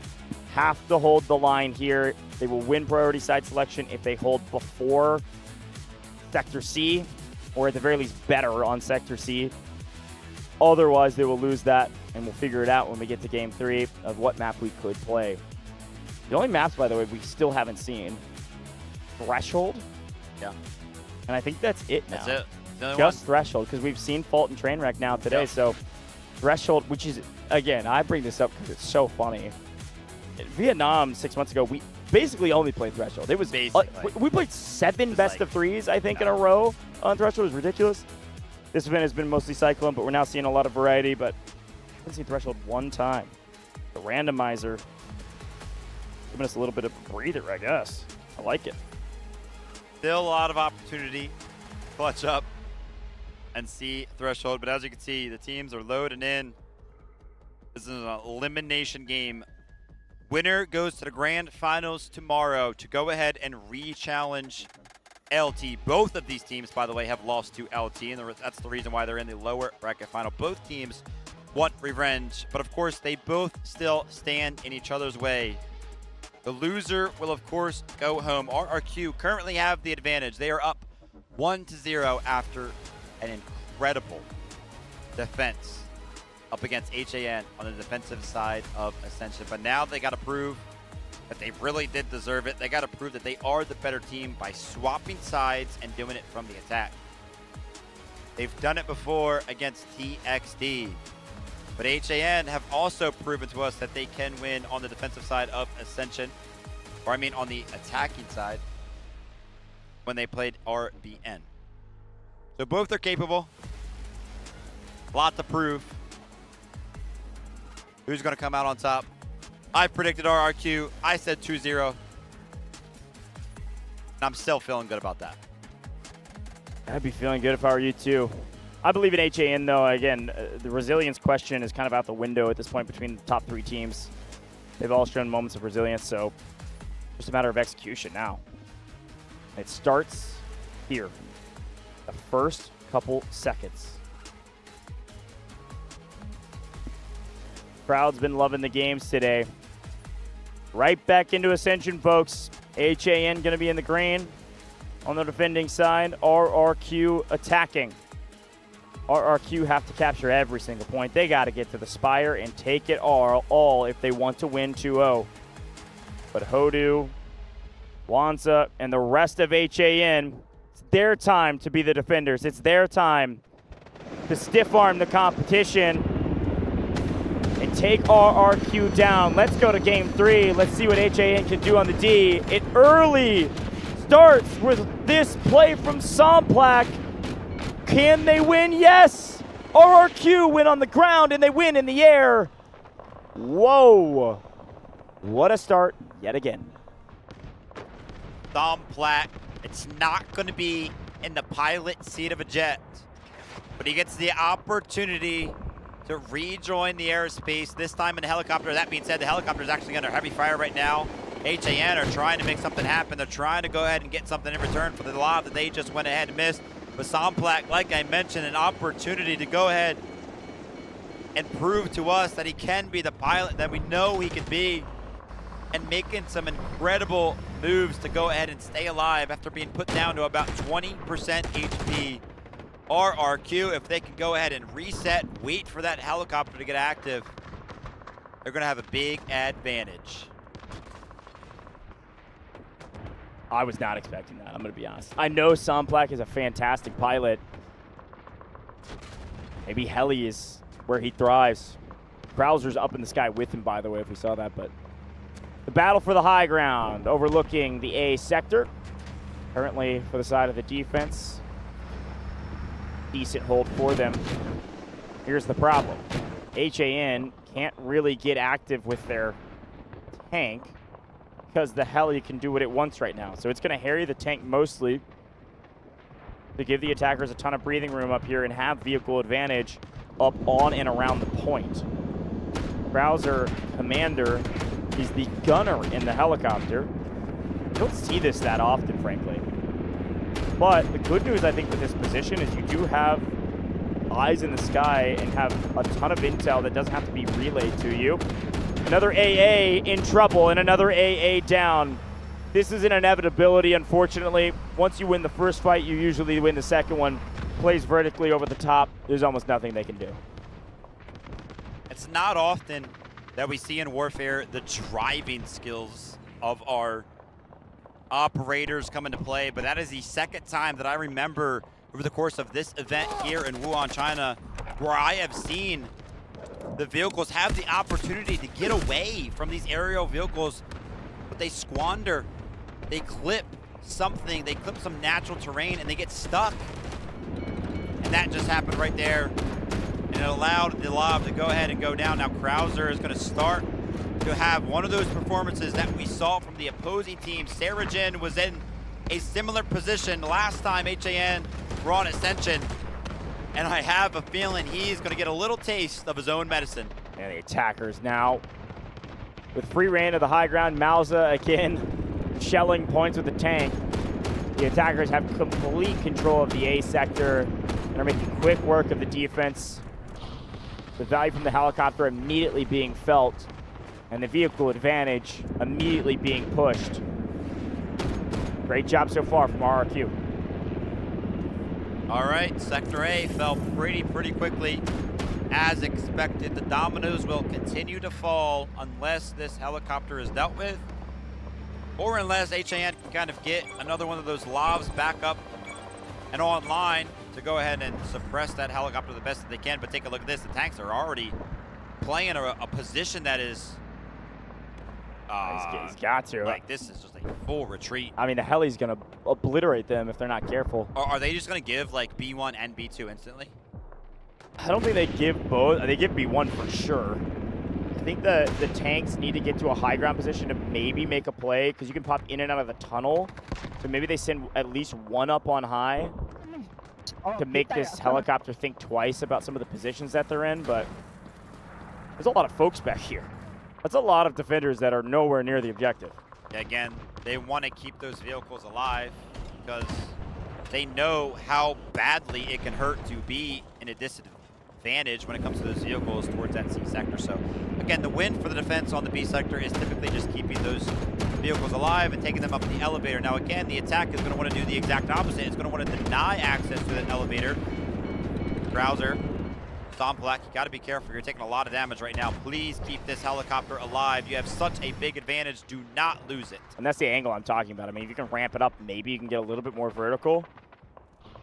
have to hold the line here. They will win priority side selection if they hold before Sector C, or at the very least better on Sector C. Otherwise, they will lose that, and we'll figure it out when we get to Game 3 of what map we could play. The only maps, by the way, we still haven't seen. Threshold. Yeah. And I think that's it now. That's it. Just Threshold, because we've seen Fault and Trainwreck now today. Yep. So Threshold, which is, again, I bring this up because it's so funny. In Vietnam 6 months ago, we basically only played Threshold. It was we played 7 best of 3s, I think, in a row on Threshold. It was ridiculous. This event has been mostly Cyclone, but we're now seeing a lot of variety. But I haven't seen Threshold one time. The randomizer giving us a little bit of a breather, I guess. I like it. Still a lot of opportunity to clutch up and see Threshold. But as you can see, the teams are loading in. This is an elimination game. Winner goes to the grand finals tomorrow to go ahead and re-challenge LT. Both of these teams, by the way, have lost to LT, and that's the reason why they're in the lower bracket final. Both teams want revenge, but of course, they both still stand in each other's way. The loser will, of course, go home. RRQ currently have the advantage. They are up 1-0 after an incredible defense up against HAN on the defensive side of Ascension. But now they got to prove that they really did deserve it. They got to prove that they are the better team by swapping sides and doing it from the attack. They've done it before against TXD. But HAN have also proven to us that they can win on the defensive side of Ascension. Or I mean on the attacking side when they played RBN. So both are capable. A lot to prove. Who's going to come out on top? I predicted RRQ. I said 2-0. And I'm still feeling good about that. I'd be feeling good if I were you too. I believe in HAN though. Again, the resilience question is kind of out the window at this point between the top 3 teams. They've all shown moments of resilience, so just a matter of execution now. It starts here. The first couple seconds. Crowd's been loving the games today. Right back into Ascension, folks. HAN going to be in the green. On the defending side, RRQ attacking. RRQ have to capture every single point. They got to get to the Spire and take it all if they want to win 2-0. But Hodu, Wanza, and the rest of HAN, it's their time to be the defenders. It's their time to stiff-arm the competition and take RRQ down. Let's go to game 3. Let's see what HAN can do on the D. It early starts with this play from Somplak. Can they win? Yes! RRQ win on the ground and they win in the air. Whoa. What a start yet again. Somplak, it's not going to be in the pilot seat of a jet, but he gets the opportunity to rejoin the airspace, this time in a helicopter. That being said, the helicopter is actually under heavy fire right now. HAN are trying to make something happen. They're trying to go ahead and get something in return for the lob that they just went ahead and missed. But Somplak, like I mentioned, an opportunity to go ahead and prove to us that he can be the pilot that we know he can be, and making some incredible moves to go ahead and stay alive after being put down to about 20% HP. RRQ, if they can go ahead and reset, wait for that helicopter to get active, they're going to have a big advantage. I was not expecting that, I'm going to be honest. I know Somplak is a fantastic pilot. Maybe heli is where he thrives. Krauser's up in the sky with him, by the way, if we saw that. But the battle for the high ground, overlooking the A sector. Currently for the side of the defense. Decent hold for them. Here's the problem. HAN can't really get active with their tank because the heli can do what it wants right now. So it's going to harry the tank mostly to give the attackers a ton of breathing room up here and have vehicle advantage up on and around the point. Krauser, commander, is the gunner in the helicopter. You don't see this that often, frankly. But the good news, I think, with this position is you do have eyes in the sky and have a ton of intel that doesn't have to be relayed to you. Another AA in trouble and another AA down. This is an inevitability, unfortunately. Once you win the first fight, you usually win the second one. Plays vertically over the top. There's almost nothing they can do. It's not often that we see in Warfare the driving skills of our operators come into play, but that is the second time that I remember over the course of this event here in Wuhan, China, where I have seen the vehicles have the opportunity to get away from these aerial vehicles, but they squander. They clip something, they clip some natural terrain, and they get stuck. And that just happened right there. And it allowed the lob to go ahead and go down. Now Krauser is going to start to have one of those performances that we saw from the opposing team. Sarajin was in a similar position last time HAN were on Ascension. And I have a feeling he's going to get a little taste of his own medicine. And the attackers now with free reign of the high ground. Mauza again shelling points with the tank. The attackers have complete control of the A sector and are making quick work of the defense. The value from the helicopter immediately being felt, and the vehicle advantage immediately being pushed. Great job so far from RRQ. All right, Sector A fell pretty quickly. As expected, the dominoes will continue to fall unless this helicopter is dealt with, or unless HAN can kind of get another one of those lobs back up and online to go ahead and suppress that helicopter the best that they can. But take a look at this. The tanks are already playing a position that is... he's got to. Like, this is just a full retreat. I mean, the heli's going to obliterate them if they're not careful. Are they just going to give, like, B1 and B2 instantly? I don't think they give both. They give B1 for sure. I think the tanks need to get to a high ground position to maybe make a play, because you can pop in and out of the tunnel. So maybe they send at least one up on high to make this helicopter think twice about some of the positions that they're in, but there's a lot of folks back here. That's a lot of defenders that are nowhere near the objective. Yeah, again, they want to keep those vehicles alive because they know how badly it can hurt to be in a disadvantage when it comes to those vehicles towards that C sector. So, again, the win for the defense on the B sector is typically just keeping those vehicles alive and taking them up the elevator. Now, again, the attack is going to want to do the exact opposite. It's going to want to deny access to that elevator. Krauser, Somplak, you got to be careful. You're taking a lot of damage right now. Please keep this helicopter alive. You have such a big advantage. Do not lose it. And that's the angle I'm talking about. I mean, if you can ramp it up, maybe you can get a little bit more vertical.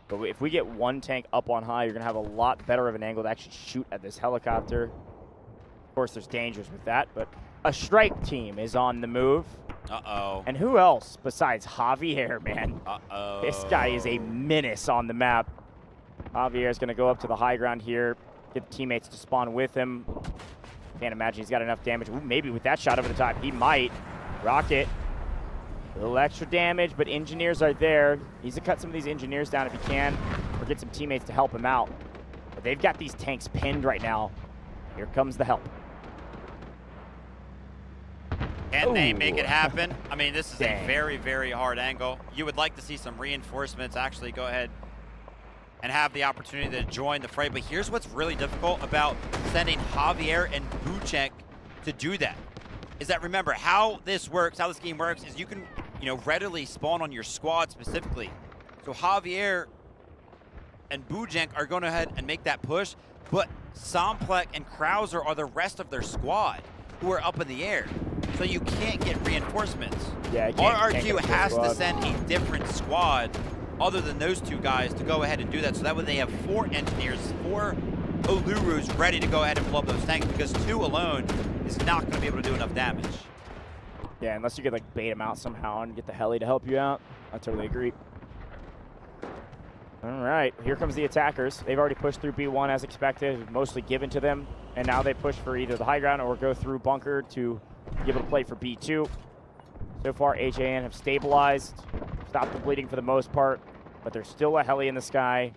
But if we get one tank up on high, you're going to have a lot better of an angle to actually shoot at this helicopter. Of course, there's dangers with that, but a strike team is on the move. Uh-oh. And who else besides Javier, man? Uh-oh. This guy is a menace on the map. Javier is going to go up to the high ground here, get the teammates to spawn with him. Can't imagine he's got enough damage. Ooh, maybe with that shot over the top, he might. Rocket. A little extra damage, but engineers are there. He needs to cut some of these engineers down if he can, or get some teammates to help him out. But they've got these tanks pinned right now. Here comes the help. Can they make it happen? I mean, this is a very, very hard angle. You would like to see some reinforcements actually go ahead and have the opportunity to join the fray. But here's what's really difficult about sending Javier and Bucek to do that. Is that, remember, how this works, how this game works, is you can, readily spawn on your squad specifically. So Javier and Bucek are going to ahead and make that push, but Somplek and Krauser are the rest of their squad who are up in the air. So you can't get reinforcements. Yeah, RRQ has to send a different squad other than those two guys to go ahead and do that. So that way they have 4 engineers, 4 Olurus ready to go ahead and blow up those tanks, because 2 alone is not going to be able to do enough damage. Yeah, unless you could bait him out somehow and get the heli to help you out. I totally agree. All right, here comes the attackers. They've already pushed through B1 as expected, mostly given to them. And now they push for either the high ground or go through bunker to be able to play for B2. So far, HAN have stabilized, stopped the bleeding for the most part, but there's still a heli in the sky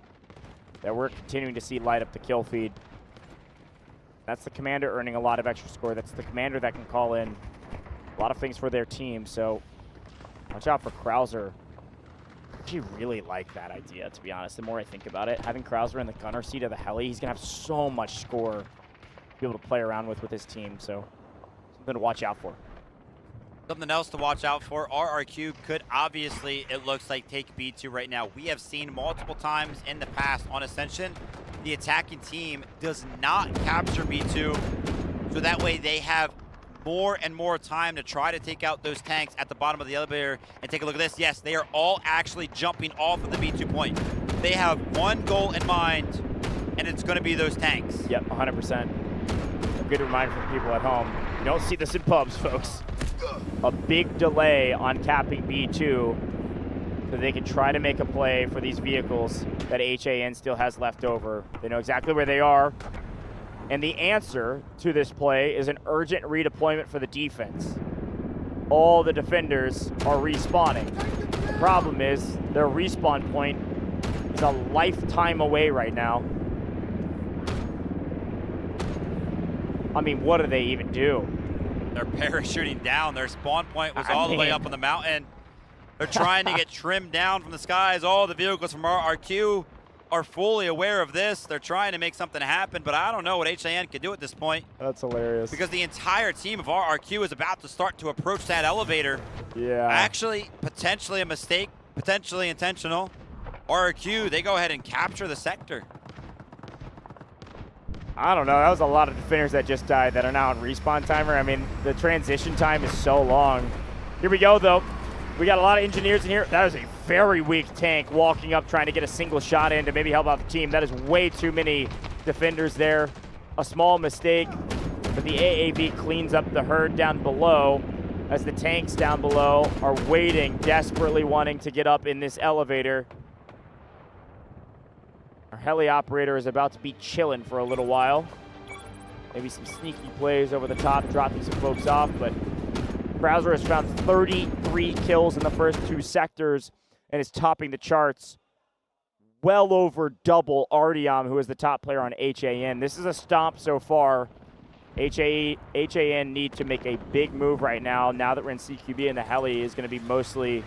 that we're continuing to see light up the kill feed. That's the commander earning a lot of extra score. That's the commander that can call in a lot of things for their team. So watch out for Krauser. I actually really like that idea, to be honest. The more I think about it, having Krauser in the gunner seat of the heli, he's going to have so much score to be able to play around with his team. So something to watch out for. Something else to watch out for, RRQ could obviously, it looks like, take B2 right now. We have seen multiple times in the past on Ascension, the attacking team does not capture B2, so that way they have more and more time to try to take out those tanks at the bottom of the elevator. And take a look at this. Yes, they are all actually jumping off of the B2 point. They have one goal in mind, and it's going to be those tanks. Yep, 100%. A good reminder for the people at home. You don't see this in pubs, folks. A big delay on capping B2 so they can try to make a play for these vehicles that HAN still has left over. They know exactly where they are. And the answer to this play is an urgent redeployment for the defense. All the defenders are respawning. The problem is their respawn point is a lifetime away right now. I mean, what do they even do? They're parachuting down. Their spawn point was all the way up on the mountain. They're trying to get trimmed down from the skies. All the vehicles from RRQ are fully aware of this. They're trying to make something happen, but I don't know what HAN can do at this point. That's hilarious. Because the entire team of RRQ is about to start to approach that elevator. Yeah. Actually, potentially a mistake, potentially intentional. RRQ, they go ahead and capture the sector. I don't know. That was a lot of defenders that just died that are now on respawn timer. I mean, the transition time is so long. Here we go, though. We got a lot of engineers in here. That is a very weak tank walking up trying to get a single shot in to maybe help out the team. That is way too many defenders there. A small mistake, but the AAV cleans up the herd down below as the tanks down below are waiting, desperately wanting to get up in this elevator. Our heli operator is about to be chilling for a little while. Maybe some sneaky plays over the top, dropping some folks off, but Krauser has found 33 kills in the first 2 sectors and is topping the charts. Well over double Artyom, who is the top player on HAN. This is a stomp so far. HAN need to make a big move right now that we're in CQB and the heli is going to be mostly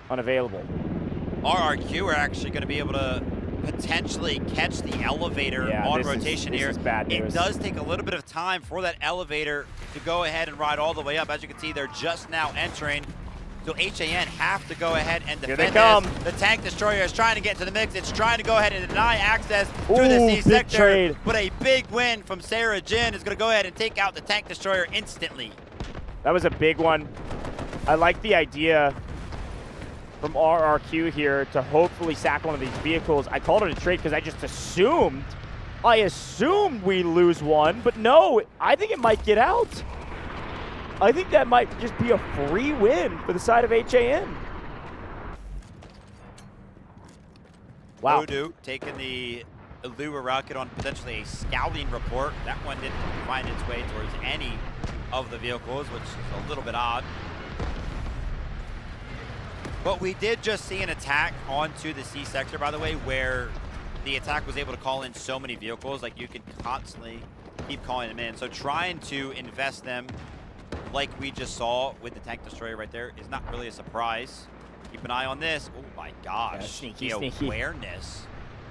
unavailable. RRQ are actually going to be able to potentially catch the elevator on rotation here. This is bad news. It does take a little bit of time for that elevator to go ahead and ride all the way up. As you can see, they're just now entering. So HAN have to go ahead and defend this. The tank destroyer is trying to get into the mix. It's trying to go ahead and deny access to the C sector. Trade. But a big win from Sarah Jin is going to go ahead and take out the tank destroyer instantly. That was a big one. I like the idea from RRQ here to hopefully sack one of these vehicles. I called it a trade because I just assumed we lose one, but no, I think it might get out. I think that might just be a free win for the side of HAN. Wow. Voodoo taking the Lua rocket on potentially a scouting report. That one didn't find its way towards any of the vehicles, which is a little bit odd. But we did just see an attack onto the C sector, by the way, where the attack was able to call in so many vehicles. Like, you could constantly keep calling them in. So trying to invest them like we just saw with the tank destroyer right there is not really a surprise. Keep an eye on this. Oh my gosh, sneaky. Awareness.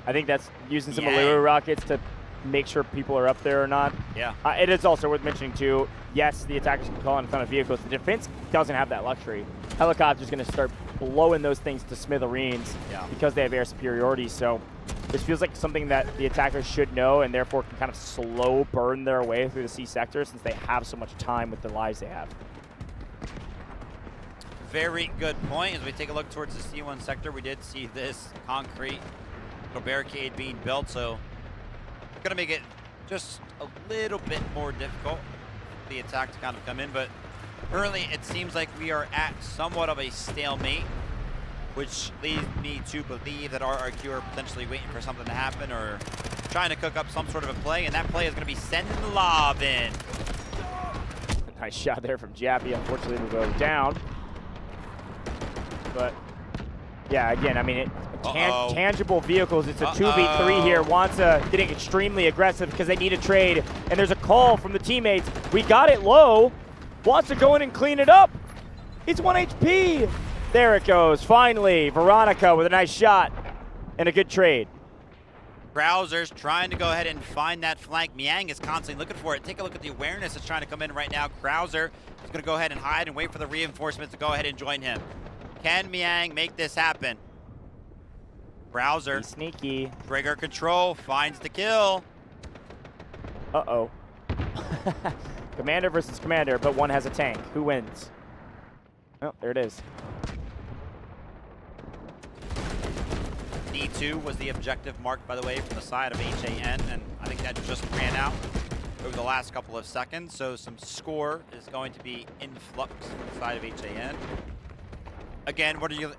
I think that's using some Lua rockets to make sure people are up there or not. Yeah. It is also worth mentioning too, yes, the attackers can call in a ton of vehicles. The defense doesn't have that luxury. Helicopter's gonna start blowing those things to smithereens because they have air superiority. So this feels like something that the attackers should know and therefore can kind of slow burn their way through the C sector since they have so much time with the lives they have. Very good point. As we take a look towards the C1 sector, we did see this concrete little barricade being built, so it's gonna make it just a little bit more difficult for the attack to kind of come in, but currently it seems like we are at somewhat of a stalemate, which leads me to believe that RRQ are potentially waiting for something to happen or trying to cook up some sort of a play, and that play is going to be sending the lob in. Nice shot there from Jappy. Unfortunately, we'll go down. But, yeah, again, I mean, tangible vehicles. It's a 2v3 here. Wansa getting extremely aggressive because they need a trade, and there's a call from the teammates. We got it low. Wants to go in and clean it up. It's 1 HP. There it goes. Finally, Veronica with a nice shot and a good trade. Krauser's trying to go ahead and find that flank. Miang is constantly looking for it. Take a look at the awareness that's trying to come in right now. Krauser is going to go ahead and hide and wait for the reinforcements to go ahead and join him. Can Miang make this happen? Krauser. He's sneaky. Trigger control finds the kill. Uh-oh. Commander versus commander, but one has a tank. Who wins? Oh, there it is. D2 was the objective marked, by the way, from the side of HAN, and I think that just ran out over the last couple of seconds, so some score is going to be in flux from the side of HAN. Again, what are you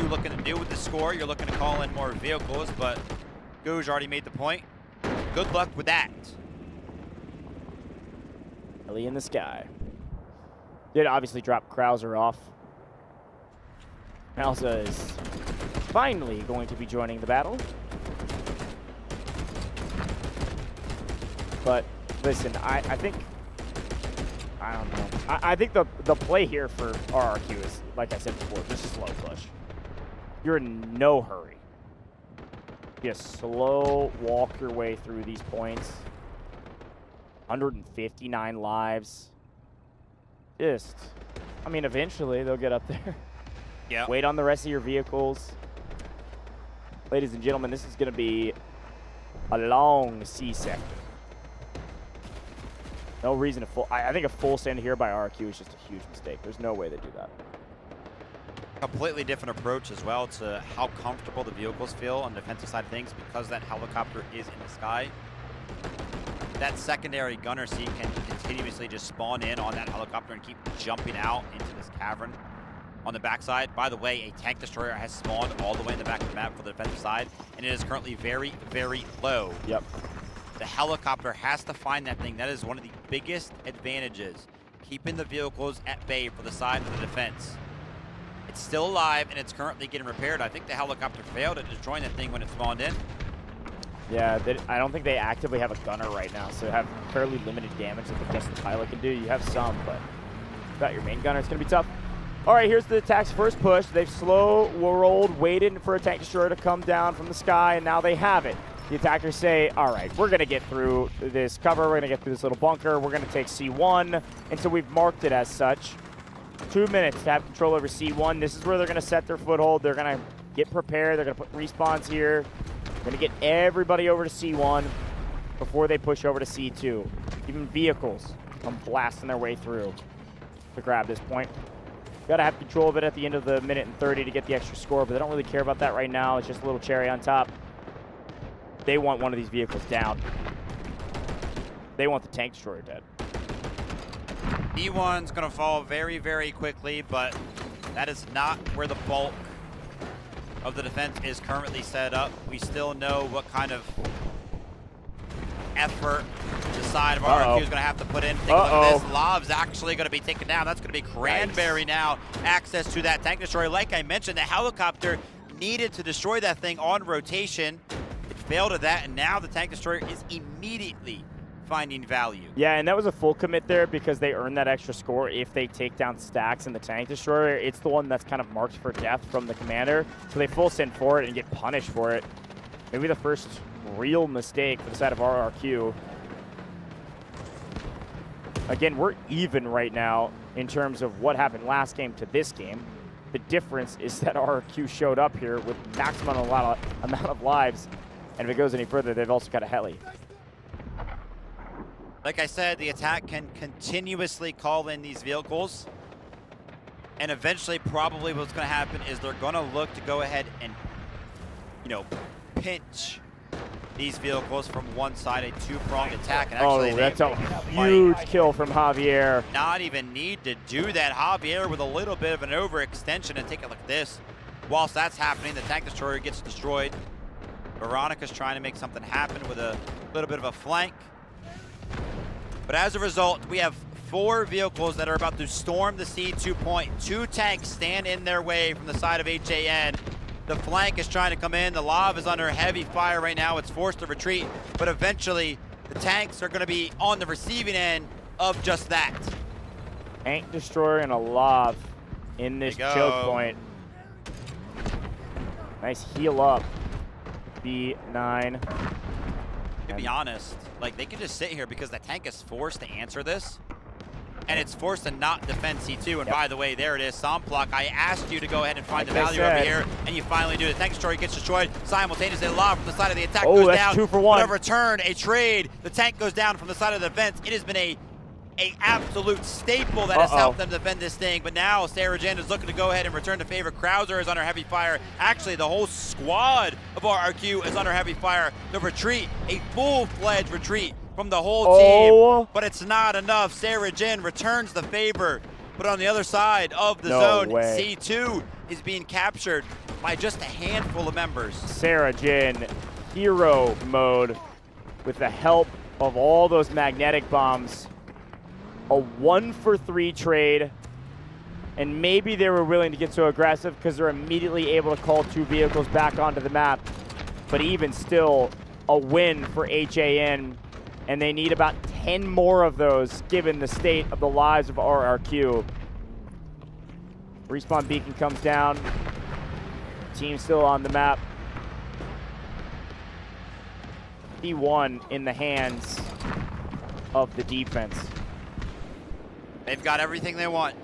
looking to do with the score? You're looking to call in more vehicles, but Gouge already made the point. Good luck with that. Heli in the sky. Did obviously drop Krauser off. Elsa is finally going to be joining the battle. But listen, I think, I don't know. I think the play here for RRQ is, like I said before, just slow push. You're in no hurry. Just slow walk your way through these points. 159 lives. Just, I mean, eventually they'll get up there. Yeah. Wait on the rest of your vehicles. Ladies and gentlemen, this is going to be a long C sector. No reason to full. I think a full stand here by RQ is just a huge mistake. There's no way they do that. Completely different approach as well to how comfortable the vehicles feel on the defensive side of things because that helicopter is in the sky. That secondary gunner seat can continuously just spawn in on that helicopter and keep jumping out into this cavern on the backside. By the way, a tank destroyer has spawned all the way in the back of the map for the defensive side, and it is currently very, very low. Yep. The helicopter has to find that thing. That is one of the biggest advantages, keeping the vehicles at bay for the side of the defense. It's still alive, and it's currently getting repaired. I think the helicopter failed at destroying that thing when it spawned in. Yeah, I don't think they actively have a gunner right now, so have fairly limited damage that the distant pilot can do. You have some, but without your main gunner, it's going to be tough. All right, here's the attack's first push. They've slow rolled, waited for a tank destroyer to come down from the sky, and now they have it. The attackers say, all right, we're going to get through this cover. We're going to get through this little bunker. We're going to take C1, and so we've marked it as such. 2 minutes to have control over C1. This is where they're going to set their foothold. They're going to get prepared. They're going to put respawns here. They're going to get everybody over to C1 before they push over to C2. Even vehicles come blasting their way through to grab this point. Got to have control of it at the end of the minute and 30 to get the extra score, but they don't really care about that right now. It's just a little cherry on top. They want one of these vehicles down. They want the tank destroyer dead. E1's going to fall very, very quickly, but that is not where the bulk of the defense is currently set up. We still know what kind of effort the side of RRQ is going to have to put in. Take a look at this. Lav's actually going to be taken down. That's going to be Cranberry now. Access to that tank destroyer. Like I mentioned, the helicopter needed to destroy that thing on rotation. It failed at that, and now the tank destroyer is immediately finding value. Yeah, and that was a full commit there because they earn that extra score if they take down stacks in the tank destroyer. It's the one that's kind of marked for death from the commander, so they full send for it and get punished for it. Maybe the first real mistake for the side of RRQ. Again, we're even right now in terms of what happened last game to this game. The difference is that RRQ showed up here with maximum amount of lives, and if it goes any further, they've also got a heli. Like I said, the attack can continuously call in these vehicles, and eventually probably what's going to happen is they're going to look to go ahead and, you know, pinch these vehicles from one side, a two-pronged attack. And actually, that's a huge kill from Javier. Not even need to do that. Javier with a little bit of an overextension, and take a look at this. Whilst that's happening, the tank destroyer gets destroyed. Veronica's trying to make something happen with a little bit of a flank. But as a result, we have 4 vehicles that are about to storm the C2 point. 2 tanks stand in their way from the side of HAN. The flank is trying to come in. The Lav is under heavy fire right now. It's forced to retreat, but eventually the tanks are going to be on the receiving end of just that. Tank destroyer and a Lav in this choke point. Nice heal up. B9. To be honest, like, they can just sit here because the tank is forced to answer this, and it's forced to not defend C2. And by the way, there it is, Somplok. I asked you to go ahead and find the value over here, and you finally do. The tank destroyer gets destroyed simultaneously. Lav from the side of the attack goes down. 2 for 1. But a return, a trade. The tank goes down from the side of the defense. It has been a absolute staple that has helped them defend this thing. But now Sarah Jen is looking to go ahead and return to favor. Krauser is under heavy fire. Actually, the whole squad of RRQ is under heavy fire. The retreat, a full-fledged retreat from the whole team. But it's not enough. Sarah Jen returns the favor. But on the other side of the zone, C2 is being captured by just a handful of members. Sarah Jen, hero mode with the help of all those magnetic bombs. A 1-for-3 trade, and maybe they were willing to get so aggressive because they're immediately able to call 2 vehicles back onto the map. But even still, a win for HAN, and they need about 10 more of those given the state of the lives of RRQ. Respawn beacon comes down. Team still on the map. P1 in the hands of the defense. They've got everything they want.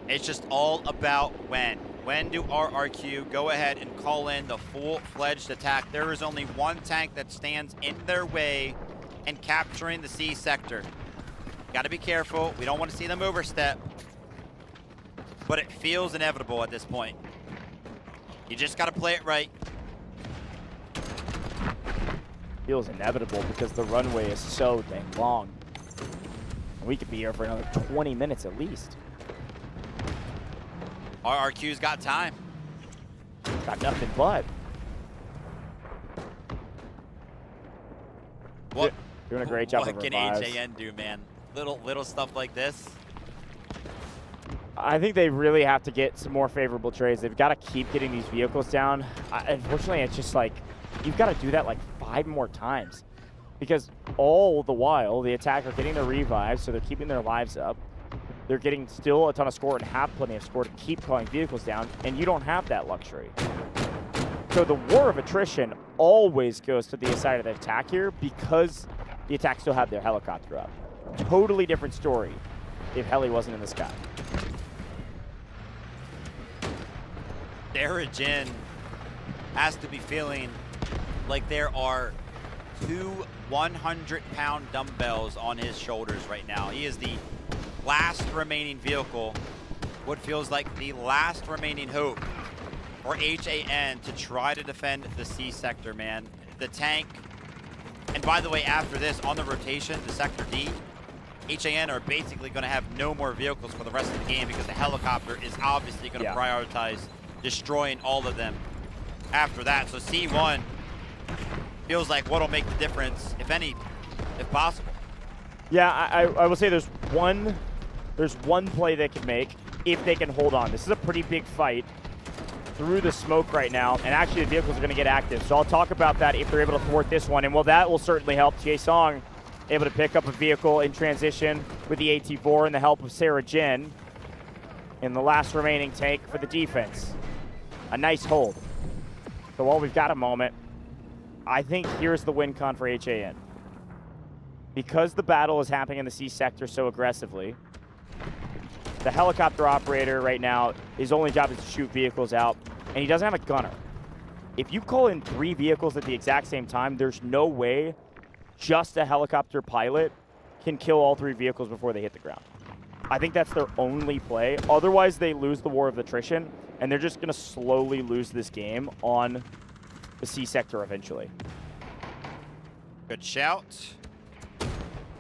It's just all about when. When do RRQ go ahead and call in the full-fledged attack? There is only one tank that stands in their way and capturing the C sector. Got to be careful. We don't want to see them overstep. but it feels inevitable at this point. You just got to play it right. Feels inevitable because the runway is so dang long. We could be here for another 20 minutes at least. RRQ's got time. Got nothing but. What? Doing a great job of What can revives. HAN do, man? Little stuff like this. I think they really have to get some more favorable trades. They've got to keep getting these vehicles down. Unfortunately, it's just like, you've got to do that like 5 more times. Because all the while, the attack are getting their revives, so they're keeping their lives up. They're getting still a ton of score and have plenty of score to keep calling vehicles down, and you don't have that luxury. So the war of attrition always goes to the side of the attack here because the attack still have their helicopter up. Totally different story if Heli wasn't in the sky. Darajin has to be feeling like there are 2 100-pound dumbbells on his shoulders right now. He is the last remaining vehicle, what feels like the last remaining hope for HAN to try to defend the C sector, man. The tank, and by the way, after this, on the rotation, the Sector D, HAN are basically going to have no more vehicles for the rest of the game because the helicopter is obviously going to prioritize destroying all of them after that. So C1 feels like what'll make the difference, if any, if possible. Yeah, I will say there's one play they can make if they can hold on. This is a pretty big fight through the smoke right now, and actually the vehicles are going to get active. So I'll talk about that if they're able to thwart this one, and well, that will certainly help. Jae-Song able to pick up a vehicle in transition with the AT-4 and the help of Sarah Jin in the last remaining tank for the defense. A nice hold. So while we've got a moment, I think here's the win con for HAN. Because the battle is happening in the C sector so aggressively, the helicopter operator right now, his only job is to shoot vehicles out, and he doesn't have a gunner. If you call in 3 vehicles at the exact same time, there's no way just a helicopter pilot can kill all 3 vehicles before they hit the ground. I think that's their only play. Otherwise, they lose the war of attrition, and they're just going to slowly lose this game on the C sector eventually. Good shout.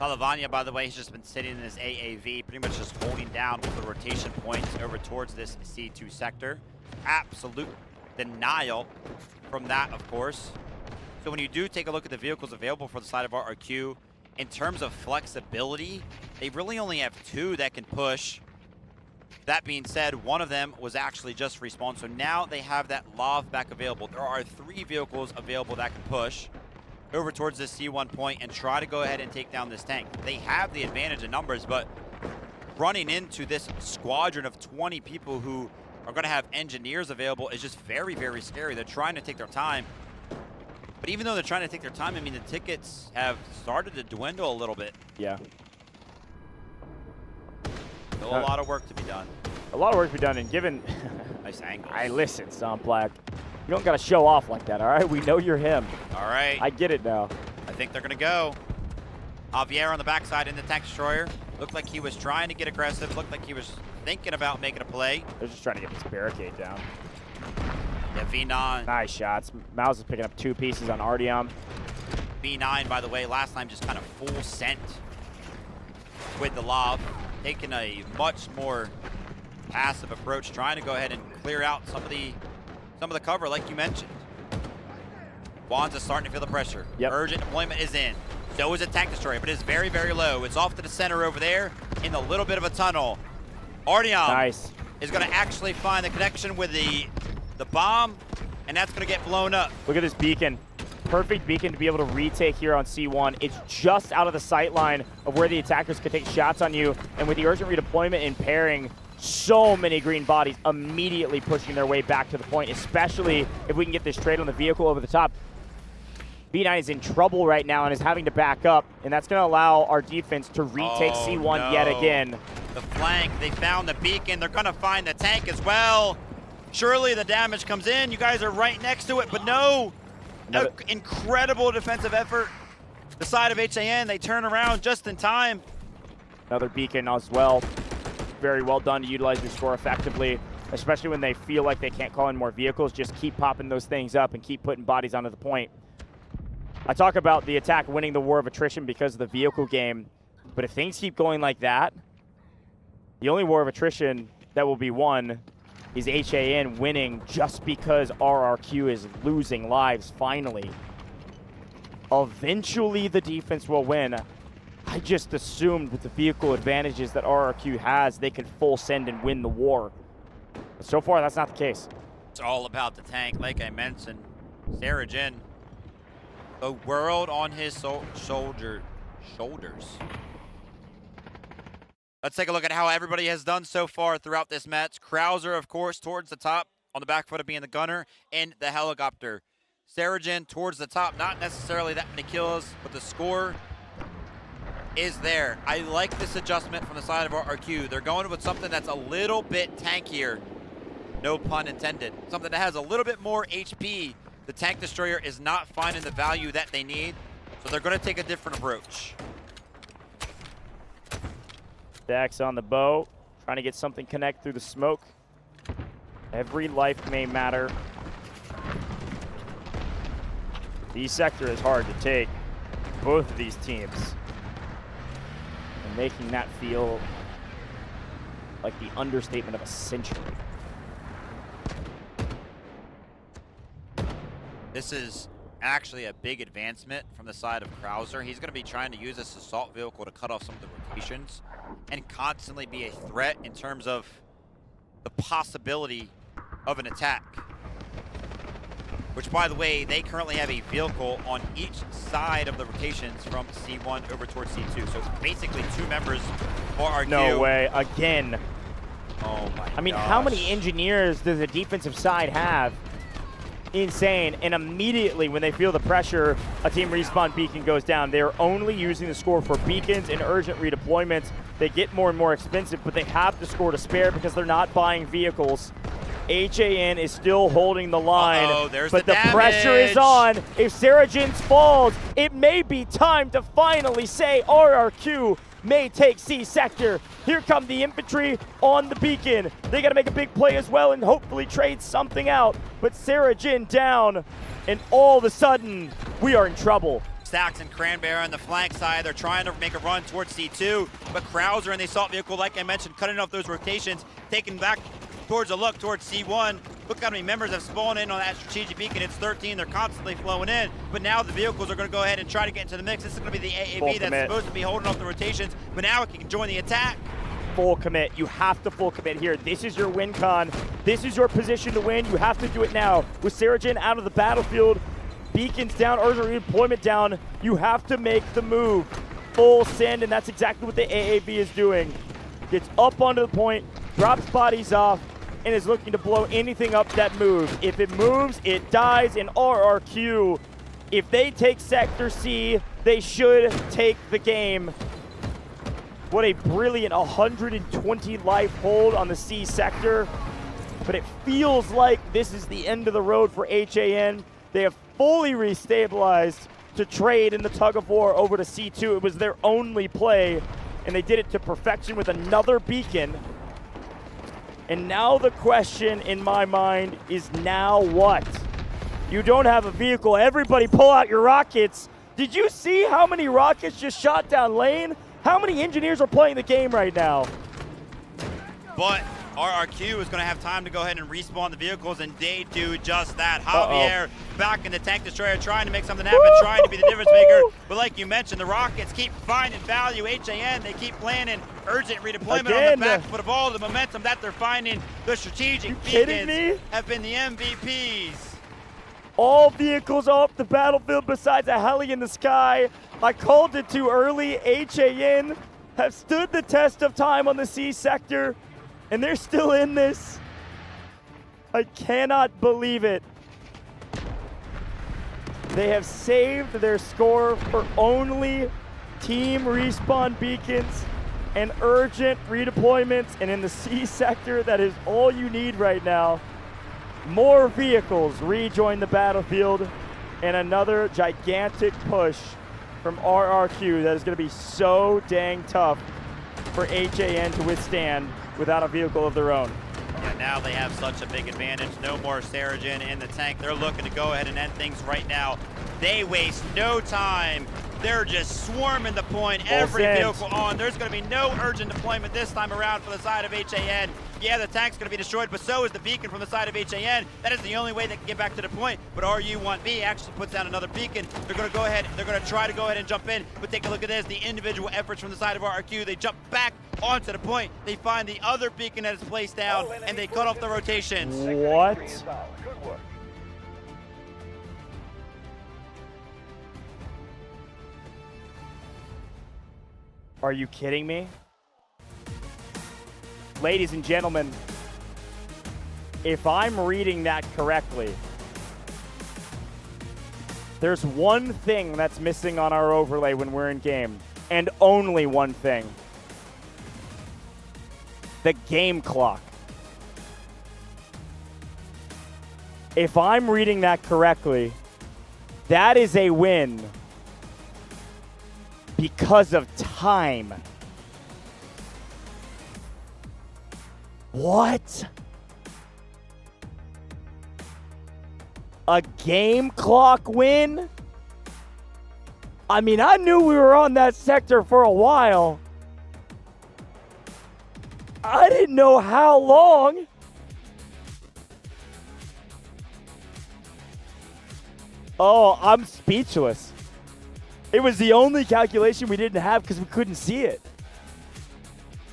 Talavanya, by the way, has just been sitting in his AAV, pretty much just holding down with the rotation points over towards this C2 sector. Absolute denial from that, of course. So when you do take a look at the vehicles available for the side of RRQ, in terms of flexibility, they really only have 2 that can push. That being said, one of them was actually just respawned, so now they have that LOV back available. There are 3 vehicles available that can push over towards this C1 point and try to go ahead and take down this tank. They have the advantage in numbers, but running into this squadron of 20 people who are going to have engineers available is just very, very scary. They're trying to take their time. But even though they're trying to take their time, I mean, the tickets have started to dwindle a little bit. Yeah. Still a lot of work to be done. A lot of work to be done, and given... Nice angles. I listen, Stomp Black. You don't got to show off like that, all right? We know you're him. All right. I get it now. I think they're going to go. Javier on the backside in the tank destroyer. Looked like he was trying to get aggressive. Looked like he was thinking about making a play. They're just trying to get this barricade down. Yeah, V9. Nice shots. Mouse is picking up 2 pieces on Artyom. V9, by the way, last time just kind of full sent with the lob. Taking a much more passive approach, trying to go ahead and clear out some of the cover, like you mentioned. Wands is starting to feel the pressure. Yep. Urgent deployment is in. So is a tank destroyer, but it's very, very low. It's off to the center over there in a little bit of a tunnel. Artyom is going to actually find the connection with the bomb, and that's going to get blown up. Look at this beacon. Perfect beacon to be able to retake here on C1. It's just out of the sight line of where the attackers could take shots on you, and with the urgent redeployment and pairing, so many green bodies immediately pushing their way back to the point, especially if we can get this trade on the vehicle over the top. B9 is in trouble right now and is having to back up, and that's going to allow our defense to retake C1 yet again. The flank, they found the beacon. They're going to find the tank as well. Surely the damage comes in. You guys are right next to it, but no. Incredible defensive effort. The side of HAN, they turn around just in time. Another beacon as well. very well done to utilize your score effectively, especially when they feel like they can't call in more vehicles. Just keep popping those things up and keep putting bodies onto the point. I talk about the attack winning the war of attrition because of the vehicle game, but if things keep going like that, the only war of attrition that will be won is HAN winning just because RRQ is losing lives finally. Eventually the defense will win. I just assumed with the vehicle advantages that RRQ has, they could full send and win the war. But so far, that's not the case. It's all about the tank, like I mentioned. Sarajin, the world on his shoulders. Let's take a look at how everybody has done so far throughout this match. Krauser, of course, towards the top, on the back foot of being the gunner, and the helicopter. Sarajin towards the top, not necessarily that many kills, but the score is there. I like this adjustment from the side of RRQ. They're going with something that's a little bit tankier, no pun intended. Something that has a little bit more HP. The tank destroyer is not finding the value that they need, so they're going to take a different approach. Dax on the bow, trying to get something connect through the smoke. Every life may matter. The sector is hard to take, both of these teams. And making that feel like the understatement of a century. This is actually a big advancement from the side of Krauser. He's going to be trying to use this assault vehicle to cut off some of the rotations and constantly be a threat in terms of the possibility of an attack. Which, by the way, they currently have a vehicle on each side of the rotations from C1 over towards C2. So basically 2 members for RQ. No way, again. Oh my I mean, how many engineers does the defensive side have? Insane. And immediately when they feel the pressure, a team respawn beacon goes down. They're only using the score for beacons and urgent redeployments. They get more and more expensive, but they have the score to spare because they're not buying vehicles. HAN is still holding the line, but the pressure is on. If Sarajin falls, it may be time to finally say RRQ may take C sector. Here come the infantry on the beacon. They got to make a big play as well and hopefully trade something out. But Sarajin down, and all of a sudden, we are in trouble. Stacks and Cranberry on the flank side. They're trying to make a run towards C2, but Krauser and the assault vehicle, like I mentioned, cutting off those rotations, taking back towards a look towards C1. Look how many members have spawned in on that strategic beacon. It's 13. They're constantly flowing in, but now the vehicles are going to go ahead and try to get into the mix. This is going to be the AAV that's supposed to be holding off the rotations, but now it can join the attack. Full commit. You have to full commit here. This is your win con. This is your position to win. You have to do it now. With Sarajin out of the battlefield, beacons down, urgent redeployment down, you have to make the move. Full send, and that's exactly what the AAV is doing. Gets up onto the point, drops bodies off, and is looking to blow anything up that moves. If it moves, it dies in RRQ. If they take Sector C, they should take the game. What a brilliant 120 life hold on the C sector. But it feels like this is the end of the road for HAN. They have fully restabilized to trade in the tug of war over to C2. It was their only play, and they did it to perfection with another beacon. And now the question in my mind is now what? You don't have a vehicle. Everybody pull out your rockets. Did you see how many rockets just shot down lane? How many engineers are playing the game right now? But RRQ is going to have time to go ahead and respawn the vehicles, and they do just that. Javier back in the tank destroyer, trying to make something happen, trying to be the difference maker. But like you mentioned, the rockets keep finding value. HAN, they keep landing urgent redeployment on the back foot of all the momentum that they're finding. The strategic beacons have been the MVPs. All vehicles off the battlefield besides a heli in the sky. I called it too early. HAN have stood the test of time on the C sector, and they're still in this. I cannot believe it. They have saved their score for only team respawn beacons and urgent redeployments, and in the C sector, that is all you need right now. More vehicles rejoin the battlefield, and another gigantic push from RRQ that is going to be so dang tough for HAN to withstand. without a vehicle of their own. Yeah, now they have such a big advantage. No more Saracen in the tank. They're looking to go ahead and end things right now. They waste no time. They're just swarming the point. Every vehicle on. There's going to be no urgent deployment this time around for the side of HAN. Yeah, the tank's going to be destroyed, but so is the beacon from the side of HAN. That is the only way they can get back to the point. But RU1B actually puts down another beacon. They're going to go ahead. They're going to try to go ahead and jump in. But take a look at this. The individual efforts from the side of RRQ. They jump back onto the point. They find the other beacon that is placed down, and they cut off the rotations. What? Are you kidding me? Ladies and gentlemen, if I'm reading that correctly, there's one thing that's missing on our overlay when we're in game, and only one thing. The game clock. If I'm reading that correctly, that is a win because of time. What? A game clock win? I mean, I knew we were on that sector for a while. I didn't know how long. Oh, I'm speechless. It was the only calculation we didn't have because we couldn't see it.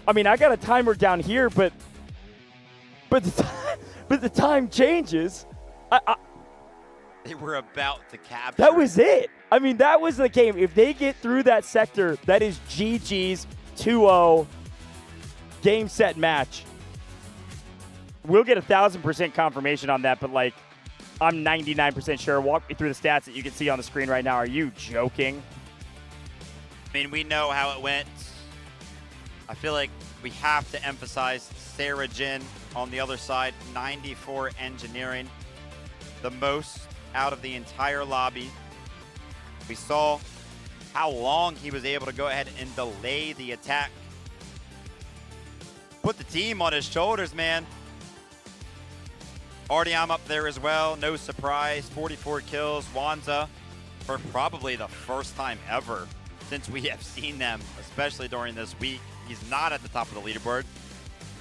I mean, I got a timer down here, but the time changes. They were about to capture. That was it. I mean, that was the game. If they get through that sector, that is GG's 2-0 game, set, match. We'll get 1,000% confirmation on that, but like, I'm 99% sure. Walk me through the stats that you can see on the screen right now. Are you joking? I mean, we know how it went. I feel like we have to emphasize Sarah Jin on the other side. 94 engineering, the most out of the entire lobby. We saw how long he was able to go ahead and delay the attack. Put the team on his shoulders, man. Artyom up there as well, no surprise. 44 kills. Wanza, for probably the first time ever since we have seen them, especially during this week. He's not at the top of the leaderboard.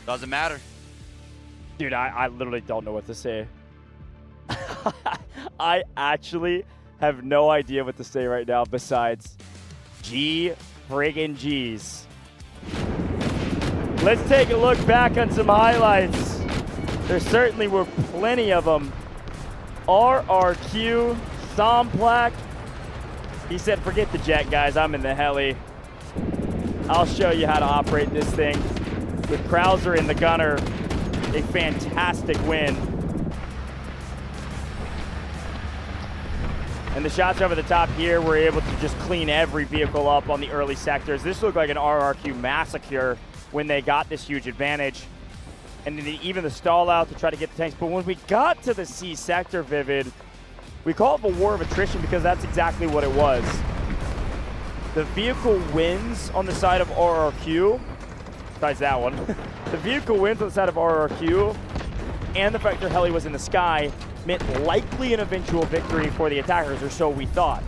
Doesn't matter. Dude, I literally don't know what to say. I actually have no idea what to say right now besides G friggin' G's. Let's take a look back on some highlights. There certainly were plenty of them. RRQ, Somplac. He said, forget the jet, guys. I'm in the heli. I'll show you how to operate this thing. With Krauser in the gunner, a fantastic win. And the shots over the top here were able to just clean every vehicle up on the early sectors. This looked like an RRQ massacre when they got this huge advantage. And then even the stall out to try to get the tanks. But when we got to the C sector, Vivid, we call it the war of attrition because that's exactly what it was. The vehicle wins on the side of RRQ, besides that one. The vehicle wins on the side of RRQ, and the fact their heli was in the sky meant likely an eventual victory for the attackers, or so we thought.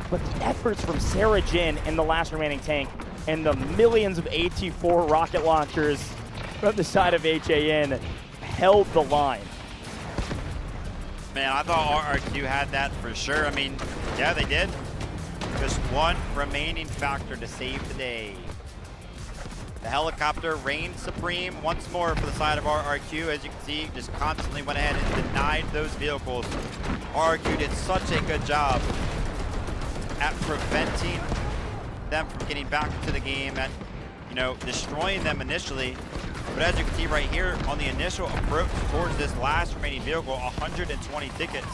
But the efforts from Sarah Jin and the last remaining tank, and the millions of AT-4 rocket launchers from the side of HAN held the line. Man, I thought RRQ had that for sure. I mean, yeah, they did. Just one remaining factor to save the day. The helicopter reigned supreme once more for the side of RRQ. As you can see, just constantly went ahead and denied those vehicles. RRQ did such a good job at preventing them from getting back into the game, at, you know, destroying them initially. But as you can see right here, on the initial approach towards this last remaining vehicle, 120 tickets.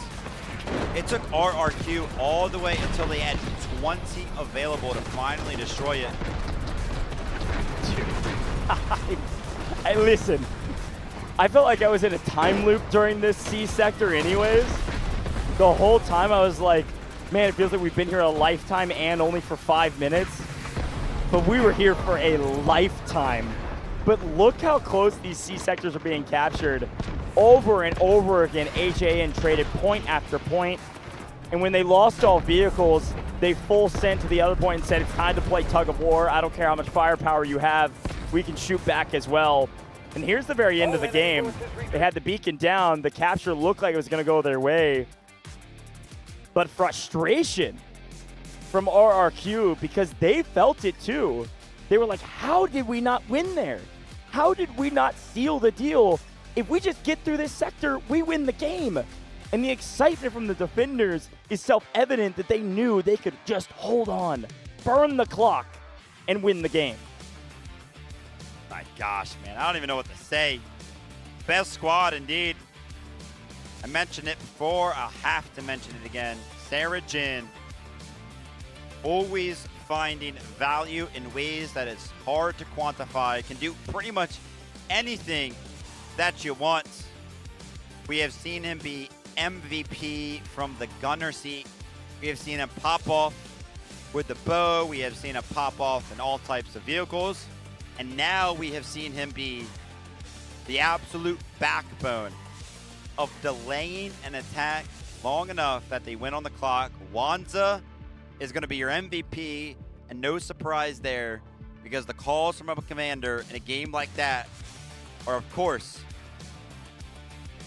It took RRQ all the way until they had 20 available to finally destroy it. I listen, I felt like I was in a time loop during this C sector anyways. The whole time I was like, man, it feels like we've been here a lifetime and only for 5 minutes. But we were here for a lifetime. But look how close these C sectors are being captured. Over and over again, HAN traded point after point. And when they lost all vehicles, they full sent to the other point and said, it's time to play tug of war. I don't care how much firepower you have. We can shoot back as well. And here's the very end of the game. They had the beacon down. The capture looked like it was going to go their way. But frustration from RRQ, because they felt it too. They were like, how did we not win there? How did we not seal the deal? If we just get through this sector, we win the game. And the excitement from the defenders is self-evident that they knew they could just hold on, burn the clock, and win the game. My gosh, man, I don't even know what to say. Best squad indeed. I mentioned it before, I'll have to mention it again. Sarah Jin, always finding value in ways that is hard to quantify, can do pretty much anything that you want. We have seen him be MVP from the gunner seat. We have seen him pop off with the bow. We have seen him pop off in all types of vehicles. And now we have seen him be the absolute backbone of delaying an attack long enough that they win on the clock. Wanza is going to be your MVP, and no surprise there, because the calls from a commander in a game like that are, of course,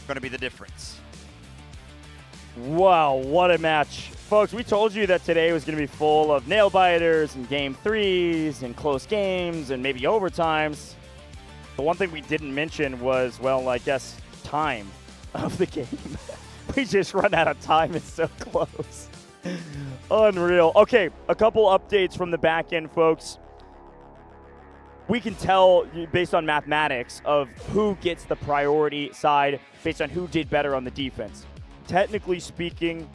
going to be the difference. Wow, what a match. Folks, we told you that today was going to be full of nail-biters and game threes and close games and maybe overtimes. The one thing we didn't mention was, well, I guess, time of the game. We just run out of time. It's so close. Unreal. Okay, a couple updates from the back end, folks. We can tell based on mathematics of who gets the priority side based on who did better on the defense. Technically speaking,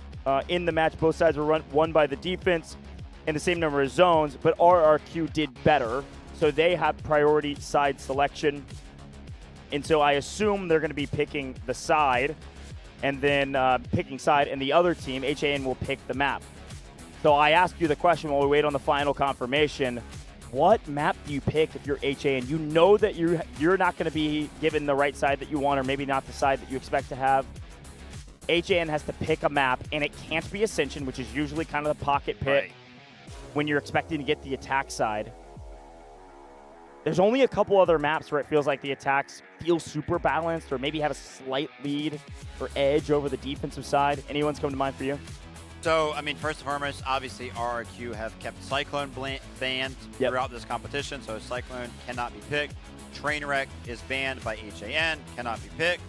in the match, both sides were won by the defense in the same number of zones, but RRQ did better, so they have priority side selection. And so I assume they're going to be picking the side, and then picking side, and the other team, HAN, will pick the map. So I ask you the question while we wait on the final confirmation. What map do you pick if you're HAN? You know that you're not going to be given the right side that you want, or maybe not the side that you expect to have. HAN has to pick a map, and it can't be Ascension, which is usually kind of the pocket pick right when you're expecting to get the attack side. There's only a couple other maps where it feels like the attacks feel super balanced or maybe have a slight lead or edge over the defensive side. Anyone's come to mind for you? So, I mean, first and foremost, obviously RRQ have kept Cyclone banned throughout this competition, so Cyclone cannot be picked. Trainwreck is banned by HAN, cannot be picked.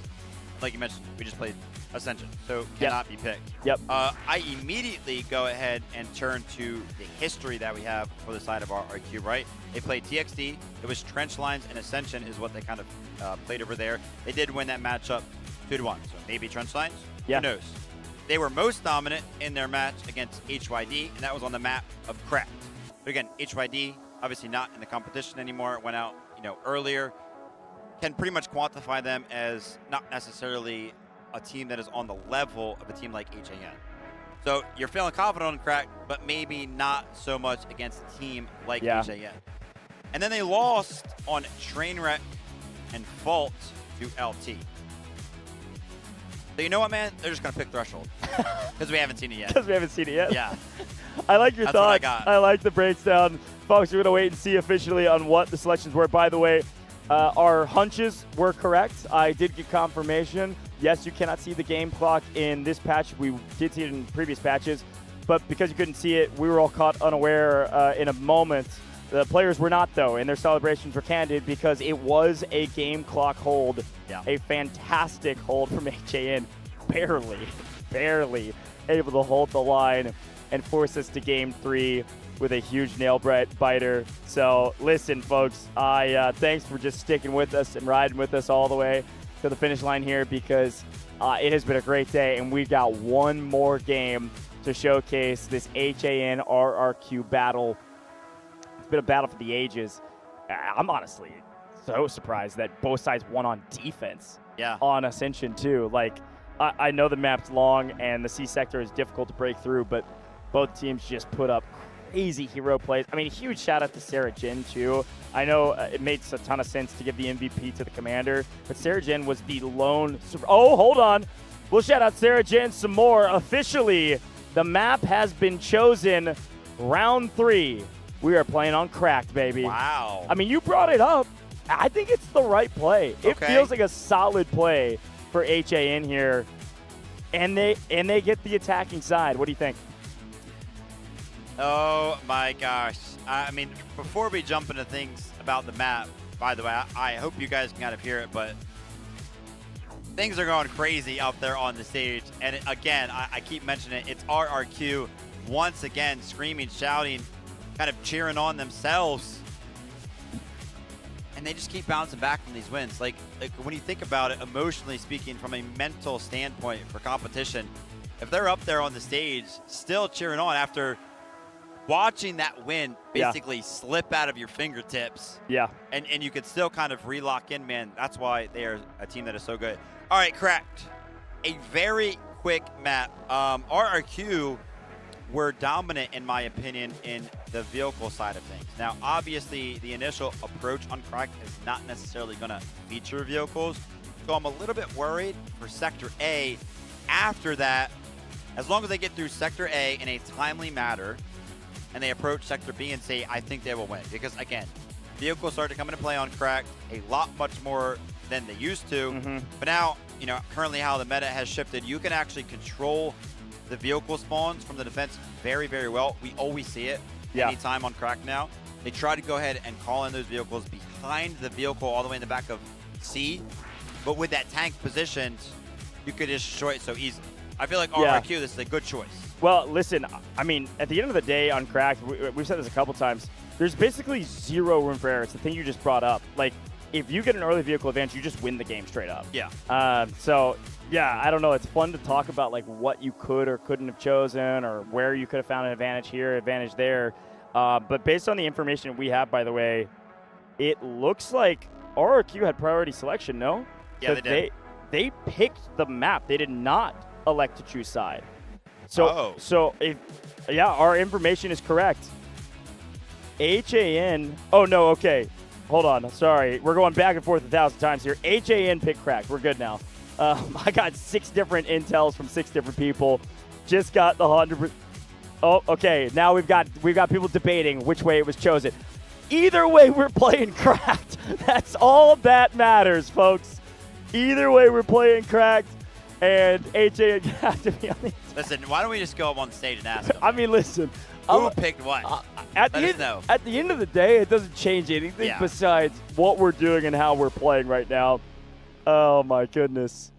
Like you mentioned, we just played Ascension, so cannot be picked. I immediately go ahead and turn to the history that we have for the side of RRQ, right? They played TXT. It was Trench Lines and Ascension is what they kind of played over there. They did win that matchup 2-1, so maybe Trench Lines? Who knows? They were most dominant in their match against HYD, and that was on the map of Cracked. But again, HYD, obviously not in the competition anymore. It went out, earlier. Can pretty much quantify them as not necessarily a team that is on the level of a team like HAN. So you're feeling confident on Crack, but maybe not so much against a team like HAN. And then they lost on Trainwreck and Fault to LT. So you know what, man? They're just going to pick Threshold. Because we haven't seen it yet. Because we haven't seen it yet? Yeah. I like your That's what I thoughts. got. I like the breakdown. Folks, we're going to wait and see officially on what the selections were. By the way, our hunches were correct. I did get confirmation. Yes, you cannot see the game clock in this patch. We did see it in previous patches. But because you couldn't see it, we were all caught unaware in a moment. The players were not, though, and their celebrations were candid because it was a game clock hold. A fantastic hold from HAN. Barely able to hold the line and force us to game 3 with a huge nail biter. So listen, folks, thanks for just sticking with us and riding with us all the way to the finish line here, because it has been a great day, and we've got one more game to showcase this HAN RRQ battle. It's been a battle for the ages. I'm honestly so surprised that both sides won on defense. On Ascension too. Like, I know the map's long and the C sector is difficult to break through, but both teams just put up crazy hero plays. I mean, huge shout out to Sarah Jin, too. I know it makes a ton of sense to give the MVP to the commander, but Sarah Jin was the lone... Oh, hold on. We'll shout out Sarah Jin some more. Officially, the map has been chosen. Round 3. We are playing on Cracked, baby. Wow. I mean, you brought it up. I think it's the right play. It feels like a solid play for HAN here. And they get the attacking side. What do you think? Oh my gosh. I mean, before we jump into things about the map, by the way, I hope you guys can kind of hear it, but things are going crazy out there on the stage. And again, I keep mentioning it. It's RRQ once again screaming, shouting, kind of cheering on themselves. And they just keep bouncing back from these wins. Like when you think about it, emotionally speaking, from a mental standpoint for competition, if they're up there on the stage still cheering on after watching that win basically slip out of your fingertips, and you could still kind of relock in, man, that's why they are a team that is so good. All right, Cracked. A very quick map. RRQ were dominant, in my opinion, in the vehicle side of things. Now, obviously, the initial approach on Cracked is not necessarily going to feature vehicles, so I'm a little bit worried for Sector A. After that, as long as they get through Sector A in a timely manner, and they approach Sector B and C, I think they will win. Because, again, vehicles start to come into play on Cracked a lot much more than they used to. But now, you know, currently how the meta has shifted, you can actually control the vehicle spawns from the defense very, very well. We always see it anytime on Crack now. They try to go ahead and call in those vehicles behind the vehicle all the way in the back of C. But with that tank positioned, you could just destroy it so easily. I feel like RRQ, this is a good choice. Well, listen, I mean, at the end of the day on Cracked, we've said this a couple times, there's basically zero room for error. It's the thing you just brought up. Like, if you get an early vehicle advantage, you just win the game straight up. So, yeah, I don't know. It's fun to talk about, like, what you could or couldn't have chosen or where you could have found an advantage here, advantage there. But based on the information we have, by the way, it looks like RRQ had priority selection, no? Yeah, they did. They picked the map. They did not elect to choose side. So if our information is correct. HAN. Oh no, okay. Hold on. Sorry. We're going back and forth 1,000 times here. HAN picked Cracked. We're good now. I got 6 different intels from 6 different people. Just got the 100%. Oh, okay. Now we've got people debating which way it was chosen. Either way, we're playing Cracked. That's all that matters, folks. Either way, we're playing Cracked. And HAN have to be on the... Listen, why don't we just go up on stage and ask them? I mean, listen. Who picked what? At the end of the day, it doesn't change anything besides what we're doing and how we're playing right now. Oh, my goodness.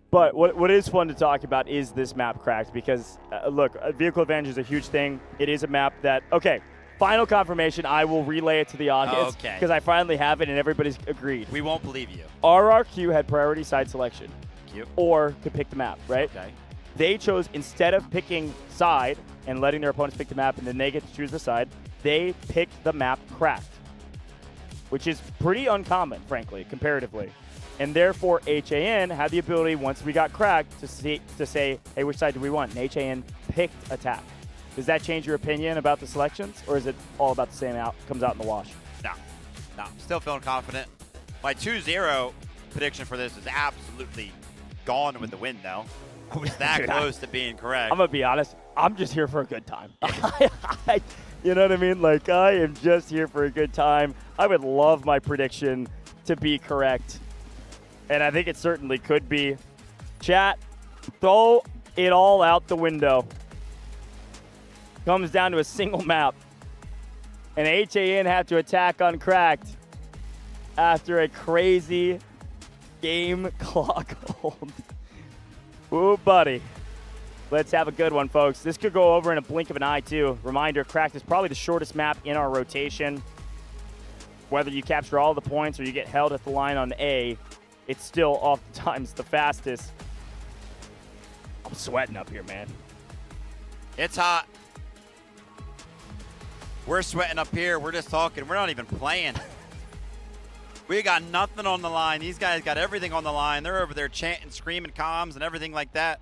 But what is fun to talk about is this map, Cracked, because, look, vehicle advantage is a huge thing. It is a map that, okay, final confirmation, I will relay it to the audience because I finally have it and everybody's agreed. We won't believe you. RRQ had priority side selection. Or could pick the map, right? Okay. They chose, instead of picking side and letting their opponents pick the map and then they get to choose the side, they picked the map Cracked, which is pretty uncommon, frankly, comparatively. And therefore, HAN had the ability, once we got Cracked, to say, hey, which side do we want? And HAN picked attack. Does that change your opinion about the selections, or is it all about the same comes out in the wash? No. Still feeling confident. My 2-0 prediction for this is absolutely gone with the win, though. I was that close to being correct. I'm going to be honest. I'm just here for a good time. You know what I mean? Like, I am just here for a good time. I would love my prediction to be correct. And I think it certainly could be. Chat, throw it all out the window. Comes down to a single map. And HAN had to attack on Cracked after a crazy game clock hold. Ooh, buddy. Let's have a good one, folks. This could go over in a blink of an eye, too. Reminder, Cracked is probably the shortest map in our rotation. Whether you capture all the points or you get held at the line on A, it's still oftentimes the fastest. I'm sweating up here, man. It's hot. We're sweating up here. We're just talking. We're not even playing. We got nothing on the line. These guys got everything on the line. They're over there chanting, screaming comms and everything like that.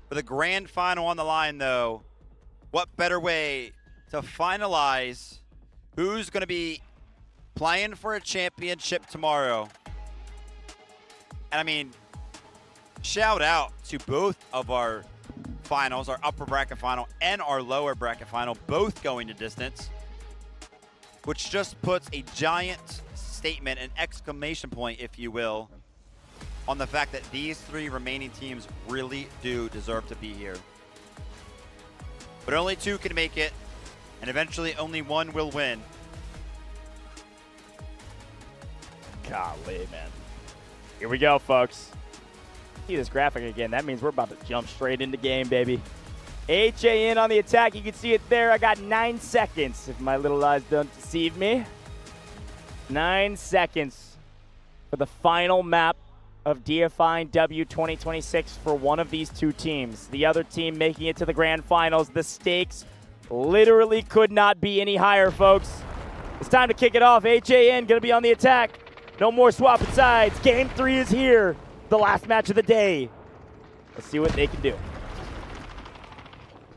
For the grand final on the line, though, what better way to finalize who's going to be playing for a championship tomorrow. And I mean, shout out to both of our finals, our upper bracket final and our lower bracket final, both going to distance, which just puts a giant statement, an exclamation point, if you will, on the fact that these 3 remaining teams really do deserve to be here. But only 2 can make it, and eventually only 1 will win. Golly, man. Here we go, folks. See this graphic again. That means we're about to jump straight into game, baby. HAN on the attack. You can see it there. I got 9 seconds, if my little eyes don't deceive me. 9 seconds for the final map of Dfiw 2026 for one of these 2 teams. The other team making it to the grand finals. The stakes literally could not be any higher, folks. It's time to kick it off. HAN going to be on the attack. No more swapping sides. Game 3 is here. The last match of the day. Let's see what they can do.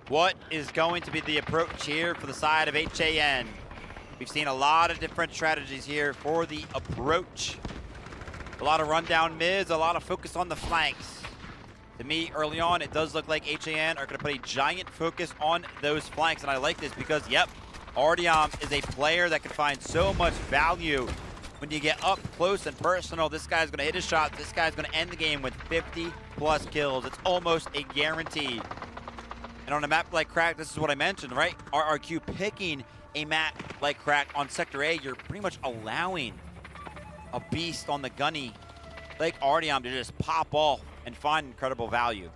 What is going to be the approach here for the side of HAN? We've seen a lot of different strategies here for the approach. A lot of rundown mids, a lot of focus on the flanks. To me, early on, it does look like HAN are going to put a giant focus on those flanks, and I like this because, yep, Artyom is a player that can find so much value when you get up close and personal. This guy's going to hit his shot. This guy's going to end the game with 50+ kills. It's almost a guarantee. And on a map like Crack, this is what I mentioned, right? RRQ picking a map like Crack on Sector A, you're pretty much allowing a beast on the gunny like Artyom to just pop off and find incredible value.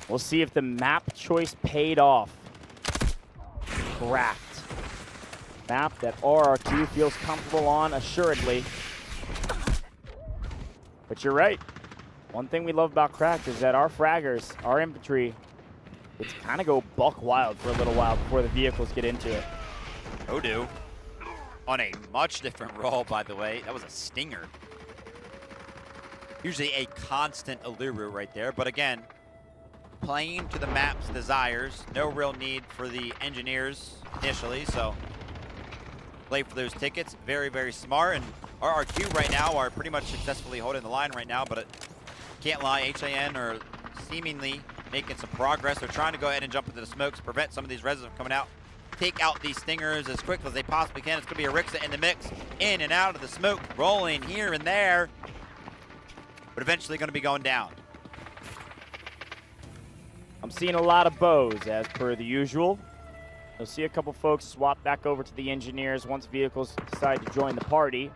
We'll see if the map choice paid off. Cracked. Map that RRQ feels comfortable on, assuredly. But you're right. One thing we love about Cracked is that our fraggers, our infantry, it's kind of go buck wild for a little while before the vehicles get into it. Odu on a much different role, by the way. That was a stinger. Usually a constant Alluru right there, but again, playing to the map's desires. No real need for the engineers initially, so play for those tickets. Very, very smart, and RRQ right now are pretty much successfully holding the line right now, but can't lie, HAN are seemingly making some progress. They're trying to go ahead and jump into the smokes, prevent some of these reses from coming out. Take out these stingers as quick as they possibly can. It's going to be a Rixa in the mix, in and out of the smoke, rolling here and there, but eventually going to be going down. I'm seeing a lot of bows, as per the usual. You'll see a couple folks swap back over to the engineers once vehicles decide to join the party.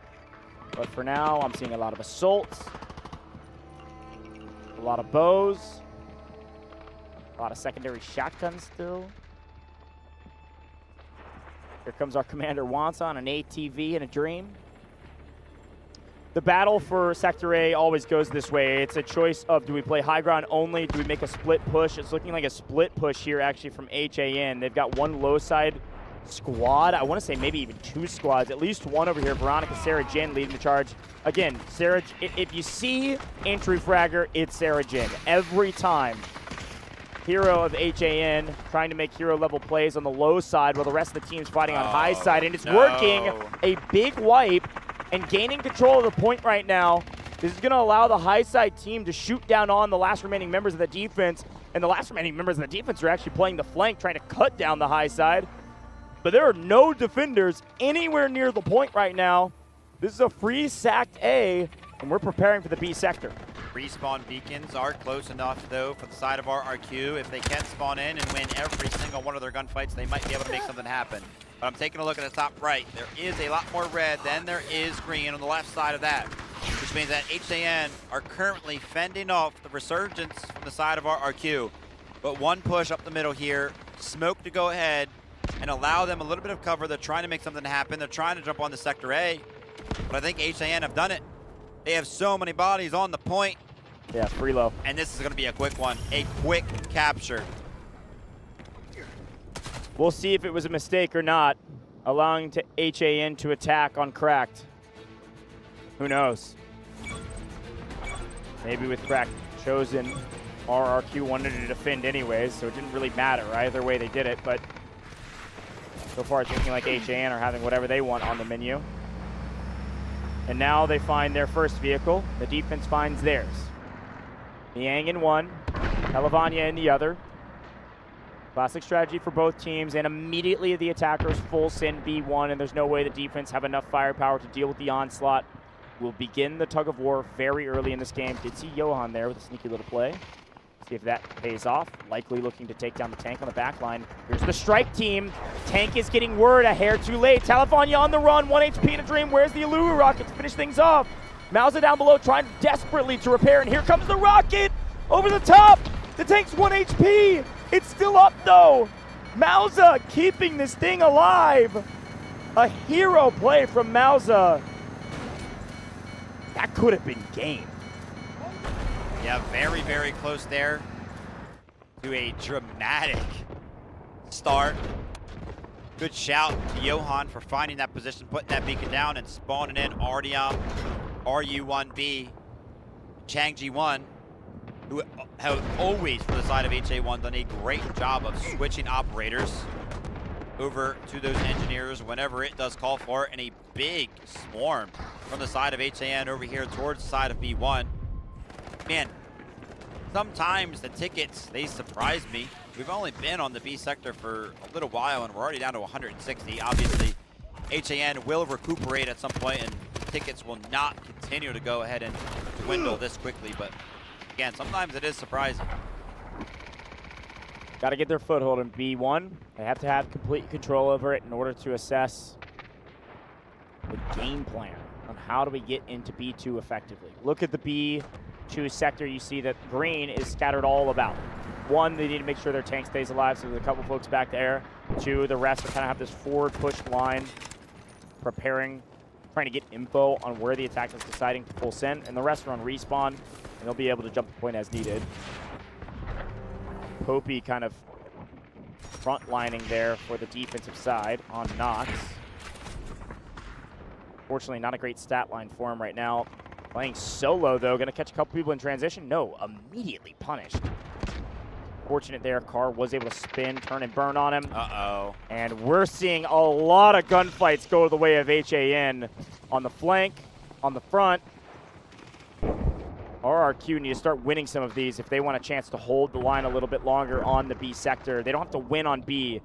But for now, I'm seeing a lot of assaults, a lot of bows, a lot of secondary shotguns still. Here comes our commander Wanson, an ATV and a dream. The battle for Sector A always goes this way. It's a choice of, do we play high ground only? Do we make a split push? It's looking like a split push here actually from HAN. They've got one low side squad. I want to say maybe even 2 squads. At least one over here. Veronica, Sarah Jin leading the charge. Again, Sarah, if you see entry fragger, it's Sarah Jin. Every time. Hero of HAN trying to make hero level plays on the low side while the rest of the team's fighting on high side, and it's working. A big wipe and gaining control of the point right now. This is going to allow the high side team to shoot down on the last remaining members of the defense, and the last remaining members of the defense are actually playing the flank, trying to cut down the high side. But there are no defenders anywhere near the point right now. This is a free sacked A, and we're preparing for the B sector. Respawn beacons are close enough, though, for the side of RRQ. If they can spawn in and win every single one of their gunfights, they might be able to make something happen. But I'm taking a look at the top right. There is a lot more red than there is green on the left side of that, which means that HAN are currently fending off the resurgence from the side of RRQ. But one push up the middle here, smoke to go ahead and allow them a little bit of cover. They're trying to make something happen. They're trying to jump on the Sector A, but I think HAN have done it. They have so many bodies on the point. Yeah, free low. And this is going to be a quick one. A quick capture. We'll see if it was a mistake or not, allowing HAN to attack on Cracked. Who knows? Maybe with Cracked chosen RRQ wanted to defend anyways, so it didn't really matter either way they did it, but so far it's looking like HAN are having whatever they want on the menu. And now they find their first vehicle. The defense finds theirs. Niang in one, Televania in the other. Classic strategy for both teams, and immediately the attackers full send B1, and there's no way the defense have enough firepower to deal with the onslaught. We'll begin the tug of war very early in this game. Did see Johan there with a sneaky little play. See if that pays off. Likely looking to take down the tank on the back line. Here's the strike team. Tank is getting word a hair too late. Televania on the run, 1 HP in a dream. Where's the Alulu rocket to finish things off? Mauza down below trying desperately to repair, and here comes the rocket over the top. The tank's 1 HP. It's still up though. Mauza keeping this thing alive. A hero play from Mauza. That could have been game. Yeah, very, very close there to a dramatic start. Good shout to Johan for finding that position, putting that beacon down, and spawning in Artyom, RU1B, Chang G1, who have always, for the side of HA1, done a great job of switching operators over to those engineers whenever it does call for it, and a big swarm from the side of HAN over here towards the side of B1. Man, sometimes the tickets, they surprise me. We've only been on the B sector for a little while, and we're already down to 160. Obviously, HAN will recuperate at some point, and tickets will not continue to go ahead and dwindle this quickly. But again, sometimes it is surprising. Got to get their foothold in B1. They have to have complete control over it in order to assess the game plan on how do we get into B2 effectively. Look at the B2 sector. You see that green is scattered all about. One, they need to make sure their tank stays alive, so there's a couple folks back there. Two, the rest kind of have this forward push line, preparing, trying to get info on where the attack is deciding to full send, and the rest are on respawn, and they'll be able to jump the point as needed. Popey kind of front lining there for the defensive side on Nox. Fortunately, not a great stat line for him right now. Playing solo, though, going to catch a couple people in transition. No, immediately punished. Fortunate there, Carr was able to spin, turn, and burn on him. Uh-oh. And we're seeing a lot of gunfights go the way of HAN on the flank, on the front. RRQ need to start winning some of these if they want a chance to hold the line a little bit longer on the B sector. They don't have to win on B,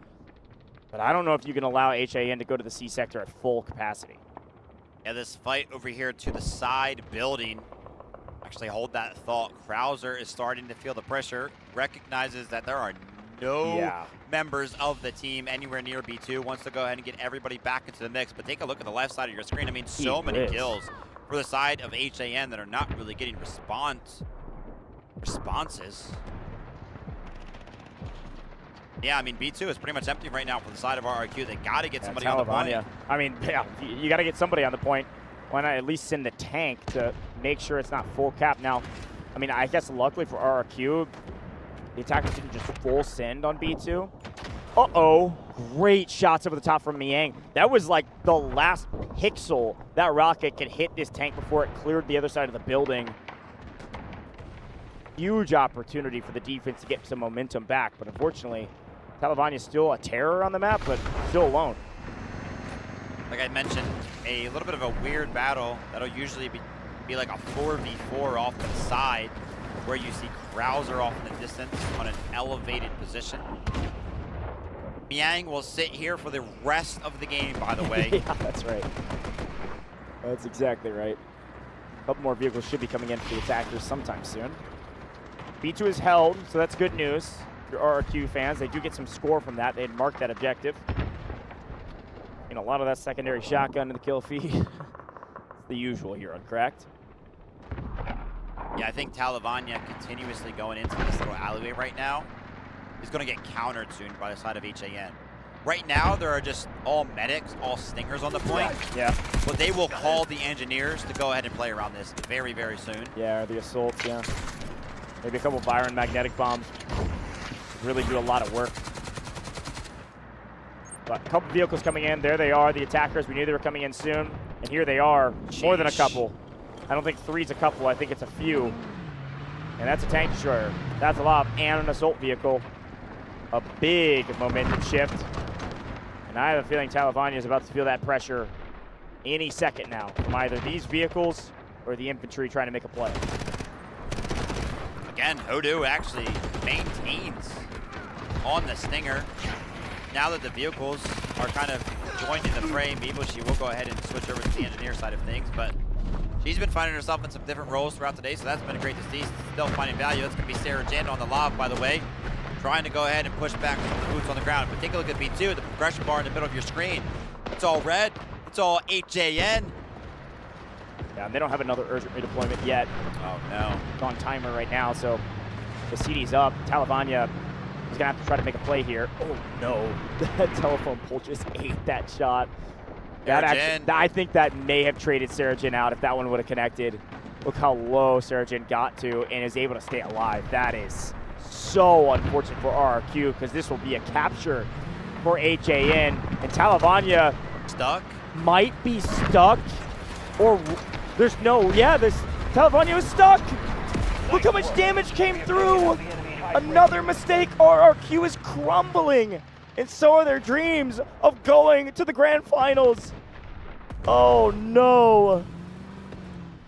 but I don't know if you can allow HAN to go to the C sector at full capacity. Yeah, this fight over here to the side building. Actually, hold that thought. Krauser is starting to feel the pressure, recognizes that there are no members of the team anywhere near B2, wants to go ahead and get everybody back into the mix. But take a look at the left side of your screen. I mean, so many kills for the side of HAN that are not really getting responses. Yeah, I mean, B2 is pretty much empty right now for the side of RRQ. They got to get somebody on the point. I mean, yeah, you got to get somebody on the point. Why not at least send the tank to make sure it's not full cap? Now, I mean, I guess luckily for RRQ, the attackers didn't just full send on B2. Uh-oh. Great shots over the top from Niang. That was like the last pixel that rocket could hit this tank before it cleared the other side of the building. Huge opportunity for the defense to get some momentum back, but unfortunately, Televania is still a terror on the map, but still alone. Like I mentioned, a little bit of a weird battle that'll usually be like a 4v4 off to the side, where you see Krauser off in the distance on an elevated position. Niang will sit here for the rest of the game, by the way. Yeah, that's right. That's exactly right. A couple more vehicles should be coming in for the attackers sometime soon. B2 is held, so that's good news. If you're RRQ fans, they do get some score from that. They had marked that objective. And a lot of that secondary shotgun in the kill feed. It's the usual here, correct? Yeah, I think Televania continuously going into this little alleyway right now is going to get countered soon by the side of HAN. Right now, there are just all medics, all stingers on the point. Yeah. But they will call the engineers to go ahead and play around this very, very soon. Yeah, or the assaults, yeah. Maybe a couple Byron magnetic bombs. Really do a lot of work. But a couple vehicles coming in. There they are, the attackers. We knew they were coming in soon. And here they are. More than a couple. I don't think three's a couple. I think it's a few. And that's a tank destroyer. That's a lot, and an assault vehicle. A big momentum shift. And I have a feeling Talavania is about to feel that pressure any second now from either these vehicles or the infantry trying to make a play. Again, Hoodoo actually maintains on the Stinger. Now that the vehicles are kind of joined in the fray, she will go ahead and switch over to the engineer side of things, but she's been finding herself in some different roles throughout the day, so that's been great to see. Still finding value. That's going to be Sarah Jen on the lob, by the way, trying to go ahead and push back with the boots on the ground. But take a look at B2, the progression bar in the middle of your screen. It's all red. It's all HJN. Yeah, they don't have another urgent redeployment yet. Oh, no. It's on timer right now, so the CD's up. Talavania is going to have to try to make a play here. Oh, no. That telephone pole just ate that shot. That actually, I think that may have traded Sarah Jin out if that one would have connected. Look how low Sarah Jin got to and is able to stay alive. That is so unfortunate for RRQ because this will be a capture for HAN. And Talavania stuck? Might be stuck. Or there's no, yeah, Talavania was stuck. Look how much damage came through. Another mistake. RRQ is crumbling. And so are their dreams of going to the grand finals. Oh no.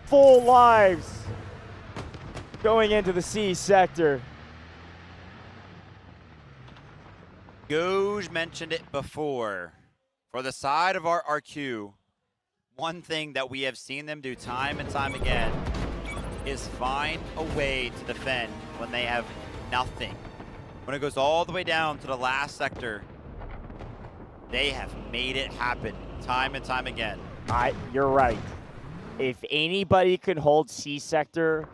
Full lives going into the C sector. Goj mentioned it before. For the side of RRQ, one thing that we have seen them do time and time again is find a way to defend when they have nothing. When it goes all the way down to the last sector, they have made it happen time and time again. You're right. If anybody can hold C sector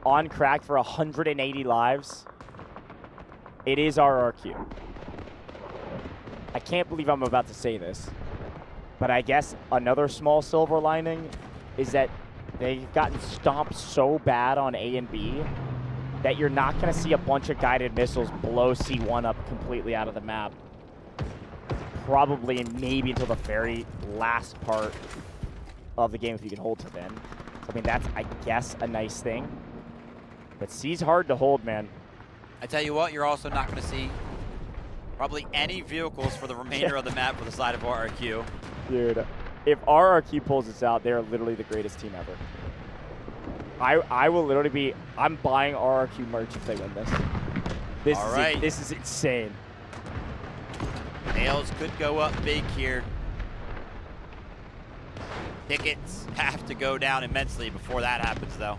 on crack for 180 lives, it is RRQ. I can't believe I'm about to say this, but I guess another small silver lining is that they've gotten stomped so bad on A and B that you're not going to see a bunch of guided missiles blow C1 up completely out of the map. Probably and maybe until the very last part of the game if you can hold to then. I mean, that's, I guess, a nice thing. But C's hard to hold, man. I tell you what, you're also not going to see probably any vehicles for the remainder of the map for the side of RRQ. Dude, if RRQ pulls this out, they're literally the greatest team ever. I will literally be, I'm buying RRQ merch if they win this. This is insane. Nails could go up big here. Tickets have to go down immensely before that happens, though.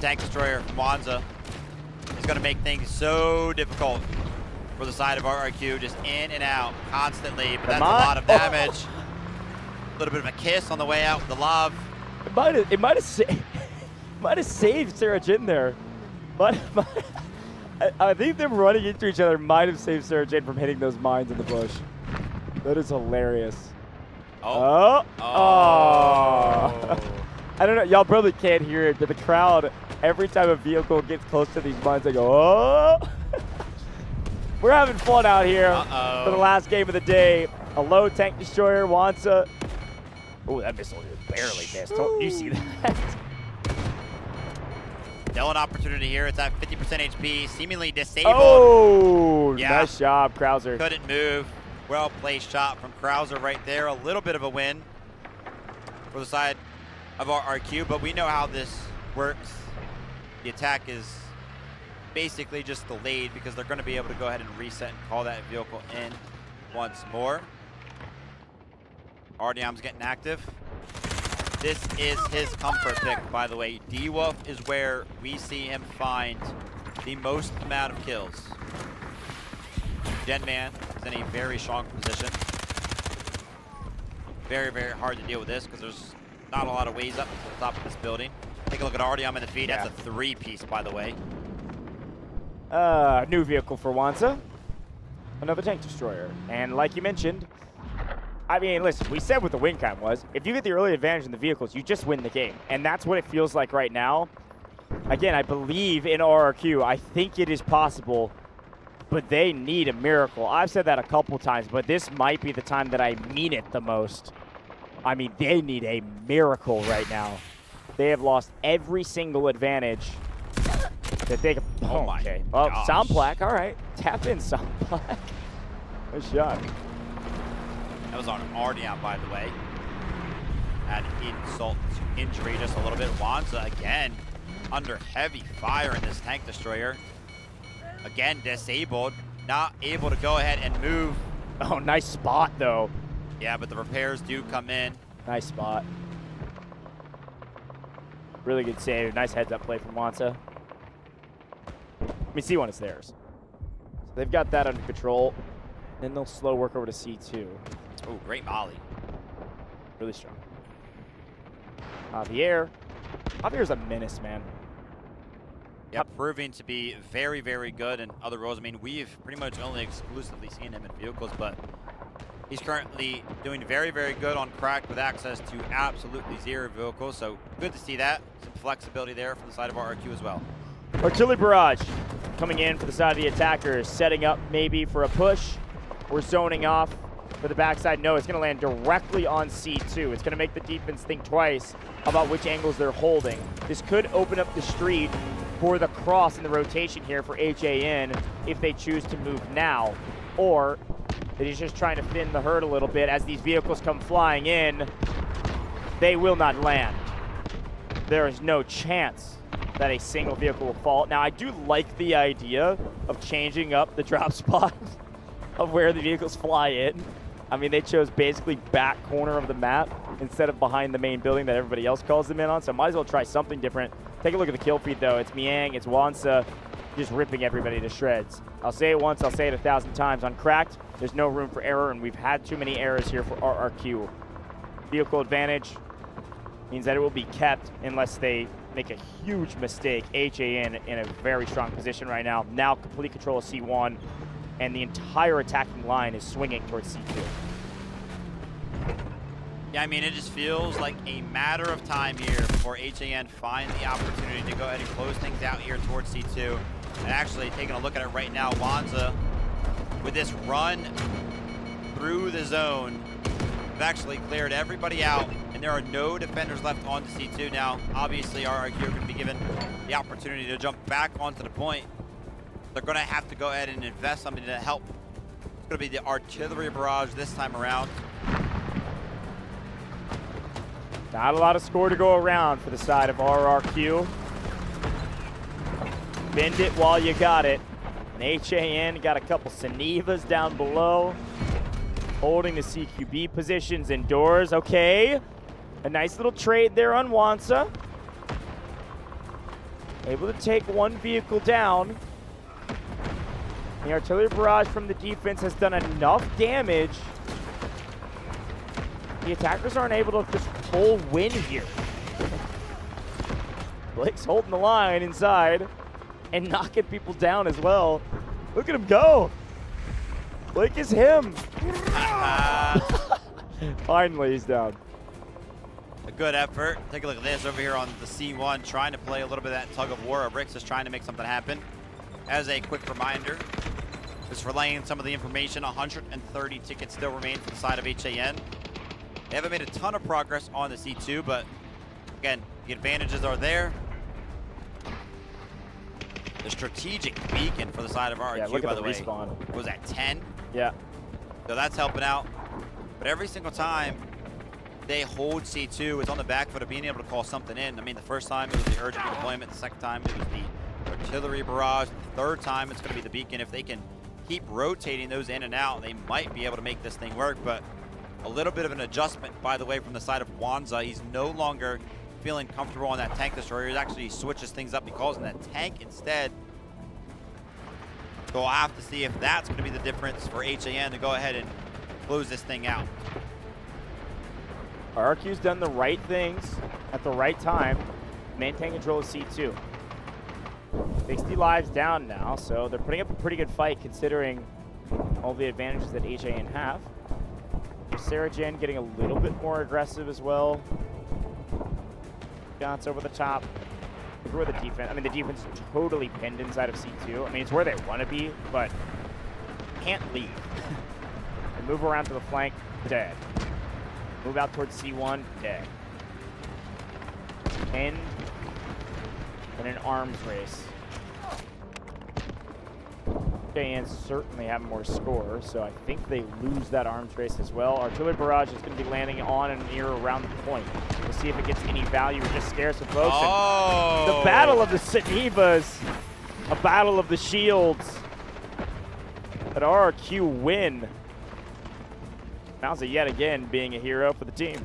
Tank destroyer from Wanza is going to make things so difficult for the side of RRQ, just in and out constantly, but that's a lot of damage. A little bit of a kiss on the way out with the lob. It might have saved Sarah Jin there. I think them running into each other might have saved Sarah Jane from hitting those mines in the bush. That is hilarious. Oh. I don't know. Y'all probably can't hear it, but the crowd, every time a vehicle gets close to these mines, they go, oh. We're having fun out here for the last game of the day. A low tank destroyer, Wanza. Oh, that missile barely missed. Don't you see that? Still an opportunity here. It's at 50% HP, seemingly disabled. Oh, yeah. Nice job, Krauser. Couldn't move. Well placed shot from Krauser right there. A little bit of a win for the side of RRQ, but we know how this works. The attack is basically just delayed because they're going to be able to go ahead and reset and call that vehicle in once more. Artyom's getting active. This is his comfort pick, by the way. Dfiw is where we see him find the most amount of kills. Genman is in a very strong position. Very, very hard to deal with this because there's not a lot of ways up to the top of this building. Take a look at Artyom in the feed. Yeah. That's a 3-piece, by the way. New vehicle for Wanza. Another tank destroyer. And like you mentioned, I mean, listen, we said what the win count was. If you get the early advantage in the vehicles, you just win the game. And that's what it feels like right now. Again, I believe in RRQ. I think it is possible, but they need a miracle. I've said that a couple times, but this might be the time that I mean it the most. I mean, they need a miracle right now. they have lost every single advantage that they could. Oh my okay. Oh, gosh. sound plaque. All right. Tap in sound plaque. Nice shot. That was on Ardian, by the way. Had insult to injury just a little bit. Wanza again under heavy fire in this tank destroyer. Again disabled, not able to go ahead and move. Oh, nice spot though. Yeah, but the repairs do come in. Nice spot. Really good save. Nice heads-up play from Wanza. I mean, C1 is theirs. So they've got that under control. Then they'll slow work over to C2. Oh, great molly. Really strong. Javier. Javier's a menace, man. Yeah, proving to be very, very good in other roles. I mean, we've pretty much only exclusively seen him in vehicles, but he's currently doing very, very good on cracked with access to absolutely 0 vehicles. So good to see that. Some flexibility there from the side of RRQ as well. Artillery barrage coming in for the side of the attackers, setting up maybe for a push. We're zoning off for the backside. No, it's going to land directly on C2. It's going to make the defense think twice about which angles they're holding. This could open up the street for the cross in the rotation here for HAN if they choose to move now. Or they're just trying to thin the herd a little bit as these vehicles come flying in. They will not land. There is no chance that a single vehicle will fall. Now, I do like the idea of changing up the drop spot of where the vehicles fly in. I mean, they chose basically back corner of the map instead of behind the main building that everybody else calls them in on, so might as well try something different. Take a look at the kill feed, though. It's Miang, it's Wanza, just ripping everybody to shreds. I'll say it once, I'll say it 1,000 times. On cracked, there's no room for error, and we've had too many errors here for RRQ. Vehicle advantage means that it will be kept unless they make a huge mistake. HAN in a very strong position right now. Now complete control of C1, and the entire attacking line is swinging towards C2. Yeah, I mean, it just feels like a matter of time here before HAN find the opportunity to go ahead and close things out here towards C2. And actually, taking a look at it right now, Wanza, with this run through the zone, have actually cleared everybody out, and there are no defenders left onto C2 now. Obviously, RRQ are going to be given the opportunity to jump back onto the point. They're going to have to go ahead and invest something to help. It's going to be the artillery barrage this time around. Not a lot of score to go around for the side of RRQ. Bend it while you got it. And HAN got a couple Senevas down below, holding the CQB positions indoors. Okay, a nice little trade there on Wanza. Able to take one vehicle down. The artillery barrage from the defense has done enough damage. The attackers aren't able to just full win here. Blake's holding the line inside and knocking people down as well. Look at him go. Blake is him. Finally, he's down. A good effort. Take a look at this over here on the C1, trying to play a little bit of that tug of war. Rix is trying to make something happen. As a quick reminder, just relaying some of the information, 130 tickets still remain for the side of HAN. They haven't made a ton of progress on the C2, but again, the advantages are there. The strategic beacon for the side of RRQ, by the way, was at 10. Yeah. So that's helping out. But every single time they hold C2, it's on the back foot of being able to call something in. I mean, the first time it was the urgent deployment. The second time it was the artillery barrage. The third time it's going to be the beacon. If they can keep rotating those in and out, they might be able to make this thing work. But a little bit of an adjustment, by the way, from the side of Wanza. He's no longer feeling comfortable on that tank destroyer. He actually switches things up. He calls in that tank instead. So we'll have to see if that's going to be the difference for HAN to go ahead and close this thing out. RRQ's done the right things at the right time. Maintain control of C2. 60 lives down now, so they're putting up a pretty good fight considering all the advantages that HAN have. Sarah Jen getting a little bit more aggressive as well. Shots over the top. Look where the defense, I mean, the defense is totally pinned inside of C2. I mean, it's where they want to be, but can't leave. And move around to the flank, dead. Move out towards C1, dead. 10 in an arms race. And certainly have more score, so I think they lose that arms race as well. Artillery barrage is going to be landing on and near around the point. We'll see if it gets any value or just scares some folks. Oh! The battle of the Senivas, a battle of the shields. But RRQ win. Mauza yet again being a hero for the team.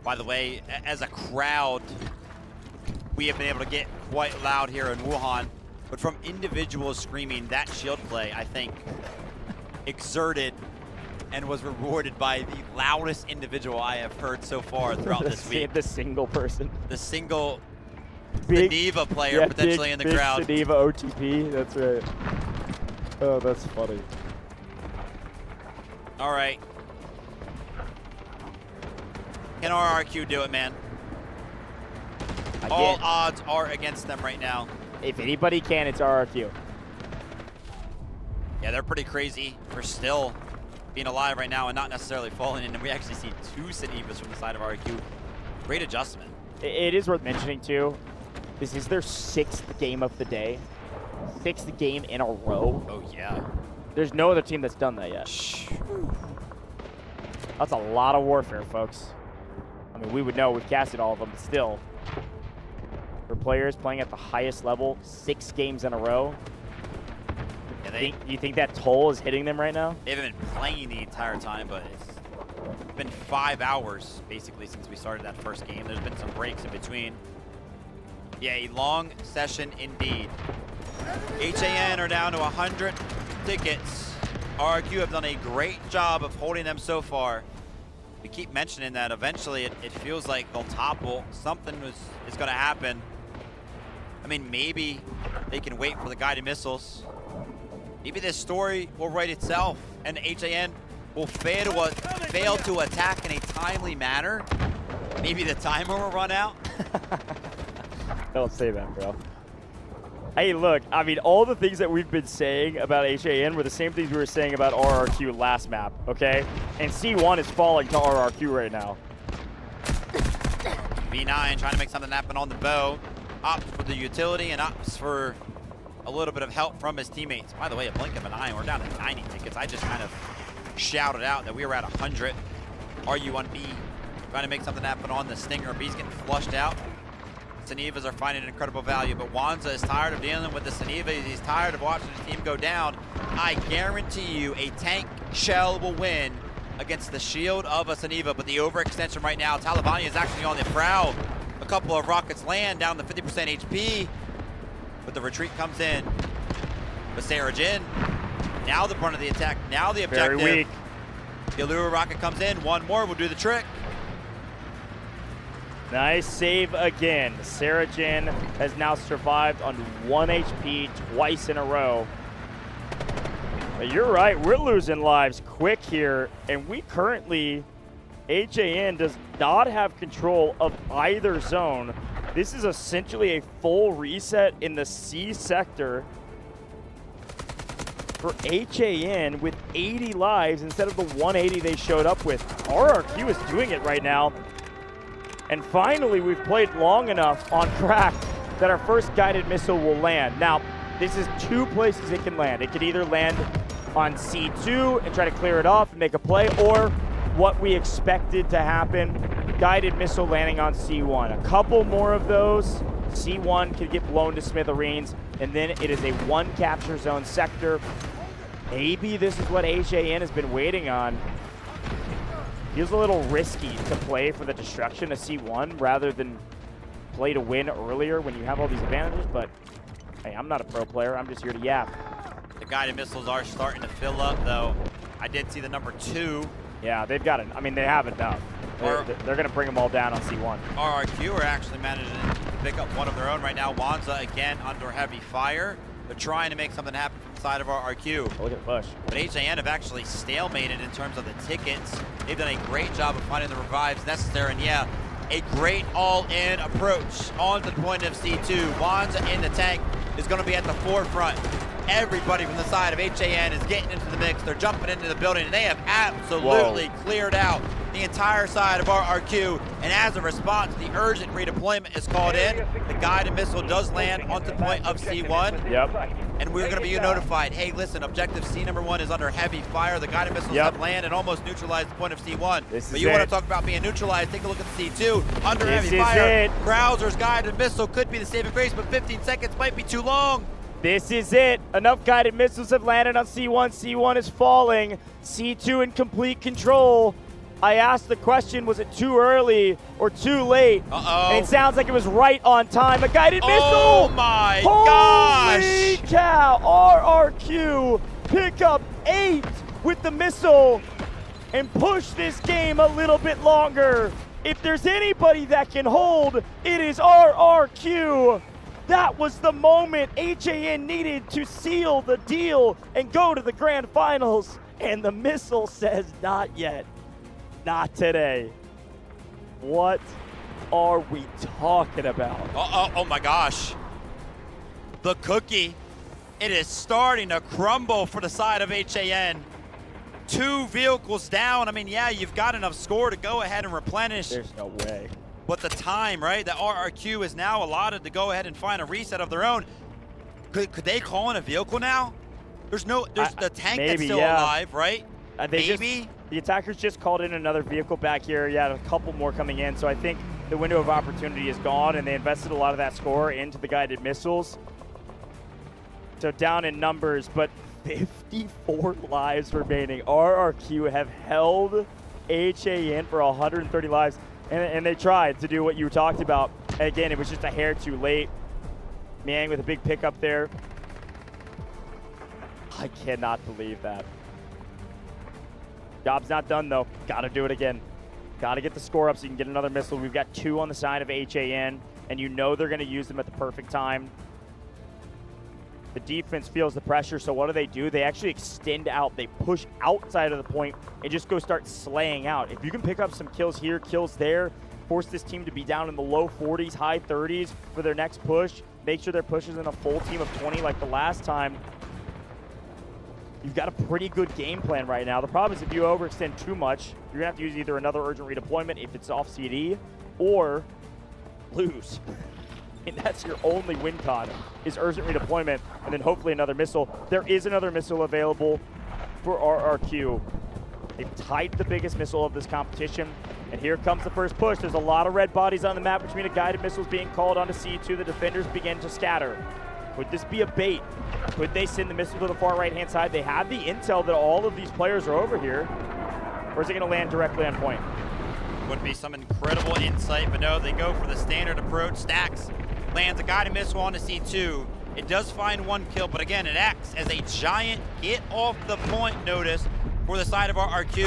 By the way, as a crowd, we have been able to get quite loud here in Wuhan. But from individuals screaming, that shield play, I think, exerted and was rewarded by the loudest individual I have heard so far throughout this week. The single person. The single Big, Seniva player potentially in the crowd. Seniva OTP, that's right. Oh, that's funny. All right. Can RRQ do it, man? All odds are against them right now. If anybody can, it's RRQ. Yeah, they're pretty crazy for still being alive right now and not necessarily falling in. And we actually see 2 Senivas from the side of RRQ. Great adjustment. It is worth mentioning, too. This is their 6th game of the day. 6th game in a row. Oh, yeah. There's no other team that's done that yet. That's a lot of warfare, folks. I mean, we would know. We've casted all of them, but still. For players playing at the highest level, 6 games in a row. Yeah, you think that toll is hitting them right now? They haven't been playing the entire time, but it's been 5 hours, basically, since we started that first game. There's been some breaks in between. Yeah, a long session indeed. HAN are down to 100 tickets. RRQ have done a great job of holding them so far. We keep mentioning that eventually it feels like they'll topple. Something is going to happen. I mean, maybe they can wait for the guided missiles. Maybe this story will write itself and HAN will fail to attack in a timely manner. Maybe the timer will run out. Don't say that, bro. Hey, look, I mean, all the things that we've been saying about HAN were the same things we were saying about RRQ last map, okay? And C1 is falling to RRQ right now. B9 trying to make something happen on the bow. Opts for the utility and opts for a little bit of help from his teammates. By the way, a blink of an eye, we're down to 90 tickets. I just kind of shouted out that we were at 100. RU on B trying to make something happen on the Stinger. B's getting flushed out. Senivas are finding incredible value, but Wanza is tired of dealing with the Senivas. He's tired of watching his team go down. I guarantee you a tank shell will win against the shield of a Seniva, but the overextension right now, Talibani is actually on the prowl. A couple of rockets land down to 50% HP, but the retreat comes in. But Sarajin, now the brunt of the attack, now the objective. Very weak. The Allura rocket comes in, one more will do the trick. Nice save again. Sarajin has now survived on 1 HP twice in a row. But you're right, we're losing lives quick here, and we currently, HAN does not have control of either zone. This is essentially a full reset in the C sector for HAN with 80 lives instead of the 180 they showed up with. RRQ is doing it right now. And finally, we've played long enough on crack that our first guided missile will land. Now, this is 2 places it can land. It can either land on C2 and try to clear it off and make a play, or what we expected to happen, guided missile landing on C1. A couple more of those, C1 could get blown to smithereens, and then it is a 1 capture zone sector. Maybe this is what HAN has been waiting on. Feels a little risky to play for the destruction of C1 rather than play to win earlier when you have all these advantages, but hey, I'm not a pro player. I'm just here to yap. The guided missiles are starting to fill up, though. I did see the number 2. Yeah, they've got it. I mean, they have enough. They're going to bring them all down on C1. RRQ are actually managing to pick up one of their own right now. Wanza, again, under heavy fire. They're trying to make something happen from the side of RRQ. Look at the push. But HAN have actually stalemated in terms of the tickets. They've done a great job of finding the revives necessary. And yeah, a great all-in approach on to the point of C2. Wanza in the tank is going to be at the forefront. everybody from the side of HAN is getting into the mix. They're jumping into the building, and they have absolutely cleared out the entire side of RRQ. And as a response, the urgent redeployment is called in. The guided missile does land onto the point of C1. Yep. And we're going to be notified, hey, listen, objective C number 1 is under heavy fire. The guided missiles have landed and almost neutralized the point of C1. But you want to talk about being neutralized, take a look at the C2. Under heavy fire, Krauser's guided missile could be the saving grace, but 15 seconds might be too long. This is it. Enough guided missiles have landed on C1. C1 is falling. C2 in complete control. I asked the question, was it too early or too late? And it sounds like it was right on time. A guided missile! Oh my gosh! Holy cow! RRQ pick up 8 with the missile and push this game a little bit longer. If there's anybody that can hold, it is RRQ. That was the moment HAN needed to seal the deal and go to the grand finals. And the missile says not yet. Not today. What are we talking about? Oh my gosh. The cookie. It is starting to crumble for the side of HAN. 2 vehicles down. I mean, yeah, you've got enough score to go ahead and replenish. There's no way. But the time, right, that RRQ is now allotted to go ahead and find a reset of their own. Could they call in a vehicle now? There's the tank that's still alive, right? Maybe? The attackers just called in another vehicle back here. Yeah, a couple more coming in. So I think the window of opportunity is gone, and they invested a lot of that score into the guided missiles. So down in numbers, but 54 lives remaining. RRQ have held HAN for 130 lives. And they tried to do what you talked about. Again, it was just a hair too late. Miang with a big pickup there. I cannot believe that. Job's not done, though. Got to do it again. Got to get the score up so you can get another missile. We've got 2 on the side of HAN, and you know they're going to use them at the perfect time. The defense feels the pressure, so what do? They actually extend out. They push outside of the point and just go start slaying out. If you can pick up some kills here, kills there, force this team to be down in the low 40s, high 30s for their next push, make sure their push is in a full team of 20 like the last time, you've got a pretty good game plan right now. The problem is if you overextend too much, you're going to have to use either another urgent redeployment if it's off CD, or lose. And that's your only win con, is urgent redeployment, and then hopefully another missile. There is another missile available for RRQ. They've tied the biggest missile of this competition, and here comes the first push. There's a lot of red bodies on the map, which means guided missiles being called onto C2. The defenders begin to scatter. Could this be a bait? Could they send the missile to the far right-hand side? They have the intel that all of these players are over here. Or is it going to land directly on point? Would be some incredible insight, but no, they go for the standard approach. Stacks lands a guided missile on the C2. It does find 1 kill, but again, it acts as a giant get off the point notice for the side of RRQ.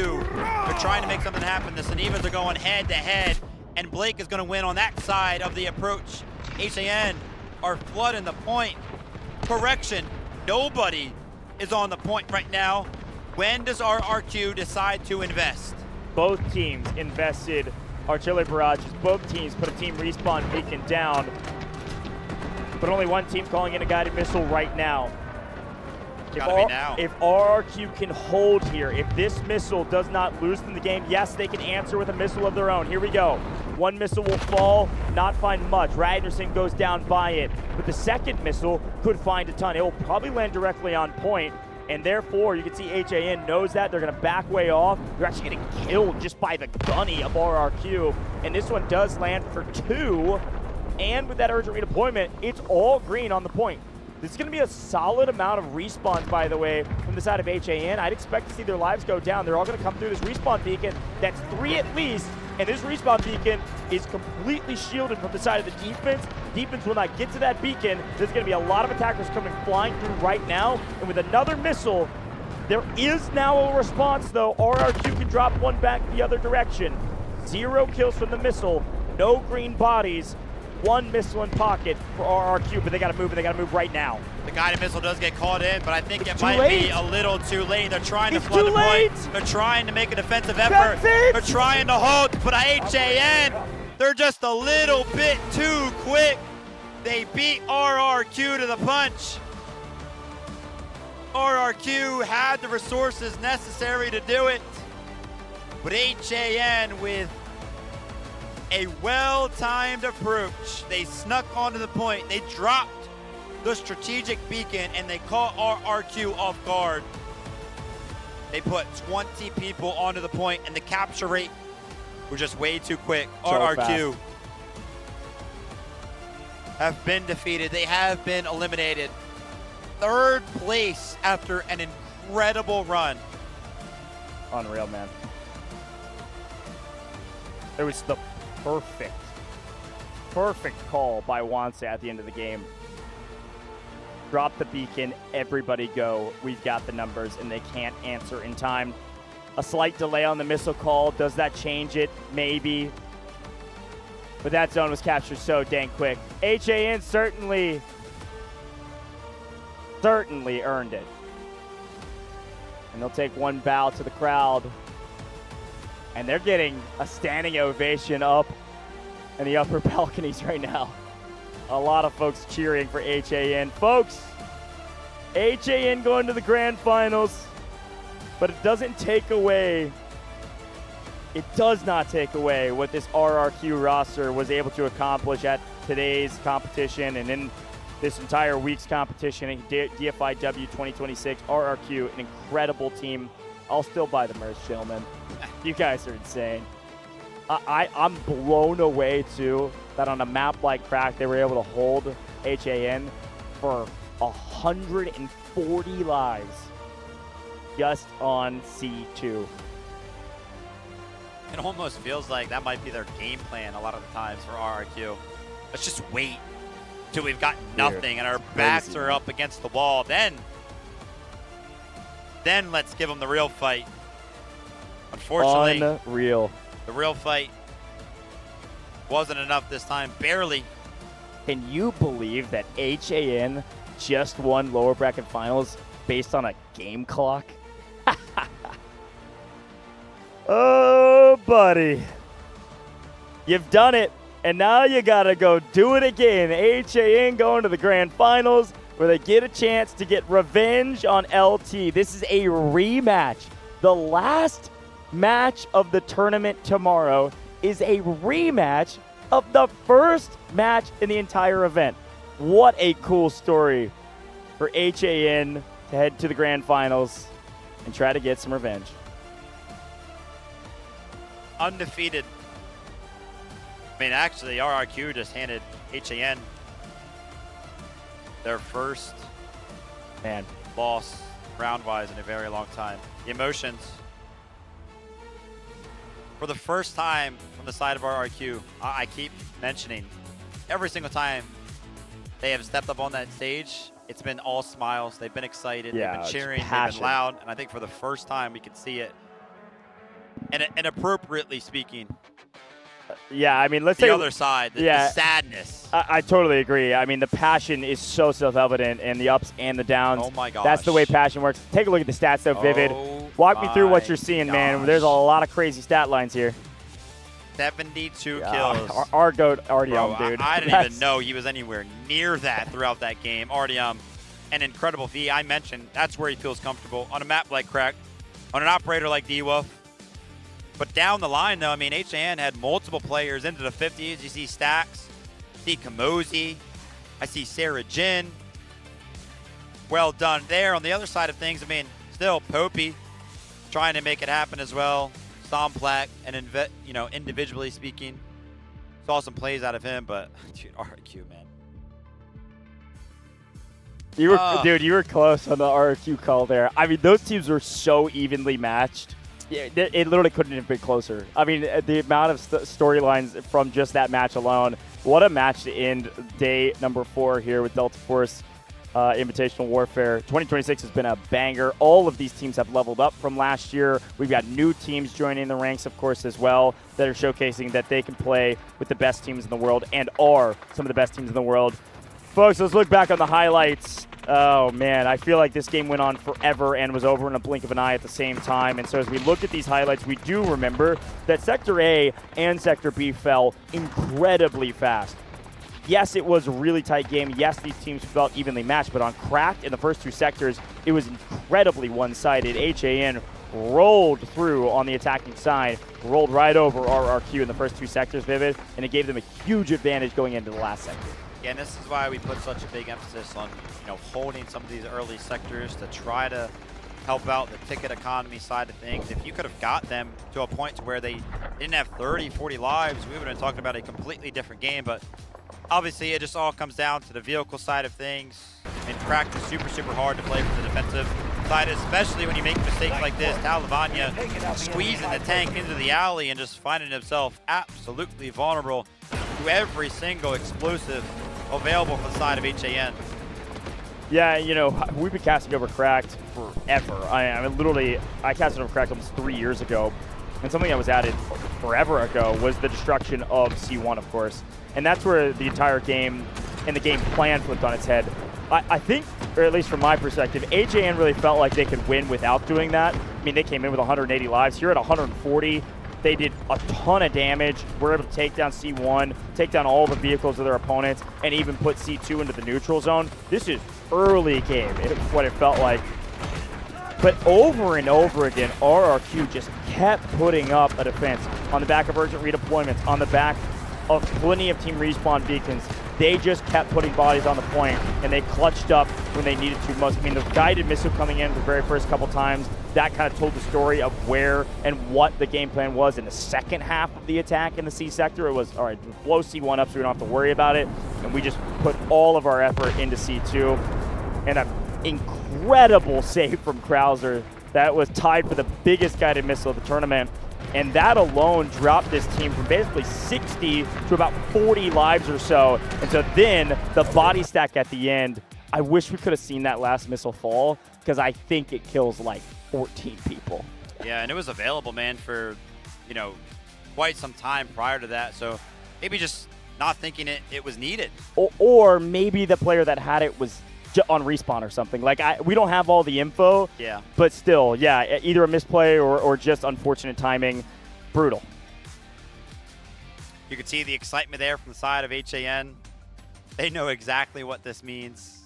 They're trying to make something happen. The Senevas are going head to head, and Blake is going to win on that side of the approach. HAN are flooding the point. Correction, nobody is on the point right now. When does RRQ decide to invest? Both teams invested artillery barrages. Both teams put a team respawn beacon down. But only one team calling in a guided missile right now. If RRQ can hold here, if this missile does not loosen the game, yes, they can answer with a missile of their own. Here we go. 1 missile will fall, not find much. Ragnarsson goes down by it. But the second missile could find a ton. It will probably land directly on point. And therefore, you can see HAN knows that. They're going to back way off. They're actually getting killed just by the gunny of RRQ. And this one does land for 2. And with that urgent redeployment, it's all green on the point. This is going to be a solid amount of respawns, by the way, from the side of HAN. I'd expect to see their lives go down. They're all going to come through this respawn beacon. That's 3 at least. And this respawn beacon is completely shielded from the side of the defense. Defense will not get to that beacon. There's going to be a lot of attackers coming flying through right now. And with another missile, there is now a response, though. RRQ can drop 1 back the other direction. 0 kills from the missile. No green bodies. 1 missile in pocket for RRQ, but they got to move, and they got to move right now. The guided missile does get called in, but I think it might be a little too late. They're trying to flood the point. They're trying to make a defensive effort. They're trying to hold, but HAN, they're just a little bit too quick. They beat RRQ to the punch. RRQ had the resources necessary to do it. But HAN with a well-timed approach. They snuck onto the point. They dropped the strategic beacon and they caught RRQ off guard. They put 20 people onto the point and the capture rate was just way too quick. So RRQ fast. have been defeated. They have been eliminated. 3rd place after an incredible run. Unreal, man. It was the perfect call by Wanse at the end of the game. Drop the beacon, everybody go. We've got the numbers, and they can't answer in time. A slight delay on the missile call. Does that change it? Maybe. But that zone was captured so dang quick. HAN certainly earned it. And they'll take one bow to the crowd. And they're getting a standing ovation up in the upper balconies right now. A lot of folks cheering for HAN. Folks, HAN going to the grand finals, but it does not take away what this RRQ roster was able to accomplish at today's competition and in this entire week's competition in Dfiw 2026. RRQ, an incredible team. I'll still buy the merch, gentlemen. You guys are insane. I'm blown away, too, that on a map like Crack, they were able to hold HAN for 140 lives just on C2. It almost feels like that might be their game plan a lot of the times for RRQ. Let's just wait till we've got nothing and our backs are up against the wall. Then let's give them the real fight. Unfortunately, unreal. The real fight wasn't enough this time, barely. Can you believe that HAN just won lower bracket finals based on a game clock? Oh, buddy. You've done it, and now you gotta go do it again. HAN going to the grand finals where they get a chance to get revenge on LT. This is a rematch. The last match of the tournament tomorrow is a rematch of the first match in the entire event. What a cool story for HAN to head to the grand finals and try to get some revenge. Undefeated. I mean, actually, RRQ just handed HAN their first loss round-wise in a very long time. The emotions. For the first time from the side of RRQ, I keep mentioning, every single time they have stepped up on that stage, it's been all smiles. They've been excited. Yeah, they've been cheering. They've been loud. And I think for the first time, we can see it. And appropriately speaking. Yeah, I mean, let's the say other side, the sadness. I totally agree. I mean, the passion is so self-evident in the ups and the downs. Oh my gosh. That's the way passion works. Take a look at the stats, though, Vivid. Walk me through what you're seeing, man. There's a lot of crazy stat lines here. 72 kills. Our goat, Artyom, dude. I didn't even know he was anywhere near that throughout that game. Artyom, an incredible V. I mentioned that's where he feels comfortable on a map like Crack, on an operator like Dfiw. But down the line, though, I mean, HAN had multiple players into the 50s. You see Stacks, see Kamosi, I see Sarah Jin. Well done there. On the other side of things, I mean, still Popey trying to make it happen as well. Somplak, and individually speaking, saw some plays out of him, but dude, RRQ, man. You were close on the RRQ call there. I mean, those teams were so evenly matched. Yeah, it literally couldn't have been closer. I mean, the amount of storylines from just that match alone. What a match to end day number 4 here with Delta Force Invitational Warfare. 2026 has been a banger. All of these teams have leveled up from last year. We've got new teams joining the ranks, of course, as well, that are showcasing that they can play with the best teams in the world and are some of the best teams in the world. Folks, let's look back on the highlights. Oh, man, I feel like this game went on forever and was over in a blink of an eye at the same time. And so as we look at these highlights, we do remember that Sector A and Sector B fell incredibly fast. Yes, it was a really tight game. Yes, these teams felt evenly matched, but on Cracked in the first 2 sectors, it was incredibly one-sided. HAN rolled through on the attacking side, rolled right over RRQ in the first 2 sectors, Vivid, and it gave them a huge advantage going into the last sector. Yeah, and this is why we put such a big emphasis on, holding some of these early sectors to try to help out the ticket economy side of things. If you could have got them to a point to where they didn't have 30, 40 lives, we would have been talking about a completely different game. But obviously, it just all comes down to the vehicle side of things. In practice, super, super hard to play for the defensive side, especially when you make mistakes like this. Talavanya squeezing the tank into the alley and just finding himself absolutely vulnerable to every single explosive available for the side of HAN. Yeah, we've been casting over Cracked forever. I mean, literally, I casted over Cracked almost 3 years ago. And something that was added forever ago was the destruction of C1, of course. And that's where the entire game and the game plan flipped on its head. I think, or at least from my perspective, HAN really felt like they could win without doing that. I mean, they came in with 180 lives. Here at 140, they did a ton of damage. Were able to take down C1, take down all the vehicles of their opponents, and even put C2 into the neutral zone. This is early game, what it felt like. But over and over again, RRQ just kept putting up a defense on the back of urgent redeployments, on the back of plenty of team respawn beacons. They just kept putting bodies on the point, and they clutched up when they needed to most. I mean, the guided missile coming in the very first couple times, that kind of told the story of where and what the game plan was in the second half of the attack in the C sector. It was, all right, blow C1 up so we don't have to worry about it, and we just put all of our effort into C2. And an incredible save from Krauser. That was tied for the biggest guided missile of the tournament. And that alone dropped this team from basically 60 to about 40 lives or so. And so then the body stack at the end, I wish we could have seen that last missile fall, because I think it kills like 14 people. Yeah, and it was available, man, for, quite some time prior to that. So maybe just not thinking it was needed. Or maybe the player that had it was on respawn or something. Like, we don't have all the info. Yeah. But still, yeah, either a misplay or just unfortunate timing. Brutal. You could see the excitement there from the side of HAN. They know exactly what this means.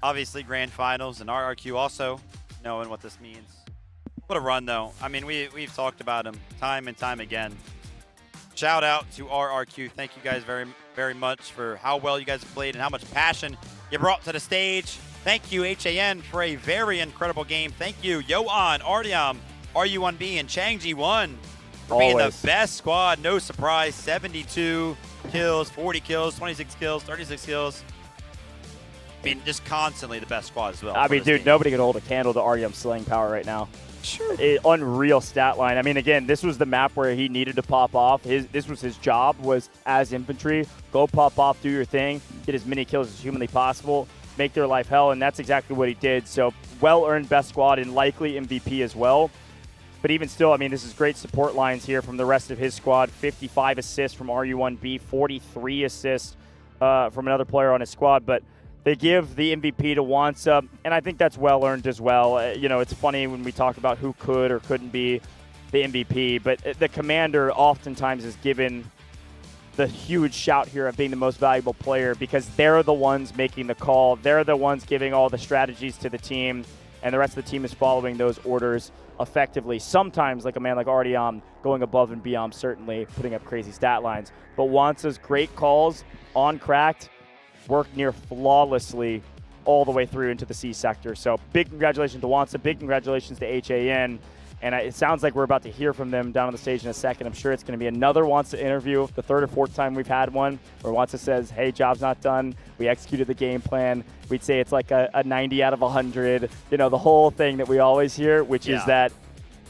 Obviously, grand finals, and RRQ also knowing what this means. What a run, though. I mean, we've talked about him time and time again. Shout out to RRQ. Thank you guys very, very much for how well you guys have played and how much passion you brought to the stage. Thank you, HAN, for a very incredible game. Thank you, Yoan, Artyom, RU1B, and Changji1 for being the best squad. No surprise, 72 kills, 40 kills, 26 kills, 36 kills. I mean, just constantly the best squad as well. I mean, dude, nobody can hold a candle to Artyom's slaying power right now. Sure. Unreal stat line. I mean, again, this was the map where he needed to pop off. This was his job, was as infantry, go pop off, do your thing, get as many kills as humanly possible, make their life hell, and that's exactly what he did. So well-earned best squad and likely MVP as well. But even still, I mean, this is great support lines here from the rest of his squad. 55 assists from RU1B, 43 assists from another player on his squad. But they give the MVP to Wansa, and I think that's well-earned as well. It's funny when we talk about who could or couldn't be the MVP, but the commander oftentimes is given the huge shout here of being the most valuable player because they're the ones making the call. They're the ones giving all the strategies to the team, and the rest of the team is following those orders effectively. Sometimes, like a man like Artyom, going above and beyond, certainly putting up crazy stat lines. But Wansa's great calls on Cracked worked near flawlessly all the way through into the C sector. So big congratulations to Wansa, big congratulations to HAN. And it sounds like we're about to hear from them down on the stage in a second. I'm sure it's going to be another Wansa interview, the third or fourth time we've had one, where Wansa says, hey, job's not done. We executed the game plan. We'd say it's like a 90 out of 100. The whole thing that we always hear, which is that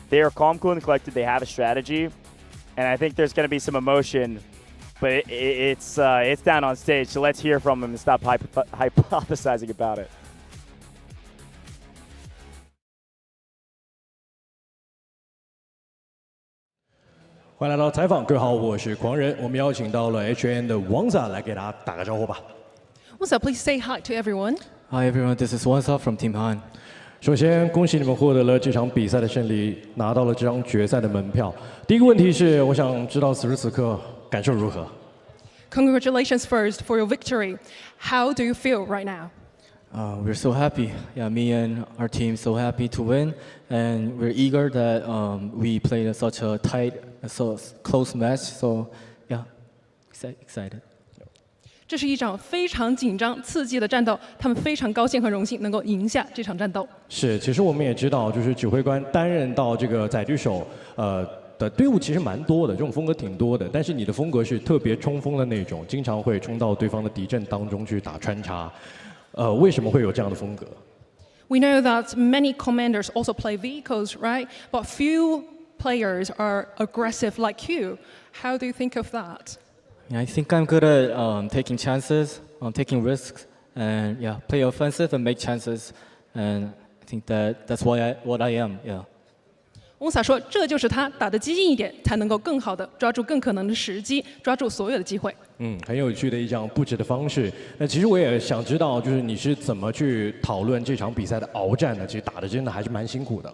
they are calm, cool, and collected. They have a strategy. And I think there's going to be some emotion, but it's down on stage. So let's hear from them and stop hypothesizing about it.欢迎来到采访，各位好，我是狂人。我们邀请到了 HAN 的 Wansa 来给大家打个招呼吧。Wansa, please say hi to everyone. Hi everyone, this is Wansa from Team Han. 首先，恭喜你们获得了这场比赛的胜利，拿到了这张决赛的门票。第一个问题是，我想知道此时此刻感受如何？ Congratulations first for your victory. How do you feel right now? We're so happy. Yeah, me and our team so happy to win, and we're eager that we played such a tight, so close match. So, yeah, excited. 这是一场非常紧张、刺激的战斗，他们非常高兴和荣幸能够赢下这场战斗。是，其实我们也知道，就是指挥官担任到这个载具手，的队伍其实蛮多的，这种风格挺多的。但是你的风格是特别冲锋的那种，经常会冲到对方的敌阵当中去打穿插。为什么会有这样的风格 We know that many commanders also play vehicles, right? But few players are aggressive like you. How do you think of that? I think I'm good at taking chances, taking risks, and yeah, play offensive and make chances. And I think that's what I am. Yeah. 翁萨说：“这就是他打得激进一点，才能够更好的抓住更可能的时机，抓住所有的机会。”很有趣的一项布置的方式。那其实我也想知道，就是你是怎么去讨论这场比赛的鏖战呢？其实打得真的还是蛮辛苦的。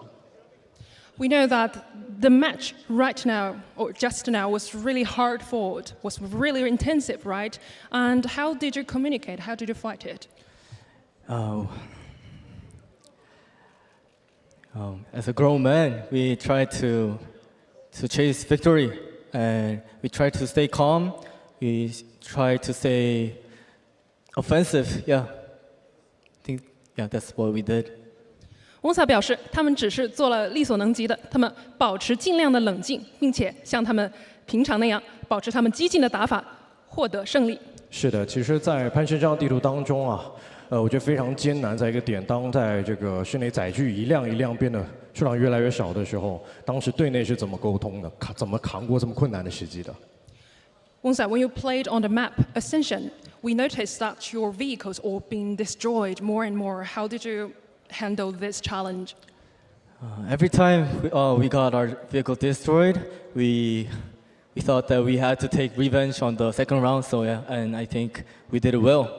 We know that the match right now, or just now, was really hard fought, was really intensive, right? And how did you communicate? How did you fight it? As a grown man, we try to chase victory, and we try to stay calm. We try to stay offensive. Yeah, I think that's what we did. 翁萨表示，他们只是做了力所能及的，他们保持尽量的冷静，并且像他们平常那样，保持他们激进的打法，获得胜利。是的，其实，在攀升这张地图当中啊，我觉得非常艰难。在一个点，当在这个室内载具一辆一辆变得数量越来越少的时候，当时队内是怎么沟通的？怎么扛过这么困难的时期的？ Wonsa, when you played on the map Ascension, we noticed that your vehicles all being destroyed more and more. How did you handle this challenge? Every time we got our vehicle destroyed, we thought that we had to take revenge on the second round. So yeah, and I think we did it well.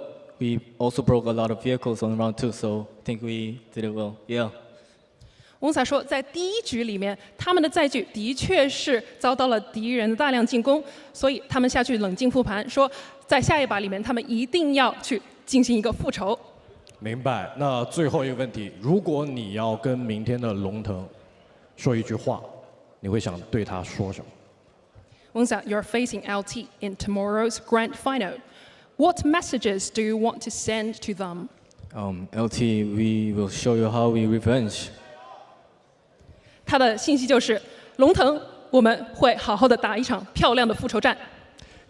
We also broke a lot of vehicles on round 2, so I think we did it well. Yeah. 翁萨说，在第一局里面，他们的载具的确是遭到了敌人的大量进攻，所以他们下去冷静复盘，说在下一把里面，他们一定要去进行一个复仇。明白。那最后一个问题，如果你要跟明天的龙腾说一句话，你会想对他说什么？ Wonsa, you're facing LT in tomorrow's grand final. What messages do you want to send to them? LT, we will show you how we revenge. 他的信息就是，龙腾，我们会好好的打一场漂亮的复仇战。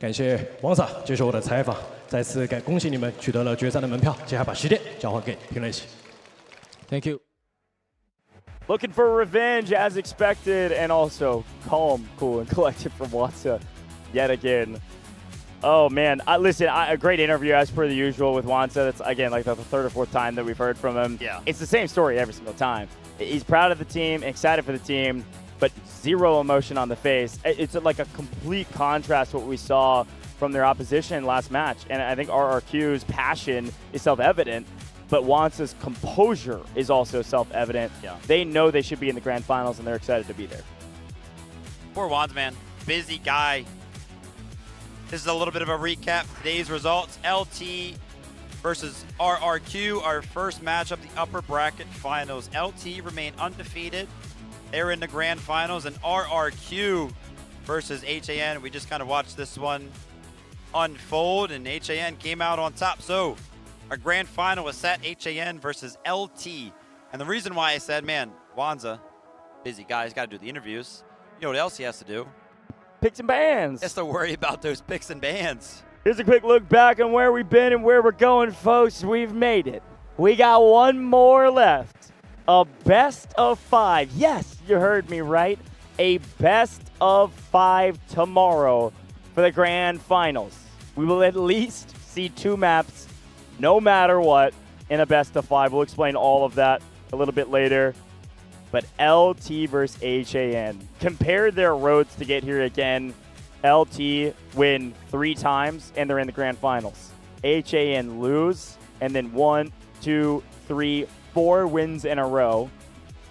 感谢王萨接受我的采访，再次恭喜你们取得了决赛的门票。接下来把时间交还给评论席。Thank you. Looking for revenge as expected, and also calm, cool, and collected from Watsa yet again. Oh man, listen, a great interview as per the usual with Wansa. That's again like the third or fourth time that we've heard from him. Yeah. It's the same story every single time. He's proud of the team, excited for the team, but zero emotion on the face. It's like a complete contrast to what we saw from their opposition last match. And I think RRQ's passion is self-evident, but Wansa's composure is also self-evident. Yeah. They know they should be in the grand finals, and they're excited to be there. Poor Wands, man. Busy guy. This is a little bit of a recap of today's results. LT versus RRQ, our first matchup, the upper bracket finals. LT remain undefeated. They're in the grand finals, and RRQ versus HAN. We just kind of watched this one unfold, and HAN came out on top. So our grand final was set, HAN versus LT. And the reason why I said, man, Wanza, busy guy, he's got to do the interviews. You know what else he has to do? Picks and bans. He has to worry about those picks and bans. Here's a quick look back on where we've been and where we're going, folks. We've made it. We got one more left. A best of 5. Yes, you heard me right. A best of 5 tomorrow for the grand finals. We will at least see 2 maps, no matter what, in a best of 5. We'll explain all of that a little bit later. But LT versus HAN. Compare their roads to get here again. LT win 3 times, and they're in the grand finals. HAN lose, and then 1, 2, 3, 4 wins in a row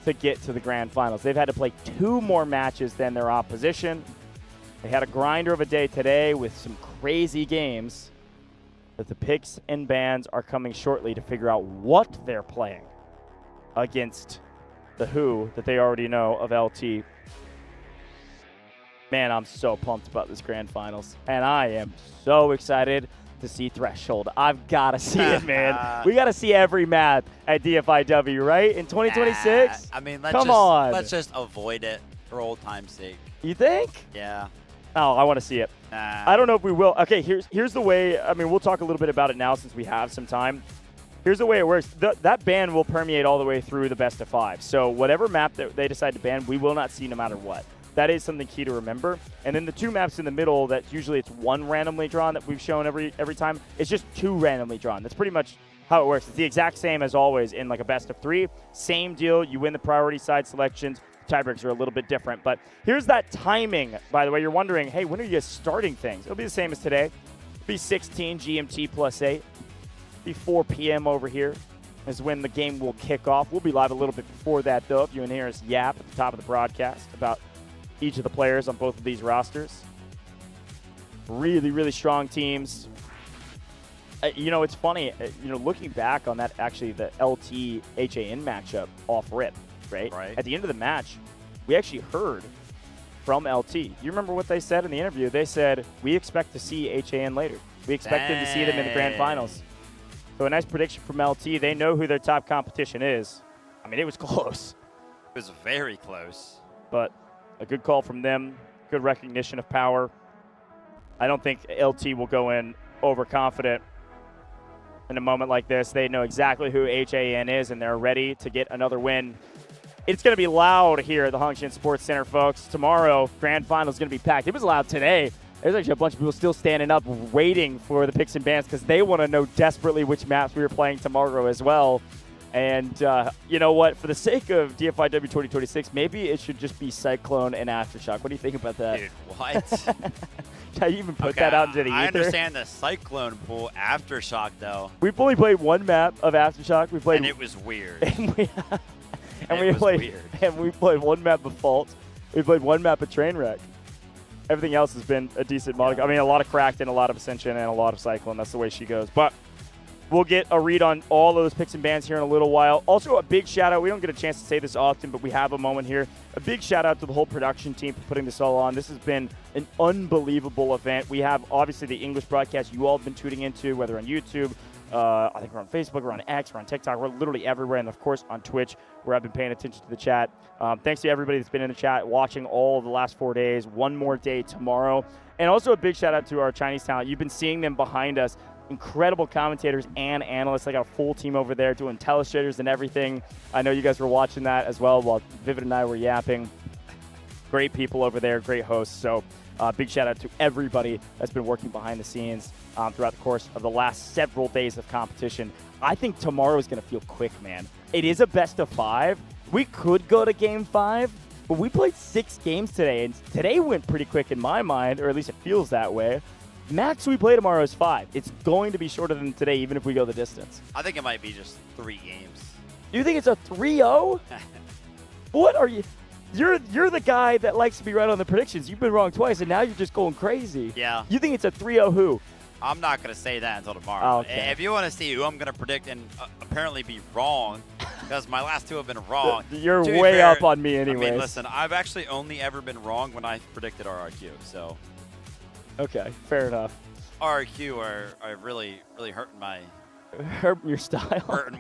to get to the grand finals. They've had to play 2 more matches than their opposition. They had a grinder of a day today with some crazy games. that the picks and bans are coming shortly to figure out what they're playing against the Who that they already know of LT. Man, I'm so pumped about this grand finals, and I am so excited to see Threshold. I've got to see it, man. We got to see every map at DFIW, right? In 2026? I mean, let's just avoid it for old time's sake. You think? Yeah. Oh, I want to see it. I don't know if we will. Okay, here's the way. I mean, we'll talk a little bit about it now since we have some time. Here's the way it works. That ban will permeate all the way through the best of 5. So whatever map that they decide to ban, we will not see no matter what. That is something key to remember. And then the 2 maps in the middle, that usually it's 1 randomly drawn that we've shown every time. It's just 2 randomly drawn. That's pretty much how it works. It's the exact same as always in like a best of 3. Same deal. You win the priority side selections. Tiebreaks are a little bit different. But here's that timing, by the way. You're wondering, hey, when are you starting things? It'll be the same as today. It'll be 16 GMT plus 8. It'll be 4 p.m. over here is when the game will kick off. We'll be live a little bit before that, though, if you want to hear us yap at the top of the broadcast about each of the players on both of these rosters. Really, really strong teams. You know, it's funny, looking back on that, actually, the LT-HAN matchup off rip, right? At the end of the match, we actually heard from LT. You remember what they said in the interview? They said, we expect to see HAN later. We expect them to see them in the grand finals. So a nice prediction from LT. They know who their top competition is. I mean, it was close. It was very close. But a good call from them, good recognition of power. I don't think LT will go in overconfident in a moment like this. They know exactly who HAN is, and they're ready to get another win. It's going to be loud here at the Hangshan Sports Center, folks. Tomorrow, grand final is going to be packed. It was loud today. There's actually a bunch of people still standing up waiting for the picks and bans because they want to know desperately which maps we are playing tomorrow as well. And you know what? For the sake of DFIW 2026, maybe it should just be Cyclone and Aftershock. What do you think about that? Dude, what? How you even put that out into the ether? I understand the Cyclone pool Aftershock, though. We've only played 1 map of Aftershock. We played, and it was weird. And we played 1 map of Fault. We played 1 map of Trainwreck. Everything else has been a decent mod. I mean, a lot of Cracked and a lot of Ascension and a lot of Cyclone. That's the way she goes. But we'll get a read on all of those picks and bans here in a little while. Also, a big shout out. We don't get a chance to say this often, but we have a moment here. A big shout out to the whole production team for putting this all on. This has been an unbelievable event. We have, obviously, the English broadcast you all have been tuning into, whether on YouTube, I think we're on Facebook, we're on X, we're on TikTok, we're literally everywhere, and of course on Twitch, where I've been paying attention to the chat. Thanks to everybody that's been in the chat, watching all of the last 4 days. 1 more day tomorrow. And also a big shout out to our Chinese talent. You've been seeing them behind us. Incredible commentators and analysts. I got a full team over there doing telestrators and everything. I know you guys were watching that as well while Vivid and I were yapping. Great people over there, great hosts. So big shout out to everybody that's been working behind the scenes throughout the course of the last several days of competition. I think tomorrow is going to feel quick, man. It is a best of 5. We could go to game 5, but we played 6 games today, and today went pretty quick in my mind, or at least it feels that way. Max we play tomorrow is 5. It's going to be shorter than today, even if we go the distance. I think it might be just 3 games. You think it's a 3-0? What are you? You're the guy that likes to be right on the predictions. You've been wrong twice, and now you're just going crazy. Yeah. You think it's a 3-0 who? I'm not going to say that until tomorrow. Oh, okay. If you want to see who I'm going to predict and apparently be wrong, because my last 2 have been wrong. You're way up on me anyways. I mean, listen, I've actually only ever been wrong when I predicted RRQ, so. Okay, fair enough. RRQ are really hurting my... Hurting your style? Hurting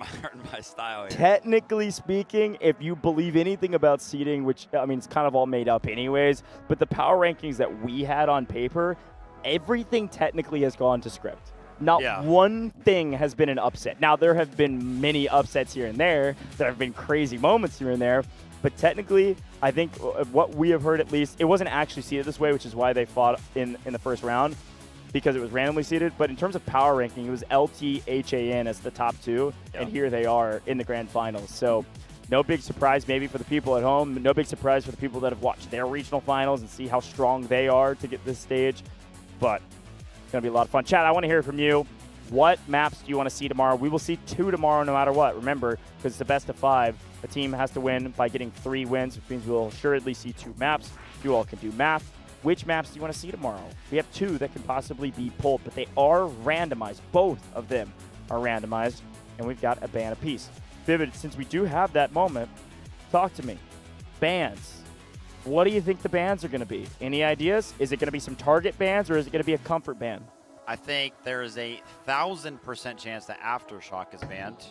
my style here. Technically speaking, if you believe anything about seeding, which, I mean, it's kind of all made up anyways, but the power rankings that we had on paper, everything technically has gone to script. Not one thing has been an upset. Now, there have been many upsets here and there. There have been crazy moments here and there. But technically, I think what we have heard at least, it wasn't actually seeded this way, which is why they fought in the first round, because it was randomly seeded. But in terms of power ranking, it was LT, HAN as the top 2, and here they are in the grand finals. So no big surprise maybe for the people at home. No big surprise for the people that have watched their regional finals and see how strong they are to get this stage. But it's going to be a lot of fun. Chad, I want to hear from you. What maps do you want to see tomorrow? We will see 2 tomorrow no matter what. Remember, because it's the best of 5, the team has to win by getting 3 wins, which means we'll assuredly see 2 maps. You all can do math. which maps do you want to see tomorrow? We have 2 that can possibly be pulled, but they are randomized. Both of them are randomized, and we've got a ban apiece. Vivid, since we do have that moment, talk to me. Bans. What do you think the bans are going to be? Any ideas? Is it going to be some target bans, or is it going to be a comfort ban? I think there is a 1,000% chance that Aftershock is banned.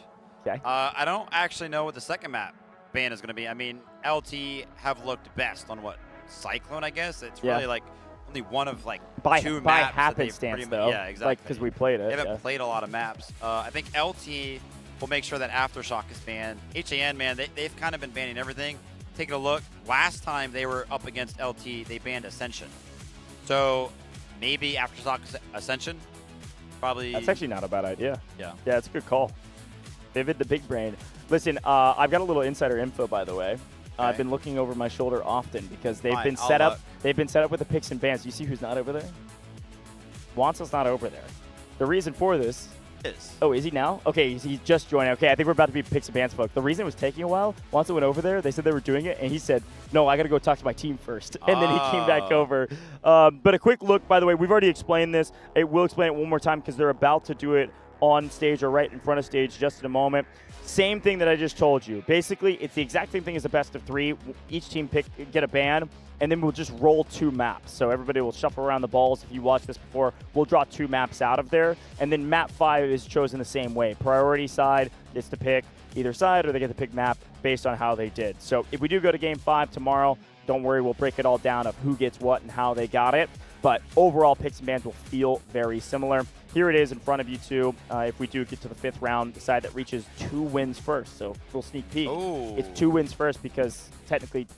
Okay. I don't actually know what the second map ban is going to be. I mean, LT have looked best on what? Cyclone, I guess? It's really like only one of like two by maps. happenstance, though. Yeah, exactly. Like, because we played it. They haven't played a lot of maps. I think LT will make sure that Aftershock is banned. HAN, man, they've kind of been banning everything. Taking a look, last time they were up against LT, they banned Ascension. So maybe Aftershock Ascension, probably. That's actually not a bad idea. Yeah. Yeah, it's a good call. Vivid the big brain. Listen, I've got a little insider info, by the way. I've been looking over my shoulder often because they've been set up. They've been set up with the picks and bans. You see who's not over there? Wansel's not over there. The reason for this is. Oh, is he now? Okay, he's just joining. Okay, I think we're about to be picks and bans folk. The reason it was taking a while, Wansel went over there. They said they were doing it, and he said, "No, I got to go talk to my team first." And then he came back over. But a quick look, by the way, we've already explained this. We'll explain it one more time because they're about to do it on stage or right in front of stage just in a moment. Same thing that I just told you. Basically, it's the exact same thing as a best of 3. Each team get a ban, and then we'll just roll 2 maps. So everybody will shuffle around the balls. If you watched this before, we'll draw 2 maps out of there, and then map 5 is chosen the same way. Priority side gets to pick either side, or they get to pick map based on how they did. So if we do go to Game 5 tomorrow, don't worry, we'll break it all down of who gets what and how they got it. But overall, picks and bans will feel very similar. Here it is in front of you two. If we do get to the 5th round, the side that reaches 2 wins first. So little sneak peek. Ooh. It's 2 wins first because technically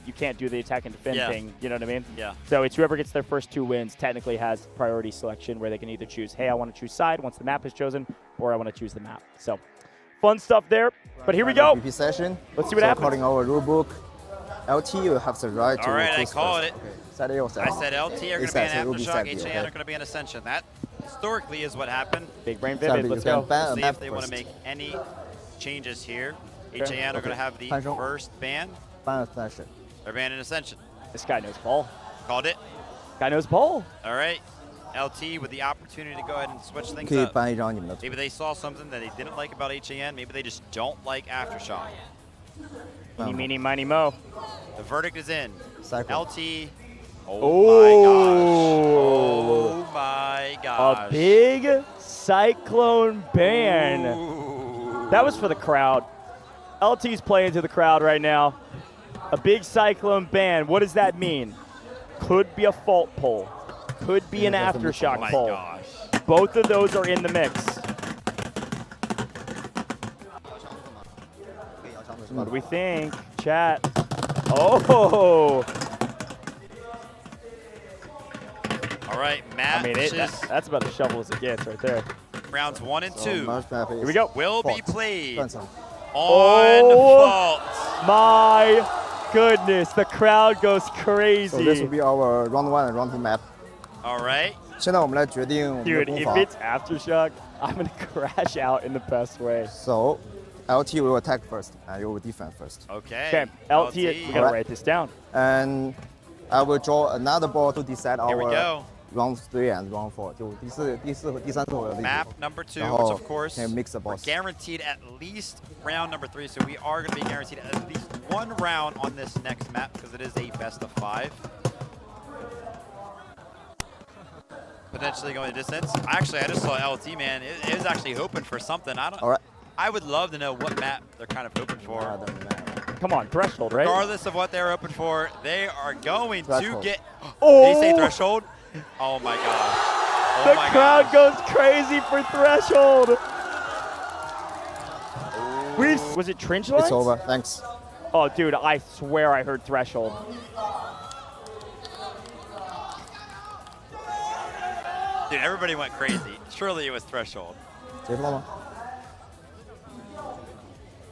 you can't do the attack and defend thing. You know what I mean? Yeah. So it's whoever gets their first 2 wins technically has priority selection where they can either choose, hey, I want to choose side once the map is chosen, or I want to choose the map. So fun stuff there. But here we go. PP session. Let's see what happens. According to our rulebook, LT will have the right to All right, I choose called first. it. Okay. Said it yourself. I said LT are going to be an Aftershock, HAN are going to be an Ascension. That historically is what happened. Big brain Vivid, let's go. We'll see if they want to make any changes here. HAN are going to have the first ban. Ban Ascension. They're banning Ascension. This guy knows ball. Called it. Guy knows ball. All right. LT with the opportunity to go ahead and switch things 可以 up. 搬一张你们的图。 Maybe they saw something that they didn't like about HAN. Maybe they just don't like Aftershock. Eeny, meeny, miny, mo. The verdict is in. LT. Oh my gosh. A big cyclone ban. That was for the crowd. LT's playing to the crowd right now. A big cyclone ban. What does that mean? Could be a fault pull. Could be an Aftershock pull. Gosh. Both of those are in the mix. What do we think? Chat. Oh! All right, Matt. I mean, that's about as shovel as it gets right there. Rounds 1 and 2. Here we go. Will be played on Oh, fault. My goodness, the crowd goes crazy. So this will be our round 1 and round 2 map. All right. 现在我们来决定我们的 Dude, 攻 if 防。 it's Aftershock, I'm going to crash out in the best way. So, LT will attack first, and you will defend first. Okay. LT, we got to write this down. And I will draw another ball to decide Here we our go. round 3 and round 4. 就第四和第三次我的 Map number 2, 然 which 后 of course can mix the we're balls. guaranteed at least round number 3, so we are going to be guaranteed at least 1 round on this next map because it is a best of 5. Potentially going to distance. Actually, I just saw LT, man. It is actually hoping for something. I would love to know what map they're kind of hoping for. Come on, threshold, right? Regardless of what they're hoping for, they are going Threshold. to get. Oh! Did he say threshold? Oh my gosh. Oh The my crowd gosh. goes crazy for threshold. Was it trench lines? It's over, thanks. Oh, dude, I swear I heard threshold. Dude, everybody went crazy. Surely it was threshold. 结束了吗？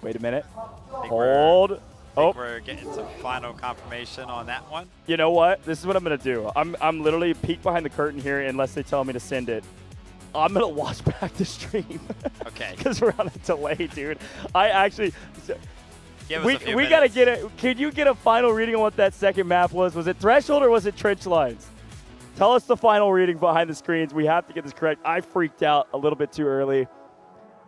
Wait a minute. Think Hold. We're getting some final confirmation on that one. You know what? This is what I'm gonna do. I'm literally peek behind the curtain here unless they tell me to send it. I'm gonna watch back the stream. Okay. Because we're on a delay, dude. I actually, Give us a few we gotta minutes. get it. Can you get a final reading on what that second map was? Was it threshold or was it trench lines? Tell us the final reading behind the screens. We have to get this correct. I freaked out a little bit too early.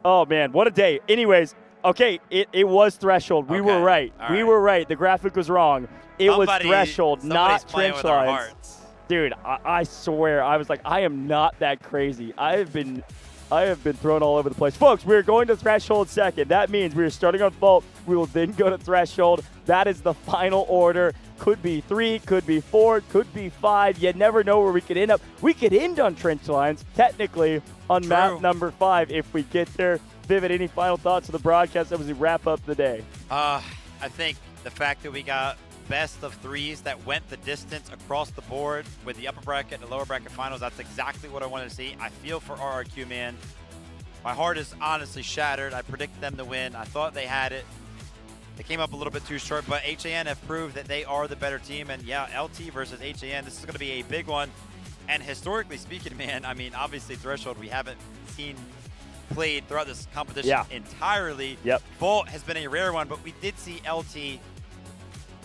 Oh man, what a day. Anyways, okay, it was threshold. We were right. We were right. The graphic was wrong. It was threshold, not trench lines. Dude, I swear, I was like, I am not that crazy. I have been thrown all over the place. Folks, we're going to threshold second. That means we are starting on vault. We will then go to threshold. That is the final order. Could be 3, could be 4, could be 5. You never know where we could end up. We could end on trench lines, technically, on map number 5 if we get there. Vivid, any final thoughts of the broadcast as we wrap up the day? I think the fact that we got best of 3s that went the distance across the board with the upper bracket and the lower bracket finals, that's exactly what I wanted to see. I feel for RRQ, man. My heart is honestly shattered. I predicted them to win. I thought they had it. They came up a little bit too short, but HAN have proved that they are the better team. And yeah, LT versus HAN, this is going to be a big one. And historically speaking, man, I mean, obviously Threshold we haven't seen played throughout this competition entirely. Vault has been a rare one, but we did see LT,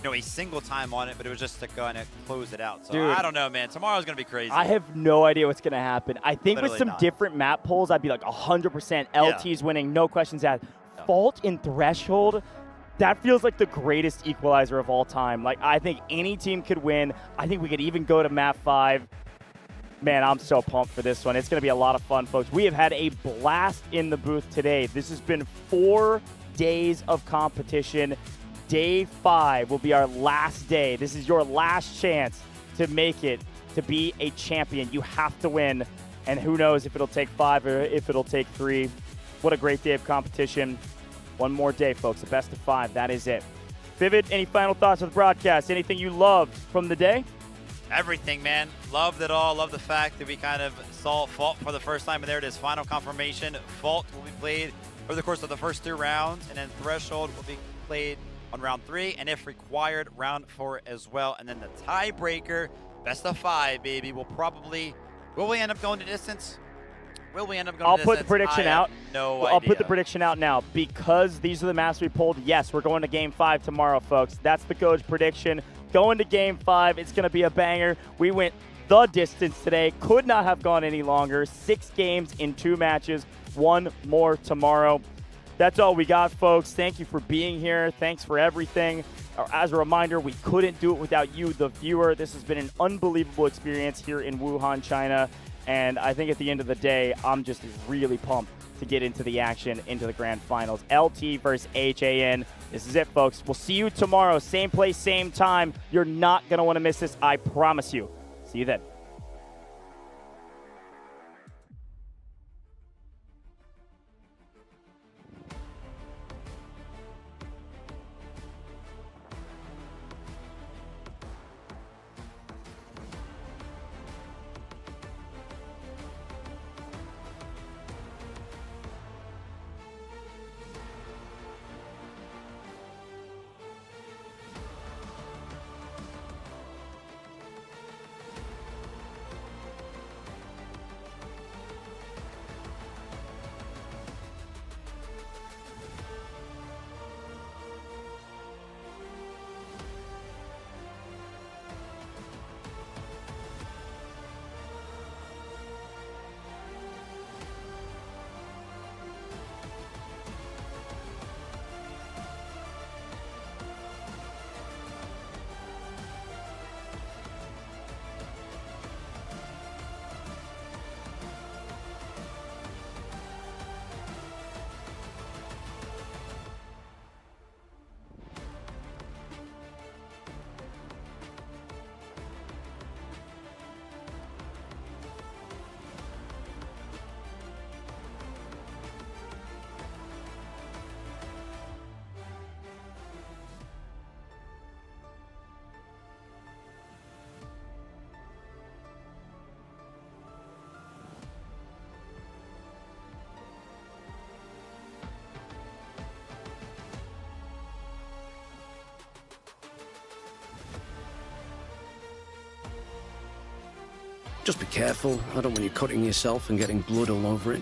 a single time on it, but it was just to kind of close it out. So Dude, I don't know, man. Tomorrow's going to be crazy. I have no idea what's going to happen. I think with some different map polls, I'd be like 100% LT's winning, no questions asked. Vault in Threshold, that feels like the greatest equalizer of all time. Like, I think any team could win. I think we could even go to map 5. Man, I'm so pumped for this one. It's going to be a lot of fun, folks. We have had a blast in the booth today. This has been 4 days of competition. Day 5 will be our last day. This is your last chance to make it, to be a champion. You have to win, and who knows if it'll take 5 or if it'll take 3. What a great day of competition. One more day, folks. The best of 5. That is it. Vivid, any final thoughts of the broadcast? Anything you loved from the day? Everything, man. Loved it all. Love the fact that we kind of saw Fault for the first time, and there it is, final confirmation. Fault will be played over the course of the first 2 rounds, and then Threshold will be played on round 3, and if required, round 4 as well. And then the tiebreaker, best of 5, baby, will we end up going to distance? Will we end up going to distance? I'll put the prediction out. No idea. I'll put the prediction out now. Because these are the maps we pulled, yes, we're going to Game 5 tomorrow, folks. That's the coach prediction. Going to Game 5, it's going to be a banger. We went the distance today. Could not have gone any longer. 6 games in 2 matches. 1 more tomorrow. That's all we got, folks. Thank you for being here. Thanks for everything. As a reminder, we couldn't do it without you, the viewer. This has been an unbelievable experience here in Wuhan, China. And I think at the end of the day, I'm just really pumped to get into the action, into the grand finals. LT versus HAN. This is it, folks. We'll see you tomorrow. Same place, same time. You're not going to want to miss this. I promise you. See you then. Just be careful. I don't want you cutting yourself and getting blood all over it.